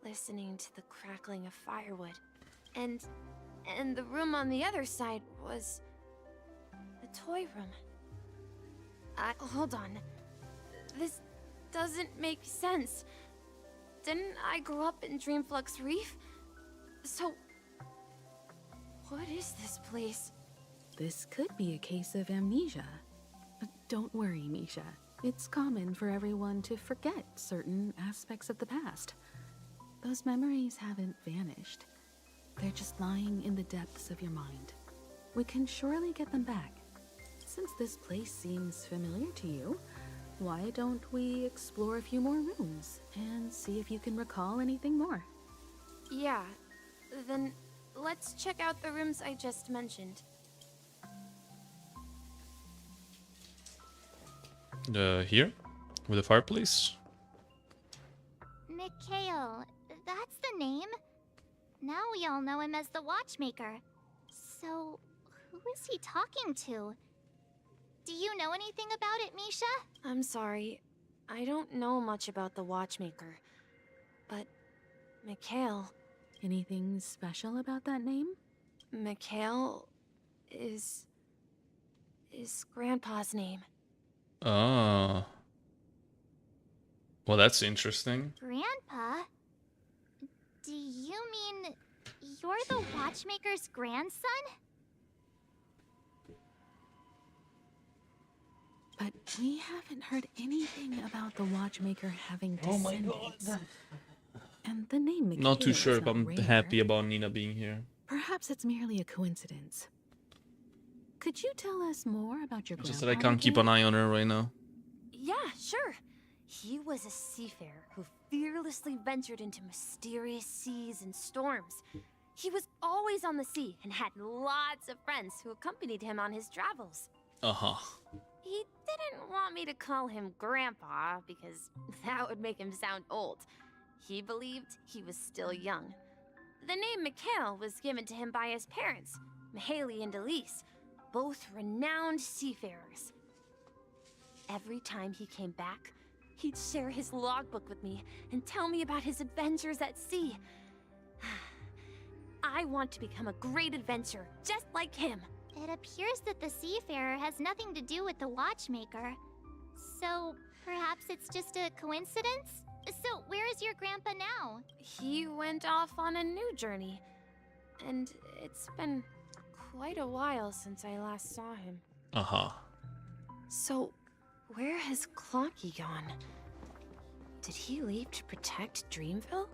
B: listening to the crackling of firewood. And the room on the other side was the toy room. Hold on. This doesn't make sense. Didn't I grow up in Dreamflux Reef? So, what is this place?
Q: This could be a case of amnesia. But don't worry, Misha. It's common for everyone to forget certain aspects of the past. Those memories haven't vanished. They're just lying in the depths of your mind. We can surely get them back. Since this place seems familiar to you, why don't we explore a few more rooms and see if you can recall anything more?
B: Yeah, then let's check out the rooms I just mentioned.
A: Here? With the fireplace?
M: Mikhail, that's the name. Now we all know him as the Watchmaker. So, who is he talking to? Do you know anything about it, Misha?
B: I'm sorry. I don't know much about the Watchmaker. But Mikhail...
Q: Anything special about that name?
B: Mikhail is Grandpa's name.
A: Oh. Well, that's interesting.
M: Grandpa? Do you mean you're the Watchmaker's grandson?
Q: But we haven't heard anything about the Watchmaker having descendants. And the name Mikhail
A: Not too sure
Q: is
A: if
Q: not
A: I'm
Q: rare.
A: happy about Nina being here.
Q: Perhaps it's merely a coincidence. Could you tell us more about your
A: Just
Q: grandpa?
A: that I can't keep an eye on her right now.
B: Yeah, sure. He was a seafarer who fearlessly ventured into mysterious seas and storms. He was always on the sea and had lots of friends who accompanied him on his travels.
A: Uh-huh.
B: He didn't want me to call him Grandpa because that would make him sound old. He believed he was still young. The name Mikhail was given to him by his parents, Mihaly and Elise, both renowned seafarers. Every time he came back, he'd share his logbook with me and tell me about his adventures at sea. I want to become a great adventurer, just like him.
M: It appears that the Seafarer has nothing to do with the Watchmaker. So, perhaps it's just a coincidence? So, where is your grandpa now?
B: He went off on a new journey, and it's been quite a while since I last saw him.
A: Uh-huh.
B: So, where has Clocky gone? Did he leave to protect Dreamville?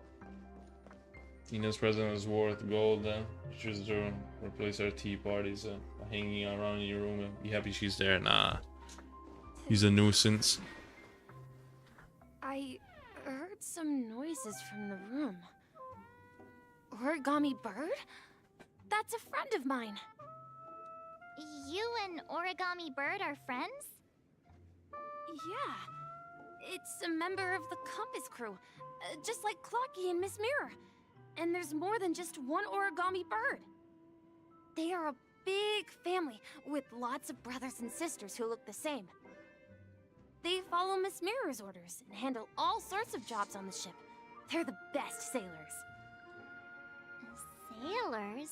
A: Nina's present is worth gold. Choose to replace her tea parties hanging around in your room. Be happy she's there. Nah. He's a nuisance.
B: I heard some noises from the room. Origami Bird? That's a friend of mine.
M: You and Origami Bird are friends?
B: Yeah. It's a member of the Compass crew, just like Clocky and Miss Mirror. And there's more than just one Origami Bird. They are a big family with lots of brothers and sisters who look the same. They follow Miss Mirror's orders and handle all sorts of jobs on the ship. They're the best sailors.
M: Sailors?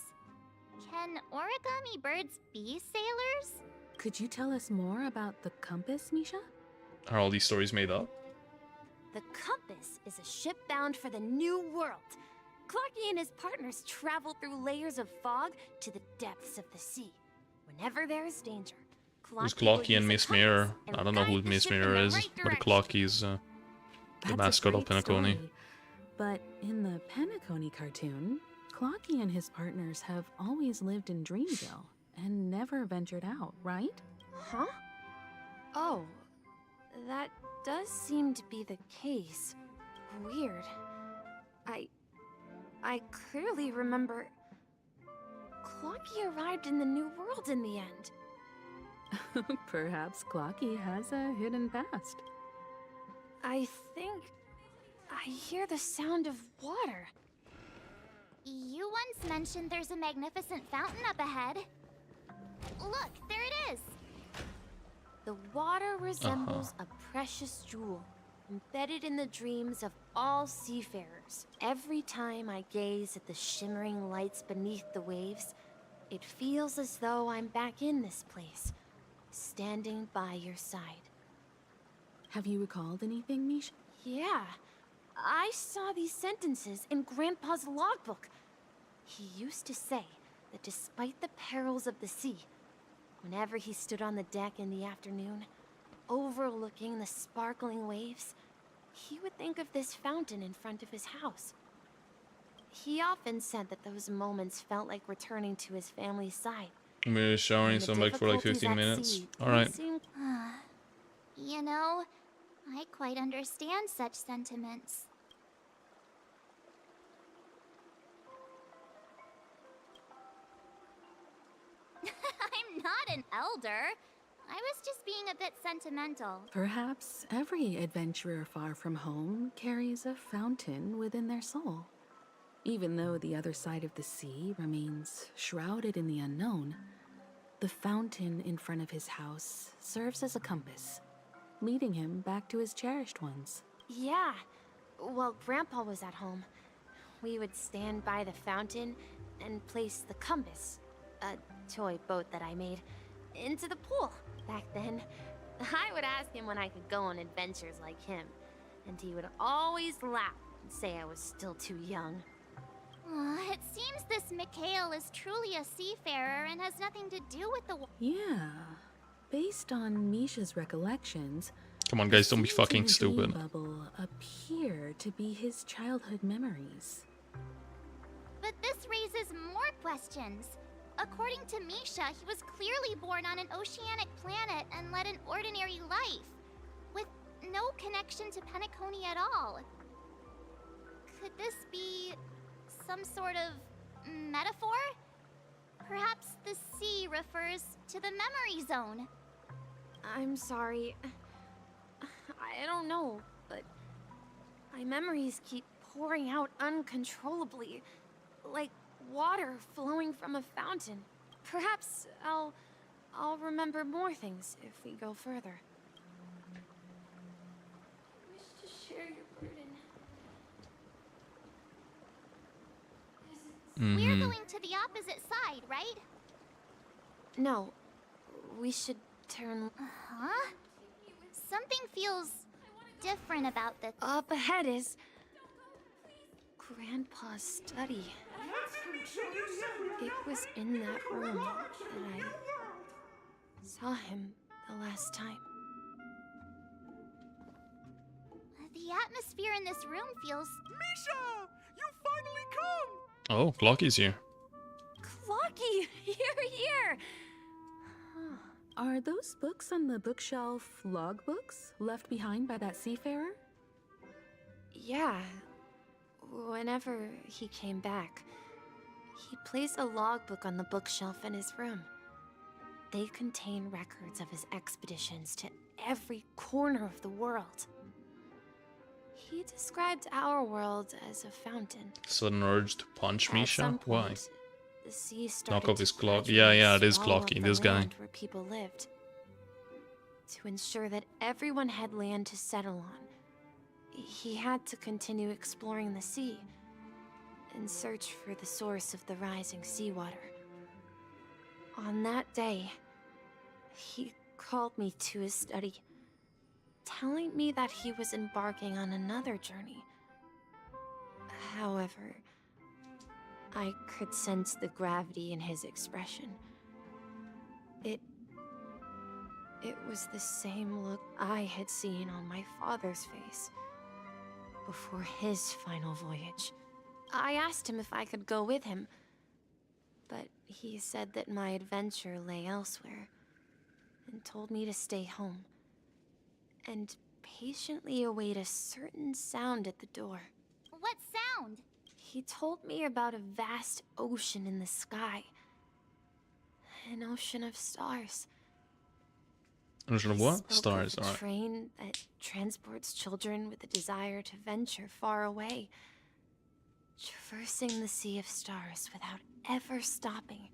M: Can Origami Birds be sailors?
Q: Could you tell us more about the Compass, Misha?
A: Are all these stories made up?
B: The Compass is a ship bound for the New World. Clocky and his partners travel through layers of fog to the depths of the sea. Whenever there is danger,
A: Who's Clocky and Miss Mirror? I don't know who Miss Mirror is, but Clocky is the
Q: That's a
A: mascot of
Q: great
A: Penacony.
Q: story. But in the Penacony cartoon, Clocky and his partners have always lived in Dreamville and never ventured out, right?
B: Huh? Oh, that does seem to be the case. Weird. I clearly remember Clocky arrived in the New World in the end.
Q: Perhaps Clocky has a hidden past.
B: I think I hear the sound of water.
M: You once mentioned there's a magnificent fountain up ahead. Look, there it is.
B: The water resembles a precious jewel, embedded in the dreams of all seafarers. Every time I gaze at the shimmering lights beneath the waves, it feels as though I'm back in this place, standing by your side.
Q: Have you recalled anything, Misha?
B: Yeah, I saw these sentences in Grandpa's logbook. He used to say that despite the perils of the sea, whenever he stood on the deck in the afternoon, overlooking the sparkling waves, he would think of this fountain in front of his house. He often said that those moments felt like returning to his family's side.
A: We're showering some like for like 15 minutes. Alright.
M: You know, I quite understand such sentiments. I'm not an elder. I was just being a bit sentimental.
Q: Perhaps every adventurer far from home carries a fountain within their soul. Even though the other side of the sea remains shrouded in the unknown, the fountain in front of his house serves as a compass, leading him back to his cherished ones.
B: Yeah, while Grandpa was at home, we would stand by the fountain and place the compass, a toy boat that I made, into the pool. Back then, I would ask him when I could go on adventures like him, and he would always laugh and say I was still too young.
M: It seems this Mikhail is truly a seafarer and has nothing to do with the...
Q: Yeah, based on Misha's recollections...
A: Come on guys, don't be fucking stupid.
Q: ...bubble appear to be his childhood memories.
M: But this raises more questions. According to Misha, he was clearly born on an oceanic planet and led an ordinary life, with no connection to Penacony at all. Could this be some sort of metaphor? Perhaps the sea refers to the memory zone.
B: I'm sorry. I don't know, but my memories keep pouring out uncontrollably, like water flowing from a fountain. Perhaps I'll remember more things if we go further. I wish to share your burden.
M: We're going to the opposite side, right?
B: No, we should turn...
M: Huh? Something feels different about the...
B: Up ahead is... Grandpa's study. It was in that room that I saw him the last time.
M: The atmosphere in this room feels...
D: Misha! You finally come!
A: Oh, Clocky's here.
B: Clocky! Here!
Q: Are those books on the bookshelf logbooks left behind by that seafarer?
B: Yeah. Whenever he came back, he placed a logbook on the bookshelf in his room. They contain records of his expeditions to every corner of the world. He described our world as a fountain.
A: Sudden urge to punch Misha? Why?
B: The sea
A: Knock off his clock.
B: to
A: Yeah, it is
B: swallow
A: Clocky,
B: the
A: this guy.
B: land where people lived. To ensure that everyone had land to settle on, he had to continue exploring the sea and search for the source of the rising seawater. On that day, he called me to his study, telling me that he was embarking on another journey. However, I could sense the gravity in his expression. It was the same look I had seen on my father's face before his final voyage. I asked him if I could go with him, but he said that my adventure lay elsewhere, and told me to stay home, and patiently await a certain sound at the door.
M: What sound?
B: He told me about a vast ocean in the sky. An ocean of stars.
A: Ocean of
B: He
A: what?
B: spoke
A: Stars,
B: of a
A: alright.
B: train that transports children with a desire to venture far away, traversing the sea of stars without ever stopping.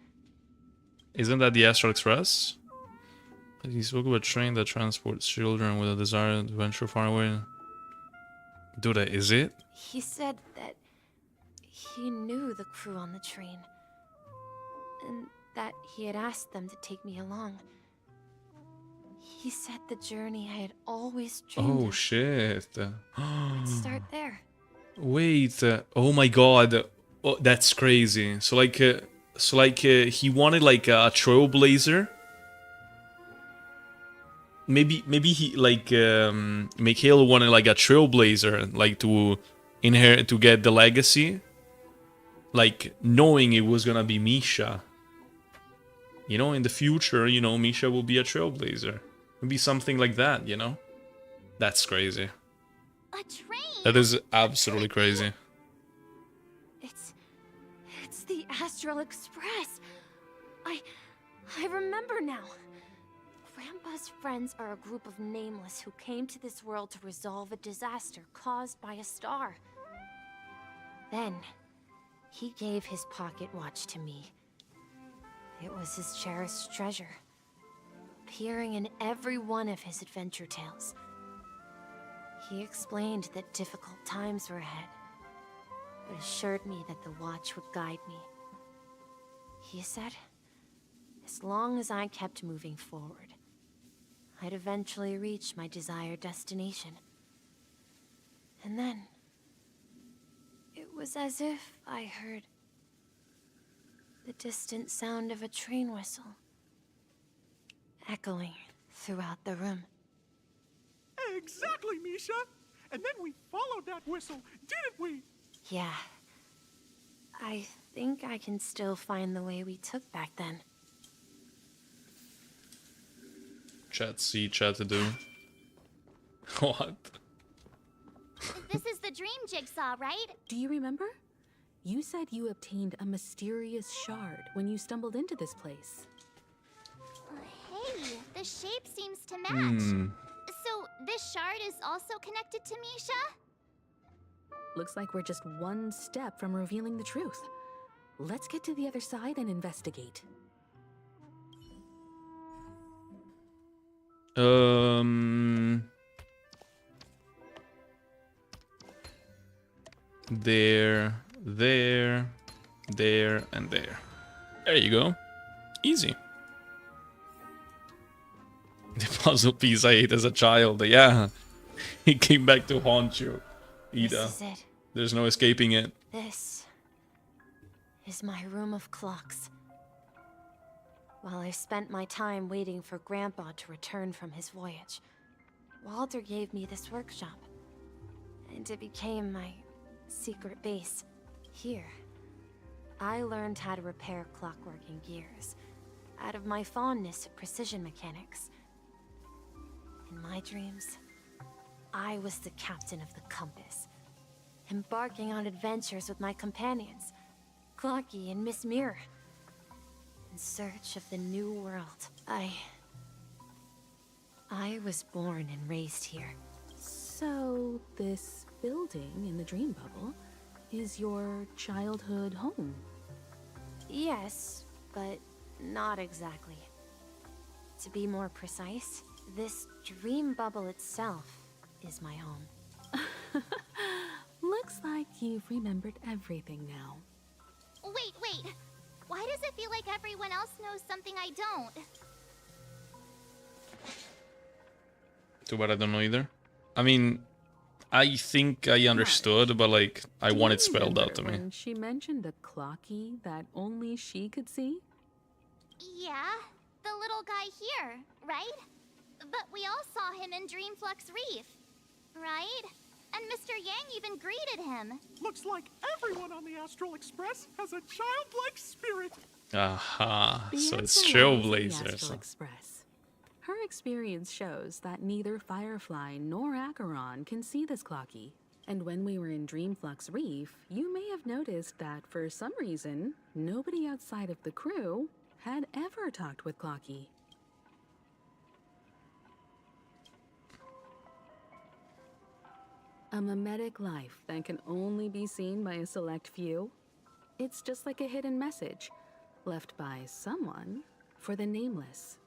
A: Isn't that the Astral Express? He spoke of a train that transports children with a desire to venture far away. Dude, is it?
B: He said that he knew the crew on the train, and that he had asked them to take me along. He said the journey I had always dreamed
A: Oh
B: of
A: shit.
B: would start there.
A: Wait, oh my god. Oh, that's crazy. So he wanted like a trailblazer. Maybe he like Mikhail wanted like a trailblazer, like to inherit, to get the legacy, like knowing it was gonna be Misha. You know, in the future, you know, Misha will be a trailblazer. Maybe something like that, you know? That's crazy.
M: A train?
A: That is absolutely crazy.
B: It's the Astral Express. I remember now. Grandpa's friends are a group of nameless who came to this world to resolve a disaster caused by a star. Then, he gave his pocket watch to me. It was his cherished treasure, appearing in every one of his adventure tales. He explained that difficult times were ahead, but assured me that the watch would guide me. He said, as long as I kept moving forward, I'd eventually reach my desired destination. And then, it was as if I heard the distant sound of a train whistle, echoing throughout the room.
D: Exactly, Misha. And then we followed that whistle, didn't we?
B: Yeah. I think I can still find the way we took back then.
A: Chat C, chat to do. What?
M: This is the dream jigsaw, right?
Q: Do you remember? You said you obtained a mysterious shard when you stumbled into this place.
M: Hey, the shape seems to match.
A: Hmm.
M: So, this shard is also connected to Misha?
Q: Looks like we're just one step from revealing the truth. Let's get to the other side and investigate.
A: There, and there. There you go. Easy. The puzzle piece I ate as a child. Yeah. It came back to haunt you, Ida.
B: This is it.
A: There's no escaping it.
B: This is my room of clocks. While I spent my time waiting for Grandpa to return from his voyage, Walter gave me this workshop, and it became my secret base. Here, I learned how to repair clockwork and gears, out of my fondness of precision mechanics. In my dreams, I was the captain of the compass, embarking on adventures with my companions, Clocky and Miss Mirror, in search of the new world. I was born and raised here.
Q: So, this building in the dream bubble is your childhood home?
B: Yes, but not exactly. To be more precise, this dream bubble itself is my home.
Q: Looks like you've remembered everything now.
M: Wait. Why does it feel like everyone else knows something I don't?
A: Too bad I don't know either. I mean, I think I understood, but like, I
Q: Do
A: want
Q: you
A: it spelled out to
Q: remember
A: me.
Q: when she mentioned a clocky that only she could see?
M: Yeah, the little guy here, right? But we all saw him in Dreamflux Reef, right? And Mr. Yang even greeted him.
D: Looks like everyone on the Astral Express has a childlike spirit.
A: Aha,
Q: The
A: so it's
Q: answer lies in the
A: trailblazers.
Q: Astral Express. Her experience shows that neither Firefly nor Acheron can see this Clocky. And when we were in Dreamflux Reef, you may have noticed that for some reason, nobody outside of the crew had ever talked with Clocky. A mimetic life that can only be seen by a select few. It's just like a hidden message, left by someone for the nameless.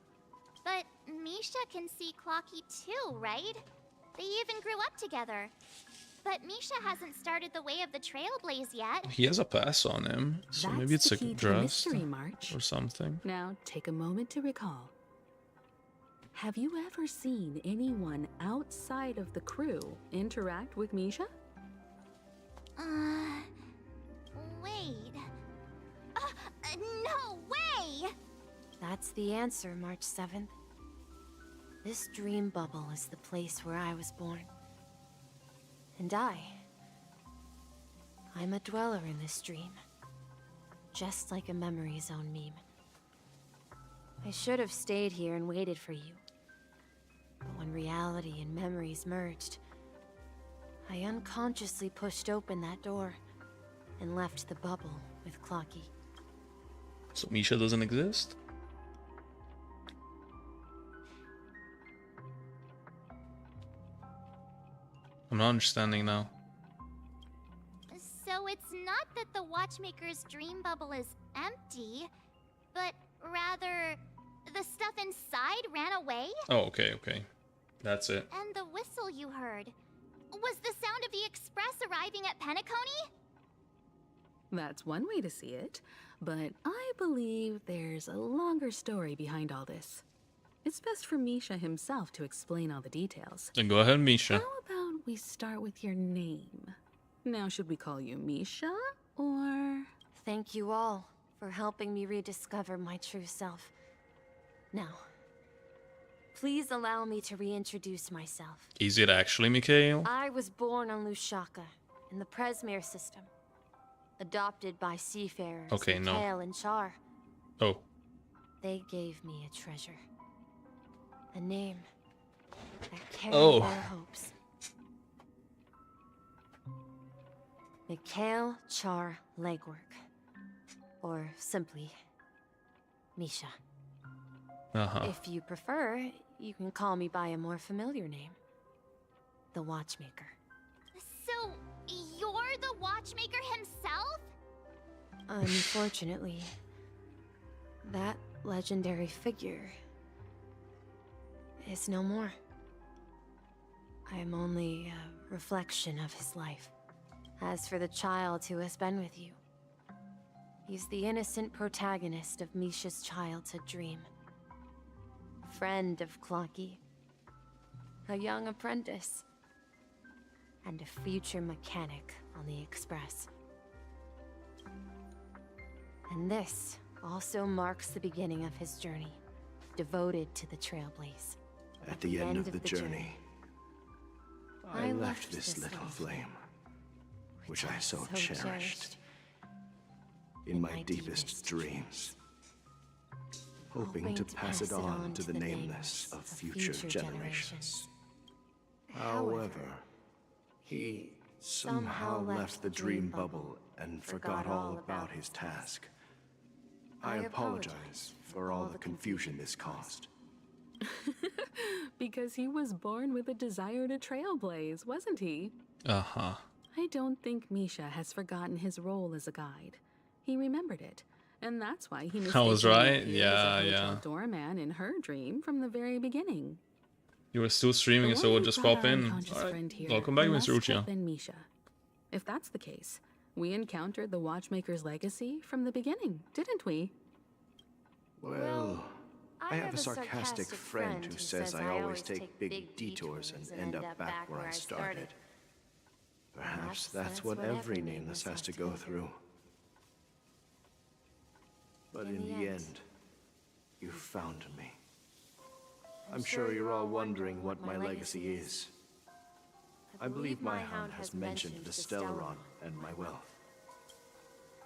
M: But Misha can see Clocky too, right? They even grew up together. But Misha hasn't started the way of the Trailblaze yet.
A: He has a pass on him, so maybe it's
Q: That's the
A: like
Q: key to the
A: dressed
Q: mystery, March.
A: or something.
Q: Now, take a moment to recall. Have you ever seen anyone outside of the crew interact with Misha?
M: Wait. No way!
G: That's the answer, March 7th. This dream bubble is the place where I was born. And I'm a dweller in this dream. Just like a memory zone meme. I should have stayed here and waited for you. But when reality and memories merged, I unconsciously pushed open that door and left the bubble with Clocky.
A: So Misha doesn't exist? I'm not understanding now.
M: So it's not that the Watchmaker's dream bubble is empty, but rather the stuff inside ran away?
A: Oh, okay, okay. That's it.
M: And the whistle you heard was the sound of the express arriving at Penacony?
Q: That's one way to see it, but I believe there's a longer story behind all this. It's best for Misha himself to explain all the details.
A: Then go ahead, Misha.
Q: How about we start with your name? Now, should we call you Misha, or...
G: Thank you all for helping me rediscover my true self. Now, please allow me to reintroduce myself.
A: Is it actually Mikhail?
G: I was born on Lushaka, in the Presmere system. Adopted by seafarers
A: Okay, no.
G: Mikhail and Char.
A: Oh.
G: They gave me a treasure. A name that carried
A: Oh.
G: their hopes. Mikhail Char Legwork. Or simply, Misha.
A: Uh-huh.
G: If you prefer, you can call me by a more familiar name. The Watchmaker.
M: So, you're the Watchmaker himself?
G: Unfortunately, that legendary figure is no more. I am only a reflection of his life. As for the child who has been with you, he's the innocent protagonist of Misha's childhood dream. Friend of Clocky, a young apprentice, and a future mechanic on the Express. And this also marks the beginning of his journey, devoted to the Trailblaze.
H: At the end of the journey, I left this little flame, which I so cherished, in my deepest dreams, hoping to pass it on to the nameless of future generations. However, he somehow left the dream bubble and forgot all about his task. I apologize for all the confusion this caused.
Q: Because he was born with a desire to trailblaze, wasn't he?
A: Uh-huh.
Q: I don't think Misha has forgotten his role as a guide. He remembered it, and that's why he
A: I was right.
Q: appeared
A: Yeah,
Q: as a
A: yeah.
Q: hotel doorman in her dream from the very beginning.
A: You were still streaming, so we'll just pop in. Alright. Welcome back, Mr.
Q: must have
A: Uchiha.
Q: been Misha. If that's the case, we encountered the Watchmaker's legacy from the beginning, didn't we?
H: Well, I have a sarcastic friend who says I always take big detours and end up back where I started. Perhaps that's what every nameless has to go through. But in the end, you found me. I'm sure you're all wondering what my legacy is. I believe my hound has mentioned the Stellaron and my wealth.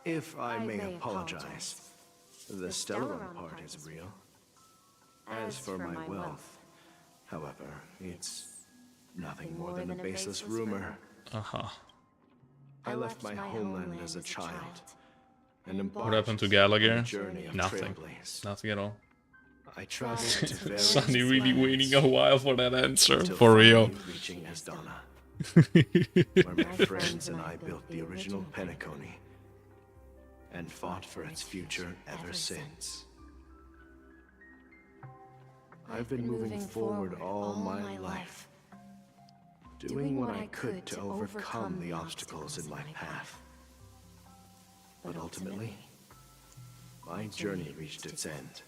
H: If I may apologize, The Stellaron part is real. As for my wealth, however, it's nothing more than a baseless rumor.
A: Uh-huh.
H: I left my homeland as a child and embarked
A: What happened to
H: on a
A: Gallagher?
H: journey of
A: Nothing.
H: trailblaze.
A: Nothing at all.
H: I traveled to various
A: Sonny really
H: lands
A: waiting a while for that answer.
H: until
A: For real.
H: finally reaching Asdana, where my friends and I built the original Penacony and fought for its future ever since. I've been moving forward all my life, doing what I could to overcome the obstacles in my path. But ultimately, my journey reached its end,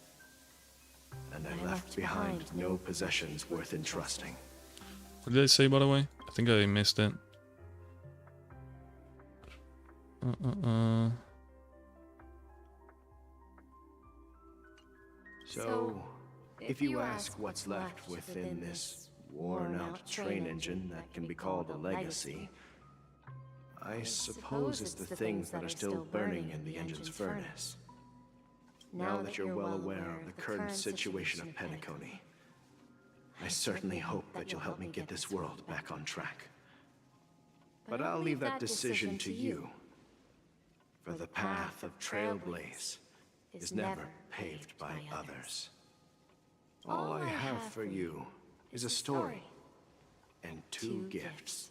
H: and I left behind no possessions worth entrusting.
A: What did I say, by the way? I think I missed it.
H: So, if you ask what's left within this worn-out train engine that can be called a legacy, I suppose it's the things that are still burning in the engine's furnace. Now that you're well aware of the current situation of Penacony, I certainly hope that you'll help me get this world back on track. But I'll leave that decision to you, for the path of Trailblaze is never paved by others. All I have for you is a story and two gifts.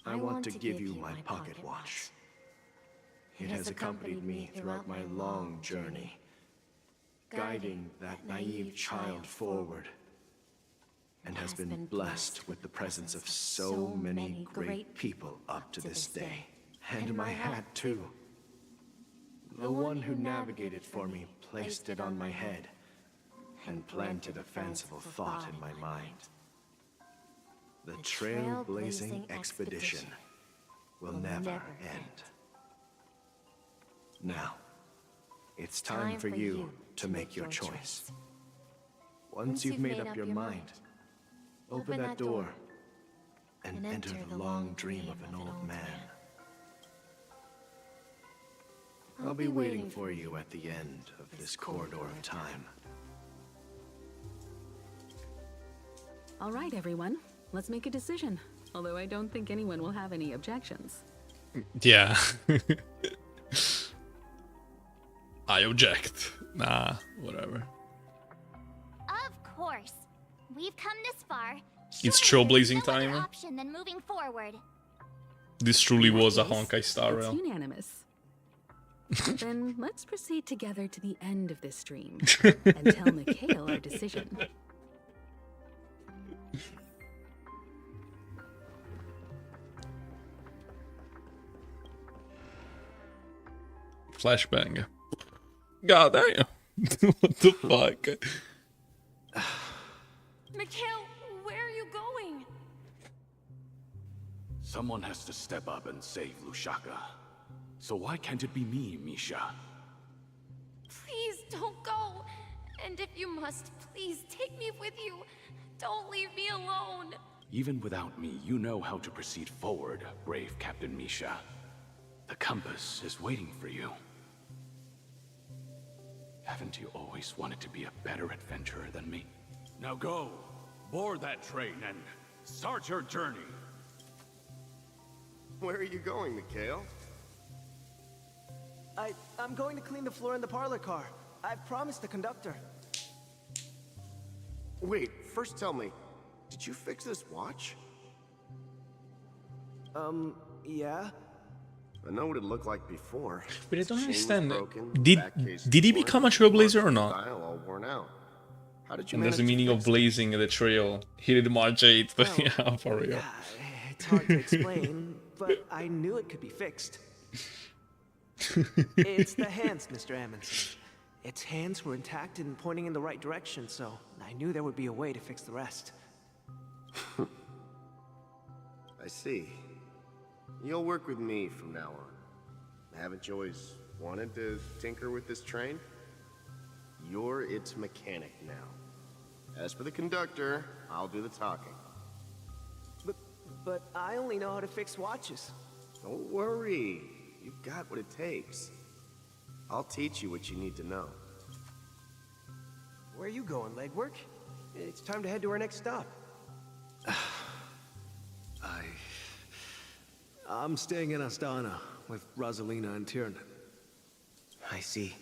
H: I want to give you my pocket watch. It has accompanied me throughout my long journey, guiding that naive child forward, and has been blessed with the presence of so many great people up to this day. And my hat, too. The one who navigated for me placed it on my head and planted a fanciful thought in my mind. The trailblazing expedition will never end. Now, it's time for you to make your choice. Once you've made up your mind, open that door and enter the long dream of an old man. I'll be waiting for you at the end of this corridor of time.
Q: All right, everyone. Let's make a decision. Although I don't think anyone will have any objections.
A: Yeah. I object. Nah, whatever.
M: Of course. We've come this far.
A: It's
M: Surely there's
A: trailblazing
M: no other
A: time.
M: option than moving forward.
A: This truly was a Honkai Star
Q: It's
A: Rail.
Q: unanimous. Then let's proceed together to the end of this stream and tell Mikhail our decision.
A: Flashbang. God damn. What the fuck?
N: Mikhail, where are you going?
D: Someone has to step up and save Lushaka. So why can't it be me, Misha?
N: Please don't go. And if you must, please take me with you. Don't leave me alone.
D: Even without me, you know how to proceed forward, brave Captain Misha. The compass is waiting for you. Haven't you always wanted to be a better adventurer than me? Now go, board that train, and start your journey.
R: Where are you going, Mikhail?
U: I'm going to clean the floor in the parlor car. I've promised the conductor.
R: Wait, first tell me, did you fix this watch?
U: Yeah.
R: I know what it looked like before.
A: But I don't
R: Chain was
A: understand.
R: broken,
A: Did
R: back case
A: he
R: torn,
A: become a trailblazer or not?
R: dial all worn out. How did you
A: And that's the
R: manage to
A: meaning of
R: fix it?
A: blazing the trail. He did March 8th, but yeah, for real.
U: It's hard to explain, but I knew it could be fixed. It's the hands, Mr. Amundsen. Its hands were intact and pointing in the right direction, so I knew there would be a way to fix the rest.
R: I see. You'll work with me from now on. Haven't you always wanted to tinker with this train? You're its mechanic now. As for the conductor, I'll do the talking.
U: But I only know how to fix watches.
R: Don't worry. You've got what it takes. I'll teach you what you need to know.
K: Where are you going, legwork? It's time to head to our next stop.
T: I'm staying in Astana with Rosalina and Tiernan.
K: I see.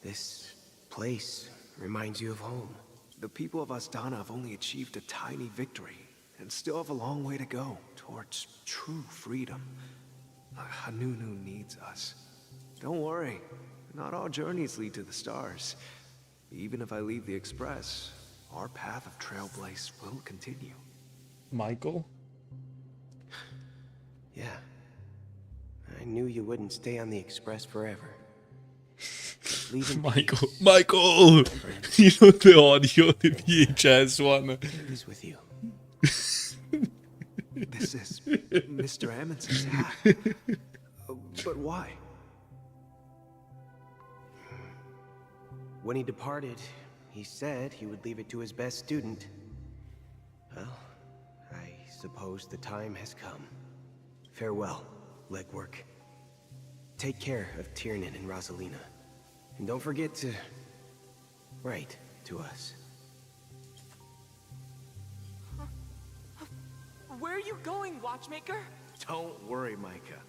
K: This place reminds you of home.
T: The people of Astana have only achieved a tiny victory and still have a long way to go towards true freedom. Hanunu needs us. Don't worry, not all journeys lead to the stars. Even if I leave the Express, our path of trailblaze will continue.
A: Michael?
K: Yeah. I knew you wouldn't stay on the Express forever.
A: Michael! Michael! You know the audio, the VHS one.
K: Please with you.
T: This is Mr. Amundsen's hat. But why?
K: When he departed, he said he would leave it to his best student. Well, I suppose the time has come. Farewell, legwork. Take care of Tiernan and Rosalina. And don't forget to write to us.
U: Where are you going, Watchmaker?
H: Don't worry, Micah.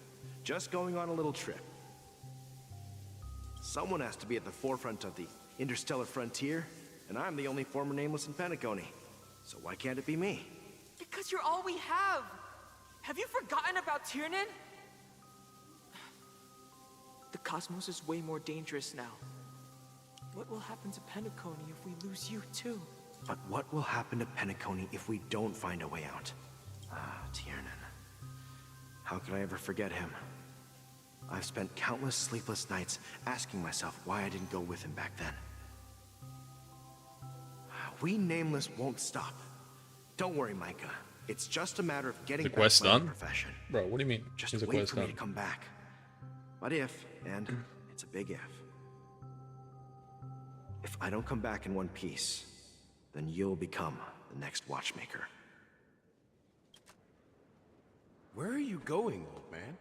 H: Just going on a little trip. Someone has to be at the forefront of the interstellar frontier, and I'm the only former Nameless in Penacony. So why can't it be me?
U: Because you're all we have. Have you forgotten about Tiernan? The cosmos is way more dangerous now. What will happen to Penacony if we lose you too?
H: But what will happen to Penacony if we don't find a way out? Ah, Tiernan. How could I ever forget him? I've spent countless sleepless nights asking myself why I didn't go with him back then. We Nameless won't stop. Don't worry, Micah. It's just a matter of getting
A: The
H: back
A: quest
H: to my
A: done?
H: profession.
A: Bro, what do you mean?
H: Just
A: Is the
H: wait
A: quest
H: for me
A: done?
H: to come back. But if, and it's a big if I don't come back in one piece, then you'll become the next Watchmaker.
I: Where are you going, old man?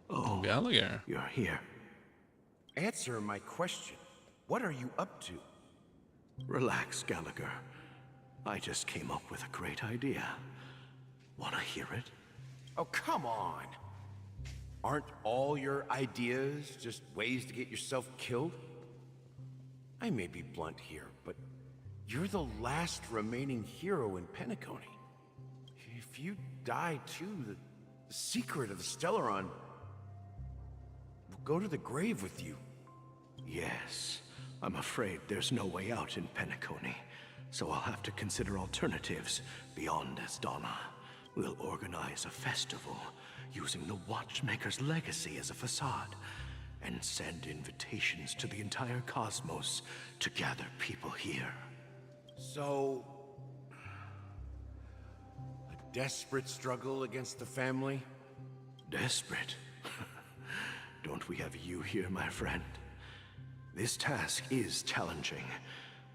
H: Oh,
A: Gallagher.
H: You're here.
I: Answer my question. What are you up to?
H: Relax, Gallagher. I just came up with a great idea. Wanna hear it?
I: Oh, come on. Aren't all your ideas just ways to get yourself killed? I may be blunt here, but you're the last remaining hero in Penacony. If you die too, the secret of the Stellaron will go to the grave with you.
H: Yes. I'm afraid there's no way out in Penacony, so I'll have to consider alternatives beyond Astana. We'll organize a festival using the Watchmaker's legacy as a facade, and send invitations to the entire cosmos to gather people here.
I: So, a desperate struggle against the family?
H: Desperate? Don't we have you here, my friend? This task is challenging,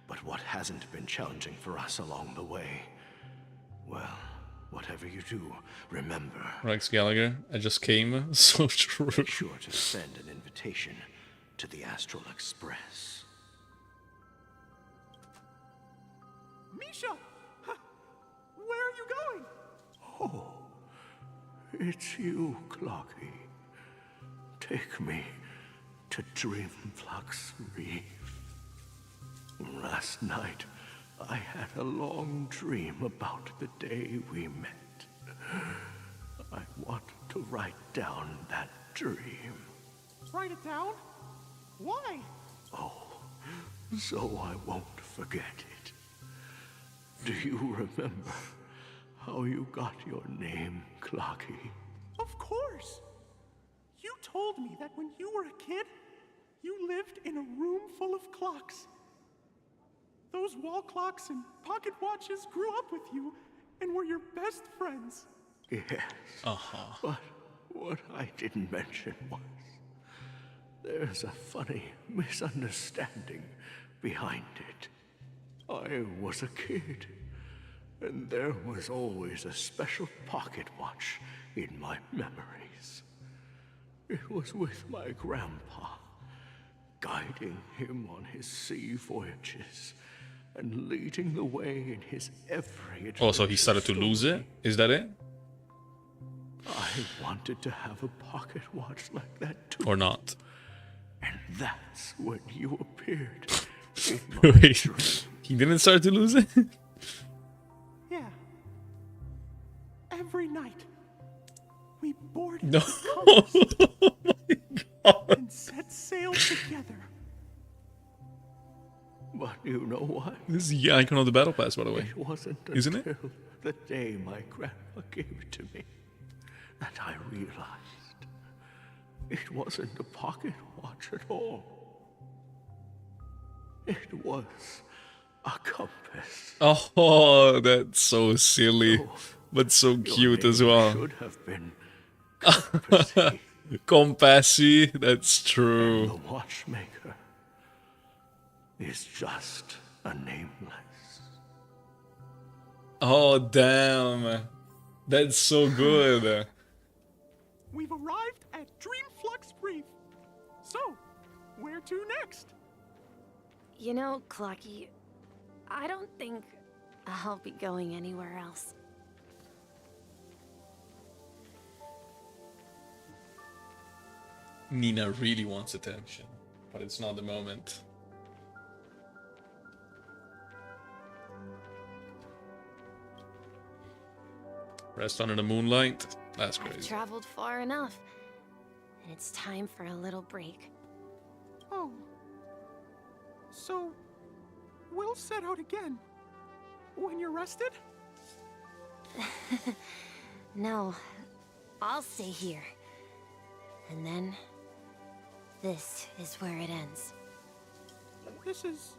H: but what hasn't been challenging for us along the way? Well, whatever you do, remember.
A: Rex Gallagher, I just came. So true.
H: Be sure to send an invitation to the Astral Express.
L: Misha! Where are you going?
H: Oh, it's you, Clocky. Take me to Dreamflux Reef. Last night, I had a long dream about the day we met. I want to write down that dream.
L: Write it down? Why?
H: Oh, so I won't forget it. Do you remember how you got your name, Clocky?
L: Of course! You told me that when you were a kid, you lived in a room full of clocks. Those wall clocks and pocket watches grew up with you and were your best friends.
H: Yes. But what I didn't mention was there's a funny misunderstanding behind it. I was a kid, and there was always a special pocket watch in my memories. It was with my grandpa,
E: guiding him on his sea voyages, and leading the way in his every adventure.
A: Oh, so he started to lose it? Is that it?
E: I wanted to have a pocket watch like that too.
A: Or not?
E: And that's when you appeared.
A: Wait, he didn't start to lose it?
L: Yeah. Every night, we boarded
A: No.
L: the compass and set sail together.
E: But you know what?
A: This is the icon of the battle pass, by the way.
E: It wasn't
A: Isn't it?
E: until the day my grandpa gave it to me that I realized it wasn't a pocket watch at all. It was a compass.
A: Oh, that's so silly, but so cute as well.
E: Should have been Compassy.
A: Compassy, that's
E: And
A: true.
E: the watchmaker is just a nameless.
A: Oh, damn. That's so good.
L: We've arrived at Dreamflux Reef. So, where to next?
G: You know, Clocky, I don't think I'll be going anywhere else.
A: Nina really wants attention, but it's not the moment. Rest under the moonlight? That's
G: I've
A: crazy.
G: traveled far enough, and it's time for a little break.
L: Oh. So, we'll set out again. When you're rested?
G: No, I'll stay here. And then, this is where it ends.
L: This is...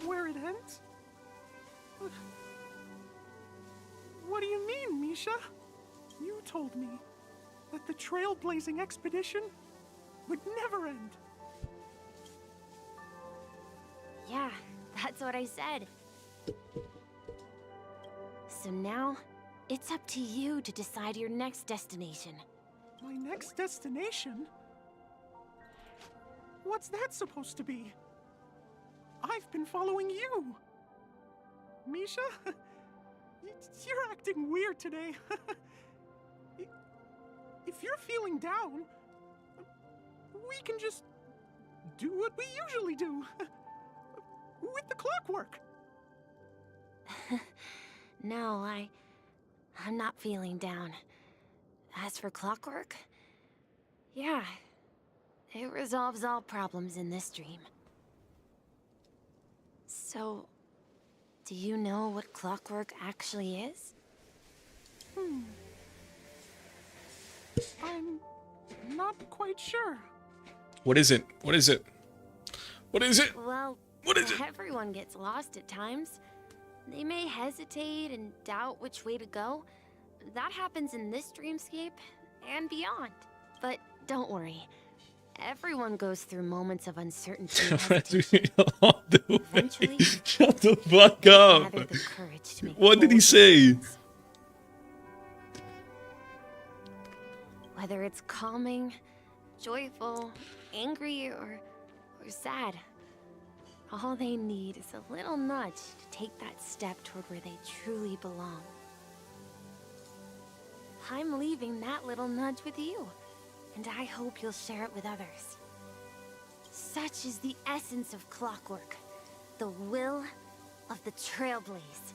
L: where it ends? What do you mean, Misha? You told me that the trailblazing expedition would never end.
G: Yeah, that's what I said. So now, it's up to you to decide your next destination.
L: My next destination? What's that supposed to be? I've been following you. Misha? You're acting weird today. If you're feeling down, we can just do what we usually do. With the clockwork.
G: No, I'm not feeling down. As for clockwork, yeah, it resolves all problems in this dream. So, do you know what clockwork actually is?
L: I'm not quite sure.
A: What is it? What is it? What is it?
G: Well,
A: What is it?
G: everyone gets lost at times. They may hesitate and doubt which way to go. That happens in this dreamscape and beyond. But don't worry. Everyone goes through moments of uncertainty and hesitation. Eventually,
A: Shut the fuck up.
G: gather the courage to make
A: What did he
G: bold
A: say?
G: decisions. Whether it's calming, joyful, angry, or sad, all they need is a little nudge to take that step toward where they truly belong. I'm leaving that little nudge with you, and I hope you'll share it with others. Such is the essence of clockwork, the will of the Trailblaze.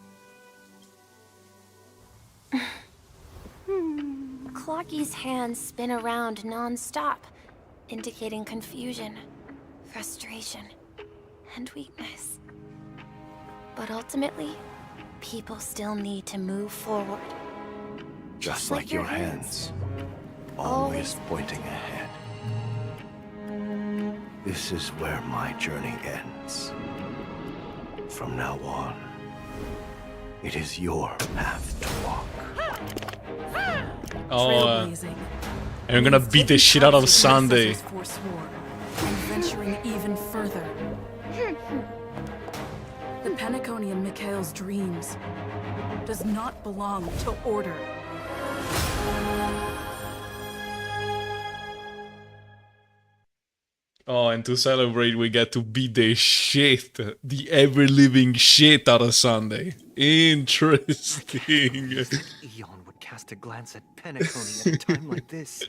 G: Clocky's hands spin around non-stop, indicating confusion, frustration, and weakness. But ultimately, people still need to move forward.
H: Just like your hands, always pointing ahead. This is where my journey ends. From now on, it is your path to walk.
A: Oh, and we're gonna beat the shit out of Sunday.
Q: And venturing even further. The Penacony in Mikhail's dreams does not belong to Order.
A: Oh, and to celebrate, we get to beat the shit, the ever-living shit out of Sunday. Interesting.
O: Eon would cast a glance at Penacony at a time like this.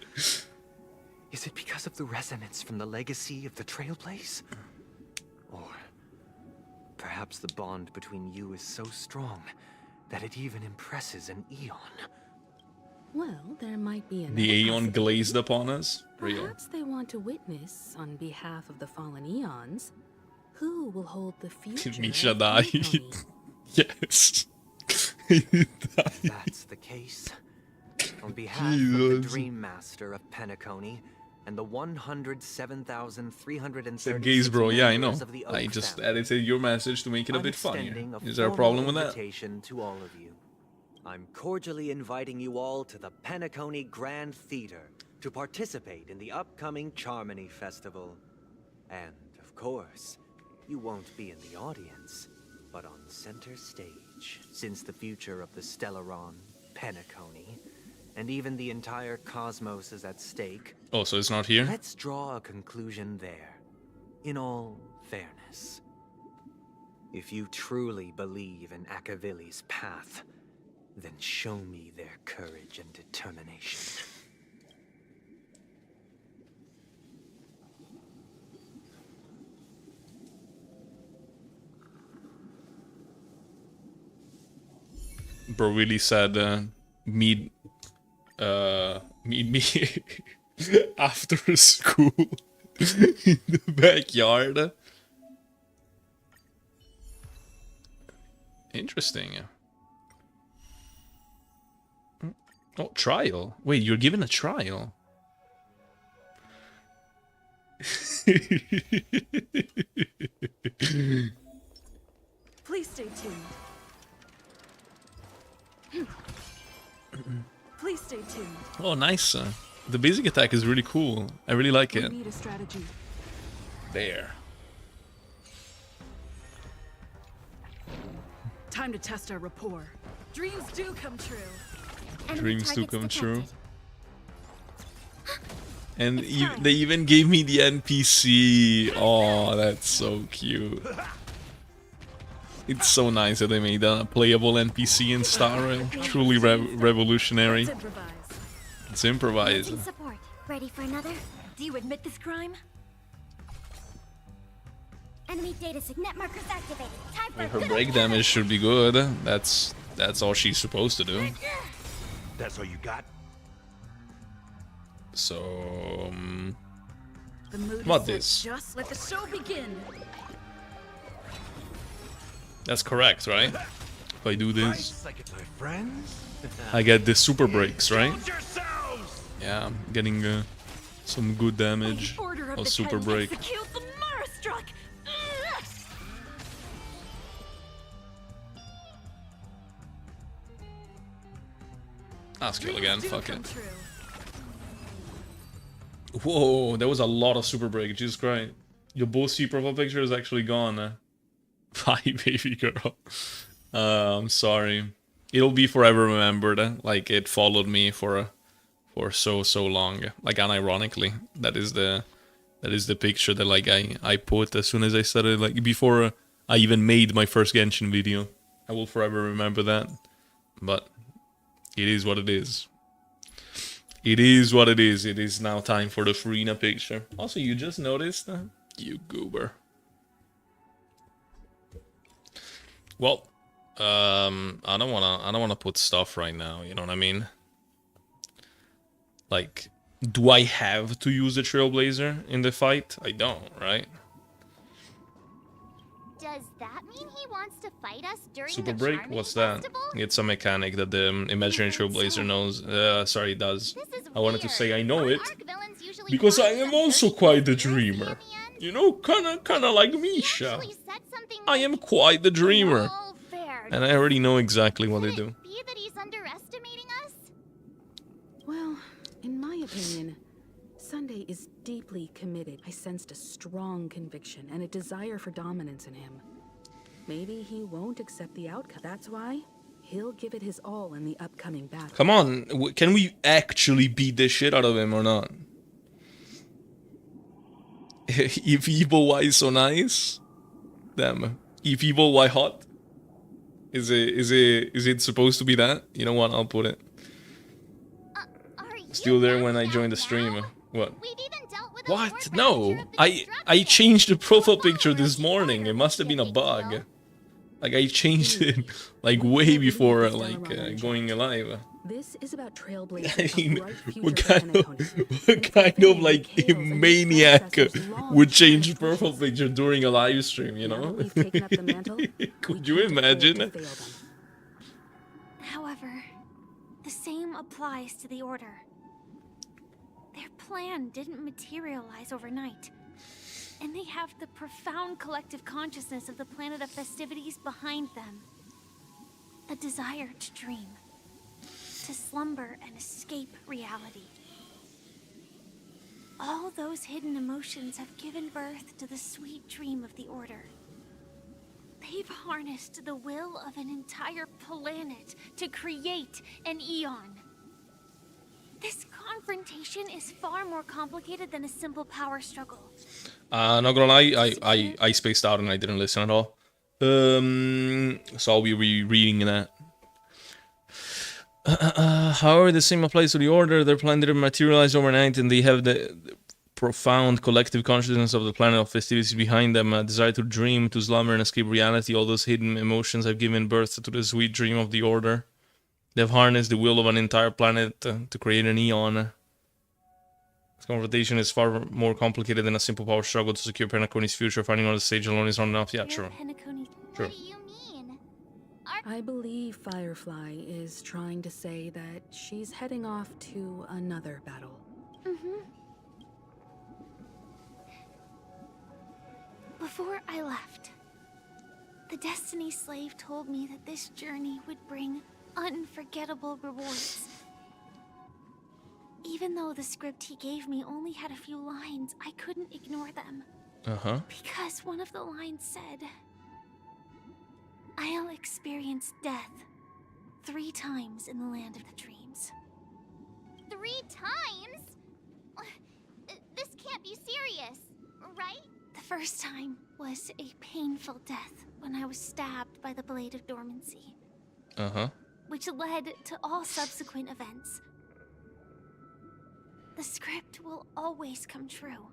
O: Is it because of the resonance from the legacy of the Trailblaze? Or perhaps the bond between you is so strong that it even impresses an Eon?
Q: Well, there might be another
A: The Aeon
Q: possibility.
A: glazed upon us? Real.
Q: Perhaps they want to witness, on behalf of the fallen Eons, who will hold the future
A: Misha
Q: of
A: died.
Q: Penacony.
A: Yes.
O: If that's the case, on behalf of the
A: Jesus.
O: Dream Master of Penacony and the 107,336
A: Said gays, bro. Yeah, I know.
O: members of the
A: I
O: Oak
A: just
O: family,
A: edited your message to make it a
O: I'm
A: bit funnier.
O: extending a
A: Is there a
O: formal
A: problem with that?
O: invitation to all of you. I'm cordially inviting you all to the Penacony Grand Theater to participate in the upcoming Charmony Festival. And, of course, you won't be in the audience, but on center stage, since the future of the Stellaron, Penacony, and even the entire cosmos is at stake.
A: Oh, so it's not here?
O: Let's draw a conclusion there, in all fairness. If you truly believe in Akavili's path, then show me their courage and determination.
A: Bro really said, meet me after school in the backyard. Interesting. Oh, trial. Wait, you're given a trial.
N: Please stay tuned. Please stay tuned.
A: Oh, nice. The basic attack is really cool. I really like
N: We
A: it.
N: need a strategy.
A: There.
N: Time to test our rapport. Dreams do come true.
A: Dreams do come true. And they even gave me the NPC. Oh, that's so cute. It's so nice that they made a playable NPC in Star Rail. Truly revolutionary. Let's improvise.
J: Agent support. Ready for another? Do you admit this crime? Enemy data signet markers activated. Time for
A: Her break damage should be good. That's all she's supposed to do.
I: That's all you got?
A: So,
N: The mood
A: what
N: is
A: this?
N: set. Just let the show begin.
A: That's correct, right? If I do this,
I: Like it's my friends?
A: I get the super breaks, right? Yeah, I'm getting some good damage.
J: Order of
A: Oh,
J: the
A: super
J: Titan
A: break.
J: execute the Marastruck.
A: I'll skill again,
N: Dreams do
A: fuck
N: come
A: it.
N: true.
A: Whoa, there was a lot of super break, Jesus Christ. Your bossy profile picture is actually gone. Bye, baby girl. I'm sorry. It'll be forever remembered. Like, it followed me for so long. Like, unironically. That is the picture that, like, I put as soon as I started, like, before I even made my first Genshin video. I will forever remember that. But it is what it is. It is what it is. It is now time for the Farina picture. Also, you just noticed? You goober. Well, I don't wanna put stuff right now, you know what I mean? Like, do I have to use the Trailblazer in the fight? I don't, right?
M: Does that mean he wants to fight us during
A: Super
M: the
A: break?
M: Charming
A: What's that?
M: Festival?
A: It's a mechanic that the imaginary Trailblazer knows. Sorry, does.
M: This is
A: I wanted to say I know
M: Our
A: it
M: arc villains usually
A: because I
M: rise
A: am
M: up
A: also
M: 30
A: quite the
M: years
A: dreamer.
M: in the end.
A: You know, kinda like Misha.
M: Actually said something
A: I
M: like,
A: am quite the dreamer.
M: all fair.
A: And I already know exactly what they do.
M: Be that he's underestimating us?
Q: Well, in my opinion, Sunday is deeply committed. I sensed a strong conviction and a desire for dominance in him. Maybe he won't accept the outcome. That's why he'll give it his all in the upcoming battle.
A: Come on, can we actually beat the shit out of him or not? If evil, why so nice? Damn. If evil, why hot? Is it supposed to be that? You know what? I'll put it. Still there when I joined the stream. What? What? No. I changed the profile picture this morning. It must have been a bug. Like I changed it like way before like going live.
Q: This is about
A: I
Q: trailblazing
A: mean,
Q: a bright future
A: what
Q: for
A: kind of
Q: Penacony.
A: what kind of like a maniac would change profile picture during a live stream? You know?
Q: We've taken up the mantle.
A: Could you imagine?
J: However, the same applies to the Order. Their plan didn't materialize overnight, and they have the profound collective consciousness of the planet of festivities behind them. A desire to dream, to slumber and escape reality. All those hidden emotions have given birth to the sweet dream of the Order. They've harnessed the will of an entire planet to create an Eon. This confrontation is far more complicated than a simple power struggle.
A: Not gonna lie, I spaced out and I didn't listen at all. So I'll be rereading that. However, the same applies to the Order. Their plan didn't materialize overnight, and they have the profound collective consciousness of the planet of festivities behind them, a desire to dream, to slumber and escape reality. All those hidden emotions have given birth to the sweet dream of the Order. They've harnessed the will of an entire planet to create an Eon. This confrontation is far more complicated than a simple power struggle to secure Penacony's future. Fighting on the stage alone is not enough. Yeah, true. True.
Q: I believe Firefly is trying to say that she's heading off to another battle.
J: Before I left, the Destiny Slave told me that this journey would bring unforgettable rewards. Even though the script he gave me only had a few lines, I couldn't ignore them. Because one of the lines said, "I'll experience death 3 times in the land of the dreams."
M: 3 times? This can't be serious, right?
J: The first time was a painful death when I was stabbed by the Blade of Dormancy, which led to all subsequent events. The script will always come true,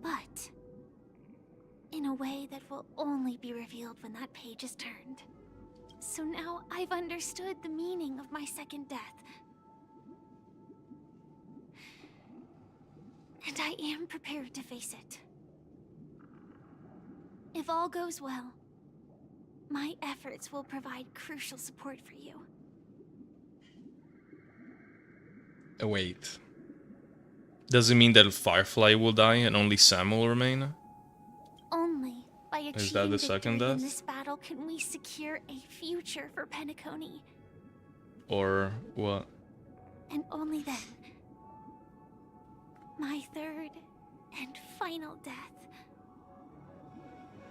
J: but in a way that will only be revealed when that page is turned. So now I've understood the meaning of my second death. And I am prepared to face it. If all goes well, my efforts will provide crucial support for you.
A: Wait. Does it mean that Firefly will die and only Sam will remain?
J: Only by
A: Is that
J: achieving
A: the second
J: victory in
A: death?
J: this battle can we secure a future for Penacony.
A: Or what?
J: And only then, my third and final death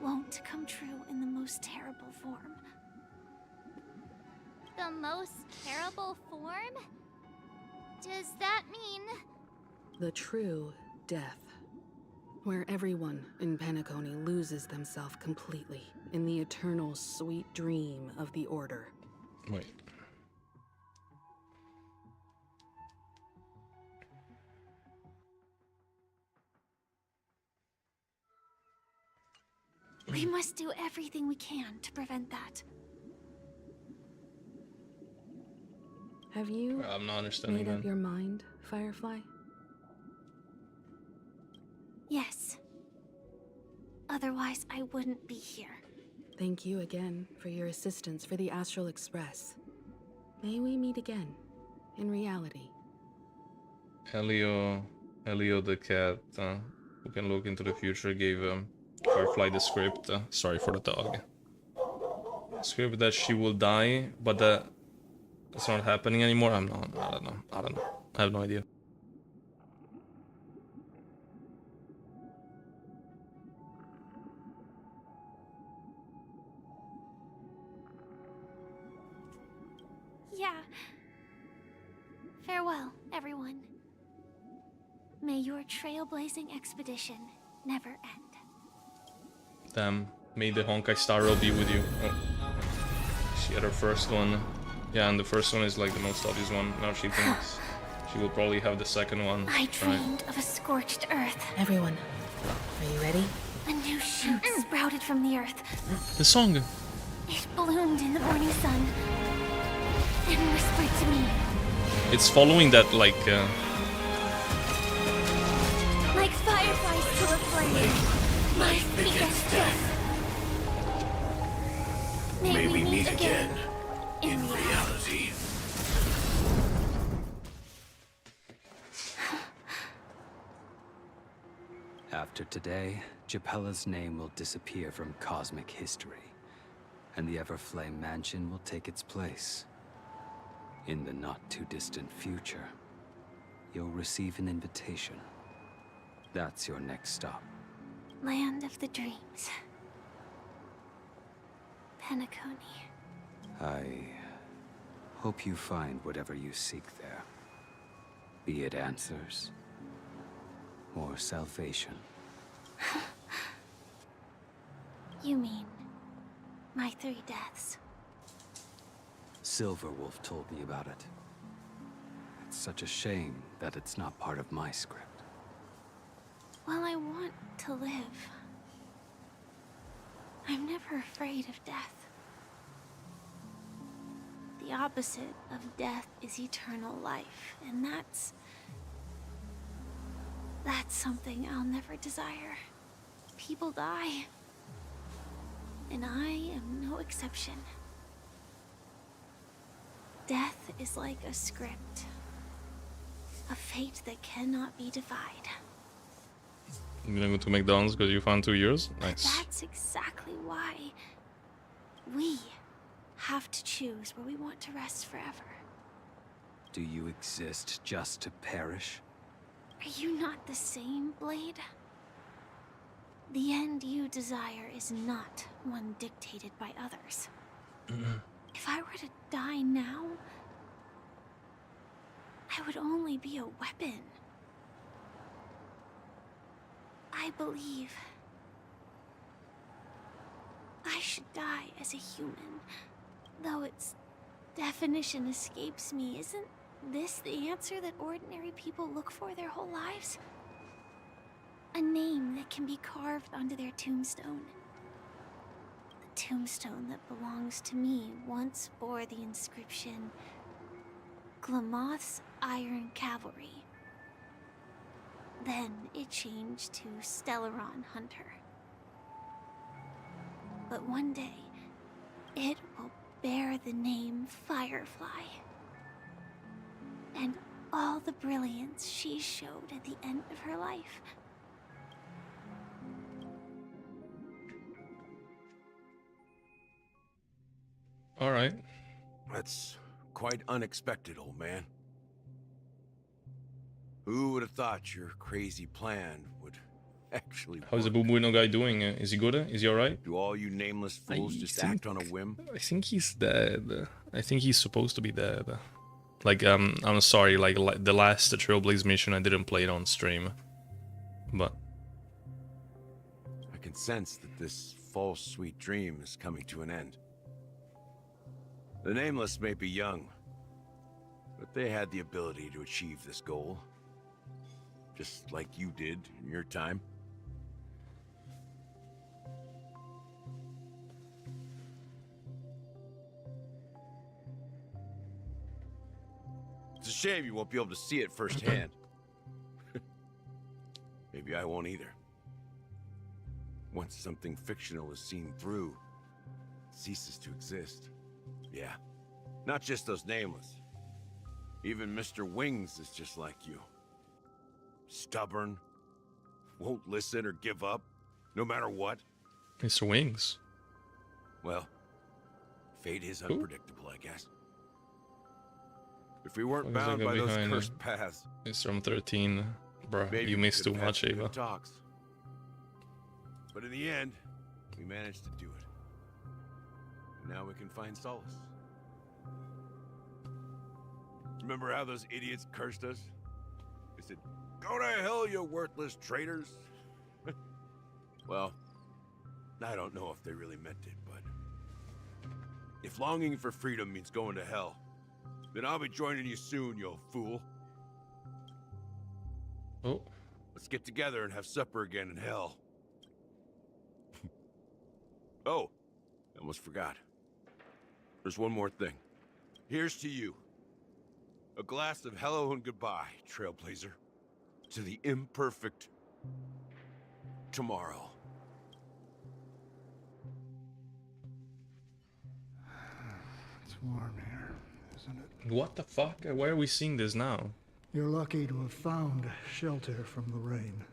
J: won't come true in the most terrible form.
M: The most terrible form? Does that mean...
Q: The true death. Where everyone in Penacony loses themselves completely in the eternal sweet dream of the Order.
A: Wait.
J: We must do everything we can to prevent that.
Q: Have you
A: I'm not understanding
Q: made up
A: that.
Q: your mind, Firefly?
J: Yes. Otherwise, I wouldn't be here.
Q: Thank you again for your assistance for the Astral Express. May we meet again, in reality.
A: Elio the cat, who can look into the future, gave Firefly the script. Sorry for the dog. Script that she will die, but that's not happening anymore. I don't know. I have no idea.
J: Yeah. Farewell, everyone.
B: May your trailblazing expedition never end.
A: Damn. May the Honkai Star Rail be with you. Oh. She had her first one. Yeah, and the first one is like the most obvious one. Now she thinks she will probably have the second one.
B: I dreamed of a scorched earth.
Q: Everyone, are you ready?
B: A new shoot sprouted from the earth.
A: The song.
B: It bloomed in the morning sun and whispered to me.
A: It's following that like
B: like fireflies to a flame. Life begets death. May we meet again in reality.
S: After today, Japella's name will disappear from cosmic history, and the Everflame Mansion will take its place. In the not-too-distant future, you'll receive an invitation. That's your next stop.
B: Land of the dreams. Penacony.
S: I hope you find whatever you seek there. Be it answers or salvation.
B: You mean my 3 deaths?
S: Silverwolf told me about it. It's such a shame that it's not part of my script.
B: Well, I want to live. I'm never afraid of death. The opposite of death is eternal life, and that's something I'll never desire. People die, and I am no exception. Death is like a script, a fate that cannot be defied.
A: I'm gonna go to McDonald's because you found 2 years? Nice.
B: That's exactly why we have to choose where we want to rest forever.
S: Do you exist just to perish?
B: Are you not the same, Blade? The end you desire is not one dictated by others. If I were to die now, I would only be a weapon. I believe I should die as a human, though its definition escapes me. Isn't this the answer that ordinary people look for their whole lives? A name that can be carved onto their tombstone. The tombstone that belongs to me once bore the inscription, Glamoth's Iron Cavalry. Then it changed to Stellaron Hunter. But one day, it will bear the name Firefly. And all the brilliance she showed at the end of her life.
A: All right.
I: That's quite unexpected, old man. Who would have thought your crazy plan would actually work?
A: How's the Bubuino guy doing? Is he good? Is he alright?
I: Do all you nameless fools just act on a whim?
A: I think he's dead. I think he's supposed to be dead. Like, I'm sorry, like the last Trailblaze mission, I didn't play it on stream. But
I: I can sense that this false sweet dream is coming to an end. The Nameless may be young, but they had the ability to achieve this goal. Just like you did in your time. It's a shame you won't be able to see it firsthand. Maybe I won't either. Once something fictional is seen through, it ceases to exist. Yeah, not just those Nameless. Even Mr. Wings is just like you. Stubborn, won't listen or give up, no matter what.
A: Mr. Wings.
I: Well, fate is unpredictable, I guess. If we weren't bound by those cursed paths,
A: it's from 13. Bruh,
I: maybe
A: you
I: we
A: missed
I: could
A: too
I: have
A: much,
I: had some
A: Ava.
I: good talks. But in the end, we managed to do it. And now we can find solace. Remember how those idiots cursed us? They said, Go to hell, you worthless traitors. Well, I don't know if they really meant it, but if longing for freedom means going to hell, then I'll be joining you soon, you old fool.
A: Oh.
I: Let's get together and have supper again in hell. Oh, I almost forgot. There's one more thing. Here's to you. A glass of hello and goodbye, Trailblazer. To the imperfect tomorrow.
C: It's warm here, isn't it?
A: What the fuck? Why are we seeing this now?
C: You're lucky to have found shelter from the rain.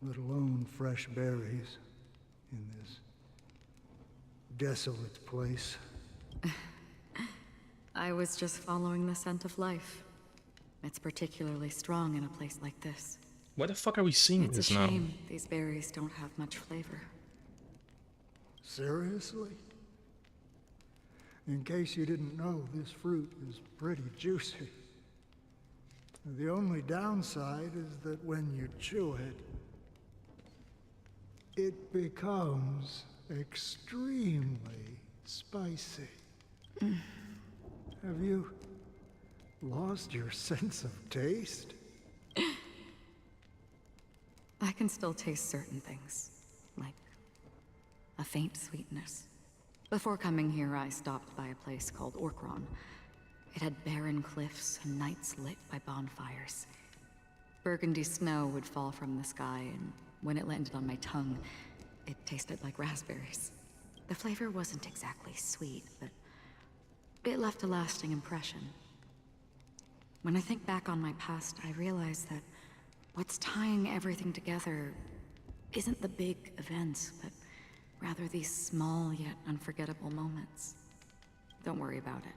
C: Let alone fresh berries in this desolate place.
Q: I was just following the scent of life. It's particularly strong in a place like this.
A: Why the fuck are we seeing this now?
Q: It's a shame these berries don't have much flavor.
C: Seriously? In case you didn't know, this fruit is pretty juicy. The only downside is that when you chew it, it becomes extremely spicy. Have you lost your sense of taste?
Q: I can still taste certain things, like a faint sweetness. Before coming here, I stopped by a place called Orkron. It had barren cliffs and nights lit by bonfires. Burgundy snow would fall from the sky, and when it landed on my tongue, it tasted like raspberries. The flavor wasn't exactly sweet, but it left a lasting impression. When I think back on my past, I realize that what's tying everything together isn't the big events, but rather these small yet unforgettable moments. Don't worry about it.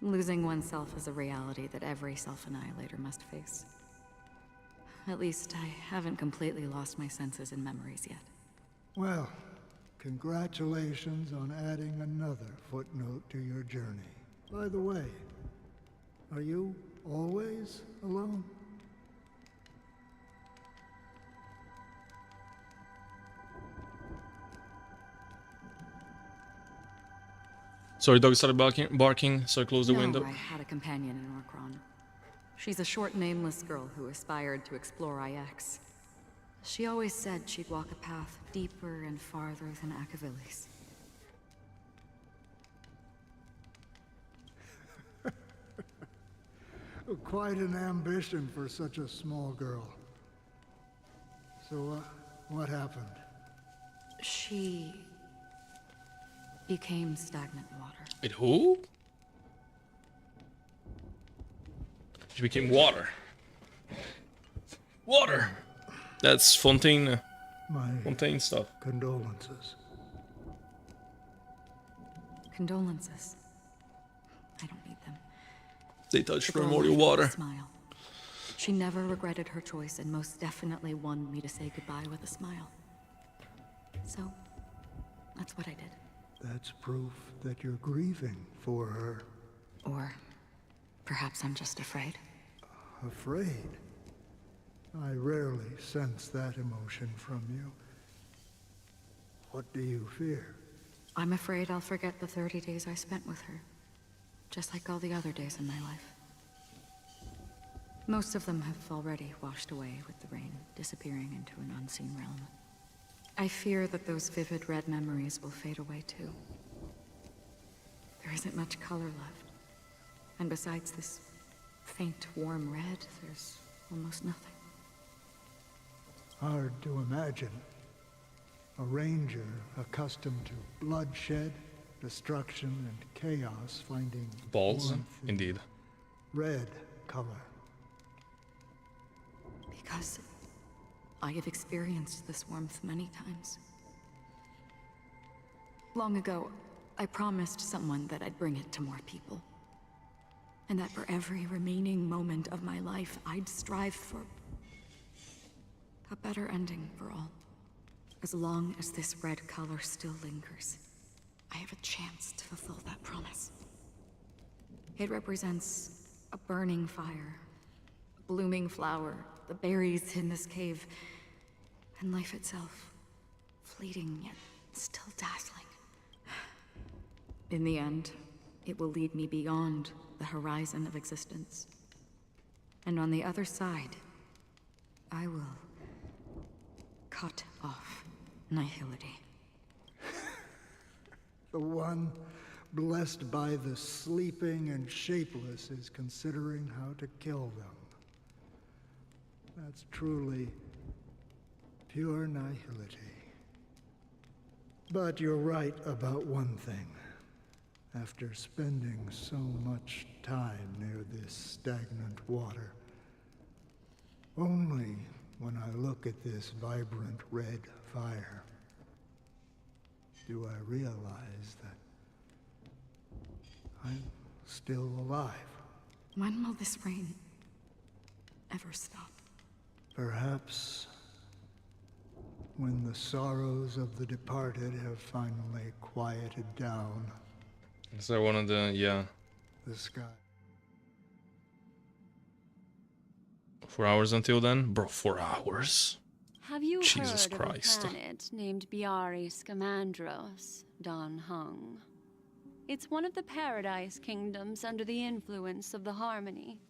Q: Losing oneself is a reality that every self-annihilator must face. At least I haven't completely lost my senses and memories yet.
C: Well, congratulations on adding another footnote to your journey. By the way, are you always alone?
A: Sorry, dog started barking, so I closed the window.
Q: I had a companion in Orkron. She's a short, nameless girl who aspired to explore IX. She always said she'd walk a path deeper and farther than Akavilis.
C: Quite an ambition for such a small girl. So, what happened?
Q: She became stagnant water.
A: It who? She became water. Water! That's Fontaine. Fontaine stuff.
C: Condolences.
Q: Condolences. I don't need them.
A: They touched
Q: The girl
A: primordial
Q: left with a
A: water.
Q: Smile. She never regretted her choice and most definitely wanted me to say goodbye with a smile. So, that's what I did.
C: That's proof that you're grieving for her.
Q: Or perhaps I'm just afraid.
C: Afraid? I rarely sense that emotion from you. What do you fear?
Q: I'm afraid I'll forget the 30 days I spent with her. Just like all the other days in my life. Most of them have already washed away with the rain, disappearing into an unseen realm. I fear that those vivid red memories will fade away too. There isn't much color left. And besides this faint, warm red, there's almost nothing.
C: Hard to imagine. A ranger accustomed to bloodshed, destruction, and chaos finding
A: Balls,
C: warmth in
A: indeed.
C: red color.
Q: Because I have experienced this warmth many times. Long ago, I promised someone that I'd bring it to more people. And that for every remaining moment of my life, I'd strive for a better ending for all. As long as this red color still lingers, I have a chance to fulfill that promise. It represents a burning fire,
F: blooming flower, the berries in this cave, and life itself. Fleeting yet still dazzling. In the end, it will lead me beyond the horizon of existence. And on the other side, I will cut off nihility.
C: The one blessed by the sleeping and shapeless is considering how to kill them. That's truly pure nihility. But you're right about one thing. After spending so much time near this stagnant water, only when I look at this vibrant red fire do I realize that I'm still alive.
F: When will this rain ever stop?
C: Perhaps when the sorrows of the departed have finally quieted down.
A: Is that one of the, yeah.
C: The sky.
A: 4 hours until then? Bro, 4 hours?
N: Have you
A: Jesus
N: heard
A: Christ.
N: of a planet named Biari Scamandros, Don Hung? It's one of the Paradise Kingdoms under the influence of the Harmony.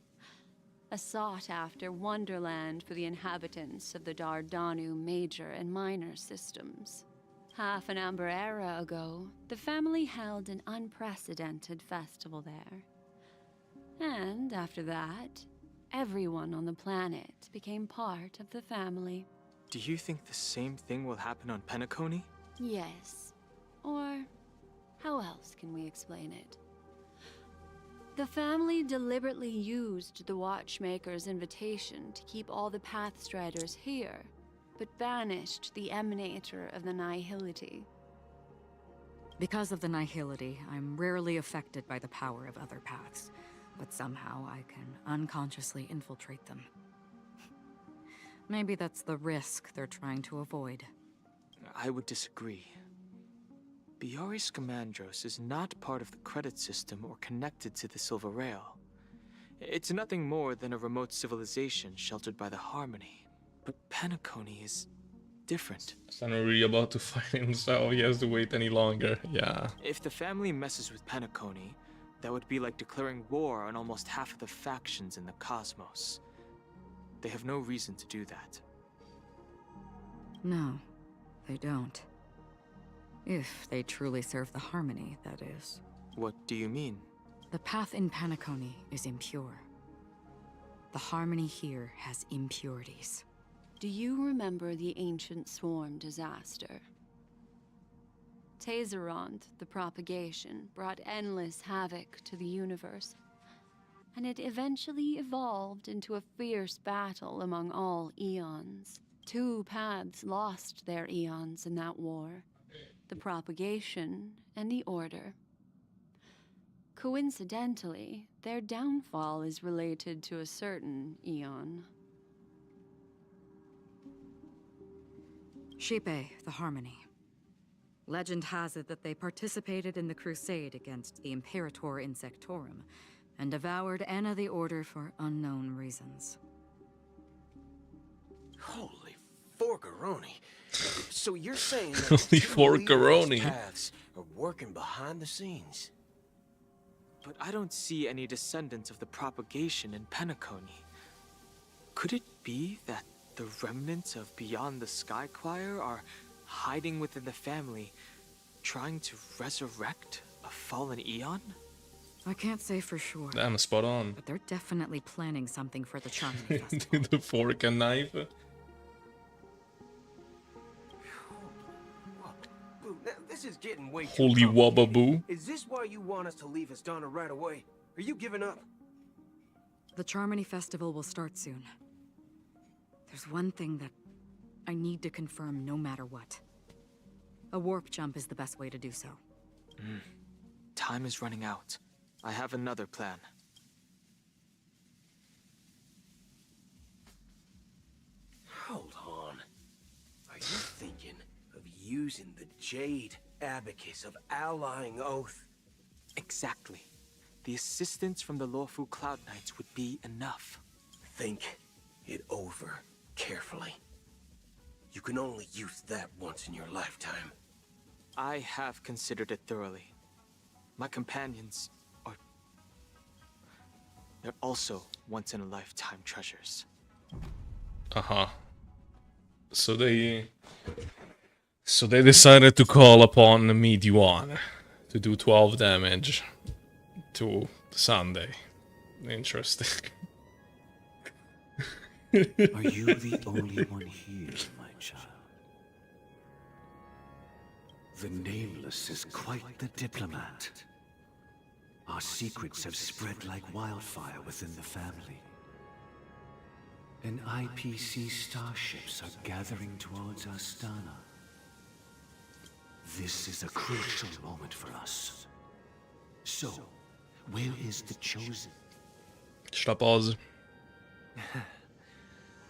N: A sought-after wonderland for the inhabitants of the Dardanu Major and Minor systems. Half an Amber Era ago, the family held an unprecedented festival there. And after that, everyone on the planet became part of the family.
V: Do you think the same thing will happen on Penacony?
N: Yes. Or how else can we explain it? The family deliberately used the Watchmaker's invitation to keep all the Pathstriders here, but banished the Emanator of the Nihility.
F: Because of the nihility, I'm rarely affected by the power of other paths, but somehow I can unconsciously infiltrate them. Maybe that's the risk they're trying to avoid.
V: I would disagree. Biari Scamandros is not part of the credit system or connected to the Silver Rail. It's nothing more than a remote civilization sheltered by the Harmony. But Penacony is different.
A: He's not really about to fight himself. He has to wait any longer. Yeah.
V: If the family messes with Penacony, that would be like declaring war on almost half of the factions in the cosmos. They have no reason to do that.
F: No, they don't. If they truly serve the Harmony, that is.
V: What do you mean?
F: The path in Penacony is impure. The Harmony here has impurities.
N: Do you remember the Ancient Swarm disaster? Tazeront, the propagation, brought endless havoc to the universe, and it eventually evolved into a fierce battle among all eons. 2 paths lost their eons in that war, the propagation and the Order. Coincidentally, their downfall is related to a certain eon.
F: Shipe, the Harmony. Legend has it that they participated in the crusade against the Imperator Insectorum, and devoured Anna the Order for unknown reasons.
W: Holy forgaroni. So you're saying that
A: Holy
W: two leaders
A: forgaroni.
W: paths are working behind the scenes?
V: But I don't see any descendants of the propagation in Penacony. Could it be that the remnants of Beyond the Sky Choir are hiding within the family, trying to resurrect a fallen eon?
F: I can't say for sure.
A: Damn, spot on.
F: But they're definitely planning something for the Charming Festival.
A: The fork and knife.
W: Boo, now, this is getting way too
A: Holy
W: complicated.
A: wababoo.
W: Is this why you want us to leave Astana right away? Are you giving up?
F: The Charmony Festival will start soon. There's one thing that I need to confirm no matter what. A warp jump is the best way to do so.
V: Time is running out. I have another plan.
W: Hold on. Are you thinking of using the Jade Abacus of Allying Oath?
V: Exactly. The assistance from the Lawful Cloud Knights would be enough.
W: Think it over carefully. You can only use that once in your lifetime.
V: I have considered it thoroughly. My companions are... they're also once-in-a-lifetime treasures.
A: Uh-huh. So they decided to call upon Midyuan to do 12 damage to Sunday. Interesting.
D: Are you the only one here, my child? The Nameless is quite the diplomat. Our secrets have spread like wildfire within the family. And IPC starships are gathering towards Astana. This is a crucial moment for us. So, where is the Chosen?
A: Stop pause.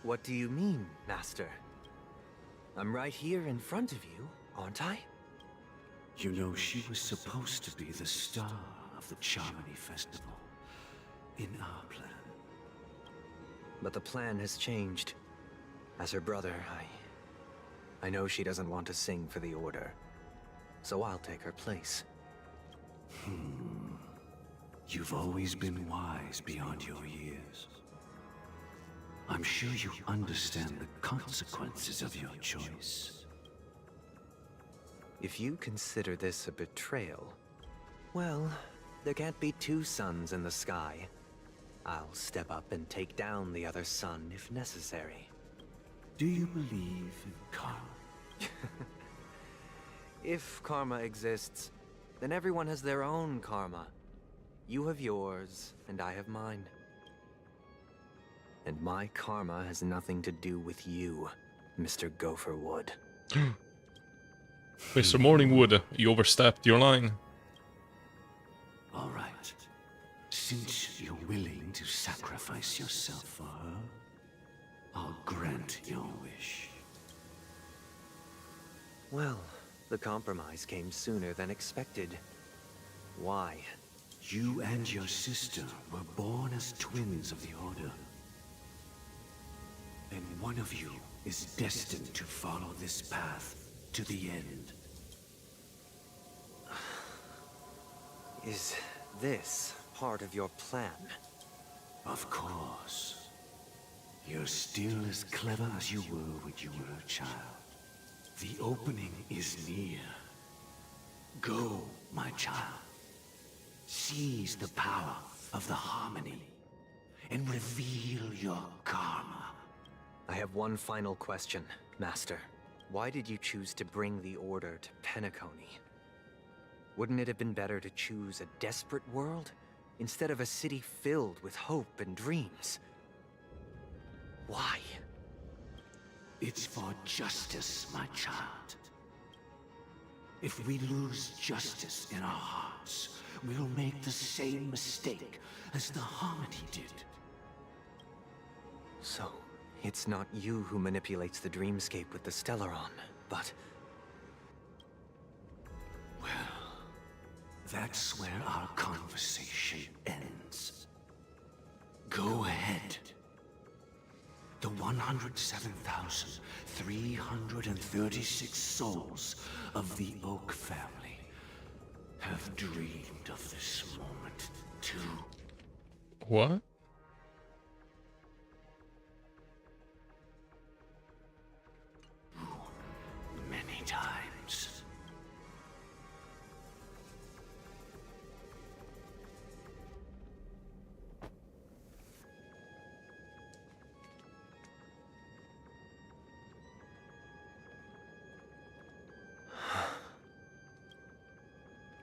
O: What do you mean, Master? I'm right here in front of you, aren't I?
D: You know, she was supposed to be the star of the Charmony Festival. In our plan.
O: But the plan has changed. As her brother, I know she doesn't want to sing for the Order. So I'll take her place.
D: You've always been wise beyond your years. I'm sure you understand the consequences of your choice.
O: If you consider this a betrayal, well, there can't be two suns in the sky. I'll step up and take down the other sun if necessary.
D: Do you believe in karma?
O: If karma exists, then everyone has their own karma. You have yours, and I have mine. And my karma has nothing to do with you, Mr. Gopherwood.
A: Mr. Morningwood, you overstepped your line.
D: All right. Since you're willing to sacrifice yourself for her, I'll grant your wish.
O: Well, the compromise came sooner than expected. Why?
D: You and your sister were born as twins of the Order. And one of you is destined to follow this path to the end.
O: Is this part of your plan?
D: Of course. You're still as clever as you were when you were a child. The opening is near. Go, my child. Seize the power of the Harmony and reveal your karma.
O: I have one final question, Master. Why did you choose to bring the Order to Penacony? Wouldn't it have been better to choose a desperate world instead of a city filled with hope and dreams? Why?
D: It's for justice, my child. If we lose justice in our hearts, we'll make the same mistake as the Harmony did.
O: So, it's not you who manipulates the dreamscape with the Stellaron, but...
D: Well, that's where our conversation ends. Go ahead. The 107,336 souls of the Oak family have dreamed of this moment, too.
A: What?
D: Many times.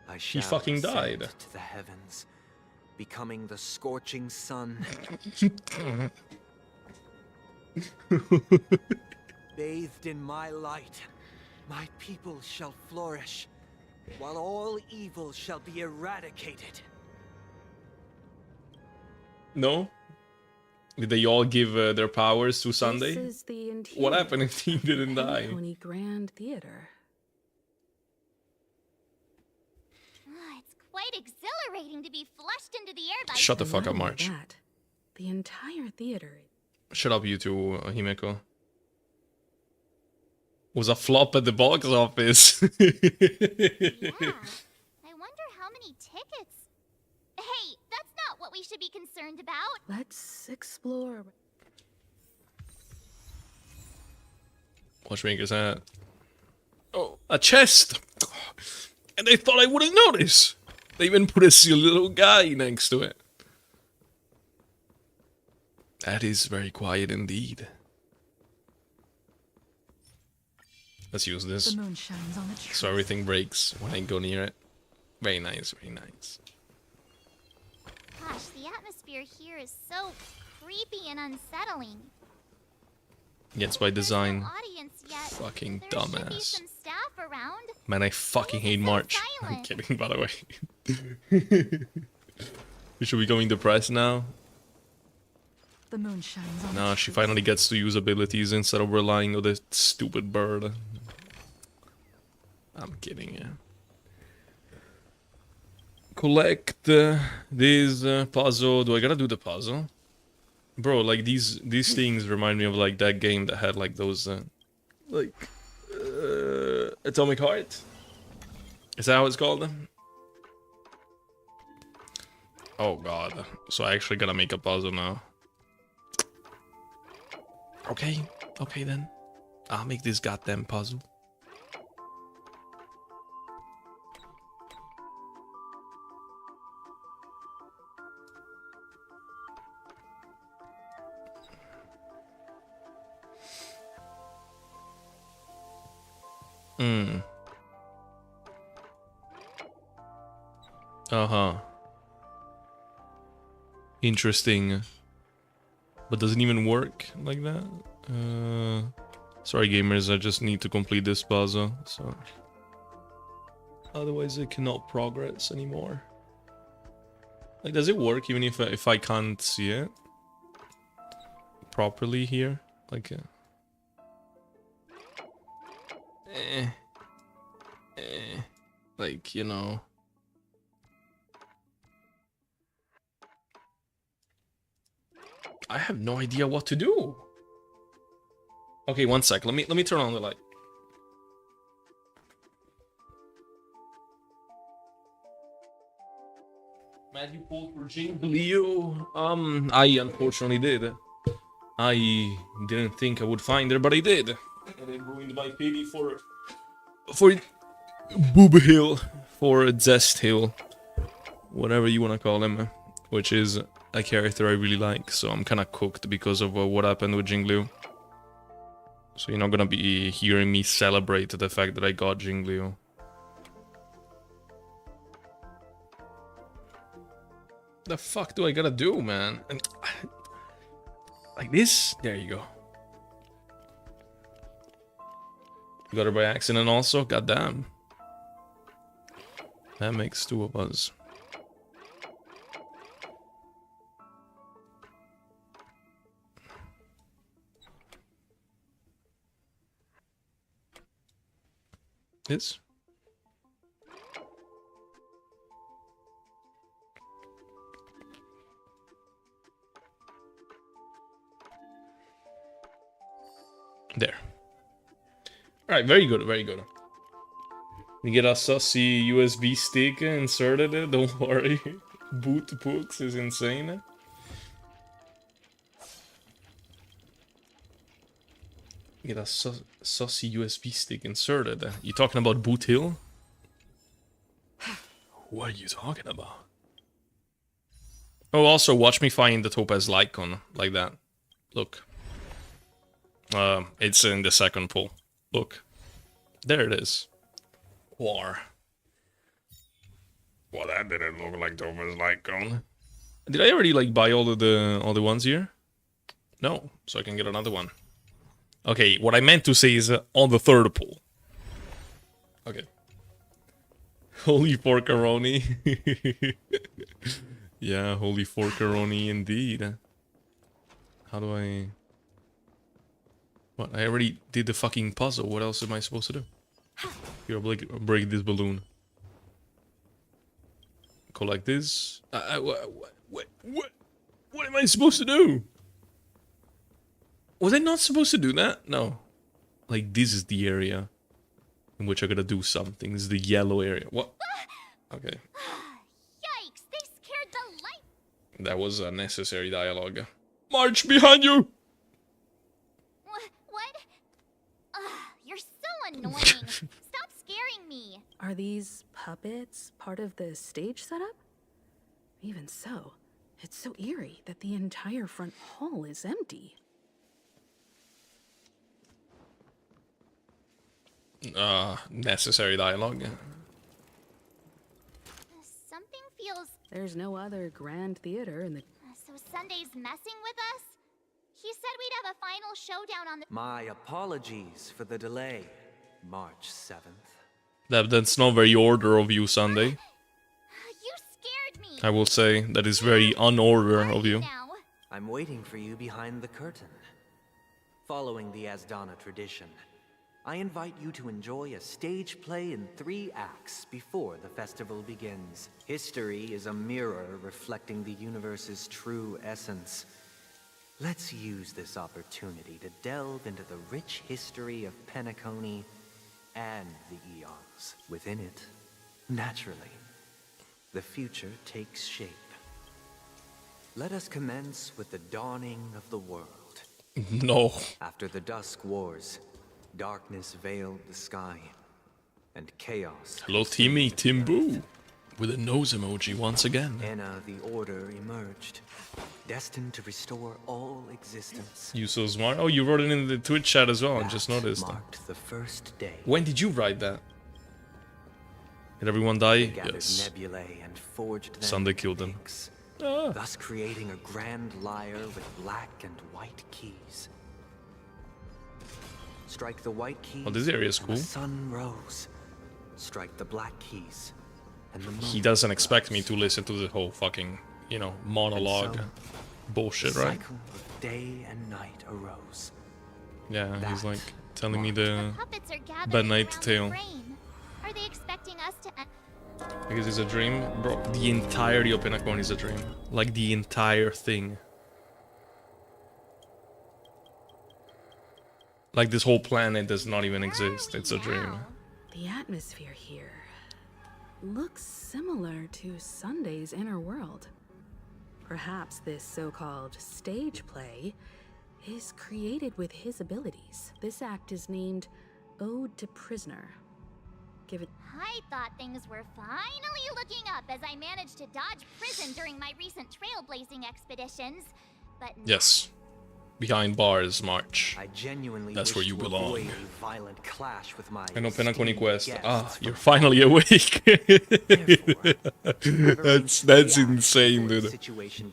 O: I shall
A: fucking
O: ascend
A: died.
O: to the heavens, becoming the scorching sun. Bathed in my light, my people shall flourish, while all evil shall be eradicated.
A: No? Did they all give their powers to Sunday?
Q: This is the
A: What happened if he didn't die?
Q: Penacony Grand Theater.
J: It's quite exhilarating to be flushed into the air by...
A: Shut the fuck up,
Q: Not only
A: March.
Q: that, the entire theater
A: Shut up, you two, Himeko. Was a flop at the box office.
M: Yeah. I wonder how many tickets. Hey, that's not what we should be concerned about.
Q: Let's explore.
A: Watchmaker's hat. Oh, a chest! And they thought I wouldn't notice! They even put a silly little guy next to it. That is very quiet indeed. Let's use this.
F: The moon shines on the tree.
A: So everything breaks when I go near it. Very nice, very nice.
M: Gosh, the atmosphere here is so creepy and unsettling.
A: Gets by design.
M: No audience yet.
A: Fucking
M: There should be
A: dumbass.
M: some staff around.
A: Man, I fucking hate March. I'm
M: silent.
A: kidding, by the way. Should we going depressed now?
F: The moon shines on
A: No,
F: the
A: she
F: trees.
A: finally gets to use abilities instead of relying on the stupid bird. I'm kidding, yeah. Collect this puzzle. Do I gotta do the puzzle? Bro, like these things remind me of like that game that had like those Atomic Heart? Is that how it's called? Oh god. So I actually gotta make a puzzle now. Okay, okay then. I'll make this goddamn puzzle. Hmm. Uh-huh. Interesting. But does it even work like that? Sorry gamers, I just need to complete this puzzle, so... Otherwise I cannot progress anymore. Like, does it work even if I can't see it properly here? Like, like, you know. I have no idea what to do. Okay, one sec. Let me turn on the light. Matt, you pulled for Leo. I unfortunately did. I didn't think I would find her, but I did. And it ruined my pity for Boob Hill, for Zest Hill, whatever you wanna call him, which is a character I really like. So I'm kind of cooked because of what happened with Jingliu. So you're not gonna be hearing me celebrate the fact that I got Jingliu. The fuck do I gotta do, man? And, like this? There you go. Got her by accident also? Goddamn. That makes two of us. This? There. Alright, very good, very good. We get a sussy USB stick inserted, don't worry. Boot books is insane. Get a sussy USB stick inserted. You talking about Boot Hill? What are you talking about? Oh, also watch me find the Topaz Lycon like that. Look. It's in the second pull. Look. There it is. War. Well, that didn't look like Topaz Lycon. Did I already like buy all the ones here? No, so I can get another one. Okay, what I meant to say is on the third pull. Okay. Holy forkaroni. Yeah, holy forkaroni indeed. How do I... What? I already did the fucking puzzle. What else am I supposed to do? Here, I'll break this balloon. Go like this. What am I supposed to do? Was I not supposed to do that? No. Like, this is the area in which I gotta do something. This is the yellow area. What? Okay.
J: Yikes! They scared the life.
A: That was unnecessary dialogue. March behind you!
J: What? You're so annoying. Stop scaring me.
Q: Are these puppets part of the stage setup? Even so, it's so eerie that the entire front hall is empty.
A: Necessary dialogue.
J: Something feels...
Q: There's no other grand theater in the...
J: So Sunday's messing with us? He said we'd have a final showdown on the...
O: My apologies for the delay, March 7th.
A: That's not very order of you, Sunday.
J: You scared me.
A: I will say that is very unorder of you.
O: I'm waiting for you behind the curtain. Following the Asdana tradition, I invite you to enjoy a stage play in 3 acts before the festival begins. History is a mirror reflecting the universe's true essence. Let's use this opportunity to delve into the rich history of Penacony and the eons within it. Naturally, the future takes shape. Let us commence with the dawning of the world.
A: No.
O: After the Dusk Wars, darkness veiled the sky, and chaos...
A: Hello, Timmy, Timbu. With a nose emoji once again.
O: Enna the Order emerged, destined to restore all existence.
A: You so smart. Oh, you wrote it in the Twitch chat as well. I just noticed.
O: Marked the first day.
A: When did you write that? Did everyone die? Yes.
O: Nebulae and forged them
A: Sunday killed him.
O: Thus creating a grand lyre with black and white keys. Strike the white keys.
A: Oh, this area is cool.
O: The sun rose. Strike the black keys. And the moon
A: He doesn't expect me to listen to the whole fucking, you know, monologue bullshit, right?
O: cycle of day and night arose.
A: Yeah, he's like telling me the
J: puppets are gathered
A: bad night
J: around
A: tale.
J: the frame. Are they expecting us to...
A: I guess it's a dream. Bro, the entirety of Penacony is a dream. Like, the entire thing. Like, this whole planet does not even exist. It's a dream.
Q: The atmosphere here looks similar to Sunday's inner world. Perhaps this so-called stage play is created with his abilities. This act is named Ode to Prisoner. Give it...
J: I thought things were finally looking up as I managed to dodge prison during my recent trailblazing expeditions, but
A: Yes. Behind bars, March.
O: I genuinely
A: That's where you
O: wish to
A: belong.
O: avoid a violent clash with my
A: I know Penacony
O: esteemed
A: Quest.
O: guests
A: Ah,
O: from
A: you're finally awake. that's insane, dude.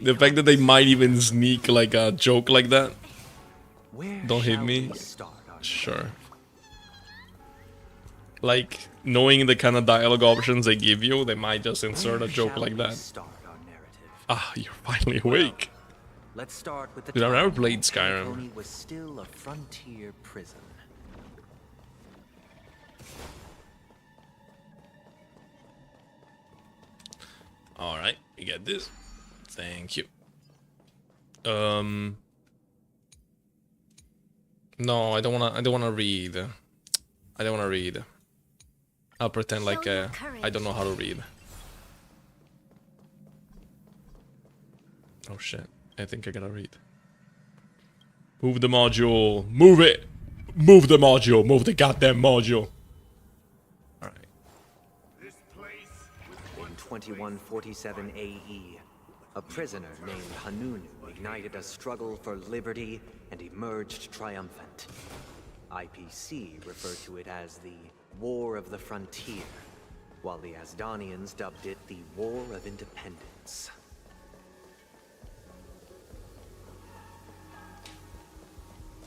A: The fact that they might even sneak like a joke like that. Don't hit me. Sure. Like, knowing the kind of dialogue options they give you, they might just insert a joke like that. Ah, you're finally awake.
O: Let's start with the
A: Dude, I've never
O: time
A: played
O: when
A: Skyrim.
O: Penacony was still a frontier prison.
A: Alright, we get this. Thank you. No, I don't wanna read. I don't wanna read. I'll pretend like I don't know how to read. Oh shit. I think I gotta read. Move the module. Move it! Move the module! Move the goddamn module!
O: In 2147 AE, a prisoner named Hanunu ignited a struggle for liberty and emerged triumphant. IPC referred to it as the War of the Frontier, while the Asdanians dubbed it the War of Independence.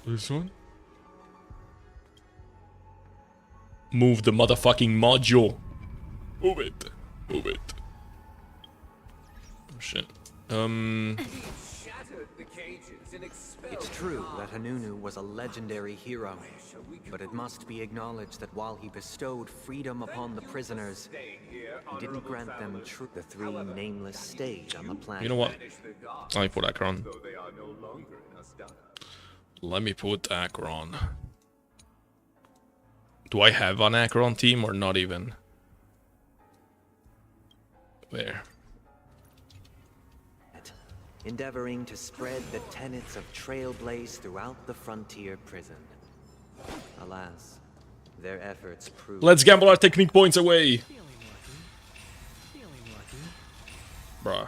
A: This one? Move the motherfucking module. Move it. Move it. Oh shit.
O: It's true that Hanunu was a legendary hero, but it must be acknowledged that while he bestowed freedom upon the prisoners, he didn't grant them the 3 nameless stayed on the planet.
A: You know what? Let me put that on. Let me put Akron. Do I have an Akron team or not even? Where?
O: Endeavoring to spread the tenets of Trailblaze throughout the frontier prison. Alas, their efforts proved...
A: Let's gamble our technique points away! Bruh.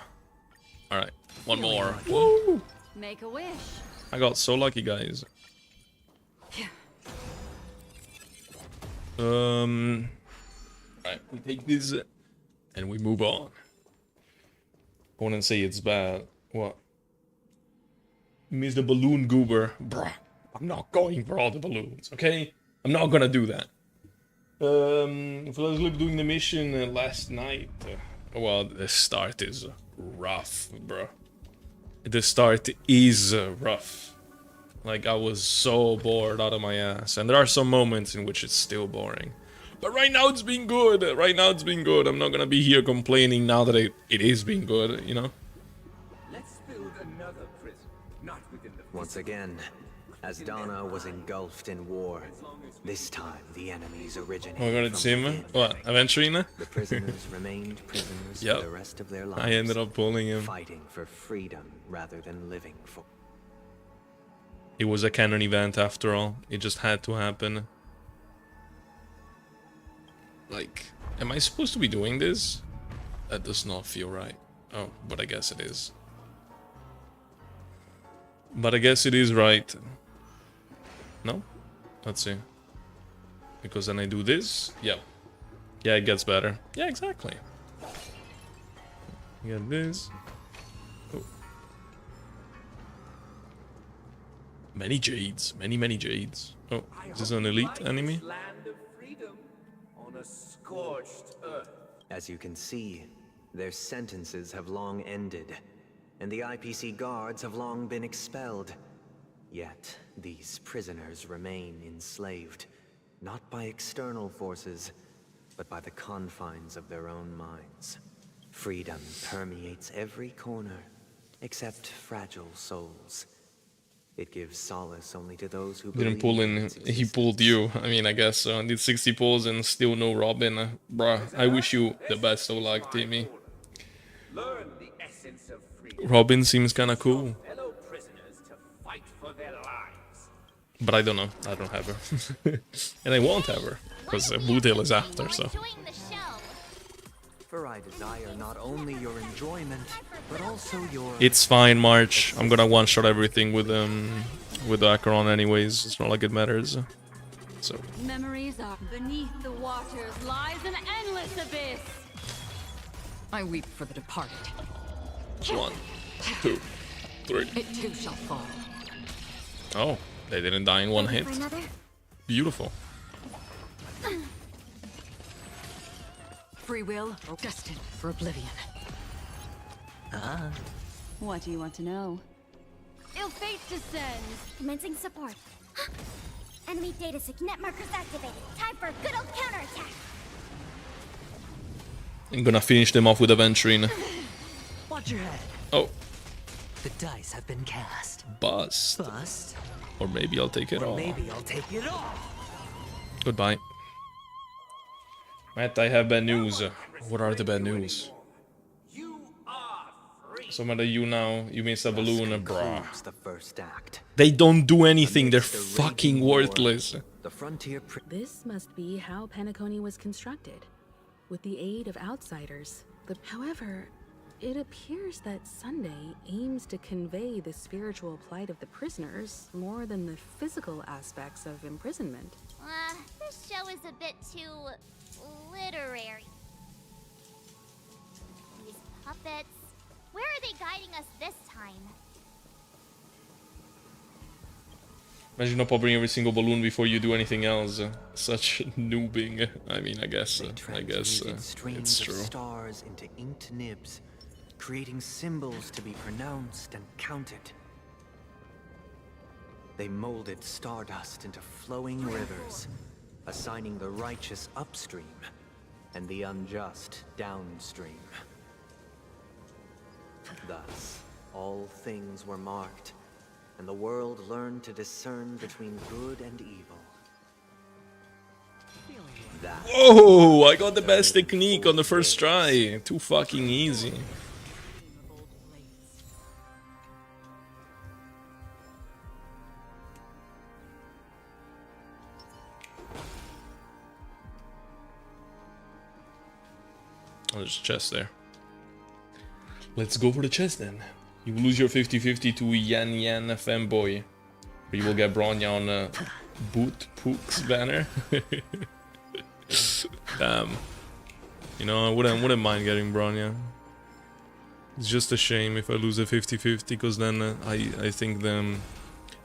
A: Alright, one more. Woo!
N: Make a wish.
A: I got so lucky, guys. Alright, we take this and we move on. I wouldn't say it's bad. What? Mr. Balloon Goober. Bruh, I'm not going for all the balloons, okay? I'm not gonna do that. Fell asleep doing the mission last night. Well, the start is rough, bro. The start is rough. Like, I was so bored out of my ass. And there are some moments in which it's still boring. But right now it's been good. Right now it's been good. I'm not gonna be here complaining now that it is being good, you know?
D: Let's build another prison, not within the...
O: Once again, as Donna was engulfed in war, this time the enemies originated
A: We're gonna
O: from
A: see him.
O: within.
A: What? Eventually?
O: The prisoners remained prisoners
A: Yep.
O: for the rest of their lives.
A: I ended up pulling him.
O: Fighting for freedom rather than living for...
A: It was a canon event after all. It just had to happen. Like, am I supposed to be doing this? That does not feel right. Oh, but I guess it is. But I guess it is right. No? Let's see. Because then I do this. Yep. Yeah, it gets better. Yeah, exactly. You got this. Oh. Many jades. Many jades. Oh, is this an elite enemy?
D: Land of freedom on a scorched earth.
O: As you can see, their sentences have long ended, and the IPC guards have long been expelled. Yet, these prisoners remain enslaved, not by external forces, but by the confines of their own minds. Freedom permeates every corner, except fragile souls. It gives solace only to those who
A: Didn't pull in. He pulled you. I mean, I guess so. Did 60 pulls and still no Robin. Bruh, I wish you the best of luck, Timmy.
D: Learn the essence of freedom.
A: Robin seems kinda cool.
D: Fellow prisoners to fight for their lives.
A: But I don't know. I don't have her. And I won't have her. Because Boothill is after, so.
O: For I desire not only your enjoyment, but also your...
A: It's fine, March. I'm gonna one-shot everything with Acheron anyways. It's not like it matters. So.
N: Memories are beneath the waters lies an endless abyss.
F: I weep for the departed.
A: 1, 2, 3.
F: It too shall fall.
A: Oh, they didn't die in one hit. Beautiful.
F: Free will or destined for oblivion.
N: What do you want to know? Ill fate descends.
M: Commencing support. Enemy data signet markers activated. Time for a good old counterattack.
A: I'm gonna finish them off with Aventurine.
P: Watch your head.
A: Oh.
P: The dice have been cast.
A: Bust.
P: Bust.
A: Or maybe I'll take it all.
P: Maybe I'll take it all.
A: Goodbye. Matt, I have bad news. What are the bad news? Some of you now, you missed a balloon, bruh.
O: The first act.
A: They don't do anything, they're fucking worthless.
O: The frontier
Q: This must be how Penacony was constructed, with the aid of outsiders. However, it appears that Sunday aims to convey the spiritual plight of the prisoners more than the physical aspects of imprisonment.
M: This show is a bit too literary. These puppets. Where are they guiding us this time?
A: Imagine not bring every single balloon before you do anything else. Such noobing. I mean, I guess it's true.
O: Stars into inked nibs, creating symbols to be pronounced and counted. They molded stardust into flowing rivers, assigning the righteous upstream and the unjust downstream. Thus, all things were marked, and the world learn to discern between good and evil. That
A: Whoa! I got the best technique on the first try. Too fucking easy. Oh, there's a chest there. Let's go for the chest then. You lose your 50-50 to Yan Yan Femboy. Or you will get Bronya on Boot Pook's banner. Damn. You know, I wouldn't mind getting Bronya. It's just a shame if I lose a 50-50, because then I think the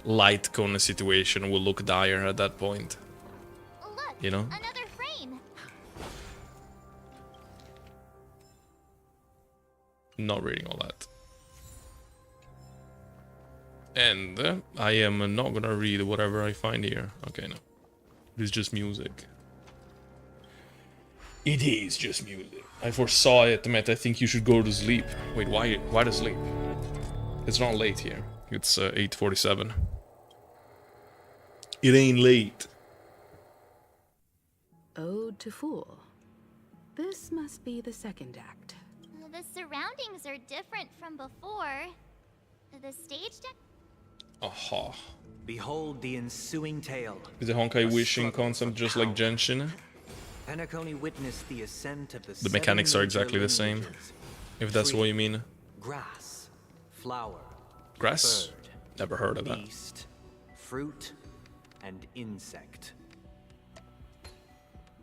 A: light cone situation will look dire at that point.
M: Look,
A: you know?
M: another frame.
A: Not reading all that. And I am not gonna read whatever I find here. Okay, no. It's just music. It is just music. I foresaw it, Matt. I think you should go to sleep. Wait, why to sleep? It's not late here. It's 8:47. It ain't late.
Q: Ode to Fool. This must be the second act.
M: The surroundings are different from before. The stage deck.
A: Aha.
O: Behold the ensuing tale.
A: Is the Honkai wishing concept just like Genshin?
O: Penacony witnessed the ascent of
A: The mechanics are exactly the same, if that's what you mean.
O: Grass, flower,
A: Grass?
O: bird,
A: Never heard of that.
O: beast, fruit, and insect.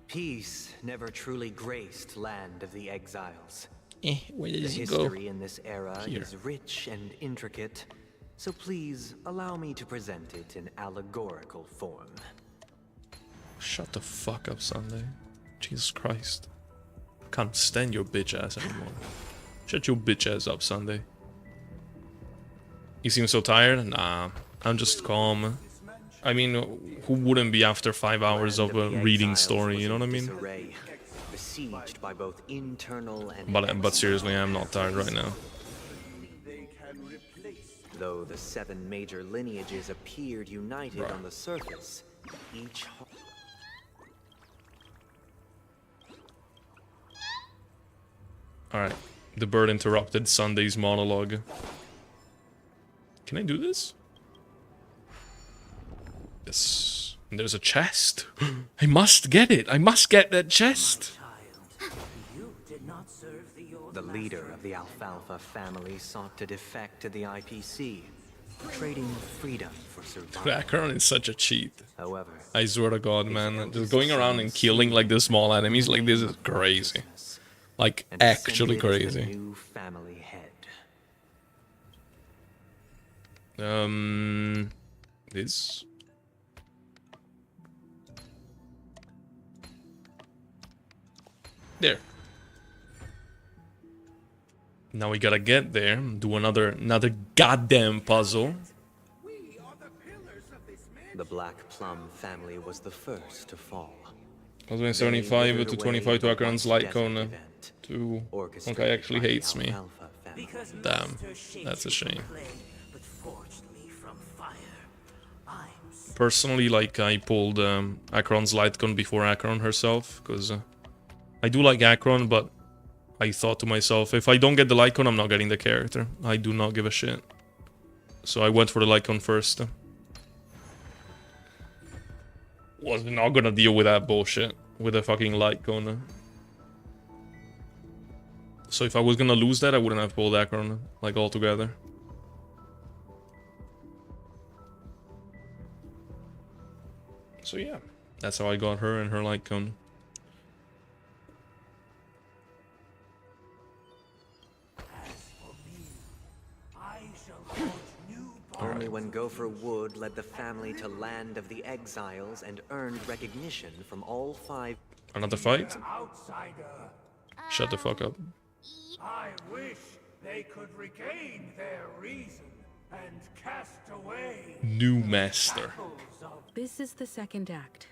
O: Peace never truly graced Land of the Exiles.
A: Where
O: The
A: does it go?
O: history in this era
A: Here.
O: is rich and intricate, so please allow me to present it in allegorical form.
A: Shut the fuck up, Sunday. Jesus Christ. Can't stand your bitch ass anymore. Shut your bitch ass up, Sunday. You seem so tired? Nah, I'm just calm. I mean, who wouldn't be after 5 hours of a reading story, you know what I mean?
O: Disarray, besieged by both internal and
A: But seriously, I'm not tired right now.
O: Though the 7 major lineages appeared united on the surface, each
A: Alright, the bird interrupted Sunday's monologue. Can I do this? Yes. And there's a chest. I must get it. I must get that chest.
O: The leader of the Alfalfa family sought to defect to the IPC, trading freedom for survival.
A: Acheron is such a cheat.
O: However,
A: I swear to God, man. Just going around and killing like the small enemies like this is crazy. Like, actually crazy.
O: new family head.
A: This. There. Now we gotta get there, do another goddamn puzzle.
O: The Black Plum family was the first to fall.
A: Cosmo 75 to 25 to Acheron's light cone. To Honkai actually hates me. Damn, that's a shame. Personally, like, I pulled Acheron's light cone before Acheron herself, because I do like Acheron, but I thought to myself, if I don't get the light cone, I'm not getting the character. I do not give a shit. So I went for the light cone first. Was not gonna deal with that bullshit with a fucking light cone. So if I was gonna lose that, I wouldn't have pulled Acheron, like, altogether. So yeah, that's how I got her and her light cone.
O: Only when Gopher Wood led the family to Land of the Exiles and earned recognition from all 5.
A: Another fight? Shut the fuck up.
E: I wish they could regain their reason and cast away.
A: New master.
Q: This is the second act.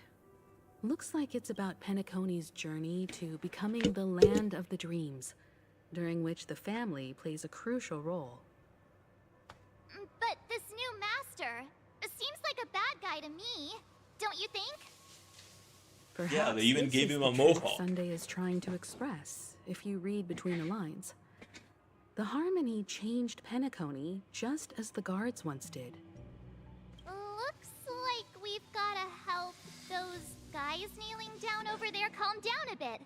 Q: Looks like it's about Penacony's journey to becoming the Land of the Dreams, during which the family plays a crucial role.
M: But this new master master. It seems like a bad guy to me. Don't you think?
Q: Perhaps
A: Yeah, they even
Q: this
A: gave
Q: is
A: him
Q: the
A: a
Q: truth
A: mohawk.
Q: Sunday is trying to express, if you read between the lines. The Harmony changed Penacony just as the guards once did.
M: Looks like we've gotta help those guys kneeling down over there calm down a bit,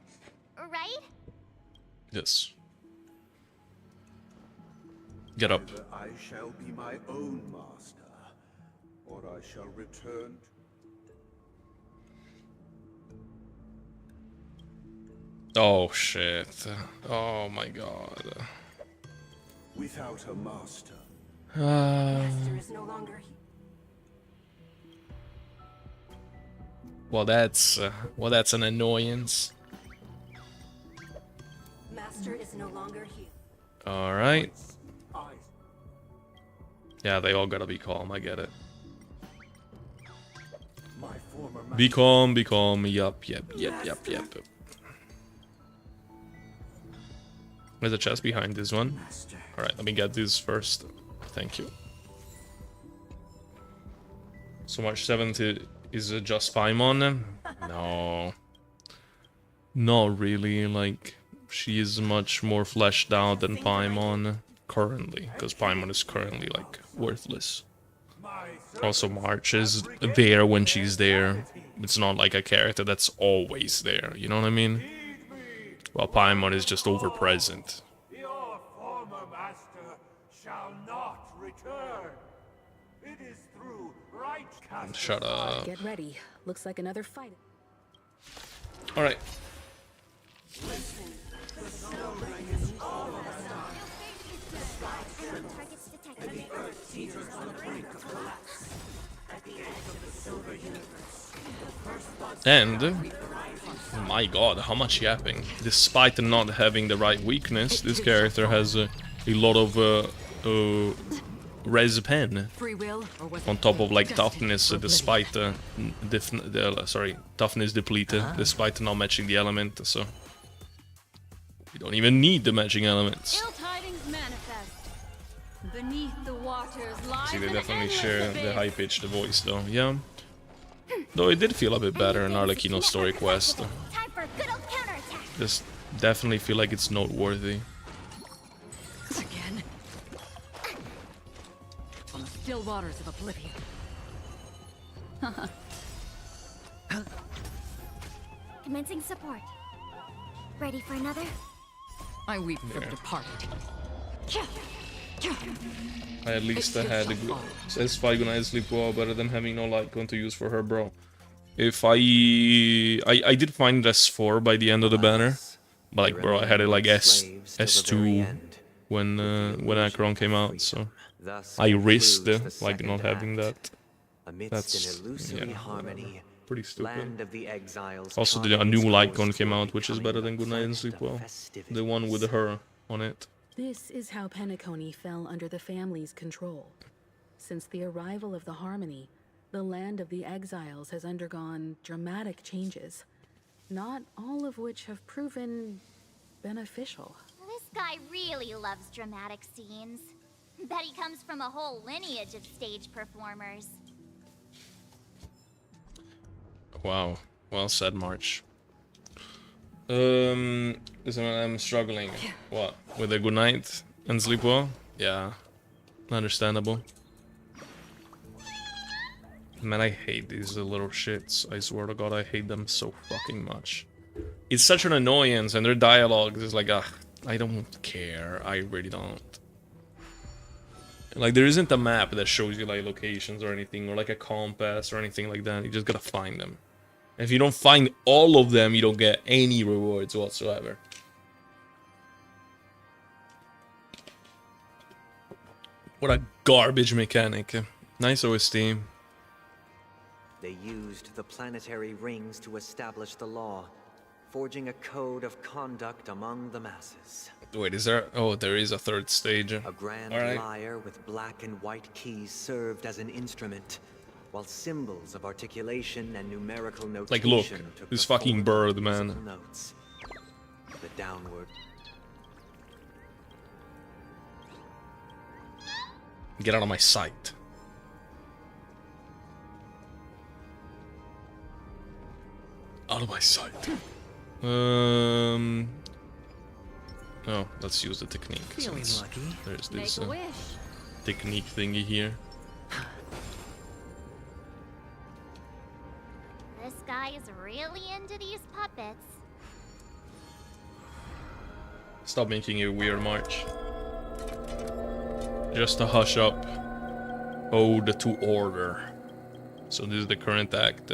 M: right?
A: Yes. Get up.
L: Either I shall be my own master, or I shall return.
A: Oh shit. Oh my god.
L: Without a master.
A: Uh,
K: is no longer
A: well, that's an annoyance.
K: Master is no longer here.
A: All right. Yeah, they all gotta be calm. I get it. Be calm, be calm. Yup. There's a chest behind this one. Alright, let me get this first. Thank you. So March 7th is it just Paimon? No. Not really, like, she is much more fleshed out than Paimon currently, because Paimon is currently, like, worthless. Also, March is there when she's there. It's not like a character that's always there, you know what I mean? Well, Paimon is just over-present.
R: Your former master shall not return. It is through right castle.
A: Shut up.
Q: Get ready. Looks like another fight.
A: Alright. And, my god, how much yapping. Despite not having the right weakness, this character has a lot of res pen on top of like toughness, despite toughness depleted, despite not matching the element. So we don't even need the matching elements.
N: Ill tidings manifest. Beneath the waters lies
A: See, they
N: an
A: definitely
N: endless
A: share the
N: abyss.
A: high-pitched voice, though. Yeah. Though it did feel a bit better in Arlecchino's story quest.
M: Time for a good old counterattack.
A: Just definitely feel like it's noteworthy.
F: Again. On the still waters of oblivion.
M: Commencing support. Ready for another?
F: I weep for the departed.
A: I at least had a good... Says Five Good Night Sleep well, better than having no Lycon to use for her, bro. If I did find S4 by the end of the banner. But like, bro, I had it like S2 when Acheron came out, so... I risked like not having that. That's, yeah, pretty stupid. Also, a new Lycon came out, which is better than Good Night and Sleep Well. The one with her on it.
Q: This is how Penacony fell under the family's control. Since the arrival of the Harmony, the land of the exiles has undergone dramatic changes, not all of which have proven beneficial.
M: This guy really loves dramatic scenes. Bet he comes from a whole lineage of stage performers.
A: Wow. Well said, March. Listen, I'm struggling. What? With a good night and sleep well? Yeah. Understandable. Man, I hate these little shits. I swear to god, I hate them so fucking much. It's such an annoyance, and their dialogue is like, ugh, I don't care. I really don't. Like, there isn't a map that shows you, like, locations or anything, or like a compass or anything like that. You just gotta find them. If you don't find all of them, you don't get any rewards whatsoever. What a garbage mechanic. Nice OST.
O: They used the planetary rings to establish the law, forging a code of conduct among the masses.
A: Wait, is there... Oh, there is a third stage.
O: A grand lyre with black and white keys served as an instrument, while symbols of articulation and numerical notation
A: Like, look,
O: took
A: this
O: the
A: fucking
O: form of
A: bird, man.
O: musical notes. The downward.
A: Get out of my sight. Out of my sight. Oh, let's use the technique.
P: Feeling
A: Since
P: lucky.
A: there's this
N: Make a wish.
A: technique thingy here.
M: This guy is really into these puppets.
A: Stop making a weird march. Just a hush up. Ode to order. So this is the current act.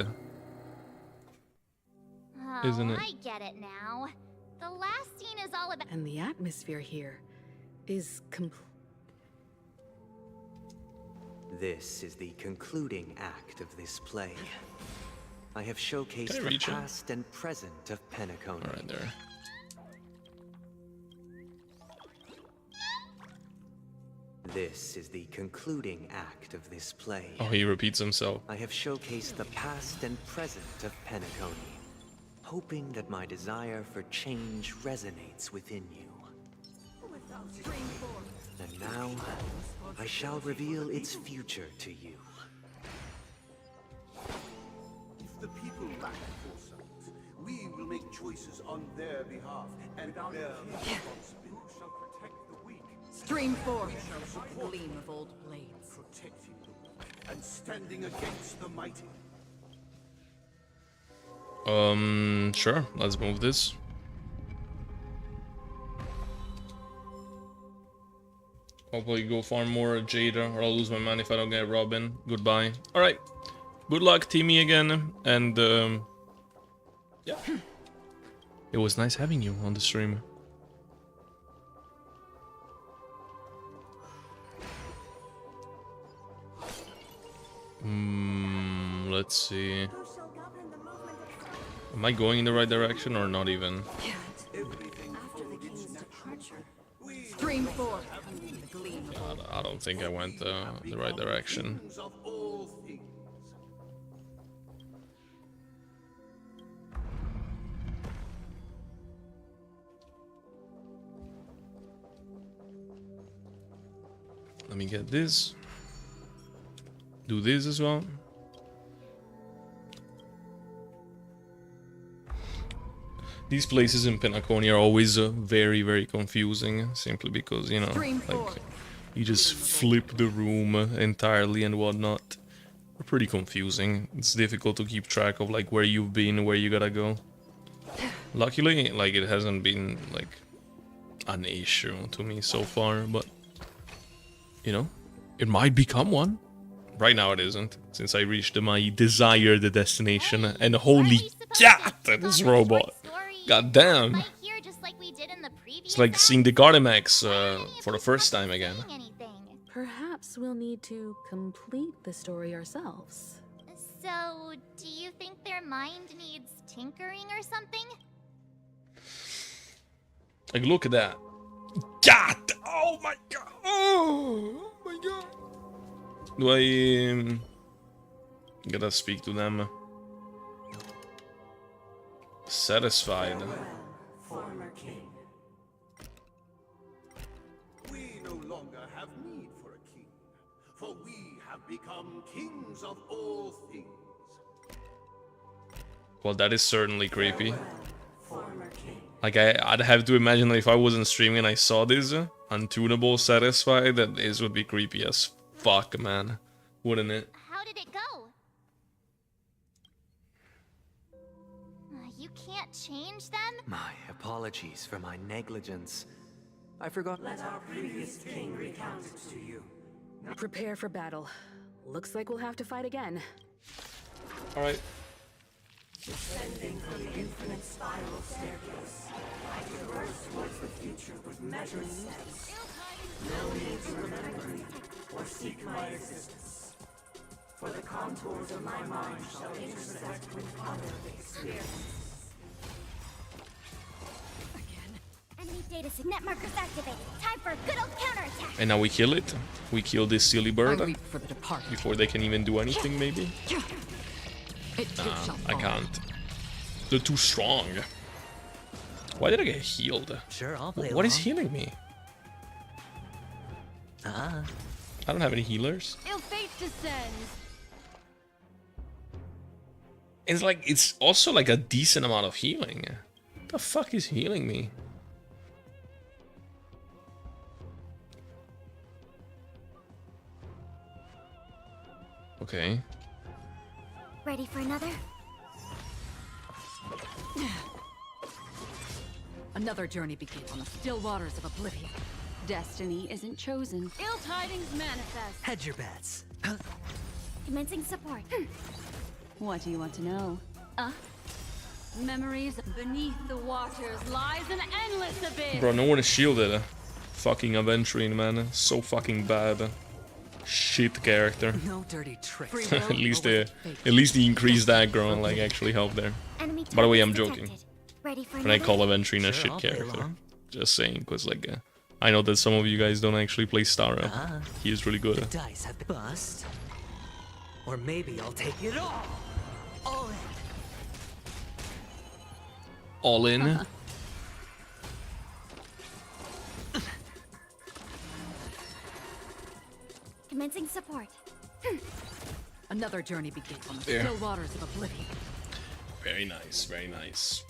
M: Oh,
A: Isn't it?
M: I get it now. The last scene is all about.
Q: And the atmosphere here is complete.
O: This is the concluding act of this play. I have
A: Can I
O: showcased the
A: reach it?
O: past and present of Penacony.
A: Alright, there.
O: This is the concluding act of this play.
A: Oh, he repeats himself.
O: I have showcased the past and present of Penacony, hoping that my desire for change resonates within you. And now, I shall reveal its future to you.
L: If the people lack foresight, we will make choices on their behalf and bear responsibility.
R: Shall protect the weak.
F: Stream forth.
L: We shall support
F: Gleam of old blades.
L: protecting the weak and standing against the mighty.
A: Sure, let's move this. Hopefully go farm more Jada, or I'll lose my man if I don't get Robin. Goodbye. Alright. Good luck, Timmy, again. And, yeah. It was nice having you on the stream. Let's see. Am I going in the right direction or not even?
F: Stream forth. The gleam of old.
A: I don't think I went the right direction.
L: Of all things.
A: Let me get this. Do this as well. These places in Penacony are always very, very confusing, simply because, you know, like, you just flip the room entirely and whatnot. They're pretty confusing. It's difficult to keep track of, like, where you've been, where you gotta go. Luckily, like, it hasn't been, like, an issue to me so far, but, you know, it might become one. Right now it isn't, since I reached my desired destination, and holy cat, this robot. God damn.
M: Here just like we did in the previous
A: It's like seeing the Gardemex for the first time again.
Q: Perhaps we'll need to complete the story ourselves.
M: So, do you think their mind needs tinkering or something?
A: Like, look at that. God! Oh my god! Oh my god! Do I gotta speak to them? Satisfied.
L: Former king. We no longer have need for a king, for we have become kings of all things.
A: Well, that is certainly creepy.
L: Former king.
A: Like, I'd have to imagine that if I wasn't streaming and I saw this, untunable satisfied, that this would be creepy as fuck, man. Wouldn't it?
M: How did it go? You can't change them?
O: My apologies for my negligence. I forgot.
K: Let our previous king recount it to you.
Q: Prepare for battle. Looks like we'll have to fight again.
A: Alright.
K: Descending from the infinite spiral staircase, I traverse towards the future with measured steps. No need to remember me or seek my existence. For the contours of my mind shall intersect with other experiences.
M: Enemy data net markers activated. Time for a good old counterattack.
A: And now we kill it. We kill this silly bird
F: I reap for the departed.
A: before they can even do anything, maybe. Nah, I can't. They're too strong. Why did I get healed?
P: Sure, I'll play
A: What is
P: along.
A: healing me?
P: Ah.
A: I don't have any healers.
N: Ill fate descends.
A: It's like, it's also like a decent amount of healing. What the fuck is healing me? Okay.
B: Ready for another?
F: Another journey begins on the still waters of oblivion.
N: Destiny isn't chosen. Ill tidings manifest.
P: Hedge your bets.
B: Commencing support.
N: What do you want to know? Memories beneath the waters lies an endless abyss.
A: Bro, no one is shielded. Fucking Aventurine, man. So fucking bad. Shit character.
P: No dirty tricks.
A: at least the increased aggro and like actually help there. By the way, I'm joking.
B: Ready for
A: When I call Aventurine a
P: Sure,
A: shit
P: I'll play
A: character.
P: along.
A: Just saying, because like I know that some of you guys don't actually play Starro. He is really good.
P: The dice have been bust. Or maybe I'll take it all. All in.
A: All in.
B: Commencing support.
F: Another journey begins on the
A: There.
F: still waters of oblivion.
A: Very nice, very nice.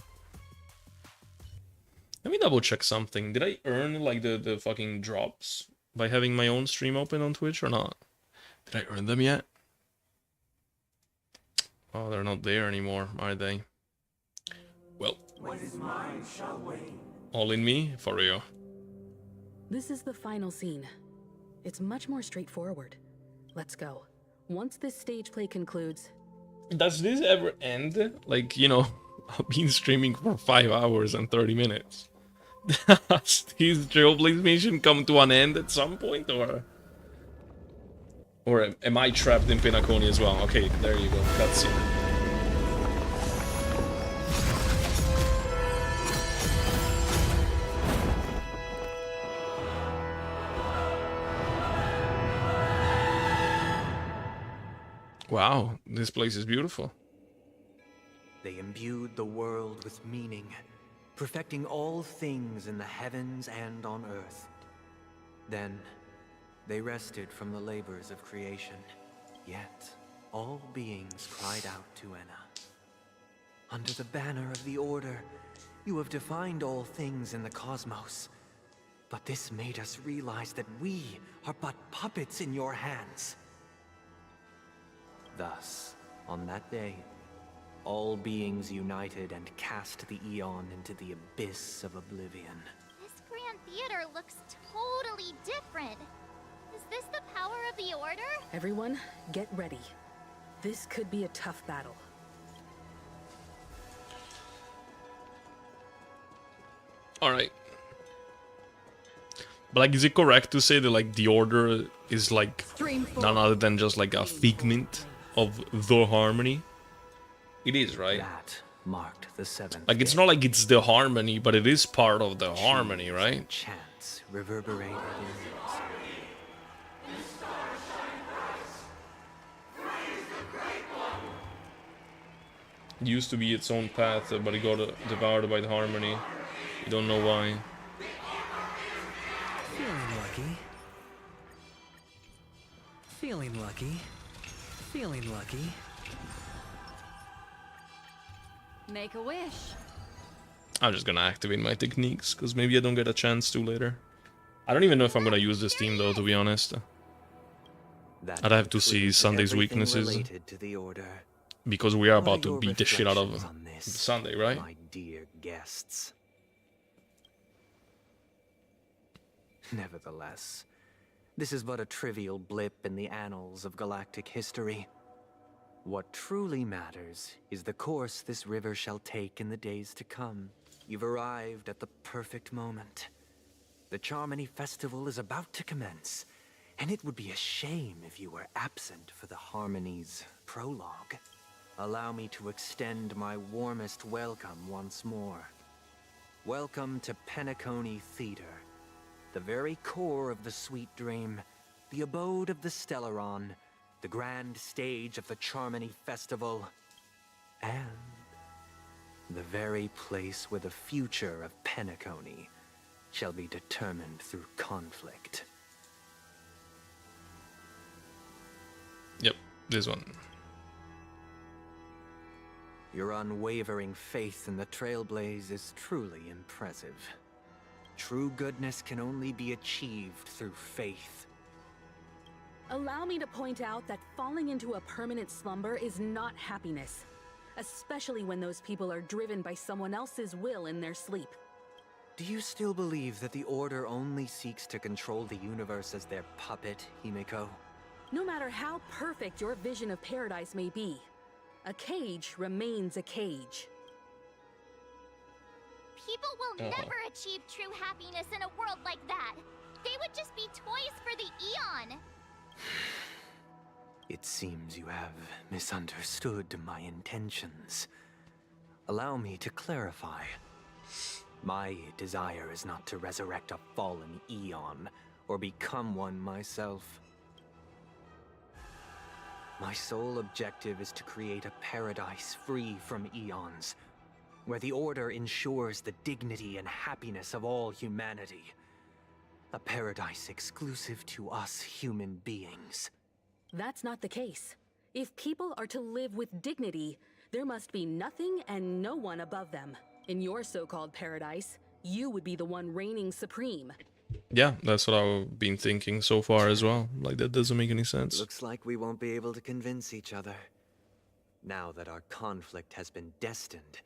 A: Let me double check something. Did I earn like the fucking drops by having my own stream open on Twitch or not? Did I earn them yet? Oh, they're not there anymore, are they? Well,
K: What is mine shall wane.
A: all in me, for real.
Q: This is the final scene. It's much more straightforward. Let's go. Once this stage play concludes...
A: Does this ever end? Like, you know, I've been streaming for 5 hours and 30 minutes. Does this Trailblaze mission come to an end at some point, or am I trapped in Penacony as well? Okay, there you go. That's it. Wow, this place is beautiful.
O: They imbued the world with meaning, perfecting all things in the heavens and on earth. Then, they rested from the labors of creation. Yet, all beings cried out to Enna. Under the banner of the Order, you have defined all things in the cosmos. But this made us realize that we are but puppets in your hands. Thus, on that day, all beings united and cast the Eon into the abyss of oblivion.
M: This Grand Theater looks totally different. Is this the power of the Order?
Q: Everyone, get ready. This could be a tough battle.
A: Alright. But like, is it correct to say that like the Order is like none other than just like a figment of the Harmony? It is, right?
O: That marked the seventh.
A: Like, it's not like it's the Harmony, but it is part of the Harmony, right?
O: Chants reverberated in
A: It used to be its own path, but it got devoured by the Harmony. You don't know why.
P: Feeling lucky. Feeling lucky. Feeling lucky.
N: Make a wish.
A: I'm just gonna activate my techniques, because maybe I don't get a chance to later. I don't even know if I'm gonna use this team though, to be honest. I'd have to see Sunday's weaknesses.
O: related to the Order.
A: Because we are
O: What
A: about
O: are
A: to
O: your
A: beat the shit out of
O: reflections on this,
A: Sunday, right?
O: My dear guests. Nevertheless, this is but a trivial blip in the annals of galactic history. What truly matters is the course this river shall take in the days to come. You've arrived at the perfect moment. The Charmony Festival is about to commence, and it would be a shame if you were absent for the Harmony's prologue. Allow me to extend my warmest welcome once more. Welcome to Penacony Theater, the very core of the Sweet Dream, the abode of the Stellaron, the grand stage of the Charmony Festival, and the very place where the future of Penacony shall be determined through conflict.
A: Yep, this one.
O: Your unwavering faith in the Trailblaze is truly impressive. True goodness can only be achieved through faith.
Q: Allow me to point out that falling into a permanent slumber is not happiness, especially when those people are driven by someone else's will in their sleep.
O: Do you still believe that the Order only seeks to control the universe as their puppet, Himiko?
Q: No matter how perfect your vision of paradise may be, a cage remains a cage.
J: People will never achieve true happiness in a world like that. They would just be toys for the Eon.
O: It seems you have misunderstood my intentions. Allow me to clarify. My desire is not to resurrect a fallen Eon, or become one myself. My sole objective is to create a paradise free from Eons, where the Order ensures the dignity and happiness of all humanity. A paradise exclusive to us human beings.
Q: That's not the case. If people are to live with dignity, there must be nothing and no one above them. In your so-called paradise, you would be the one reigning supreme.
A: Yeah, that's what I've been thinking so far as well. Like, that doesn't make any sense.
O: Looks like we won't be able to convince each other. Now that our conflict has been destined,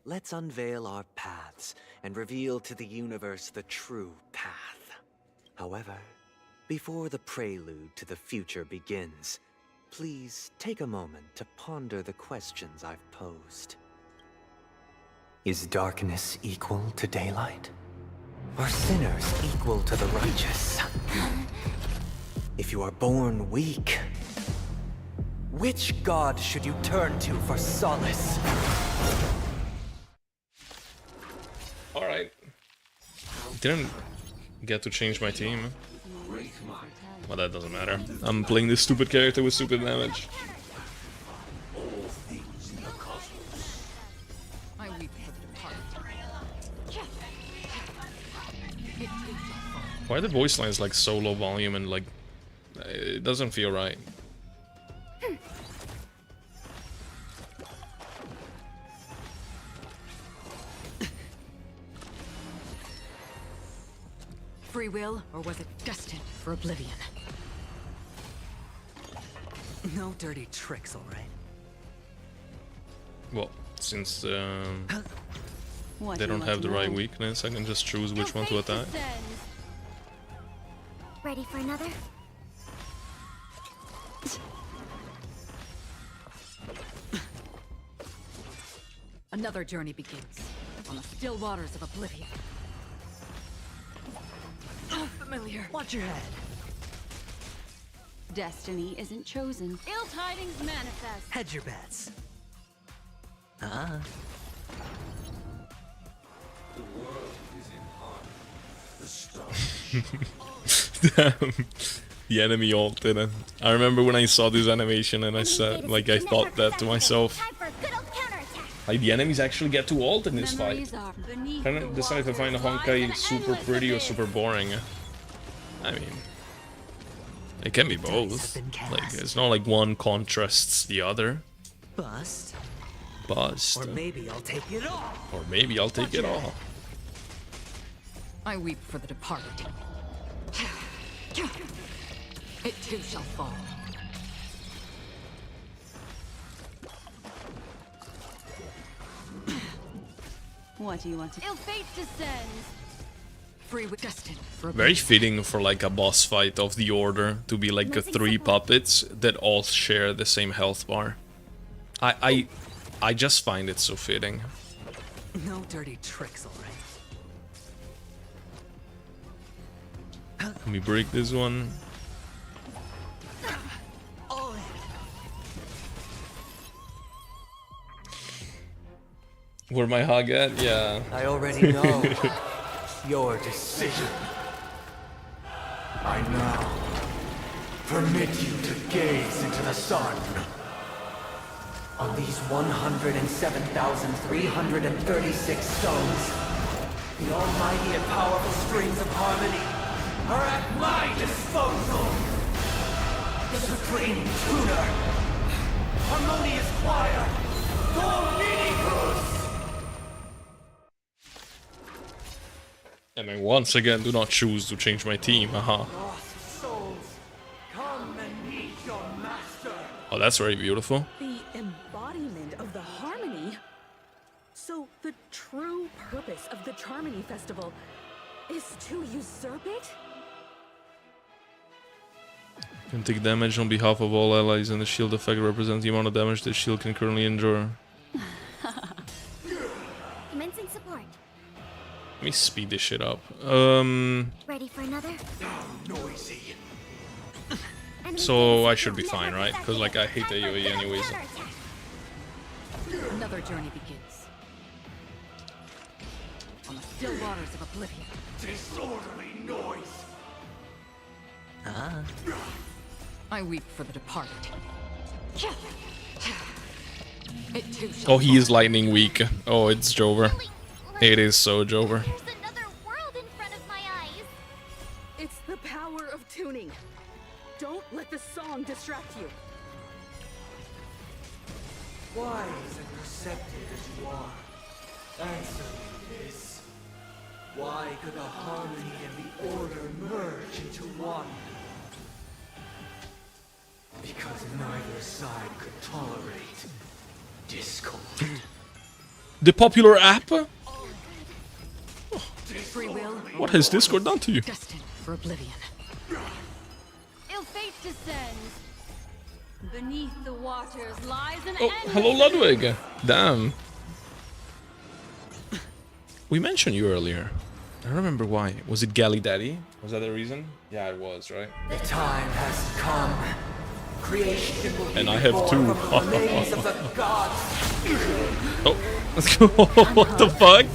O: let's unveil our paths and reveal to the universe the true path. However, before the prelude to the future begins, please take a moment to ponder the questions I've posed. Is darkness equal to daylight? Are sinners equal to the righteous? If you are born weak, which god should you turn to for solace?
A: Alright. Didn't get to change my team. Well, that doesn't matter. I'm playing this stupid character with stupid damage. Why are the voice lines like so low volume and like it doesn't feel right?
F: Free will, or was it destined for oblivion?
P: No dirty tricks, all right?
A: Well, since they
B: What
A: don't
B: do you
A: have
B: want
A: the
B: to
A: right
B: know?
A: weakness, I can just choose which one to attack.
M: Ready for another?
F: Another journey begins on the still waters of oblivion. Oh, familiar.
P: Watch your head.
N: Destiny isn't chosen. Ill tidings manifest.
P: Hedge your bets. Uh-huh.
R: The world is in harmony. The stars.
A: Damn. The enemy ulted it. I remember when I saw this animation and I said, like, I thought that to myself. Like, the enemies actually get to ult in this fight. I don't decide if I find Honkai super pretty or super boring. I mean, it can be both. Like, it's not like one contrasts the other.
P: Bust.
A: Bust.
P: Or maybe I'll take it all.
A: Or maybe I'll take it all.
F: I weep for the departed. It too shall fall.
N: What do you want to... Ill fate descends!
F: Free with destined for
A: Very fitting for like a boss fight of the Order to be like three puppets that all share the same health bar. I just find it so fitting.
P: No dirty tricks, all right?
A: Let me break this one.
P: All in.
A: Where my hug at? Yeah.
O: I already know your decision.
D: I now permit you to gaze into the sun.
O: On these 107,336 stones,
D: The almighty and powerful strings of harmony are at my disposal. The supreme tuner, harmonious choir,
A: And then once again, do not choose to change my team, haha.
K: Lost souls, come and meet your master.
A: Oh, that's very beautiful.
Q: The embodiment of the harmony? So the true purpose of the Charmony Festival is to usurp it?
A: You can take damage on behalf of all allies, and the shield effect represents the amount of damage the shield can currently endure.
B: Commencing support.
A: Let me speed this shit up.
B: Ready for another?
K: Noisy.
A: So I should be fine, right? Because like I hate AoE anyways.
F: Another journey begins. On the still waters of oblivion.
K: Disorderly noise.
F: Ah. I weep for the departed. It too shall
A: Oh, he is lightning weak. Oh, it's Jover. It is so Jover.
Q: It's the power of tuning. Don't let the song distract you.
K: Wise and receptive as you are, answer me this. Why could the harmony and the order merge into one? Because neither side could tolerate discord.
A: The popular app?
F: Free will.
A: What has Discord done to you?
F: Destined for oblivion.
N: Ill fate descends. Beneath the waters lies an
A: Oh,
N: endless
A: hello Ludwig. Damn. We mentioned you earlier. I don't remember why. Was it Galley Daddy? Was that the reason? Yeah, it was, right?
K: The time has come. Creation will be
A: And I have
K: born
A: two.
K: from the remains of the gods.
A: Oh, let's go. What the fuck?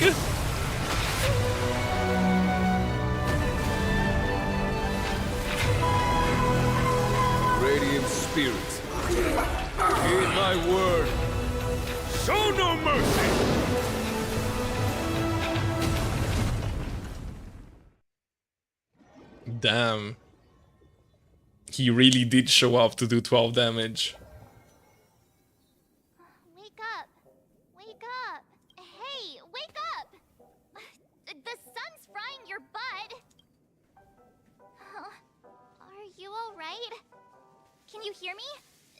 R: Radiant spirits, heed my word. Show no mercy.
A: Damn. He really did show up to do 12 damage.
M: Wake up! Wake up! Hey, wake up! The sun's frying your butt! Are you alright? Can you hear me?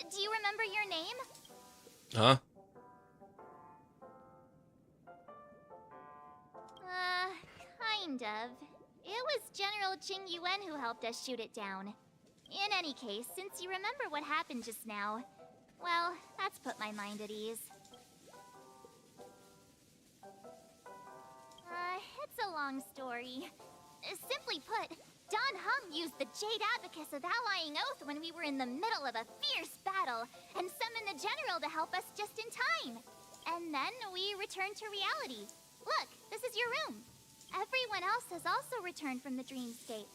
M: Do you remember your name?
A: Huh?
M: Kind of. It was General Qing Yuan who helped us shoot it down. In any case, since you remember what happened just now, well, that's put my mind at ease. It's a long story. Simply put, Don Hum used the Jade Abacus of Allying Oath when we were in the middle of a fierce battle, and summoned the General to help us just in time. And then we returned to reality. Look, this is your room. Everyone else has also returned from the dreamscape.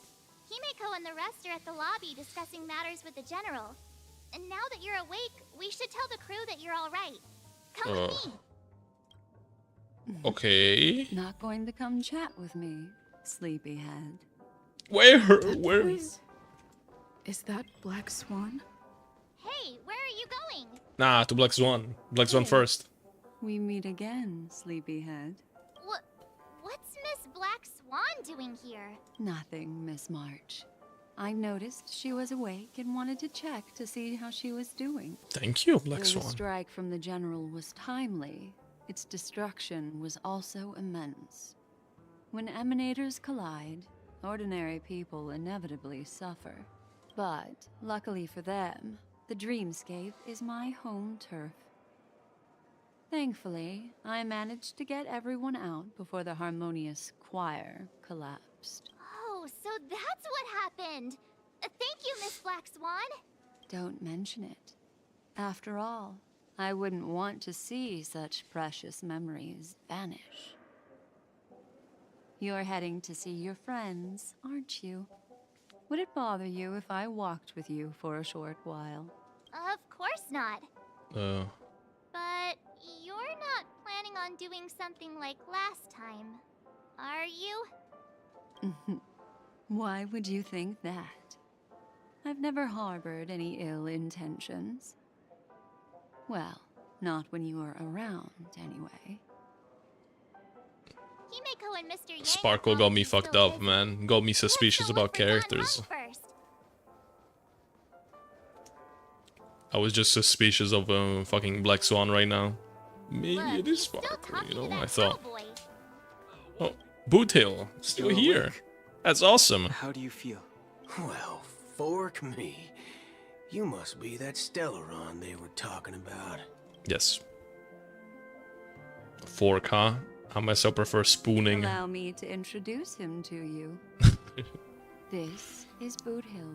M: Himeko and the rest are at the lobby discussing matters with the General. And now that you're awake, we should tell the crew that you're alright. Come with me.
A: Okay.
N: Not going to come chat with me, sleepyhead.
A: Where? Where?
Q: Is that Black Swan?
M: Hey, where are you going?
A: Nah, to Black Swan. Black Swan first.
N: We meet again, sleepyhead.
M: What's Miss Black Swan doing here?
N: Nothing, Miss March. I noticed she was awake and wanted to check to see how she was doing.
A: Thank you, Black
N: Though
A: Swan.
N: the strike from the General was timely, its destruction was also immense. When emanators collide, ordinary people inevitably suffer. But, luckily for them, the dreamscape is my home turf. Thankfully, I managed to get everyone out before the harmonious choir collapsed.
M: Oh, so that's what happened! Thank you, Miss Black Swan!
N: Don't mention it. After all, I wouldn't want to see such precious memories vanish. You're heading to see your friends, aren't you? Would it bother you if I walked with you for a short while?
M: Of course not. But you're not planning on doing something like last time, are you?
N: Why would you think that? I've never harbored any ill intentions. Well, Not when you are around, anyway.
M: Himeko and Mr. Yang
A: Sparkle got me fucked up, man. Got me suspicious about characters. I was just suspicious of fucking Black Swan right now. Maybe it is Sparkle, you know? I thought. Oh, Boot Hill, still here. That's awesome.
V: How do you feel?
W: Well, fork me. You must be that Stellaron they were talking about.
A: Yes. Fork, huh? I myself prefer spooning.
N: Allow me to introduce him to you. This is Boot Hill,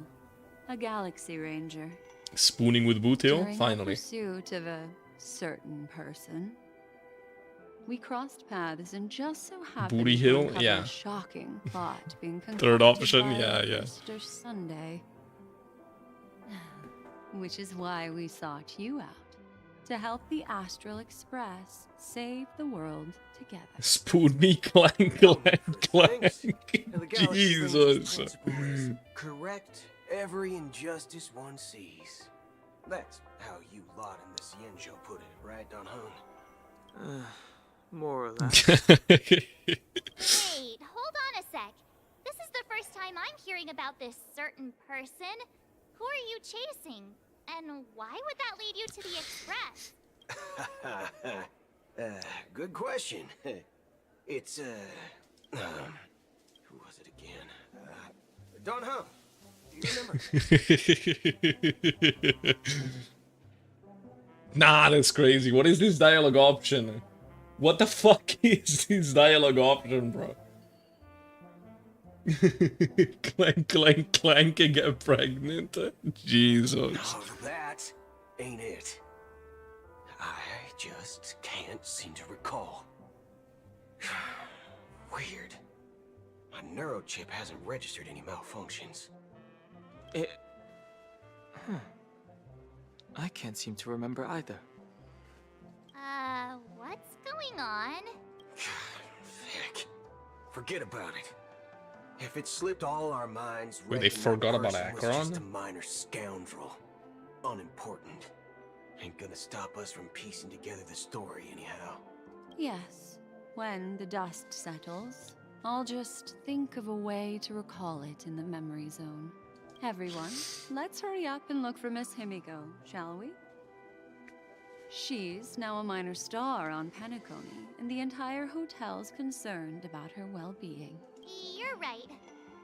N: a Galaxy Ranger.
A: Spooning with Boot Hill?
N: During
A: Finally.
N: our pursuit of a certain person, we crossed paths and just so happened
A: Booty
N: to
A: Hill?
N: uncover
A: Yeah.
N: a shocking plot being
A: Third
N: concocted
A: option?
N: by
A: Yeah, yeah.
N: Mr. Sunday. Which is why we sought you out, to help the Astral Express save the world together.
A: Spoon me, clank, clank, clank.
W: And the Galaxy
A: Jesus.
W: Ranger's principle is correct every injustice one sees. That's how you lot in the Cienjo put it, right, Don Hung?
V: More or less.
M: Wait, hold on a sec. This is the first time I'm hearing about this certain person. Who are you chasing? And why would that lead you to the Express?
W: Good question. It's, who was it again? Don Hung. Do you remember?
A: Nah, that's crazy. What is this dialogue option? What the fuck is this dialogue option, bro? Clank, clank, clank and get pregnant. Jesus.
W: No, that ain't it. I just can't seem to recall. Weird. My neurochip hasn't registered any malfunctions.
V: I can't seem to remember either.
M: What's going on?
W: Heck. Forget about it. If it slipped all our minds,
A: Wait, they
W: reckon that
A: forgot about
W: person was
A: Acheron?
W: just a minor scoundrel. Unimportant. Ain't gonna stop us from piecing together the story anyhow.
N: Yes, when the dust settles, I'll just think of a way to recall it in the memory zone. Everyone, let's hurry up and look for Miss Himiko, shall we? She's now a minor star on Penacony, and the entire hotel's concerned about her well-being.
M: You're right.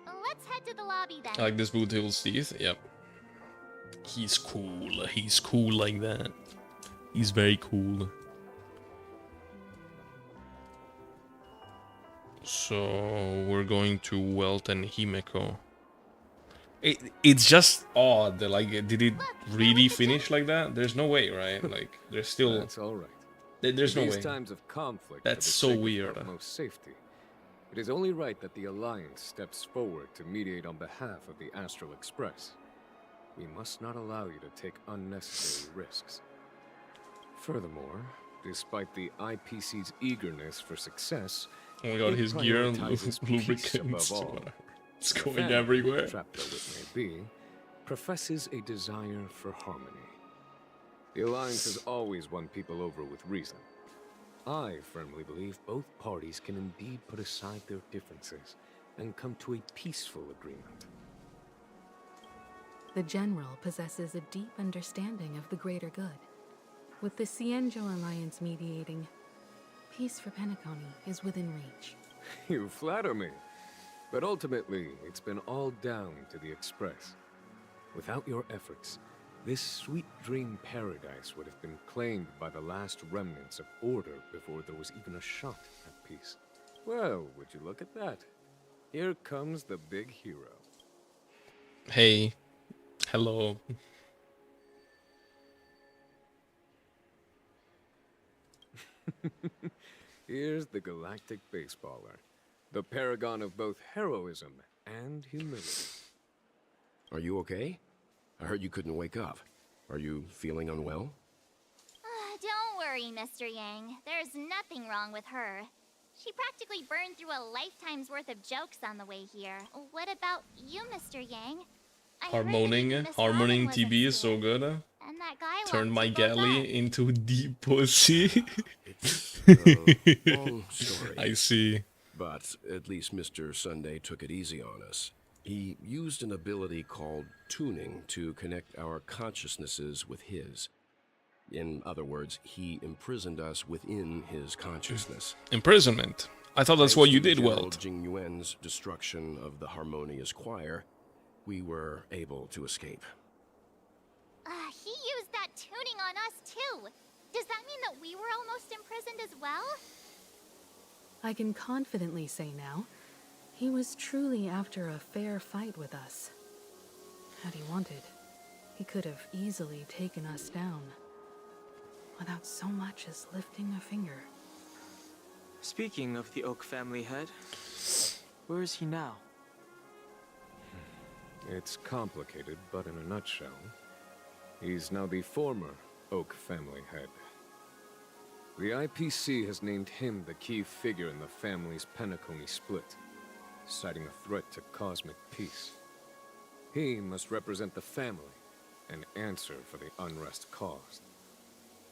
M: Let's head to the lobby then.
A: I like this Boot Hill's teeth. Yep. He's cool. He's cool like that. He's very cool. So we're going to Welt and Himeko. It's just odd. Like, did it really finish like that? There's no way, right? Like, there's still.
G: That's all right.
A: There's no
G: These
A: way.
G: times of conflict.
A: That's
G: for the
A: so
G: sake of
A: weird.
G: utmost safety. It is only right that the Alliance steps forward to mediate on behalf of the Astral Express. We must not allow you to take unnecessary risks. Furthermore, despite the IPC's eagerness for success,
A: Oh my god,
G: it
A: his gear and
G: prioritizes peace
A: lubricants.
G: above all.
A: It's
G: The
A: going
G: family,
A: everywhere.
G: trapped though it may be, professes a desire for harmony. The Alliance has always won people over with reason. I firmly believe both parties can indeed put aside their differences and come to a peaceful agreement.
Q: The General possesses a deep understanding of the greater good. With the Cienjo Alliance mediating, peace for Penacony is within reach.
G: You flatter me. But ultimately, it's been all down to the Express. Without your efforts, this sweet dream paradise would have been claimed by the last remnants of order before there was even a shot at peace. Well, would you look at that? Here comes the big hero.
A: Hey. Hello.
G: Here's the galactic baseballer. The paragon of both heroism and humility.
H: Are you okay? I heard you couldn't wake up. Are you feeling unwell?
M: Don't worry, Mr. Yang. There's nothing wrong with her. She practically burned through a lifetime's worth of jokes on the way here. What about you, Mr. Yang?
A: Harmoning TB is so good.
M: And that guy
A: Turn my galley into deep pussy.
H: It's a long story.
A: I see.
H: But at least Mr. Sunday took it easy on us. He used an ability called tuning to connect our consciousnesses with his. In other words, he imprisoned us within his consciousness.
A: Imprisonment? I thought that's what you did, Welt.
H: Jing Yuan's destruction of the Harmonious Choir, we were able to escape.
M: He used that tuning on us too. Does that mean that we were almost imprisoned as well?
Q: I can confidently say now, he was truly after a fair fight with us. Had he wanted, he could have easily taken us down, without so much as lifting a finger.
V: Speaking of the Oak family head, where is he now?
G: It's complicated, but in a nutshell, he's now the former Oak family head. The IPC has named him the key figure in the family's Penacony split, citing a threat to cosmic peace. He must represent the family and answer for the unrest caused.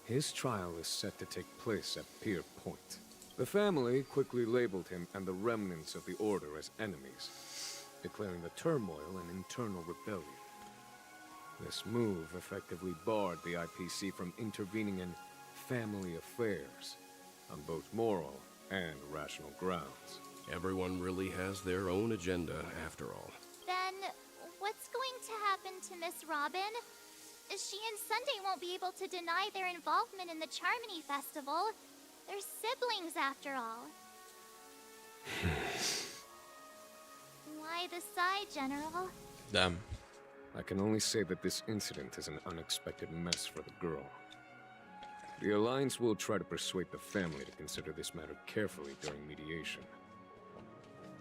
G: His trial is set to take place at Pier Point. The family quickly labeled him and the remnants of the Order as enemies, declaring the turmoil an internal rebellion. This move effectively barred the IPC from intervening in family affairs on both moral and rational grounds.
H: Everyone really has their own agenda, after all.
M: Then, what's going to happen to Miss Robin? She and Sunday won't be able to deny their involvement in the Charmony Festival. They're siblings, after all. Why the sigh, General?
A: Damn.
G: I can only say that this incident is an unexpected mess for the girl. The Alliance will try to persuade the family to consider this matter carefully during mediation.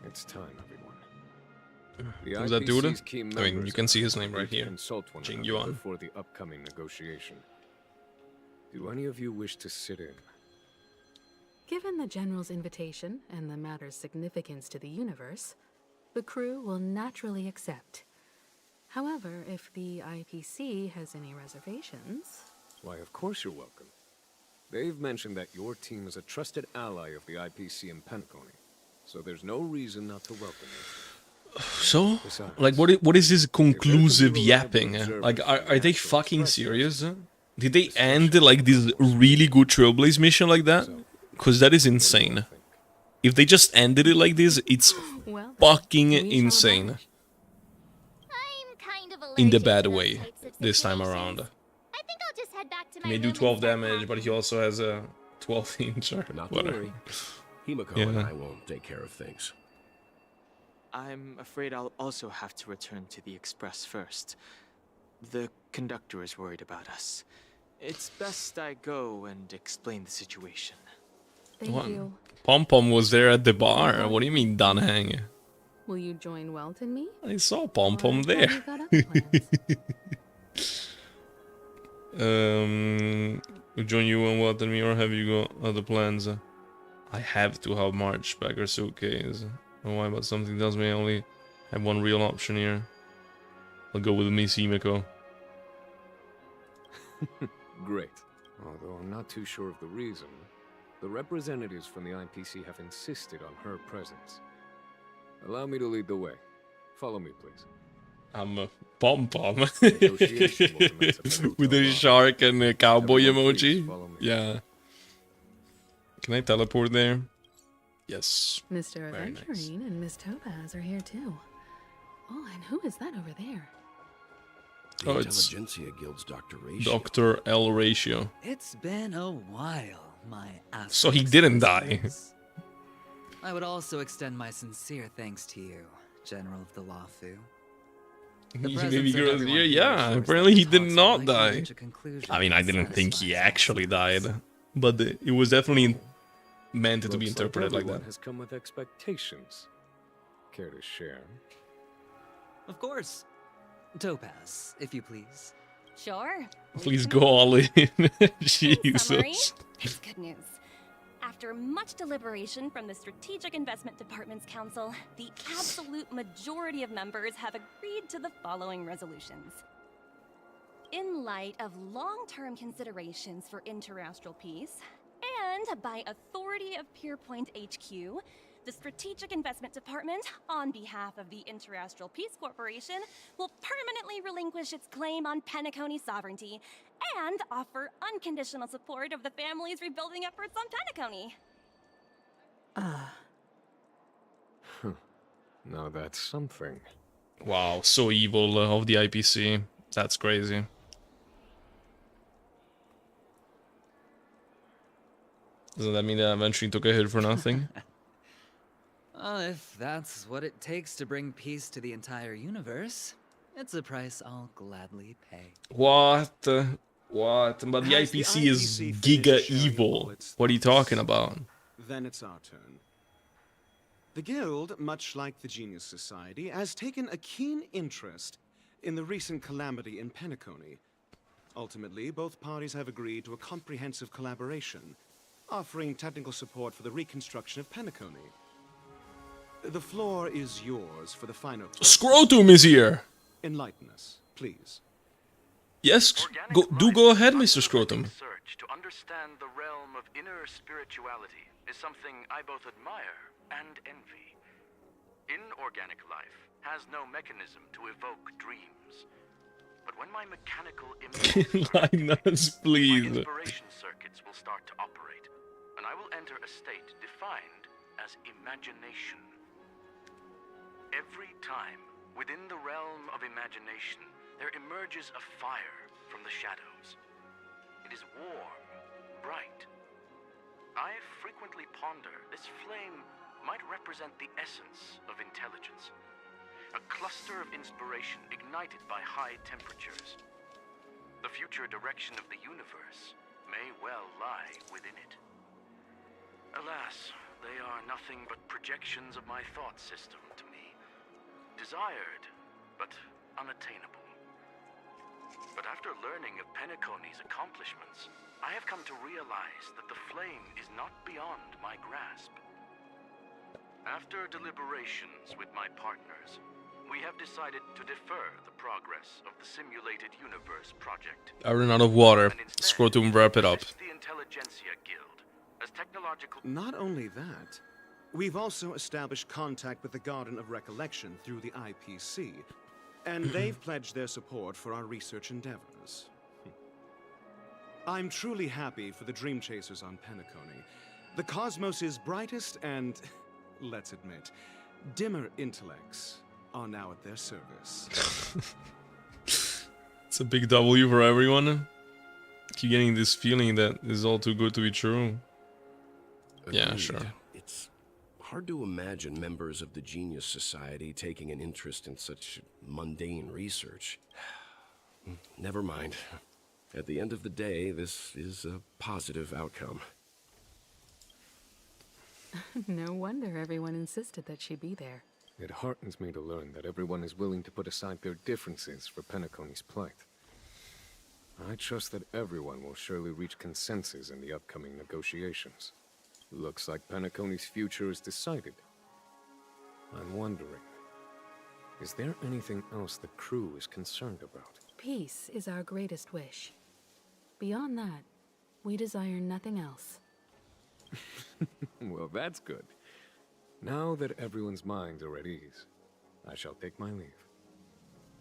G: It's time, everyone. The
A: Who's that dude?
G: IPC's key
A: I mean,
G: members
A: you can see his
G: are
A: name right
G: ready to
A: here.
G: consult one
A: Jing
G: another
A: Yuan.
G: before the upcoming negotiation. Do any of you wish to sit in?
Q: Given the General's invitation and the matter's significance to the universe, the crew will naturally accept. However, if the IPC has any reservations...
G: Why, of course you're welcome. They've mentioned that your team is a trusted ally of the IPC in Penacony, so there's no reason not to welcome you.
A: So, like, what is this conclusive yapping? Like, are they fucking serious? Did they end, like, this really good Trailblaze mission like that? Because that is insane. If they just ended it like this, it's fucking insane. In the bad way, this time around.
M: I think I'll just head back to
A: He
M: my
A: may do
M: room
A: 12
M: and start
A: damage, but he also has a 12-inch or
H: Not to
A: whatever.
H: worry. Himiko and I will take care of things.
V: I'm afraid I'll also have to return to the Express first. The conductor is worried about us. It's best I go and explain the situation.
Q: Thank you.
A: Pom Pom was there at the bar. What do you mean, done hang?
Q: Will you join Welt and me?
A: I saw Pom Pom there.
Q: Have you got other plans?
A: Join you and what and me, or have you got other plans? I have to have March back her suitcase. I don't know why, but something tells me I only have one real option here. I'll go with Miss Himiko.
G: Great. Although I'm not too sure of the reason, the representatives from the IPC have insisted on her presence. Allow me to lead the way. Follow me, please.
A: I'm a Pom Pom. With a shark and a cowboy emoji. Yeah. Can I teleport there? Yes.
Q: Mr.
A: Very
Q: Aventurine
A: nice.
Q: and Miss Topaz are here too. Oh, and who is that over there?
H: The
A: Oh, it's
H: Intelligentsia Guild's Dr. Ratio.
A: Dr. L. Ratio.
S: It's been a while, my
A: So he didn't die.
S: I would also extend my sincere thanks to you, General of the Lawfu.
A: Maybe he was here. Yeah, apparently he did not die. I mean, I didn't think he actually died, but it was definitely meant to be
G: Looks
A: interpreted like
G: everyone
A: that.
G: has come with expectations. Care to share?
S: Of course. Topaz, if you please.
J: Sure.
A: Please go all in.
J: Summary,
A: Jesus.
J: it's good news. After much deliberation from the Strategic Investment Department's Council, the absolute majority of members have agreed to the following resolutions. in light of long-term considerations for interastral peace, and by authority of Pierpoint HQ, the Strategic Investment Department, on behalf of the Interastral Peace Corporation, will permanently relinquish its claim on Penacony sovereignty and offer unconditional support of the family's rebuilding efforts on Penacony.
G: Now that's something.
A: Wow, so evil of the IPC. That's crazy. Doesn't that mean that eventually took a hit for nothing?
S: Well, if that's what it takes to bring peace to the entire universe, it's a price I'll gladly pay.
A: What? What? But the IPC is giga evil. What are you talking about?
I: Then it's our turn. The Guild, much like the Genius Society, has taken a keen interest in the recent calamity in Penacony. Ultimately, both parties have agreed to a comprehensive collaboration, offering technical support for the reconstruction of Penacony. The floor is yours for the final.
A: Scrotum is here!
I: Enlighten us, please.
A: Yes, go ahead, Mr. Scrotum.
T: Research to understand the realm of inner spirituality is something I both admire and envy. Inorganic life has no mechanism to evoke dreams. But when my mechanical
A: Enlighten us, please.
T: my inspiration circuits will start to operate, and I will enter a state defined as imagination. Every time, within the realm of imagination, there emerges a fire from the shadows. It is warm, bright. I frequently ponder this flame might represent the essence of intelligence. A cluster of inspiration ignited by high temperatures. The future direction of the universe may well lie within it. Alas, they are nothing but projections of my thought system to me. Desired, but unattainable. But after learning of Penacony's accomplishments, I have come to realize that the flame is not beyond my grasp. After deliberations with my partners, we have decided to defer the progress of the Simulated Universe project.
A: I ran out of water. Scrotum, wrap it up.
T: The Intelligentsia Guild, as technological...
I: Not only that, we've also established contact with the Garden of Recollection through the IPC, and they've pledged their support for our research endeavors. I'm truly happy for the Dream Chasers on Penacony. The cosmos' brightest and, let's admit, dimmer intellects are now at their service.
A: It's a big W for everyone. Keep getting this feeling that this is all too good to be true. Yeah,
H: Agreed.
A: sure.
H: It's hard to imagine members of the Genius Society taking an interest in such mundane research. Never mind. At the end of the day, this is a positive outcome.
Q: No wonder everyone insisted that she be there.
G: It heartens me to learn that everyone is willing to put aside their differences for Penacony's plight. I trust that everyone will surely reach consensus in the upcoming negotiations. Looks like Penacony's future is decided. I'm wondering, is there anything else the crew is concerned about?
Q: Peace is our greatest wish. Beyond that, we desire nothing else.
G: Well, that's good. Now that everyone's minds are at ease, I shall take my leave.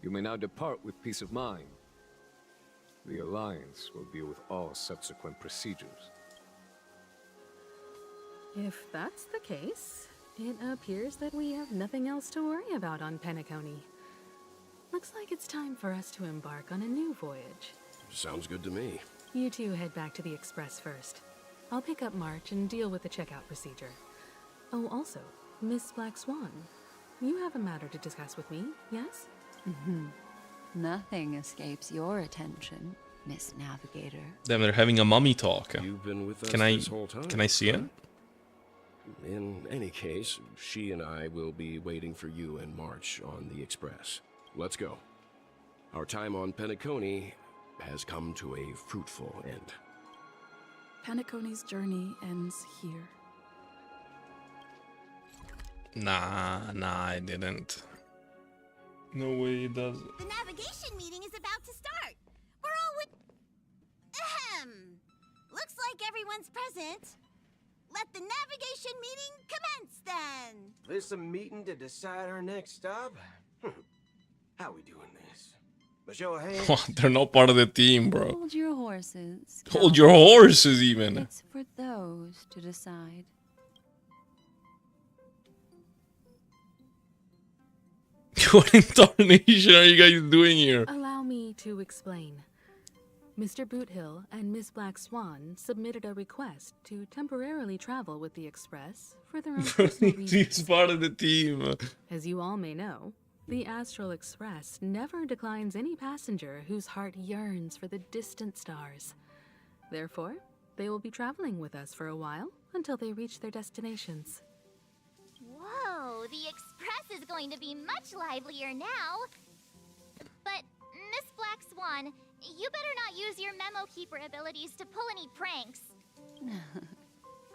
G: You may now depart with peace of mind. The Alliance will deal with all subsequent procedures.
Q: If that's the case, it appears that we have nothing else to worry about on Penacony. Looks like it's time for us to embark on a new voyage.
H: Sounds good to me.
Q: You two head back to the Express first. I'll pick up March and deal with the checkout procedure. Oh, also, Miss Black Swan, you have a matter to discuss with me, yes?
U: Nothing escapes your attention, Miss Navigator.
A: Damn, they're having a mummy talk.
H: You've been with us
A: Can I
H: this whole time.
A: can I see it?
H: In any case, she and I will be waiting for you in March on the Express. Let's go. Our time on Penacony has come to a fruitful end.
F: Penacony's journey ends here.
A: Nah, I didn't. No way it does.
M: The navigation meeting is about to start. We're
C: like everyone's present, let the navigation meeting commence then.
W: This a meeting to decide our next stop? How we doing this? A show of hands?
A: They're not part of the team, bro.
U: Hold your horses.
A: Hold your horses, even.
U: It's for those to decide.
A: What in tarnation are you guys doing here?
Q: Allow me to explain. Mr. Boothill and Miss Black Swan submitted a request to temporarily travel with the Express for their own personal reasons.
A: He's part of the team.
Q: As you all may know, the Astral Express never declines any passenger whose heart yearns for the distant stars. Therefore, they will be traveling with us for a while until they reach their destinations.
M: Whoa, the Express is going to be much livelier now. But, Miss Black Swan, you better not use your memo keeper abilities to pull any pranks.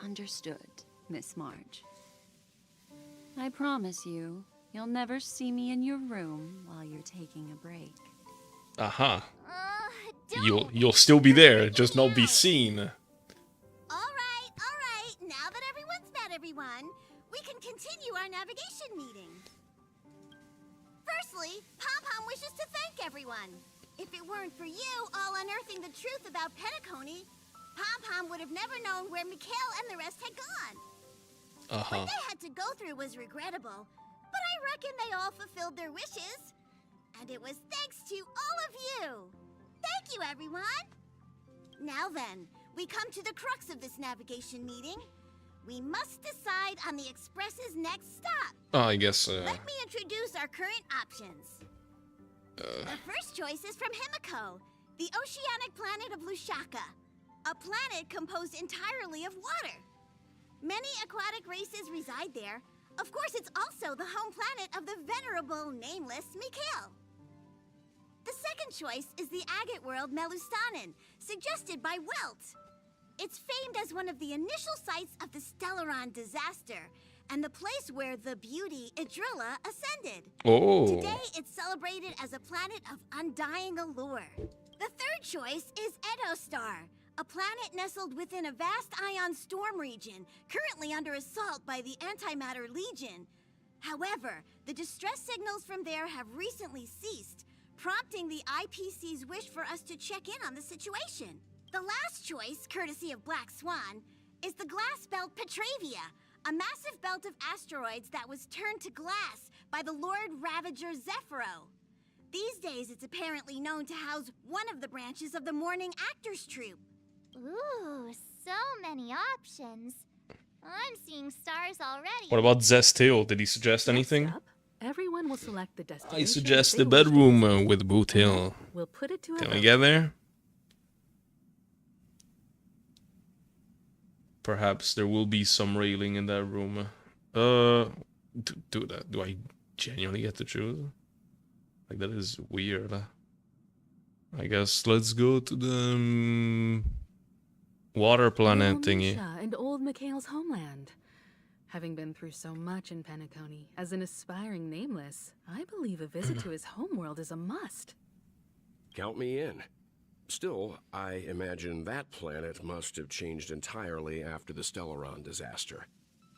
U: Understood, Miss March. I promise you, you'll never see me in your room while you're taking a break.
A: Aha. You'll still be there, just not be seen.
C: All right. Now that everyone's met everyone, we can continue our navigation meeting. Firstly, Pom-Pom wishes to thank everyone. If it weren't for you all unearthing the truth about Penacony, Pom-Pom would have never known where Mikhail and the rest had gone. What they had to go through was regrettable, but I reckon they all fulfilled their wishes. And it was thanks to all of you. Thank you, everyone. Now then, we come to the crux of this navigation meeting. We must decide on the Express's next stop.
A: Oh, I guess.
C: Let me introduce our current options. The first choice is from Himiko, the oceanic planet of Lushaka, a planet composed entirely of water. Many aquatic races reside there. Of course, it's also the home planet of the venerable, nameless Mikhail. The second choice is the agate world Melustanen, suggested by Welt. It's famed as one of the initial sites of the Stellaron disaster, and the place where the beauty Idrilla ascended.
A: Oh.
C: Today, it's celebrated as a planet of undying allure. The third choice is Edo Star, a planet nestled within a vast ion storm region, currently under assault by the Antimatter Legion. However, the distress signals from there have recently ceased, prompting the IPC's wish for us to check in on the situation. The last choice, courtesy of Black Swan, is the glass belt Petravia, a massive belt of asteroids that was turned to glass by the Lord Ravager Zephyro. These days, it's apparently known to house one of the branches of the Morning Actors Troupe.
M: Ooh, so many options. I'm seeing stars already.
A: What about Zestill? Did he suggest anything?
Q: Everyone will select the destination.
A: I suggest the bedroom with Boot Hill.
Q: We'll put it to
A: Can
Q: a
A: we get there? Perhaps there will be some railing in that room. Do I genuinely get to choose? Like, that is weird. I guess let's go to the water planet thingy.
Q: Misha and old Mikhail's homeland. Having been through so much in Penacony, as an aspiring nameless, I believe a visit to his homeworld is a must.
H: Count me in. Still, I imagine that planet must have changed entirely after the Stellaron disaster.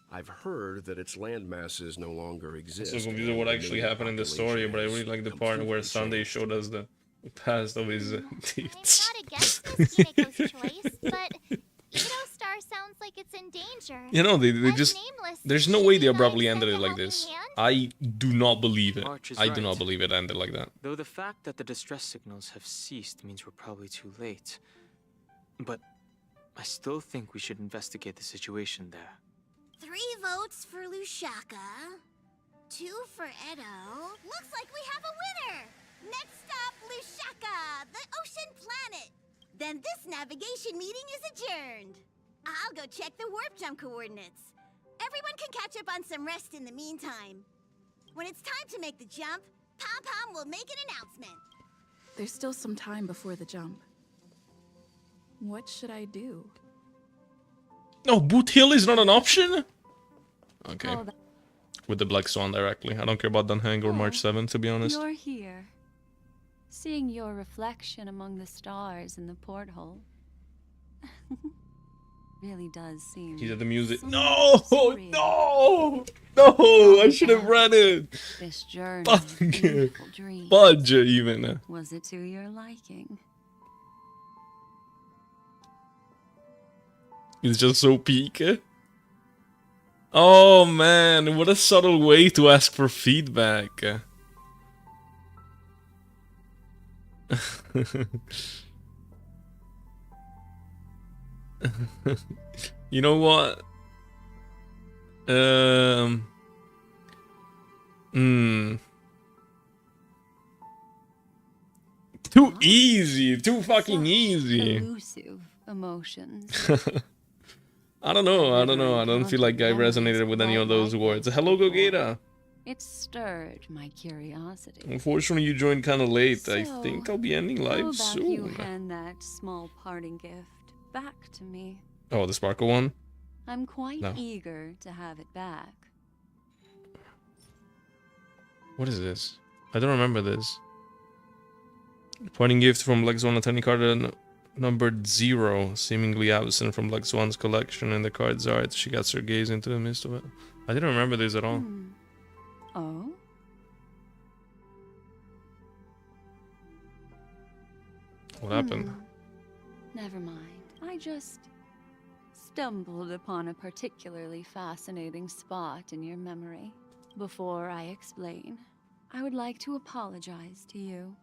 H: I've heard that its landmasses no longer exist.
A: I'm so confused with what actually happened in the story, but I really like the part where Sunday showed us the past of his deeds.
M: I'm not against Miss Himiko's choice, but Edo Star sounds like it's in danger.
A: You know, they just...
M: Nameless,
A: There's no way they abruptly ended it like this.
M: hand?
A: I do not believe it.
V: March is
A: I do
V: right.
A: not believe it ended like that.
V: Though the fact that the distress signals have ceased means we're probably too late. But I still think we should investigate the situation there.
C: 3 votes for Lushaka, 2 for Edo. Looks like we have a winner! Next stop, Lushaka, the ocean planet. Then this navigation meeting is adjourned. I'll go check the warp jump coordinates. Everyone can catch up on some rest in the meantime. When it's time to make the jump, Pom-Pom will make an announcement.
F: There's still some time before the jump. What should I do?
A: No, Boot Hill is not an option? Okay.
U: Oh,
A: With the Black Swan directly. I don't care about Dunhang or March 7, to be honest.
U: You're here. Seeing your reflection among the stars in the porthole. really does seem.
A: He's at the music.
U: somewhat
A: No!
U: surreal.
A: No! I should have read it!
U: This journey
A: Fuck.
U: of beautiful dreams.
A: Fudge, even.
U: Was it to your liking?
A: It's just so peak. Oh man, what a subtle way to ask for feedback. You know what? Too easy, too fucking easy.
U: Elusive emotions.
A: I don't know. I don't feel like I resonated with any of those words. Hello, Gogeta.
U: It stirred my curiosity.
A: Unfortunately, you joined kind of late. I
U: So,
A: think I'll be ending
U: How
A: live
U: about
A: soon.
U: you hand that small parting gift back to me?
A: Oh, the sparkle one?
U: I'm quite
A: No.
U: eager to have it back.
A: What is this? I don't remember this. Parting gift from Lex 1, a tiny card numbered 0, seemingly absent from Lex 1's collection in the card's art. She gets her gaze into the midst of it. I didn't remember this at all.
U: Oh?
A: What happened?
U: Never mind. I just stumbled upon a particularly fascinating spot in your memory. Before I explain, I would like to apologize to you.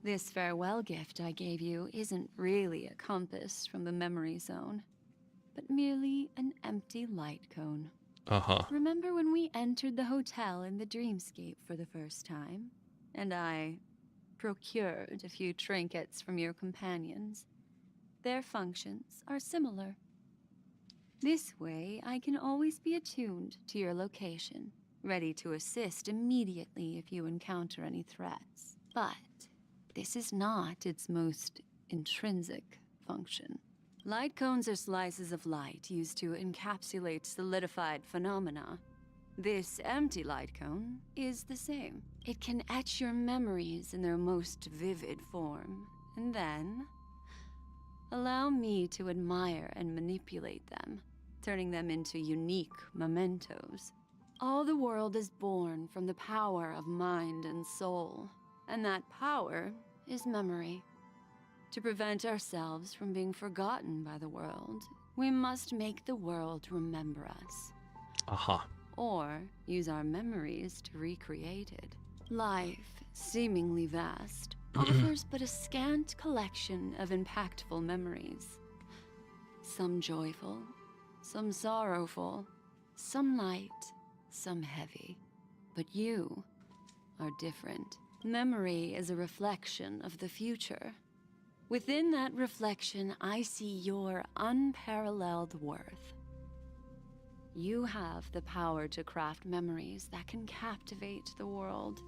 U: This farewell gift I gave you isn't really a compass from the memory zone, but merely an empty light cone.
A: Uh-huh.
U: Remember when we entered the hotel in the dreamscape for the first time, and I procured a few trinkets from your companions? Their functions are similar. This way, I can always be attuned to your location, ready to assist immediately if you encounter any threats. But this is not its most intrinsic function. Light cones are slices of light used to encapsulate solidified phenomena. This empty light cone is the same. It can etch your memories in their most vivid form, and then allow me to admire and manipulate them, turning them into unique mementos. All the world is born from the power of mind and soul, and that power is memory. To prevent ourselves from being forgotten by the world, we must make the world remember us.
A: Aha.
U: Or use our memories to recreate it. Life, seemingly vast, offers but a scant collection of impactful memories. Some joyful, some sorrowful, some light, some heavy. But you are different. Memory is a reflection of the future. Within that reflection, I see your unparalleled worth. You have the power to craft memories that can captivate the world.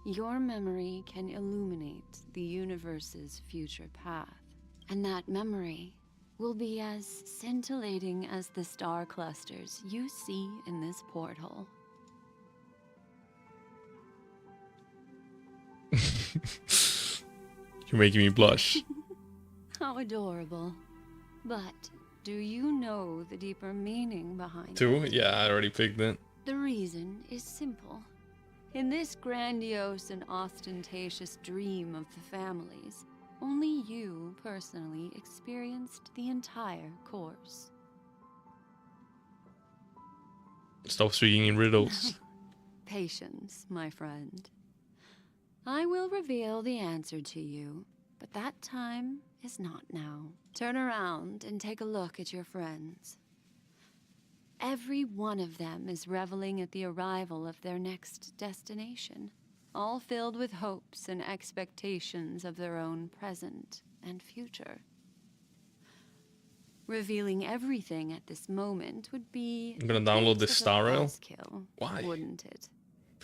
U: Your memory can illuminate the universe's future path. And that memory will be as scintillating as the star clusters you see in this portal.
A: You're making me blush.
U: How adorable. But do you know the deeper meaning behind it?
A: 2? Yeah, I already picked it.
U: The reason is simple. In this grandiose and ostentatious dream of the families, only you personally experienced the entire course.
A: Stop speaking in riddles.
U: Patience, my friend. I will reveal the answer to you, but that time is not now. Turn around and take a look at your friends. Every one of them is reveling at the arrival of their next destination, all filled with hopes and expectations of their own present and future. Revealing everything at this moment would be
A: I'm gonna download this Star Rail.
U: kill,
A: Why?
U: wouldn't it?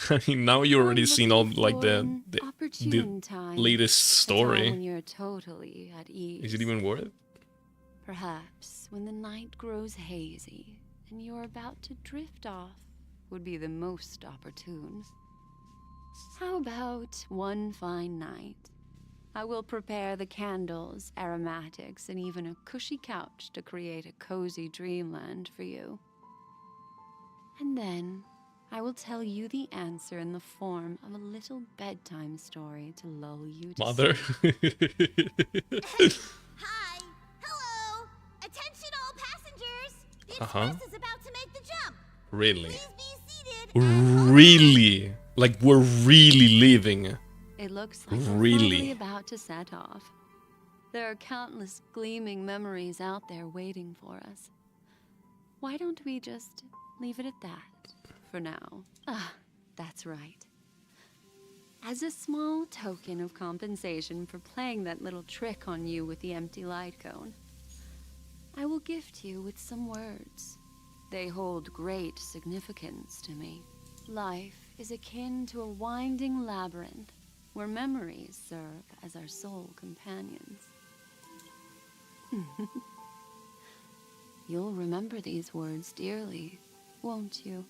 A: I mean, now you already seen all like the
U: Opportune time.
A: latest
U: A time when
A: story.
U: you're totally at ease.
A: Is it even worth it?
U: Perhaps when the night grows hazy and you're about to drift off would be the most opportune. How about one fine night I will prepare the candles, aromatics, and even a cushy couch to create a cozy dreamland for you. And then I will tell you the answer in the form of a little bedtime story to lull you to
A: Mother.
C: Hi! Hello! Attention all passengers! The express is about to make the jump!
A: Really?
C: Please be seated
A: Really? Like we're really leaving?
U: It looks like we're
A: Really?
U: finally about to set off. There are countless gleaming memories out there waiting for us. Why don't we just leave it at that for now? Ah, that's right. As a small token of compensation for playing that little trick on you with the empty light cone, I will gift you with some words. They hold great significance to me. Life is akin to a winding labyrinth where memories serve as our sole companions. You'll remember these words dearly, won't you?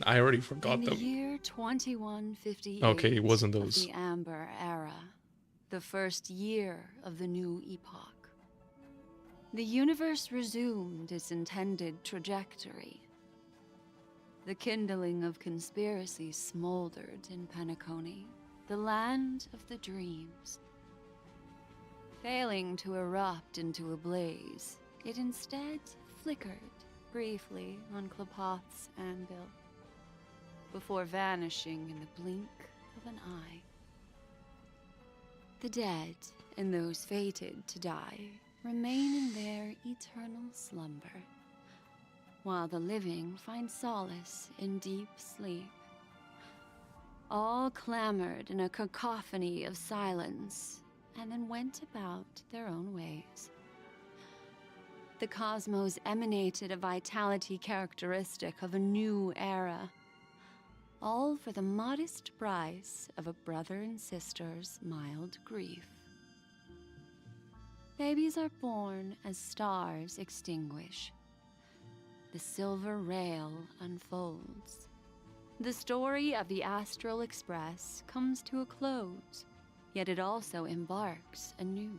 A: I already forgot
U: In the
A: them.
U: year 2158
A: Okay, it wasn't
U: of
A: those.
U: the Amber Era, the first year of the new epoch, the universe resumed its intended trajectory. The kindling of conspiracy smoldered in Penacony, the land of the dreams. Failing to erupt into a blaze, it instead flickered briefly on Klapoth's anvil, before vanishing in the blink of an eye. The dead and those fated to die remain in their eternal slumber, while the living find solace in deep sleep. All clamored in a cacophony of silence, and then went about their own ways. The cosmos emanated a vitality characteristic of a new era, all for the modest price of a brother and sister's mild grief. Babies are born as stars extinguish. The silver rail unfolds. The story of the Astral Express comes to a close, yet it also embarks anew.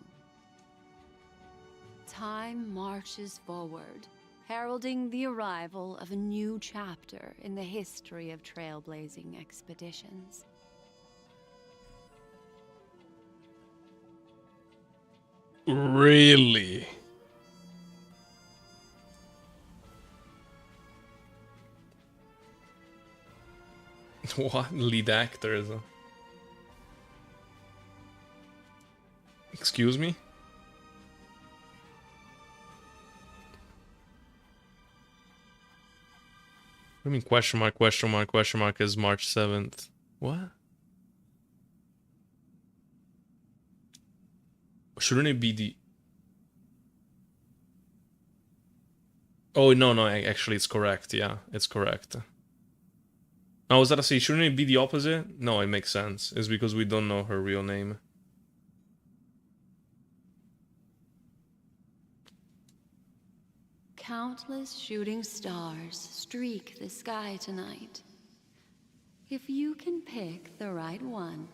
U: Time marches forward, heralding the arrival of a new chapter in the history of trailblazing expeditions.
A: Really? What? Lead actors? Excuse me? I mean, question mark is March 7th. What? Shouldn't it be the... Oh, no, actually it's correct. Yeah, it's correct. I was about to say, shouldn't it be the opposite? No, it makes sense. It's because we don't know her real name.
U: Countless shooting stars streak the sky tonight. If you can pick the right one,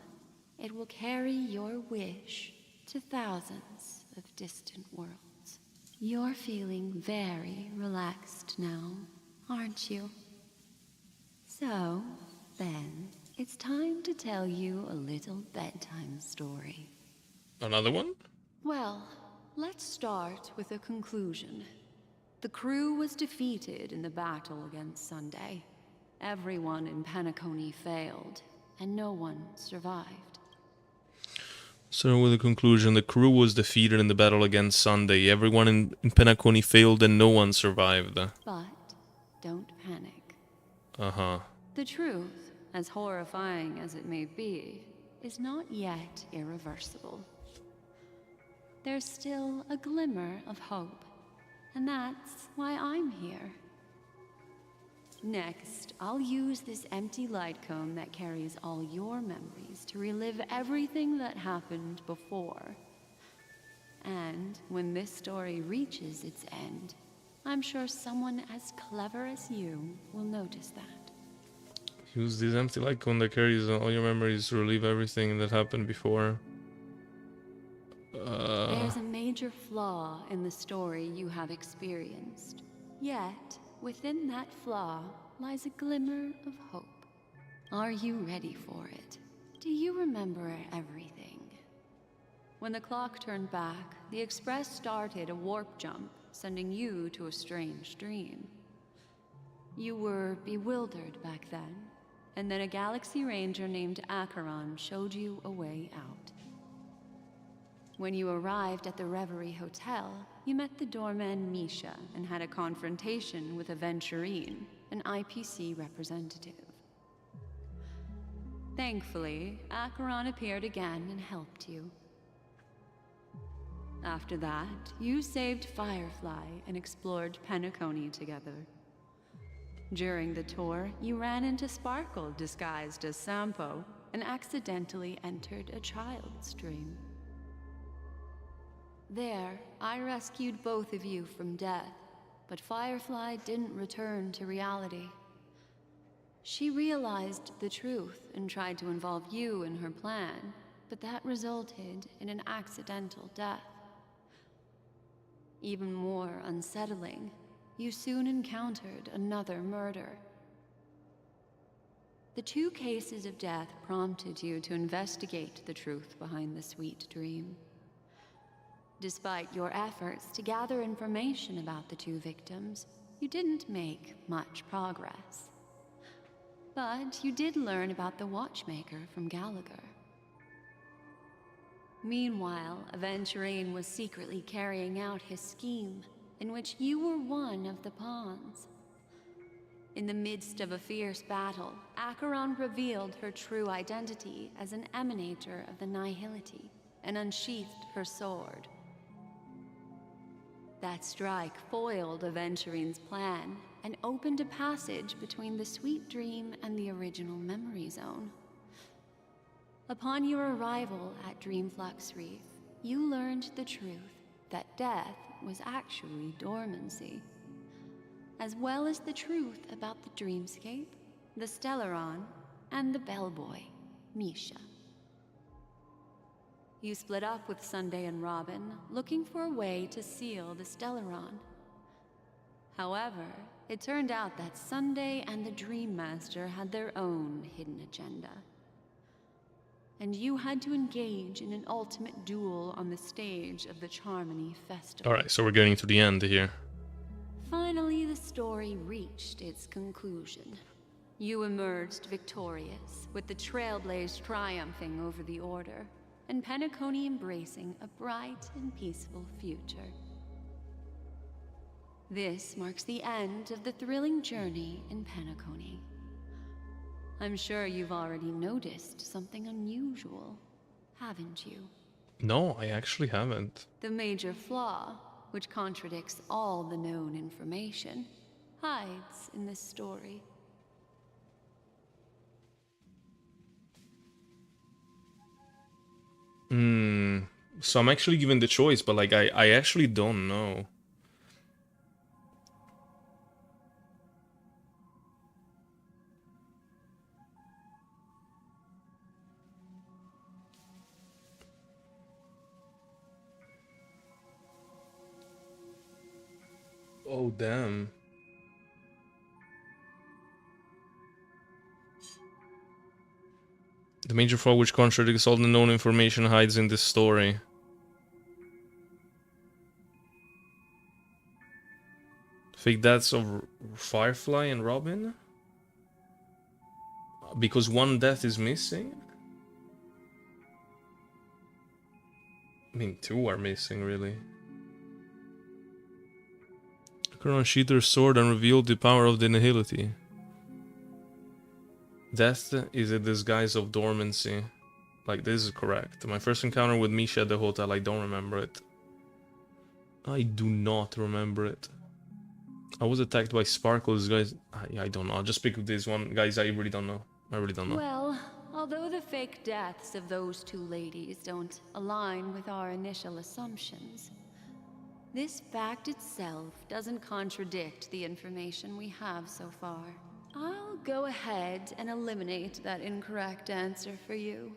U: it will carry your wish to thousands of distant worlds. You're feeling very relaxed now, aren't you? So, then, it's time to tell you a little bedtime story.
A: Another one?
U: Well, let's start with a conclusion. The crew was defeated in the battle against Sunday. Everyone in Penacony failed, and no one survived.
A: So with the conclusion, the crew was defeated in the battle against Sunday. Everyone in Penacony failed and no one survived.
U: But don't panic.
A: Uh-huh.
U: The truth, as horrifying as it may be, is not yet irreversible. There's still a glimmer of hope, and that's why I'm here. Next, I'll use this empty light cone that carries all your memories to relive everything that happened before. And when this story reaches its end, I'm sure someone as clever as you will notice that.
A: Use this empty light cone that carries all your memories to relive everything that happened before.
U: major flaw in the story you have experienced. Yet, within that flaw lies a glimmer of hope. Are you ready for it? Do you remember everything? When the clock turned back, the Express started a warp jump, sending you to a strange dream. You were bewildered back then, and then a Galaxy Ranger named Acheron showed you a way out. When you arrived at the Reverie Hotel, you met the doorman Misha and had a confrontation with Aventurine, an IPC representative. Thankfully, Acheron appeared again and helped you. After that, you saved Firefly and explored Penacony together. During the tour, you ran into Sparkle disguised as Sampo and accidentally entered a child's dream. There, I rescued both of you from death, but Firefly didn't return to reality. She realized the truth and tried to involve you in her plan, but that resulted in an accidental death. Even more unsettling, you soon encountered another murder. The 2 cases of death prompted you to investigate the truth behind the sweet dream. Despite your efforts to gather information about the 2 victims, you didn't make much progress. But you did learn about the watchmaker from Gallagher. Meanwhile, Aventurine was secretly carrying out his scheme, in which you were one of the pawns. In the midst of a fierce battle, Acheron revealed her true identity as an emanator of the Nihility and unsheathed her sword. That strike foiled Aventurine's plan and opened a passage between the sweet dream and the original memory zone. Upon your arrival at Dreamflux Reef, you learned the truth that death was actually dormancy, as well as the truth about the dreamscape, the Stellaron, and the bellboy, Misha. You split up with Sunday and Robin, looking for a way to seal the Stellaron. However, it turned out that Sunday and the Dream Master had their own hidden agenda. And you had to engage in an ultimate duel on the stage of the Charmony Festival.
A: Alright, so we're getting to the end here.
U: Finally, the story reached its conclusion. You emerged victorious, with the Trailblaze triumphing over the Order, and Penacony embracing a bright and peaceful future. This marks the end of the thrilling journey in Penacony. I'm sure you've already noticed something unusual, haven't you?
A: No, I actually haven't.
U: The major flaw, which contradicts all the known information, hides in this story.
A: So I'm actually given the choice, but like I actually don't know. Oh, damn. The major flaw which contradicts all the known information hides in this story. Fake deaths of Firefly and Robin? Because one death is missing? I mean, 2 are missing, really. Acheron sheathed her sword and revealed the power of the Nihility. Death is a disguise of dormancy. Like, this is correct. My first encounter with Misha at the hotel, I don't remember it. I do not remember it. I was attacked by Sparkles, guys. I don't know. I'll just pick this one. Guys, I really don't know. I really don't know.
U: Well, although the fake deaths of those 2 ladies don't align with our initial assumptions, this fact itself doesn't contradict the information we have so far. I'll go ahead and eliminate that incorrect answer for you.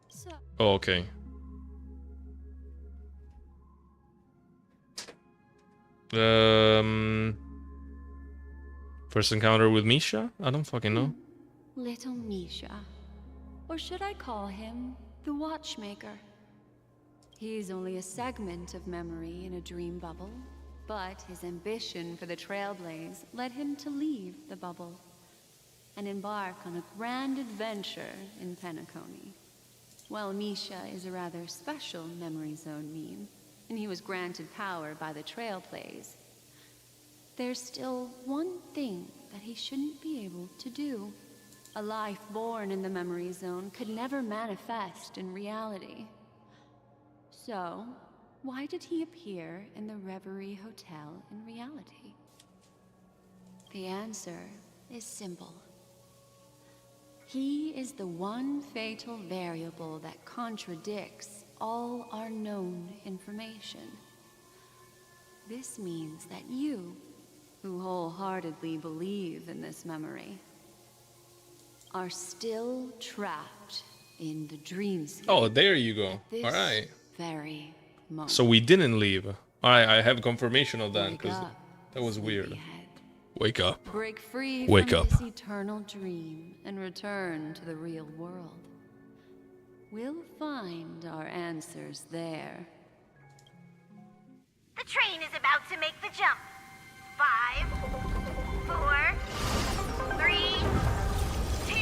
U: So
A: Oh, okay. First encounter with Misha? I don't fucking know.
U: Little Misha. Or should I call him the Watchmaker? He's only a segment of memory in a dream bubble, but his ambition for the Trailblaze led him to leave the bubble and embark on a grand adventure in Penacony. Well, Misha is a rather special memory zone meme, and he was granted power by the Trailblaze. There's still one thing that he shouldn't be able to do. A life born in the memory zone could never manifest in reality. So, why did he appear in the Reverie Hotel in reality? The answer is simple. He is the one fatal variable that contradicts all our known information. This means that you, who wholeheartedly believe in this memory, are still trapped in the dreamscape.
A: Oh, there you go.
U: This
A: Alright.
U: very moment.
A: So we didn't leave. Alright, I have confirmation of that, because that was weird. Wake up.
U: Break free
A: Wake
U: from
A: up.
U: this eternal dream and return to the real world. We'll find our answers there.
M: The train is about to make the jump. 5, 4, 3, 2.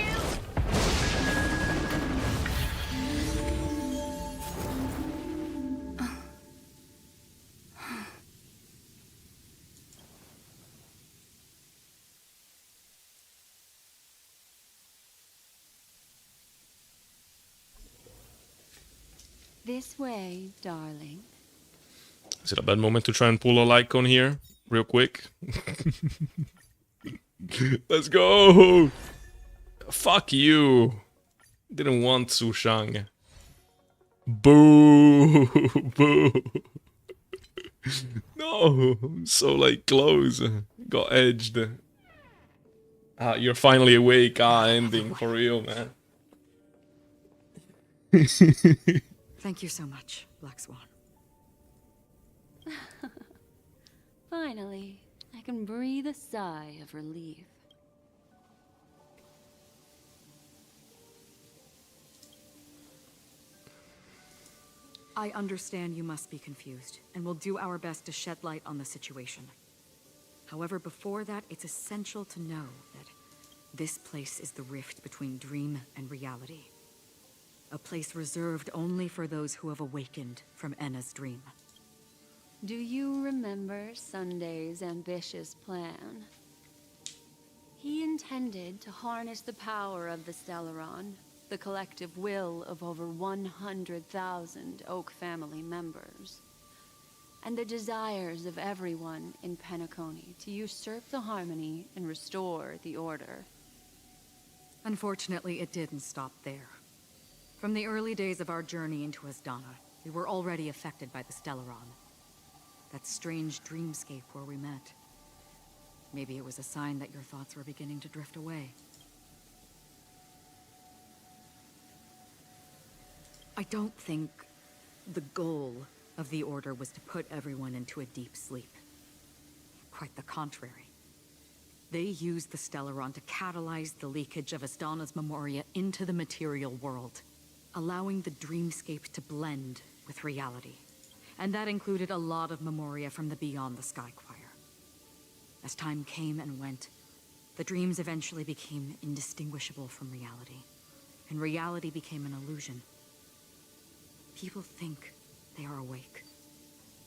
U: This way, darling.
A: Is it a bad moment to try and pull a like on here? Real quick. Let's go! Fuck you! Didn't want Su Shang. Boo! Boo! No! I'm so like close. Got edged. Ah, you're finally awake. Ah, ending for real, man.
F: Thank you so much, Black Swan.
U: Finally, I can breathe a sigh of relief.
F: I understand you must be confused, and will do our best to shed light on the situation. However, before that, it's essential to know that this place is the rift between dream and reality. A place reserved only for those who have awakened from Enna's dream.
U: Do you remember Sunday's ambitious plan? He intended to harness the power of the Stellaron, the collective will of over 100,000 Oak family members, and the desires of everyone in Penacony to usurp the harmony and restore the order.
F: Unfortunately, it didn't stop there. From the early days of our journey into Asdana, we were already affected by the Stellaron. That strange dreamscape where we met. Maybe it was a sign that your thoughts were beginning to drift away. I don't think the goal of the Order was to put everyone into a deep sleep. Quite the contrary. They used the Stellaron to catalyze the leakage of Asdana's Memoria into the material world, allowing the dreamscape to blend with reality. And that included a lot of Memoria from the Beyond the Sky Choir. As time came and went, the dreams eventually became indistinguishable from reality, and reality became an illusion. People think they are awake,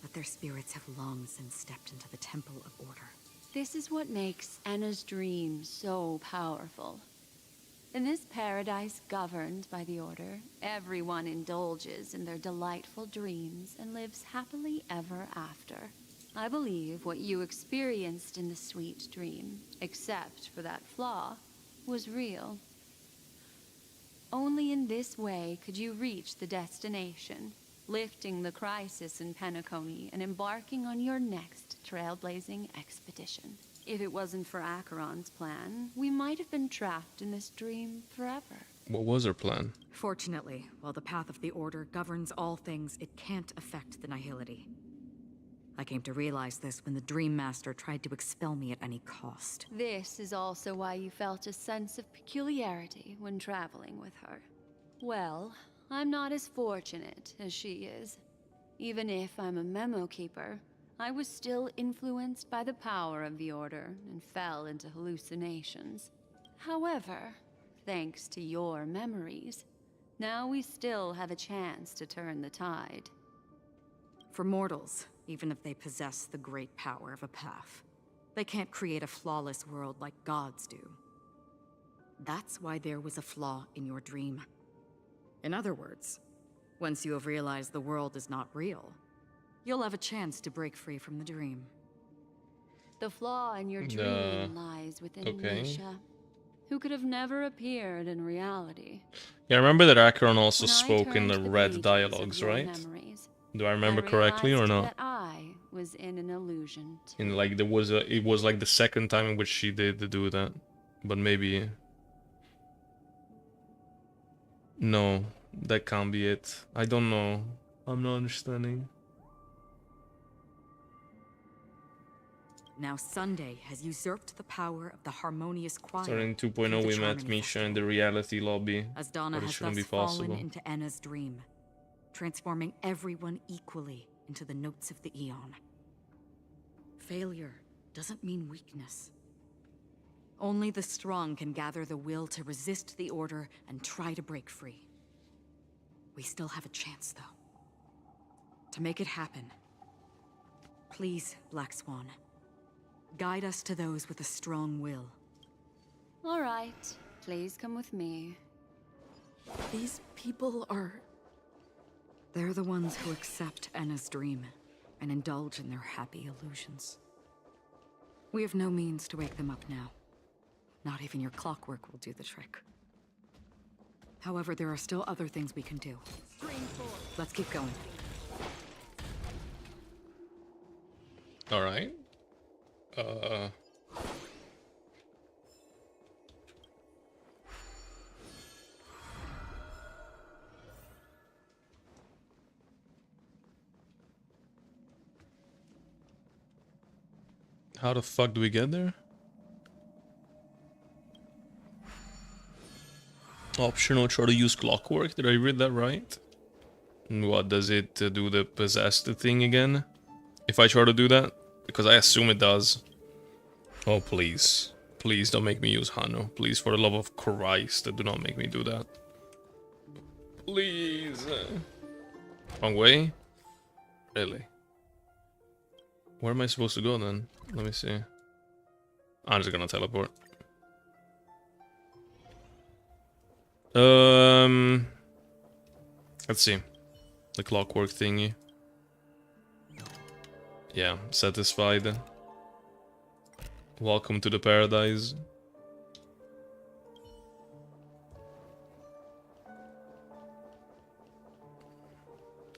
F: but their spirits have long since stepped into the Temple of Order.
U: This is what makes Enna's dream so powerful. In this paradise governed by the Order, everyone indulges in their delightful dreams and lives happily ever after. I believe what you experienced in the sweet dream, except for that flaw, was real. Only in this way could you reach the destination, lifting the crisis in Penacony and embarking on your next trailblazing expedition. If it wasn't for Acheron's plan, we might have been trapped in this dream forever.
A: What was her plan?
F: Fortunately, while the path of the Order governs all things, it can't affect the Nihility. I came to realize this when the Dream Master tried to expel me at any cost.
U: This is also why you felt a sense of peculiarity when traveling with her. Well, I'm not as fortunate as she is. Even if I'm a memo keeper, I was still influenced by the power of the Order and fell into hallucinations. However, thanks to your memories, now we still have a chance to turn the tide.
F: For mortals, even if they possess the great power of a path, they can't create a flawless world like gods do. That's why there was a flaw in your dream. In other words, once you have realized the world is not real, you'll have a chance to break free from the dream.
U: The flaw in your dream lies within Misha, who could have never appeared in reality.
A: Yeah, I remember that Acheron also
U: When I
A: spoke in
U: turned
A: the
U: the
A: red
U: pages
A: dialogues,
U: of your
A: right?
U: memories,
A: Do I remember
U: I
A: correctly or
U: realized
A: not?
U: that I was in an illusion too.
A: In like there was a, it was like the second time in which she did do that, but maybe no, that can't be it. I don't know. I'm not understanding.
F: Now Sunday has usurped the power of the harmonious choir.
A: Starting
F: through
A: 2.0,
F: the
A: we met
F: charming
A: Misha in the reality lobby,
F: As Donna
A: but it
F: has
A: shouldn't
F: thus
A: be possible.
F: fallen into Anna's dream, transforming everyone equally into the notes of the Eon. Failure doesn't mean weakness. Only the strong can gather the will to resist the Order and try to break free. We still have a chance, though. To make it happen, please, Black Swan, guide us to those with a strong will.
U: All right, please come with me.
F: These people are... They're the ones who accept Anna's dream and indulge in their happy illusions. We have no means to wake them up now. Not even your clockwork will do the trick. However, there are still other things we can do. Let's keep going.
A: All right. How the fuck do we get there? Optional, try to use clockwork. Did I read that right? And what, does it do the possessed thing again? If I try to do that? Because I assume it does. Oh, please. Please don't make me use Hano. Please, for the love of Christ, do not make me do that. Please. Wrong way? Really? Where am I supposed to go then? Let me see. I'm just gonna teleport. Let's see. The clockwork thingy. Yeah, satisfied. Welcome to the paradise.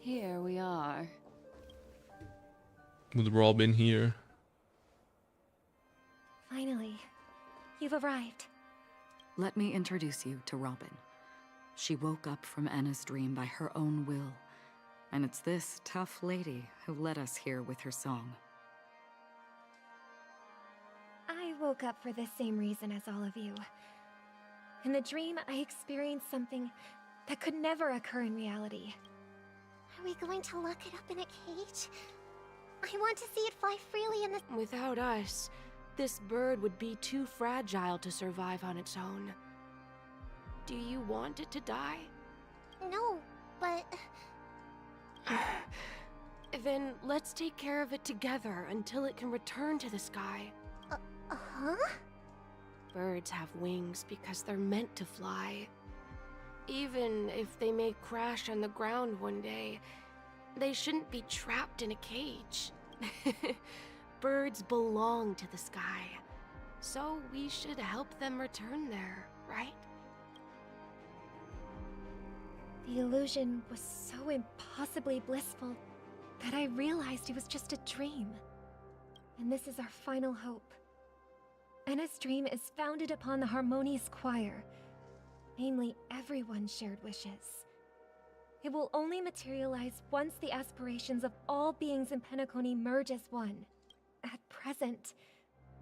U: Here we are.
A: With Robin here.
B: Finally, you've arrived.
F: Let me introduce you to Robin. She woke up from Anna's dream by her own will, and it's this tough lady who led us here with her song.
B: I woke up for the same reason as all of you. In the dream, I experienced something that could never occur in reality.
M: Are we going to lock it up in a cage? I want to see it fly freely in the...
E: Without us, this bird would be too fragile to survive on its own. Do you want it to die?
M: No, but...
E: Then let's take care of it together until it can return to the sky.
M: Huh?
E: Birds have wings because they're meant to fly. Even if they may crash on the ground one day, they shouldn't be trapped in a cage. Birds belong to the sky, so we should help them return there, right?
B: The illusion was so impossibly blissful that I realized it was just a dream. And this is our final hope. Anna's dream is founded upon the harmonious choir. Namely, everyone's shared wishes. It will only materialize once the aspirations of all beings in Penacony merge as one. At present,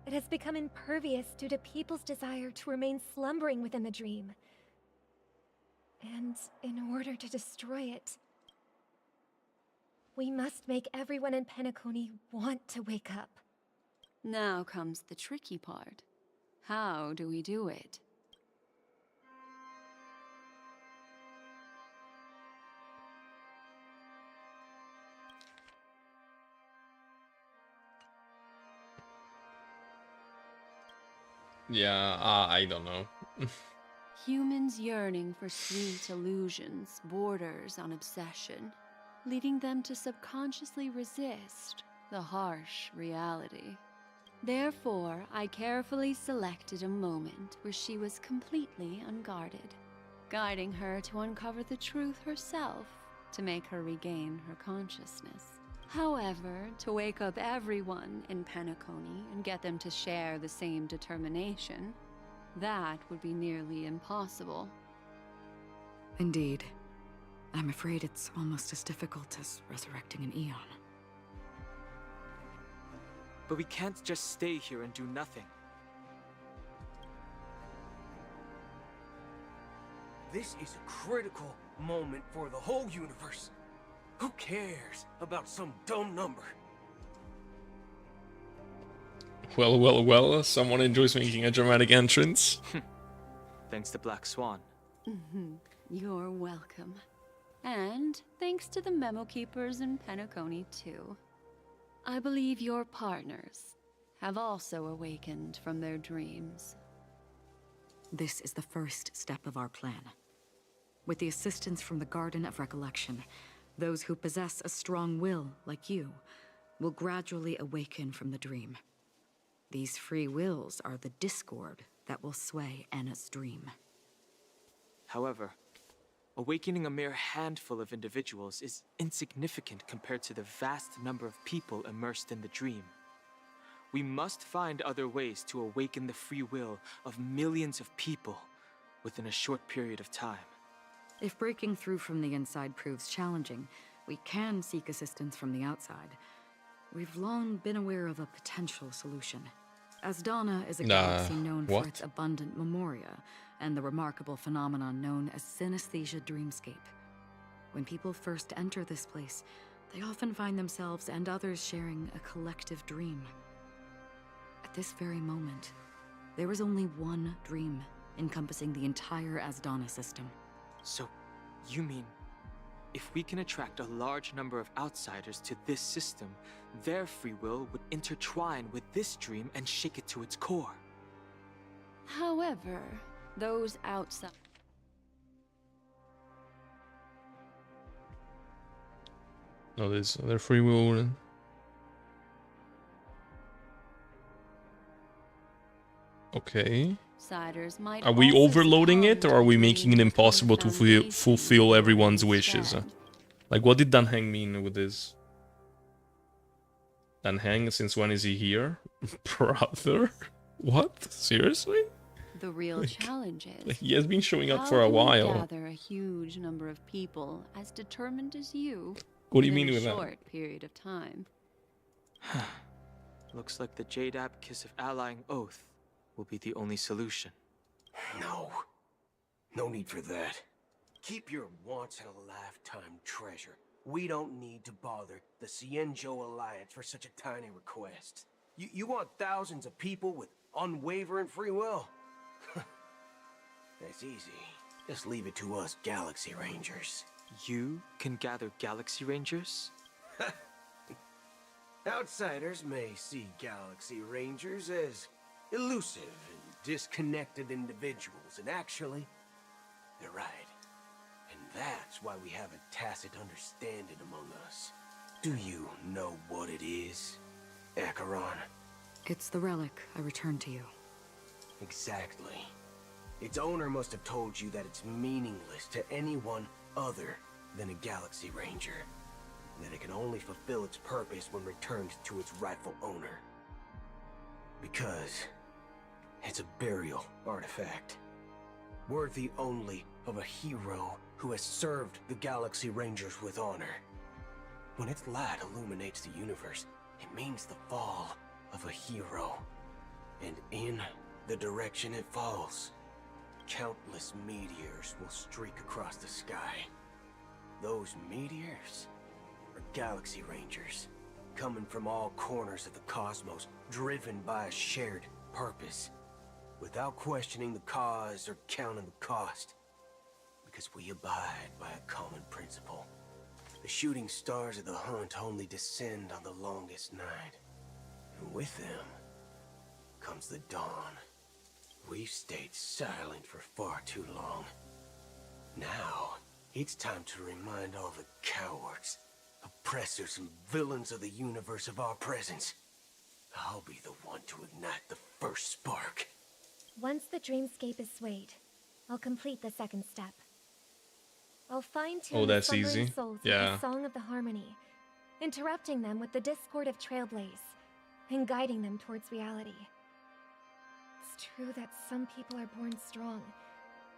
B: it has become impervious due to people's desire to remain slumbering within the dream. And in order to destroy it, we must make everyone in Penacony want to wake up.
U: Now comes the tricky part. How do we do it?
A: Yeah, I don't know.
U: Humans yearning for sweet illusions borders on obsession, leading them to subconsciously resist the harsh reality. Therefore, I carefully selected a moment where she was completely unguarded, guiding her to uncover the truth herself to make her regain her consciousness. However, to wake up everyone in Penacony and get them to share the same determination, that would be nearly impossible.
F: Indeed. I'm afraid it's almost as difficult as resurrecting an Eon.
V: But we can't just stay here and do nothing.
W: This is a critical moment for the whole universe. Who cares about some dumb number?
A: Well, someone enjoys making a dramatic entrance.
V: Thanks to Black Swan.
U: You're welcome. And thanks to the memo keepers in Penacony, too. I believe your partners have also awakened from their dreams.
F: This is the first step of our plan. With the assistance from the Garden of Recollection, those who possess a strong will, like you, will gradually awaken from the dream. These free wills are the discord that will sway Anna's dream.
V: However, awakening a mere handful of individuals is insignificant compared to the vast number of people immersed in the dream. We must find other ways to awaken the free will of millions of people within a short period of time.
F: If breaking through from the inside proves challenging, we can seek assistance from the outside. We've long been aware of a potential solution. Asdana is a galaxy known for its abundant memoria and the remarkable phenomenon known as synesthesia dreamscape. When people first enter this place, they often find themselves and others sharing a collective dream. At this very moment, there is only one dream encompassing the entire Asdana system.
V: So, you mean, if we can attract a large number of outsiders to this system, their free will would intertwine with this dream and shake it to its core?
U: However, those outside...
A: No, their free will. Okay.
U: Might
A: are we
U: also
A: overloading it, or are we making it impossible to fulfill everyone's wishes? Like, what did Dan Heng mean with this? Dan Heng, since when is he here? Brother? What? Seriously?
U: The real challenge is...
A: Like, he has been showing up
U: how
A: for a
U: can we
A: while.
U: gather a huge number of people as determined as you
A: What do you
U: within
A: mean
U: a
A: with that?
U: short period of time?
V: Looks like the Jadab Kiss of Allying Oath will be the only solution.
W: No need for that. Keep your once-in-a-lifetime treasure. We don't need to bother the Cienjo Alliance for such a tiny request. You want thousands of people with unwavering free will? That's easy. Just leave it to us Galaxy Rangers.
V: You can gather Galaxy Rangers?
W: Outsiders may see Galaxy Rangers as elusive and disconnected individuals, and actually, they're right. And that's why we have a tacit understanding among us. Do you know what it is, Acheron?
F: It's the relic I returned to you.
W: Exactly. Its owner must have told you that it's meaningless to anyone other than a Galaxy Ranger. That it can only fulfill its purpose when returned to its rightful owner. Because it's a burial artifact, worthy only of a hero who has served the Galaxy Rangers with honor. When its light illuminates the universe, it means the fall of a hero. And in the direction it falls, countless meteors will streak across the sky. Those meteors are Galaxy Rangers, coming from all corners of the cosmos, driven by a shared purpose, without questioning the cause or counting the cost, because we abide by a common principle. The shooting stars of the hunt only descend on the longest night, and with them comes the dawn. We've stayed silent for far too long. Now, it's time to remind all the cowards, oppressors, and villains of the universe of our presence. I'll be the one to ignite the first spark.
B: Once the dreamscape is swayed, I'll complete the second step. I'll fine-tune
A: Oh,
B: the
A: that's
B: slumbering
A: easy.
B: souls
A: Yeah.
B: with the Song of the Harmony, interrupting them with the discord of Trailblaze, and guiding them towards reality. It's true that some people are born strong,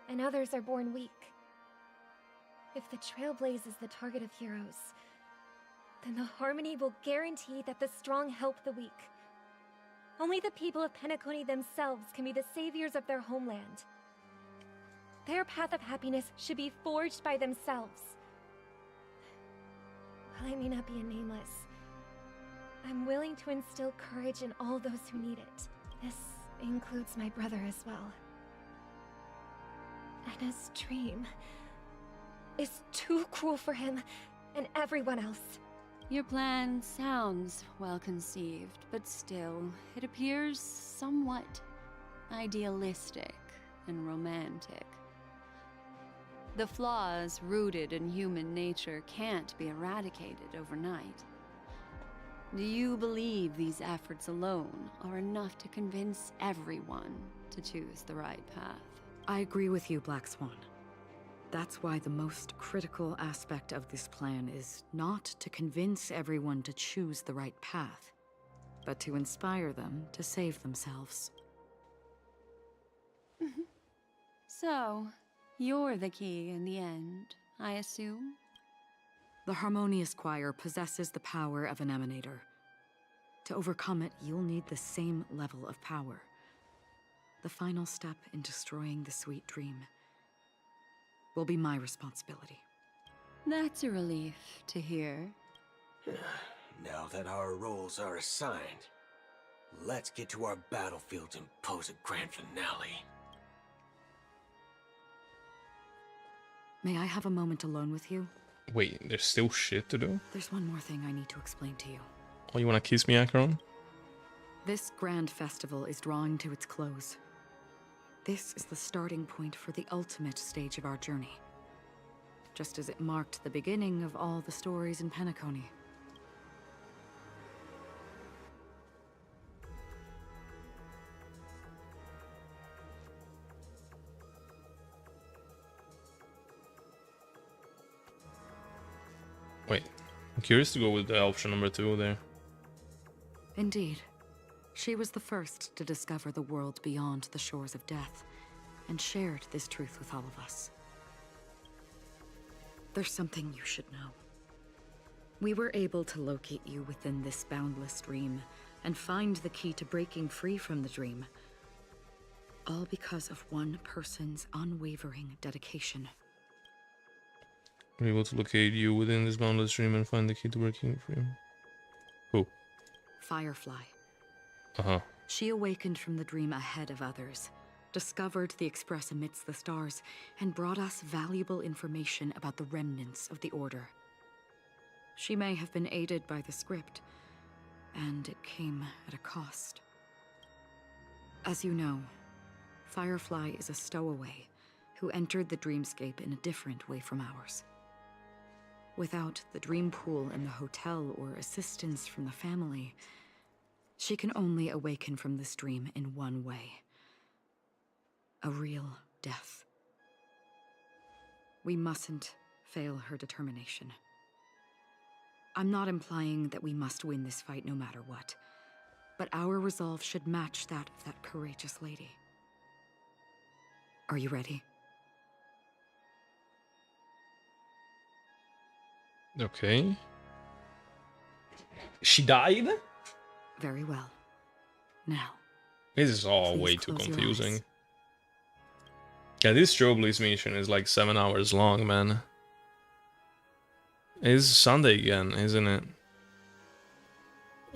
B: and others are born weak. If the Trailblaze is the target of heroes, then the Harmony will guarantee that the strong help the weak. Only the people of Penacony themselves can be the saviors of their homeland. Their path of happiness should be forged by themselves. While I may not be a nameless, I'm willing to instill courage in all those who need it. This includes my brother as well. Anna's dream is too cruel for him and everyone else.
U: Your plan sounds well conceived, but still, it appears somewhat idealistic and romantic. The flaws rooted in human nature can't be eradicated overnight. Do you believe these efforts alone are enough to convince everyone to choose the right path?
F: I agree with you, Black Swan. That's why the most critical aspect of this plan is not to convince everyone to choose the right path, but to inspire them to save themselves.
U: So, you're the key in the end, I assume?
F: The Harmonious Choir possesses the power of an emanator. To overcome it, you'll need the same level of power. The final step in destroying the sweet dream will be my responsibility.
U: That's a relief to hear.
W: Now that our roles are assigned, let's get to our battlefields and pose a grand finale.
F: May I have a moment alone with you?
A: Wait, there's still shit to do?
F: There's one more thing I need to explain to you.
A: Oh, you wanna kiss me, Acheron?
F: This grand festival is drawing to its close. This is the starting point for the ultimate stage of our journey. Just as it marked the beginning of all the stories in Penacony.
A: Wait, I'm curious to go with the option number 2 there.
F: Indeed. She was the first to discover the world beyond the shores of death, and shared this truth with all of us. There's something you should know. We were able to locate you within this boundless dream, and find the key to breaking free from the dream. All because of one person's unwavering dedication.
A: We're able to locate you within this boundless dream and find the key to breaking free. Who?
F: Firefly.
A: Uh-huh.
F: She awakened from the dream ahead of others, discovered the Express amidst the stars, and brought us valuable information about the remnants of the Order. She may have been aided by the script, and it came at a cost. As you know, Firefly is a stowaway who entered the dreamscape in a different way from ours. Without the dream pool in the hotel or assistance from the family, she can only awaken from this dream in one way. A real death. We mustn't fail her determination. I'm not implying that we must win this fight no matter what, but our resolve should match that of that courageous lady. Are you ready?
A: Okay. She died?
F: Very well. Now.
A: This is all
F: Please
A: way too
F: close your
A: confusing.
F: eyes.
A: Yeah, this Strobley's mission is like 7 hours long, man. It's Sunday again, isn't it?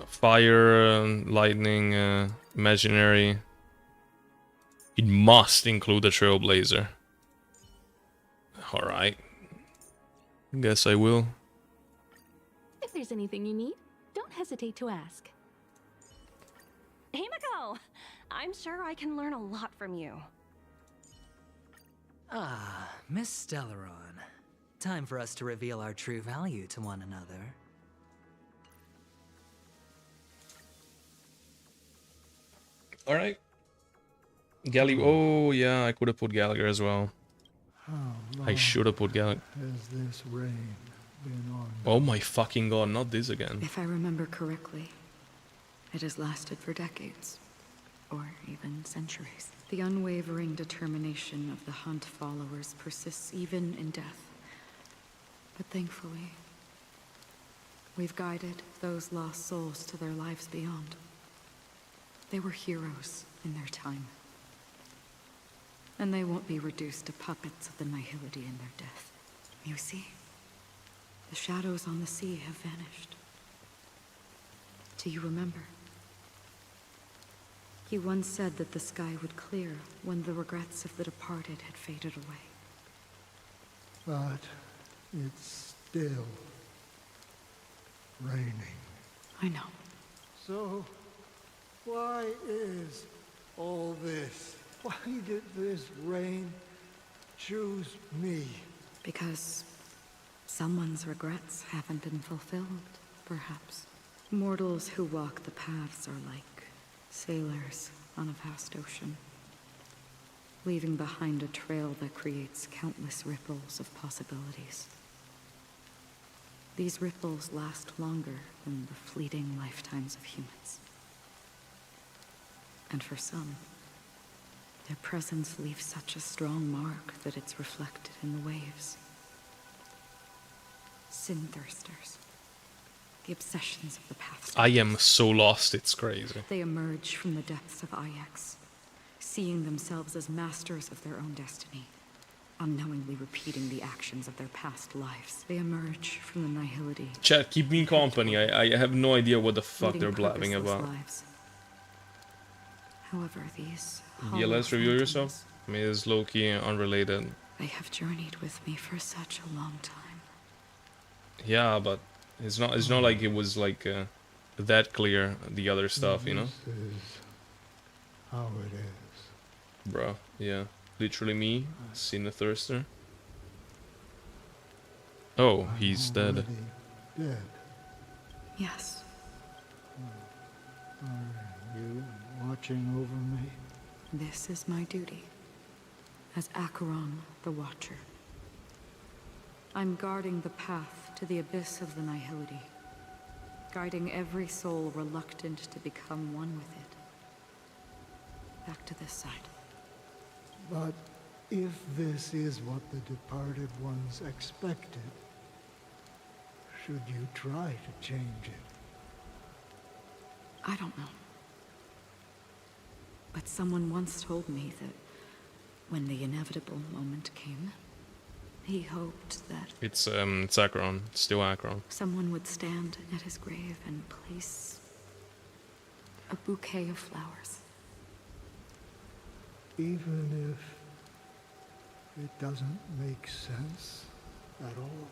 A: Fire, lightning, imaginary. It must include a trailblazer. Alright. Guess I will.
L: If there's anything you need, don't hesitate to ask.
J: Himiko! I'm sure I can learn a lot from you.
S: Ah, Miss Stellaron. Time for us to reveal our true value to one another.
A: Alright. Galley. Oh, yeah, I could have put Gallagher as well. I should have put Gallagher.
O: Has this rain been on?
A: Oh my fucking god, not this again.
F: If I remember correctly, it has lasted for decades, or even centuries. The unwavering determination of the Hunt followers persists even in death. But thankfully, we've guided those lost souls to their lives beyond. They were heroes in their time. And they won't be reduced to puppets of the Nihility in their death. You see, the shadows on the sea have vanished. Do you remember? He once said that the sky would clear when the regrets of the departed had faded away.
O: But it's still raining.
F: I know.
O: So, why is all this? Why did this rain choose me?
F: Because someone's regrets haven't been fulfilled, perhaps. Mortals who walk the paths are like sailors on a vast ocean, leaving behind a trail that creates countless ripples of possibilities. These ripples last longer than the fleeting lifetimes of humans. And for some, their presence leaves such a strong mark that it's reflected in the waves. Sin-thirsters. The obsessions of the past.
A: I am so lost, it's crazy.
F: They emerge from the depths of Ix, seeing themselves as masters of their own destiny, unknowingly repeating the actions of their past lives. They emerge from the Nihility.
A: Chat, keep me company. I have no idea what the fuck
F: leading
A: they're blabbing
F: purposeless
A: about.
F: lives. However, these
A: Yeah, let's review
F: hollow
A: yourself. I mean, it's low-key unrelated.
F: they have journeyed with me for such a long time.
A: Yeah, but it's not like it was like that clear, the other stuff, you know?
O: This is how it is.
A: Bro, yeah. Literally me, Sin-thirster. Oh, he's dead.
O: Dead.
F: Yes.
O: Are you watching over me?
F: This is my duty. As Acheron, the Watcher. I'm guarding the path to the abyss of the Nihility. Guiding every soul reluctant to become one with it. Back to this side.
O: But if this is what the departed ones expected, should you try to change it?
F: I don't know. But someone once told me that when the inevitable moment came, he hoped that
A: It's Acheron. It's still Acheron.
F: someone would stand at his grave and place a bouquet of flowers.
O: Even if it doesn't make sense at all?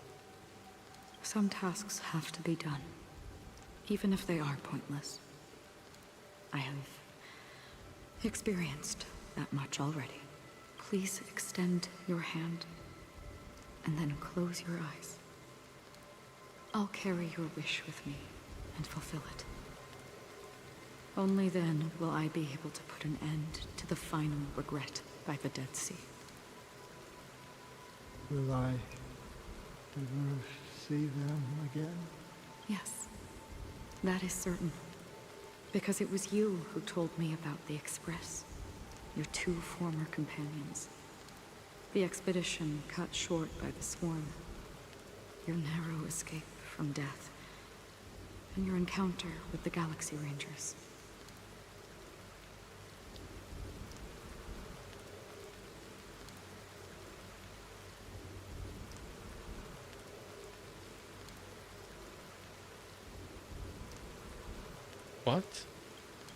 F: Some tasks have to be done, even if they are pointless. I have experienced that much already. Please extend your hand, and then close your eyes. I'll carry your wish with me and fulfill it. Only then will I be able to put an end to the final regret by the Dead Sea.
O: Will I ever see them again?
F: Yes, that is certain. Because it was you who told me about the Express, your two former companions. The expedition cut short by the swarm. your narrow escape from death, and your encounter with the Galaxy Rangers.
A: What?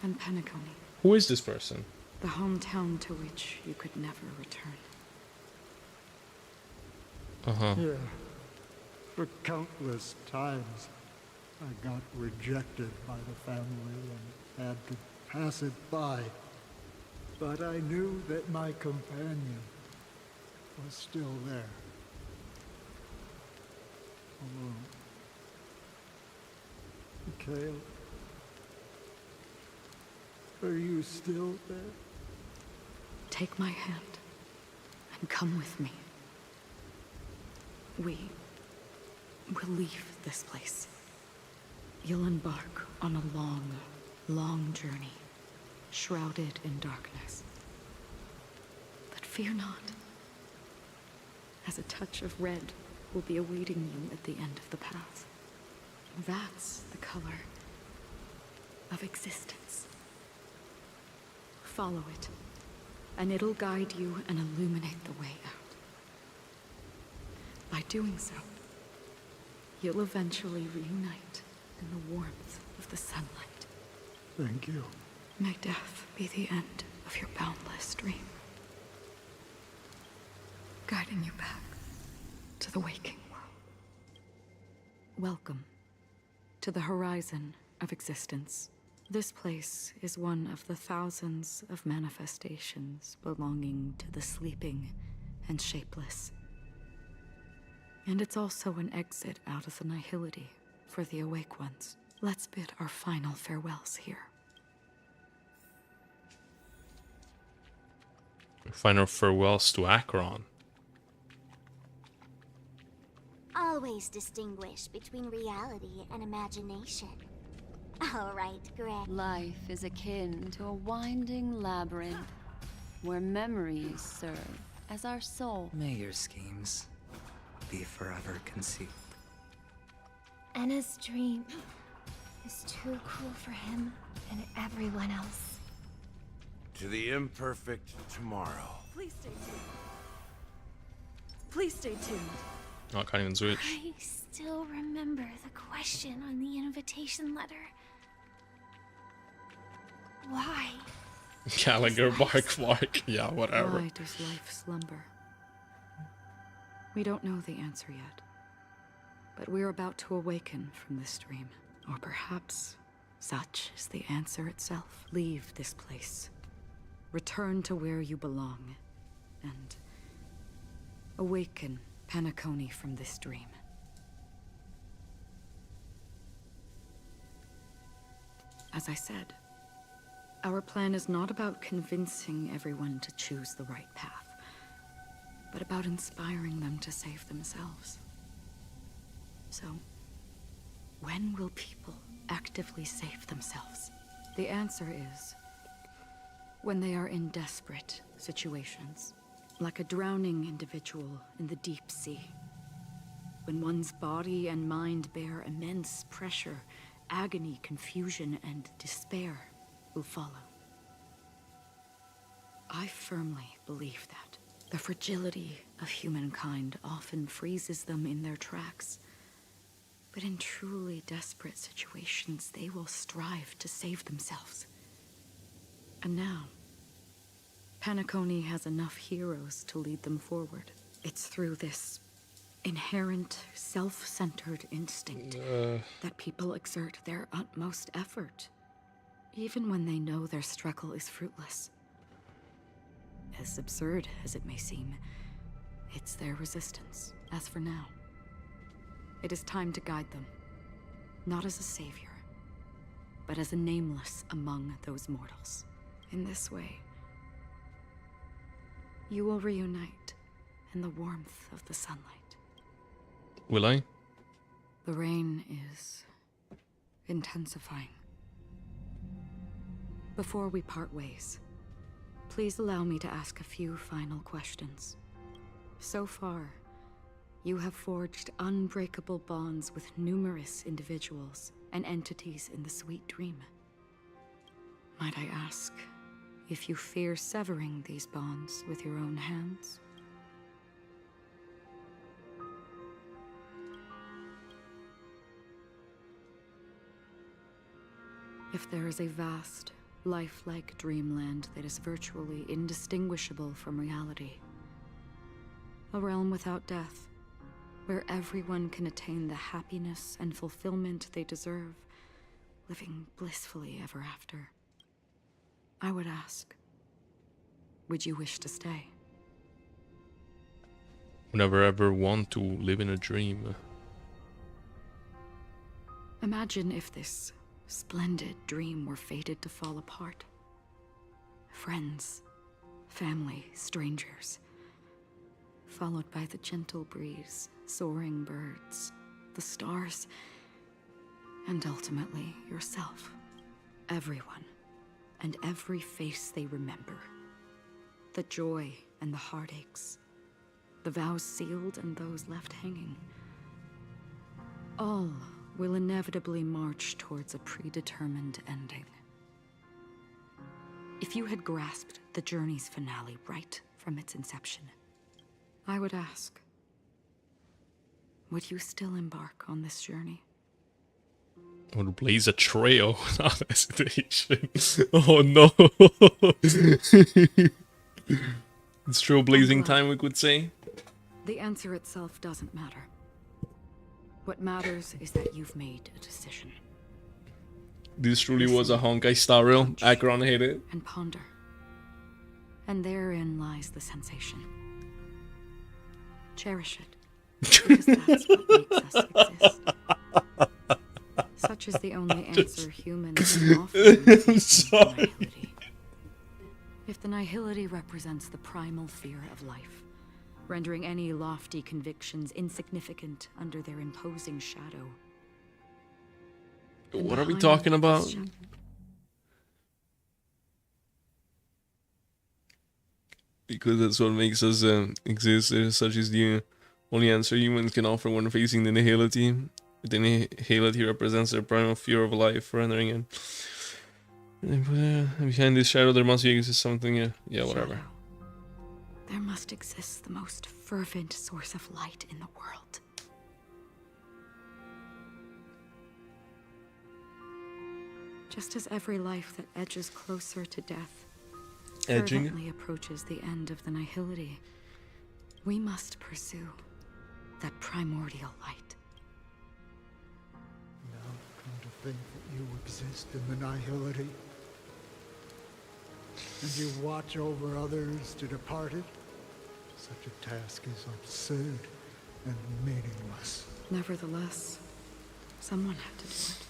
F: And Penacony,
A: Who is this person?
F: the hometown to which you could never return.
O: Yeah. For countless times, I got rejected by the family and had to pass it by. But I knew that my companion was still there. Alone. Mikhail, are you still there?
F: Take my hand and come with me. We will leave this place. You'll embark on a long, long journey, shrouded in darkness. But fear not, as a touch of red will be awaiting you at the end of the path. That's the color of existence. Follow it, and it'll guide you and illuminate the way out. By doing so, you'll eventually reunite in the warmth of the sunlight.
O: Thank you.
F: May death be the end of your boundless dream, guiding you back to the waking world. Welcome to the horizon of existence. This place is one of the thousands of manifestations belonging to the sleeping and shapeless. And it's also an exit out of the nihility for the awake ones. Let's bid our final farewells here.
A: Final farewells to Akron.
M: Always distinguish between reality and imagination. All right, Greg.
U: Life is akin to a winding labyrinth where memories serve as our soul.
S: May your schemes be forever concealed.
B: Anna's dream is too cruel for him and everyone else.
D: To the imperfect tomorrow.
N: Please stay tuned. Please stay tuned.
A: Oh, I can't even switch.
J: I still remember the question on the invitation letter. Why?
A: Gallagher, bark. Yeah, whatever.
F: Why does life slumber? We don't know the answer yet. But we're about to awaken from this dream. Or perhaps such is the answer itself. Leave this place. Return to where you belong. And awaken Penacony from this dream. As I said, our plan is not about convincing everyone to choose the right path, but about inspiring them to save themselves. So, when will people actively save themselves? The answer is when they are in desperate situations, like a drowning individual in the deep sea. When one's body and mind bear immense pressure, agony, confusion, and despair will follow. I firmly believe that the fragility of humankind often freezes them in their tracks. But in truly desperate situations, they will strive to save themselves. And now, Penacony has enough heroes to lead them forward. It's through this inherent, self-centered instinct that people exert their utmost effort, even when they know their struggle is fruitless. As absurd as it may seem, it's their resistance. As for now, it is time to guide them, not as a savior, but as a nameless among those mortals. In this way, you will reunite in the warmth of the sunlight.
A: Will I?
F: The rain is intensifying. Before we part ways, please allow me to ask a few final questions. So far, You have forged unbreakable bonds with numerous individuals and entities in the Sweet Dream. Might I ask if you fear severing these bonds with your own hands? If there is a vast, lifelike dreamland that is virtually indistinguishable from reality, a realm without death, where everyone can attain the happiness and fulfillment they deserve, living blissfully ever after, I would ask, would you wish to stay?
A: Never ever want to live in a dream.
F: Imagine if this splendid dream were fated to fall apart. Friends, family, strangers, followed by the gentle breeze, soaring birds, the stars, and ultimately yourself. Everyone, and every face they remember. The joy and the heartaches, the vows sealed and those left hanging. All will inevitably march towards a predetermined ending. If you had grasped the journey's finale right from its inception, I would ask, would you still embark on this journey?
A: I would blaze a trail without hesitation. Oh no! It's trailblazing time, we could say.
F: The answer itself doesn't matter. What matters is that you've made a decision.
A: This truly was a Honkai star rail. Acheron hit it.
F: And ponder. And therein lies the sensation. Cherish it. Because that's what makes us exist. Such is the only answer humans can offer.
A: I'm sorry.
F: If the nihility represents the primal fear of life, rendering any lofty convictions insignificant under their imposing shadow.
A: What are we talking about? Because that's what makes us exist. Such is the only answer humans can offer when facing the nihility. The nihility represents their primal fear of life, rendering it. Behind this shadow, there must be something. Yeah, whatever.
F: Shadow. There must exist the most fervent source of light in the world. Just as every life that edges closer to death fervently approaches the end of the nihility, we must pursue that primordial light.
O: Now, come to think that you exist in the nihility, and you watch over others to depart it, such a task is absurd and meaningless.
F: Nevertheless, someone had to do it.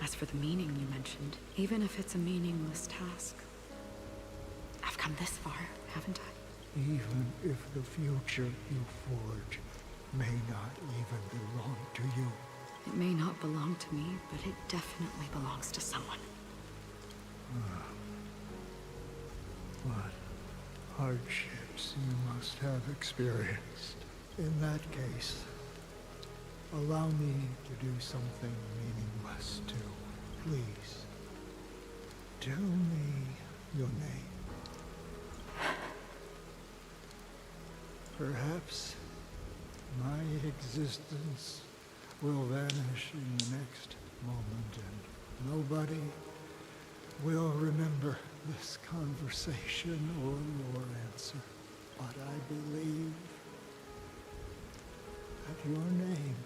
F: As for the meaning you mentioned, even if it's a meaningless task, I've come this far, haven't I?
O: Even if the future you forge may not even belong to you.
F: It may not belong to me, but it definitely belongs to someone.
O: What hardships you must have experienced. In that case, allow me to do something meaningless too. Please, tell me your name. Perhaps my existence will vanish in the next moment, and nobody will remember this conversation or your answer. But I believe that your name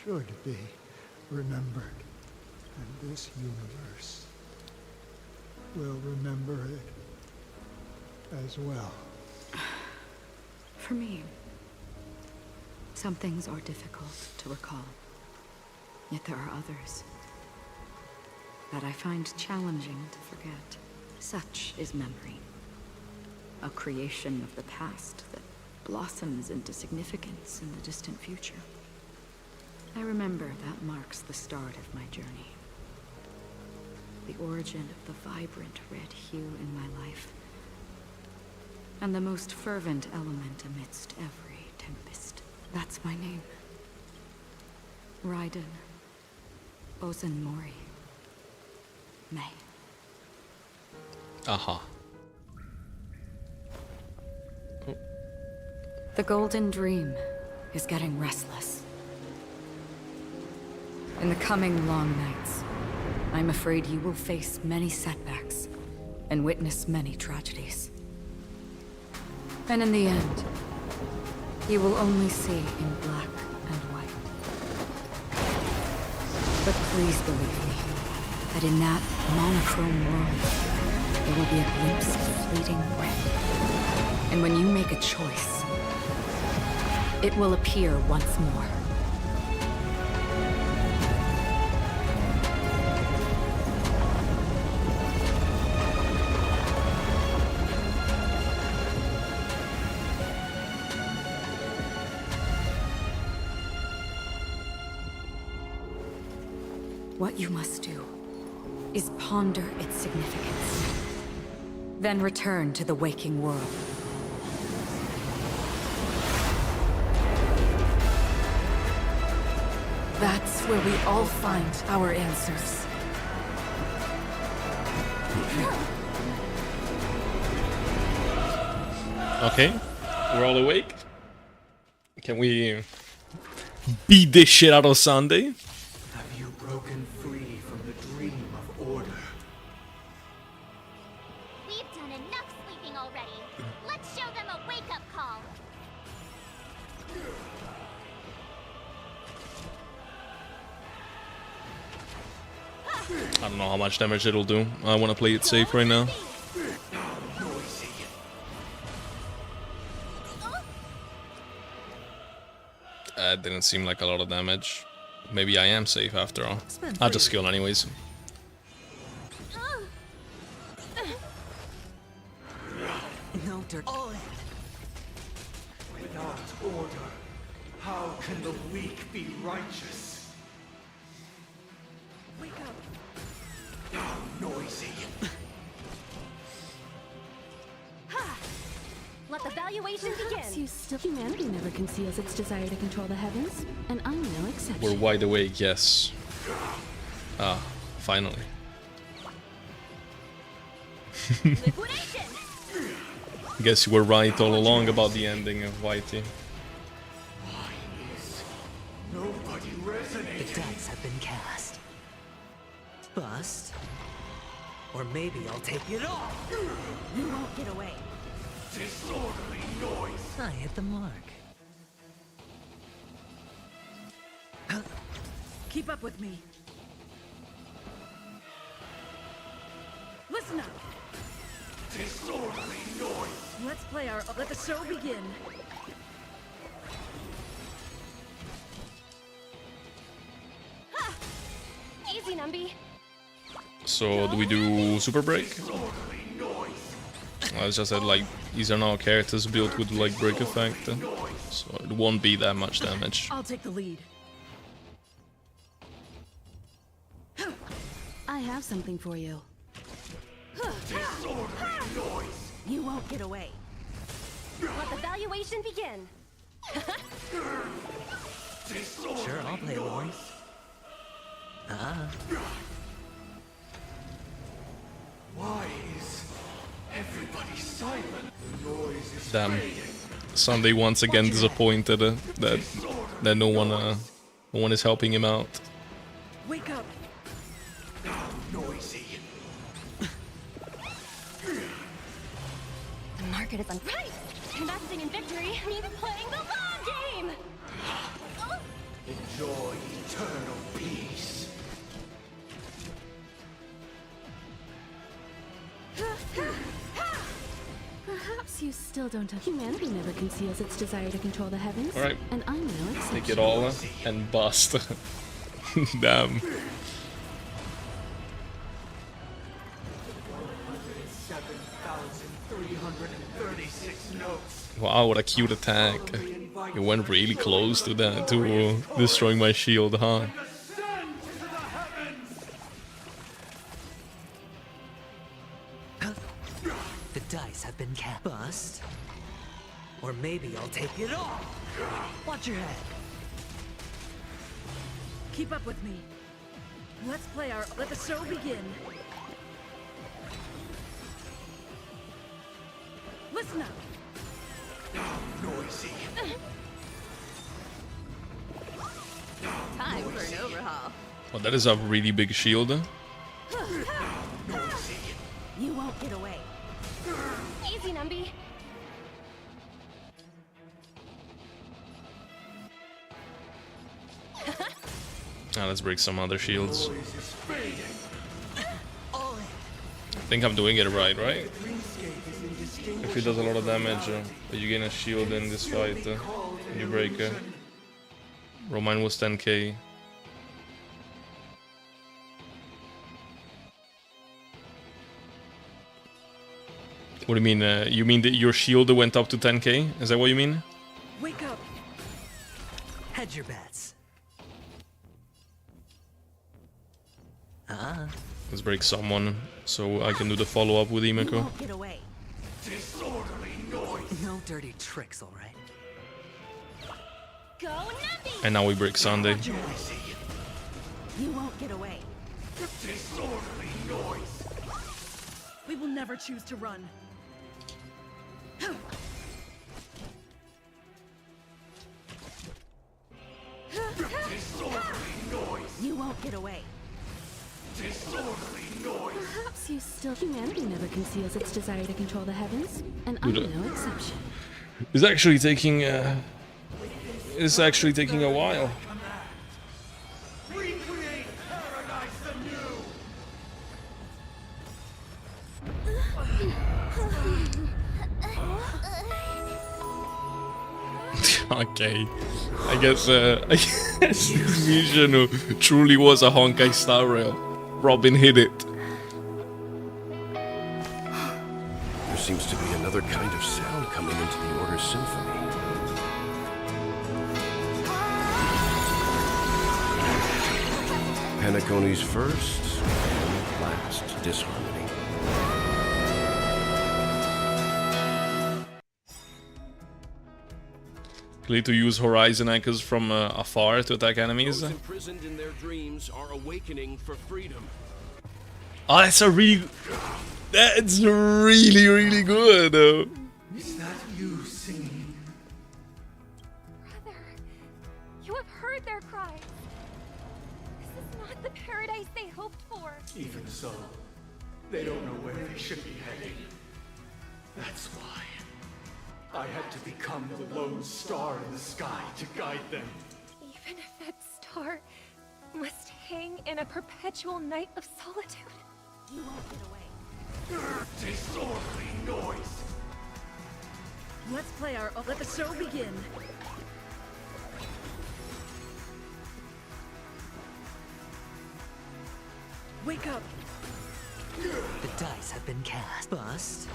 O: should be remembered, and this universe will remember it as well.
F: For me, some things are difficult to recall. Yet there are others that I find challenging to forget. Such is memory, a creation of the past that blossoms into significance in the distant future. I remember that marks the start of my journey. The origin of the vibrant red hue in my life, and the most fervent element amidst every Tempest. That's my name. Raiden. Ozen Mori. May.
A: Aha.
F: The Golden Dream is getting restless. In the coming long nights, I'm afraid you will face many setbacks and witness many tragedies. And in the end, you will only see in black and white. But please believe me, that in that monochrome world, there will be a glimpse of fleeting red. And when you make a choice, it will appear once more. What you must do is ponder its significance, then return to the waking world. That's where we all find our answers.
A: Okay, we're all awake. Can we beat this shit out of Sunday?
K: Have you broken free from the dream of order?
M: We've done enough sleeping already. Let's show them a wake-up call.
A: I don't know how much damage it'll do. I want to play it safe right now. That didn't seem like a lot of damage. Maybe I am safe after all. I'll just skill anyways.
K: No dirt. Without order, how can the weak be righteous?
J: Wake up.
K: How noisy.
J: Let the valuation
L: Perhaps
J: begin.
L: you still... Humanity never conceals its desire to control the heavens, and I'm no exception.
A: We're wide awake, yes. Ah, finally.
J: Liquidation.
A: Guess you were right all along about the ending of Whitey.
K: Nobody resonated.
P: The dice have been cast. Bust. Or maybe I'll take it off.
J: You won't get away.
K: Disorderly noise.
P: I hit the mark.
J: Keep up with me. Listen up.
K: Disorderly noise.
J: Let's play our... Let the show begin. Ha! Easy, Numby.
A: So, do we do Super Break? I just said, like, these are now characters built with, like, break effect, so it won't be that much damage.
J: I'll take the lead.
L: I have something for you.
J: You won't get away. Let the valuation begin.
P: Sure, I'll play along.
K: Why is everybody silent? The noise is
A: Damn.
K: fading.
A: Sunday once again disappointed that no one is helping him out.
J: Wake up.
K: How noisy.
J: The market is on. Right. Investing in victory means playing the long game.
K: Enjoy eternal peace.
L: Perhaps you still don't have... Humanity never conceals its desire to control the heavens,
A: Alright.
L: and I'm no exception.
A: Take it all and bust. Damn. Wow, what a cute attack. It went really close to that, to destroying my shield, huh?
P: The dice have been cast. Bust. Or maybe I'll take it off. Watch your head.
I: Keep up with me. Let's play our... Let the show begin. Listen up.
K: Noisy.
N: Time for an overhaul.
A: Oh, that is a really big shield.
I: You won't get away.
B: Easy, Numby.
A: Now let's break some other shields. I think I'm doing it right? If he does a lot of damage, but you gain a shield in this fight, and you break it. Romine was 10k. What do you mean? You mean that your shield went up to 10k? Is that what you mean?
I: Wake up.
P: Hedge your bets.
A: Let's break someone so I can do the follow-up with Imeko.
I: Get away.
K: Disorderly noise.
P: No dirty tricks, all right?
B: Go, Numby.
A: And now we break Sunday.
I: You won't get away.
K: Disorderly noise.
I: We will never choose to run.
K: Disorderly noise.
I: You won't get away.
K: Disorderly noise.
L: Perhaps you still... Humanity never conceals its desire to control the heavens, and I'm
A: Dude,
L: no exception.
A: It's actually taking a while.
K: Recreate paradise anew.
A: Okay, I guess this vision truly was a Honkai Star Rail. Robin hit it.
H: There seems to be another kind of sound coming into the Order's symphony. Penacony's first and last disharmony.
A: Clear to use Horizon Echoes from afar to attack enemies.
H: Those imprisoned in their dreams are awakening for freedom.
A: Oh, that's really good.
K: Is that you singing?
B: Brother, you have heard their cries. This is not the paradise they hoped for.
K: Even so, they don't know where they should be heading. That's why I had to become the lone star in the sky to guide them.
B: Even if that star must hang in a perpetual night of solitude.
I: You won't get away.
K: Disorderly noise.
I: Let's play our... Let the show begin. Wake up.
P: The dice have been cast. Bust.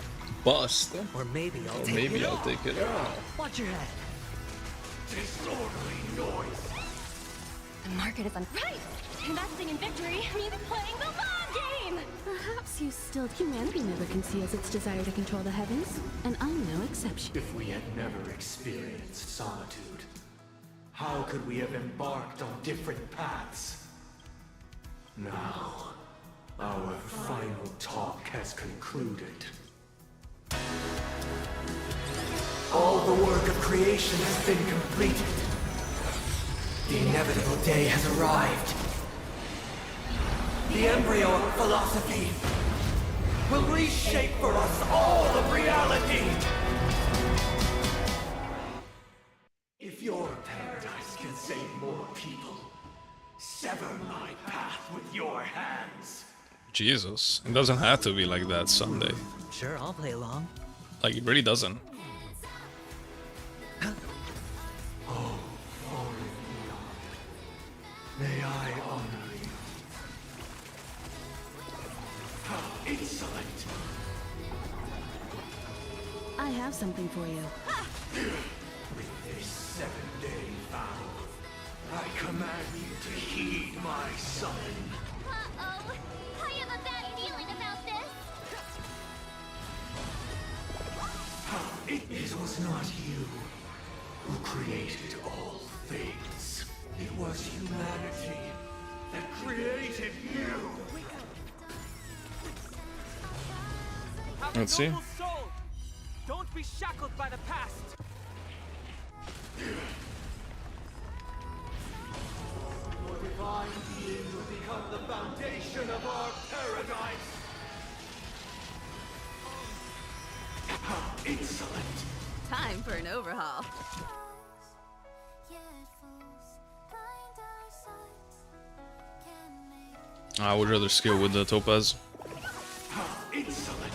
A: Bust.
P: Or maybe I'll
A: Or
P: take
A: maybe
P: it
A: I'll
P: off.
A: take it off.
P: Watch your head.
K: Disorderly noise.
B: The market is on.
J: Right! Investing in victory means playing the long game!
L: Perhaps you still... Humanity never conceals its desire to control the heavens, and I'm no exception.
K: If we had never experienced solitude, how could we have embarked on different paths? Now, our final talk has concluded. All the work of creation has been completed. The inevitable day has arrived. The embryo of philosophy will reshape for us all of reality. If your paradise can save more people, sever my path with your hands.
A: Jesus, it doesn't have to be like that Sunday.
P: Sure, I'll play along.
A: Like, it really doesn't.
K: Oh, fallen beyond, may I honor you. How insolent!
L: I have something for you.
K: With this 7-day vow, I command you to heed my summon.
M: Uh-oh. I have a bad feeling about this.
K: It was was not you who created all things. It was humanity that created you.
A: Let's see.
V: Don't be shackled by the past.
K: Your divine being will become the foundation of our paradise. How insolent!
I: Time for an overhaul.
A: I would rather scale with the Topaz.
K: How insolent!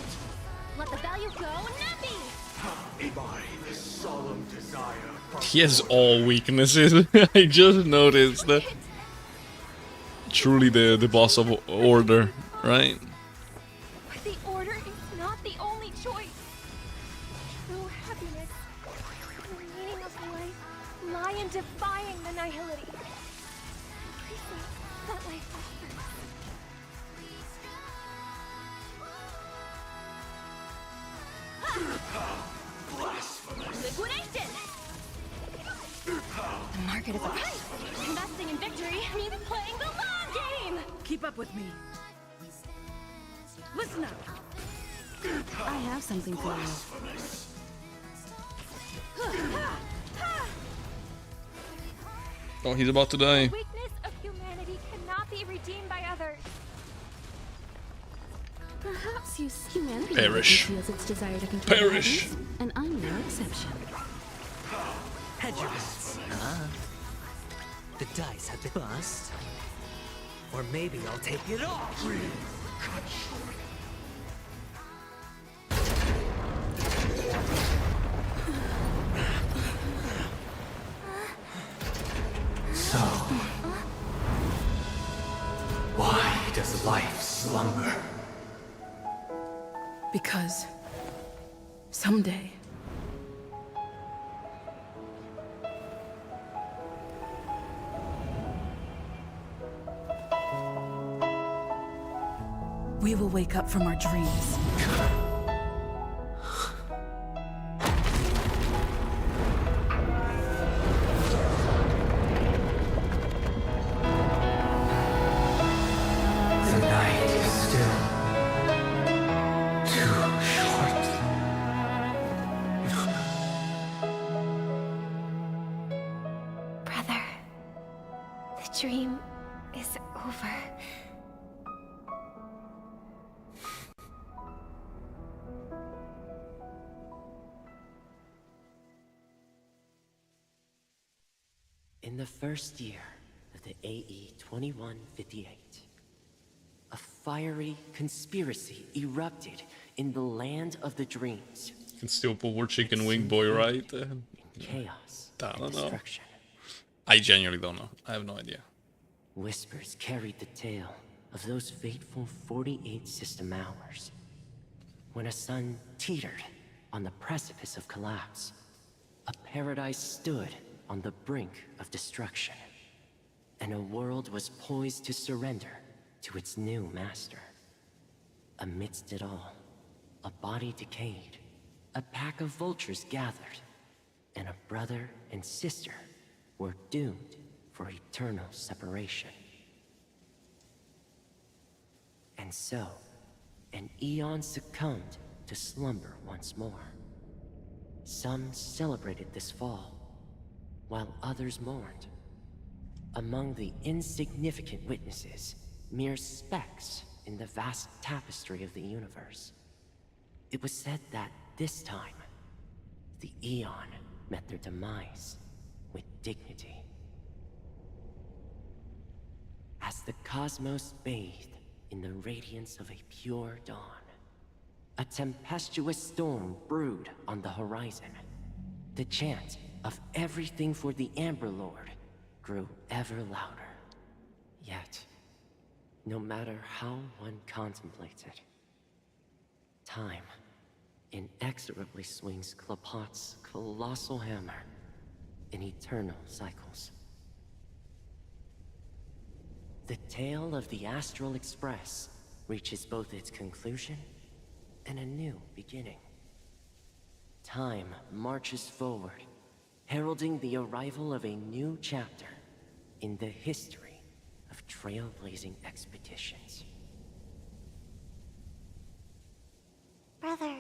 J: Let the value go, Nappy!
K: By the solemn desire for
A: He has all weaknesses. I just noticed that. Truly the boss of order, right?
B: But the order is not the only choice. True happiness, the meaning of life, lie in defying the nihility. Increasing that life offers.
K: blasphemous!
J: Liquidation!
B: The market is a
J: Investing in victory means playing the long game!
I: Keep up with me. Listen up.
L: I have something for you.
K: Blasphemous!
A: Oh, he's about to die.
B: The weakness of humanity cannot be redeemed by others.
L: Perhaps you humanity
A: Perish.
L: feels its desire to control the
A: Perish.
L: heavens, and I'm no exception.
P: Hedge your bets. The dice have been bust. Or maybe I'll take it off.
K: So, why does life slumber?
I: Because someday we will wake up from our dreams.
K: The night is still too short.
B: Brother, the dream is over.
G: In the first year of the AE 2158, a fiery conspiracy erupted in the land of the dreams.
A: You can still pull more chicken wing boy, right?
G: Chaos
A: I
G: and
A: don't know.
G: destruction.
A: I genuinely don't know. I have no idea.
G: Whispers carried the tale of those fateful 48 system hours, when a sun teetered on the precipice of collapse. A paradise stood on the brink of destruction, and a world was poised to surrender to its new master. Amidst it all, a body decayed, a pack of vultures gathered, and a brother and sister were doomed for eternal separation. And so, an eon succumbed to slumber once more. Some celebrated this fall, while others mourned. Among the insignificant witnesses, mere specks in the vast tapestry of the universe. It was said that this time, the Eon met their demise with dignity. As the cosmos bathed in the radiance of a pure dawn, a tempestuous storm brewed on the horizon. The chant of everything for the Amber Lord grew ever louder. Yet, no matter how one contemplated, time inexorably swings Klapot's colossal hammer in eternal cycles. The tale of the Astral Express reaches both its conclusion and a new beginning. Time marches forward, heralding the arrival of a new chapter in the history of trailblazing expeditions.
M: Brother,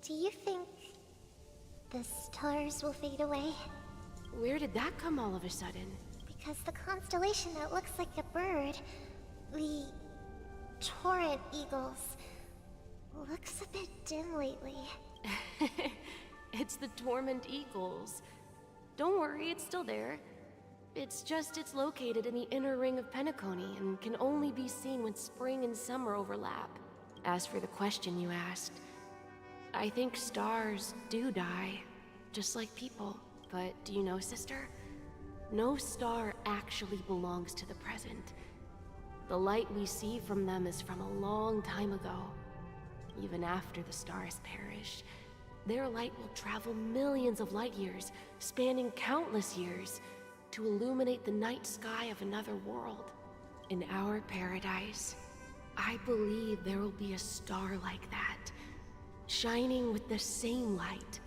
M: do you think the stars will fade away?
E: Where did that come all of a sudden?
M: Because the constellation that looks like a bird, the Torrent Eagles, looks a bit dim lately.
E: It's the Torment Eagles. Don't worry, it's still there. It's located in the inner ring of Penacony and can only be seen when spring and summer overlap. As for the question you asked, I think stars do die, just like people. But do you know, sister? No star actually belongs to the present. The light we see from them is from a long time ago. Even after the stars perish, their light will travel millions of light years, spanning countless years, to illuminate the night sky of another world. In our paradise, I believe there will be a star like that, shining with the same light.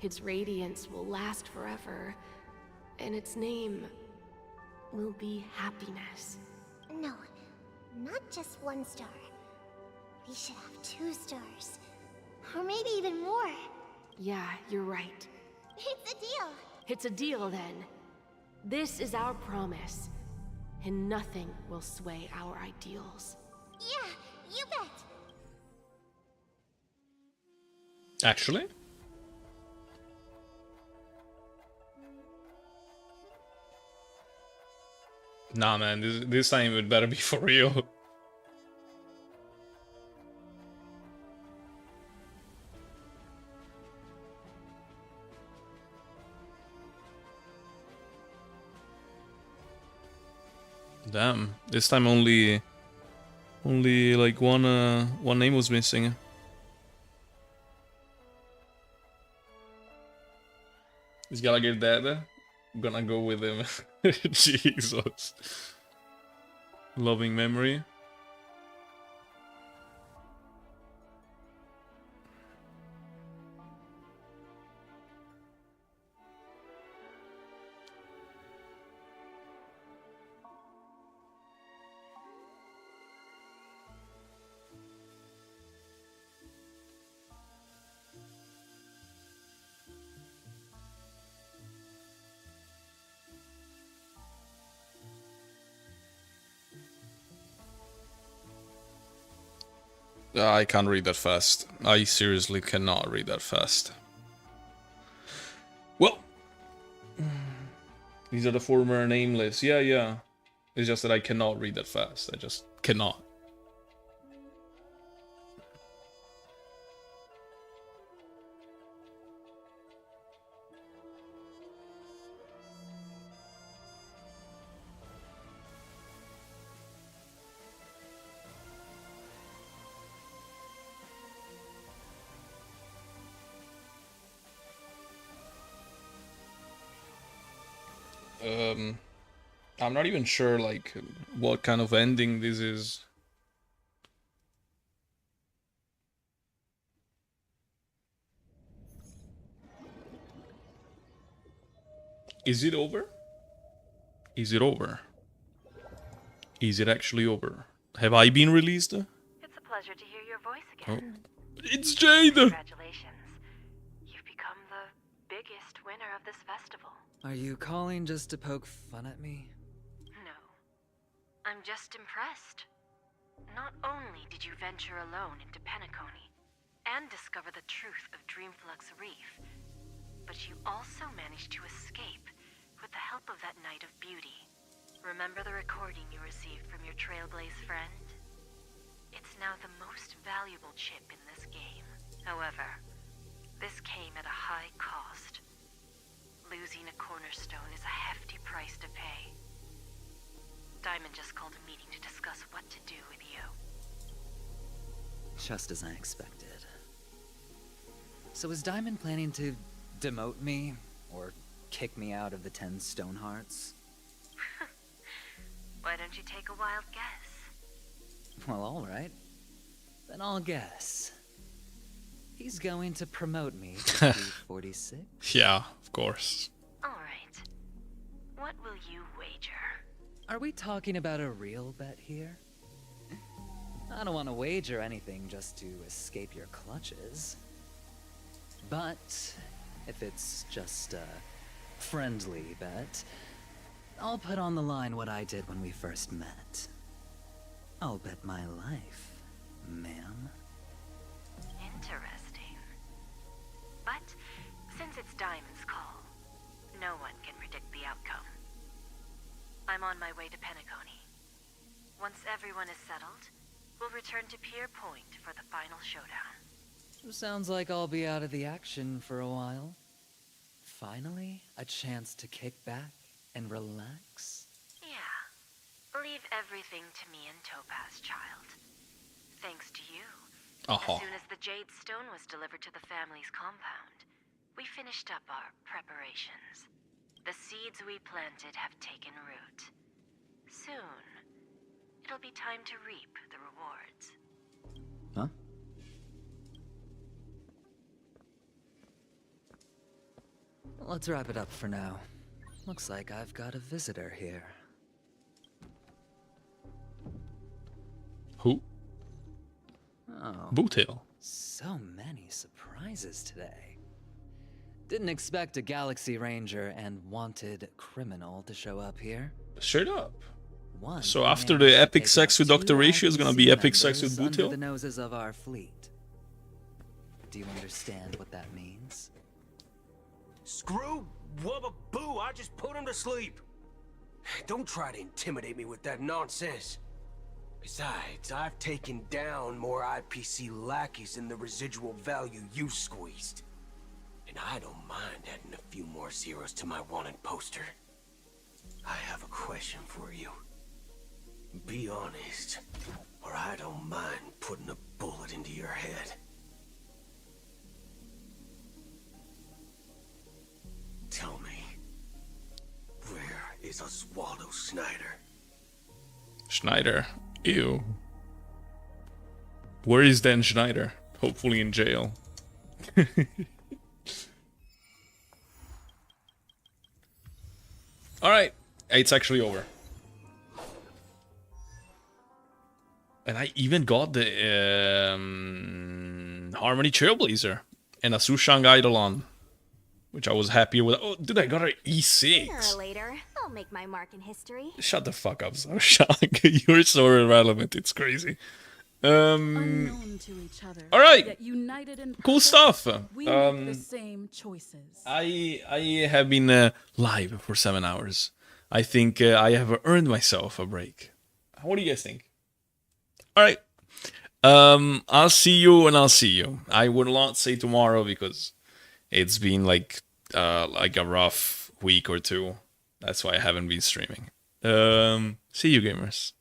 E: Its radiance will last forever, and its name will be happiness.
M: No, not just one star. We should have 2 stars. Or maybe even more.
E: Yeah, you're right.
M: It's a deal.
E: It's a deal then. This is our promise, and nothing will sway our ideals.
M: Yeah, you bet.
A: Actually? Nah, man, this time it better be for real. Damn, this time only like one name was missing. Is Gallagher dead? I'm gonna go with him. Jesus. Loving memory. I can't read that fast. I seriously cannot read that fast. Well, these are the former nameless. Yeah. It's just that I cannot read that fast. I just cannot. I'm not even sure like what kind of ending this is. Is it over? Is it over? Is it actually over? Have I been released?
Q: It's a pleasure to hear your voice again.
A: Oh. It's Jade!
Q: Congratulations. You've become the biggest winner of this festival.
S: Are you calling just to poke fun at me?
Q: No. I'm just impressed. Not only did you venture alone into Penacony and discover the truth of Dreamflux Reef, but you also managed to escape with the help of that Knight of Beauty. Remember the recording you received from your Trailblaze friend? It's now the most valuable chip in this game. However, this came at a high cost. Losing a cornerstone is a hefty price to pay. Diamond just called a meeting to discuss what to do with you.
S: Just as I expected. So is Diamond planning to demote me? Or kick me out of the 10 Stonehearts?
Q: Why don't you take a wild guess?
S: Well, alright. Then I'll guess. He's going to promote me to 46.
A: Yeah, of course.
Q: Alright. What will you wager?
S: Are we talking about a real bet here? I don't want to wager anything just to escape your clutches. But if it's just a friendly bet, I'll put on the line what I did when we first met. I'll bet my life, ma'am.
Q: Interesting. But since it's Diamond's call, no one can predict the outcome. I'm on my way to Penacony. Once everyone is settled, we'll return to Pier Point for the final showdown.
S: Sounds like I'll be out of the action for a while. Finally, a chance to kick back and relax.
Q: Yeah. Leave everything to me and Topaz, child. Thanks to you.
A: As
Q: soon as the Jade Stone was delivered to the family's compound, we finished up our preparations. The seeds we planted have taken root. Soon, it'll be time to reap the rewards.
S: Huh? Let's wrap it up for now. Looks like I've got a visitor here.
A: Who?
S: Oh.
A: Bootail.
S: So many surprises today. Didn't expect a Galaxy Ranger and wanted criminal to show up here.
A: Straight up.
S: One
A: So after the epic sex with Dr. Ratio is gonna be epic sex with
S: under the
A: Bootail?
S: noses of our fleet. Do you understand what that means?
W: Screw wubba boo, I just put him to sleep. Don't try to intimidate me with that nonsense. Besides, I've taken down more IPC lackeys than the residual value you squeezed. And I don't mind adding a few more zeros to my wanted poster. I have a question for you. Be honest, or I don't mind putting a bullet into your head. Tell me, where is Oswaldo Schneider?
A: Schneider. Ew. Where is Dan Schneider? Hopefully in jail. Alright. It's actually over. And I even got the Harmony Trailblazer and a Sushang Eidolon, which I was happy with. Oh, dude, I got an E6.
J: Sooner or later, I'll make my mark in history.
A: Shut the fuck up, Sushang. You're so irrelevant. It's crazy.
I: Unknown to each other,
A: all right.
I: yet united in
A: Cool stuff.
I: We make the same choices.
A: I have been live for 7 hours. I think I have earned myself a break. What do you guys think? All right. I'll see you when I'll see you. I would not say tomorrow because it's been like a rough week or two. That's why I haven't been streaming. See you, gamers.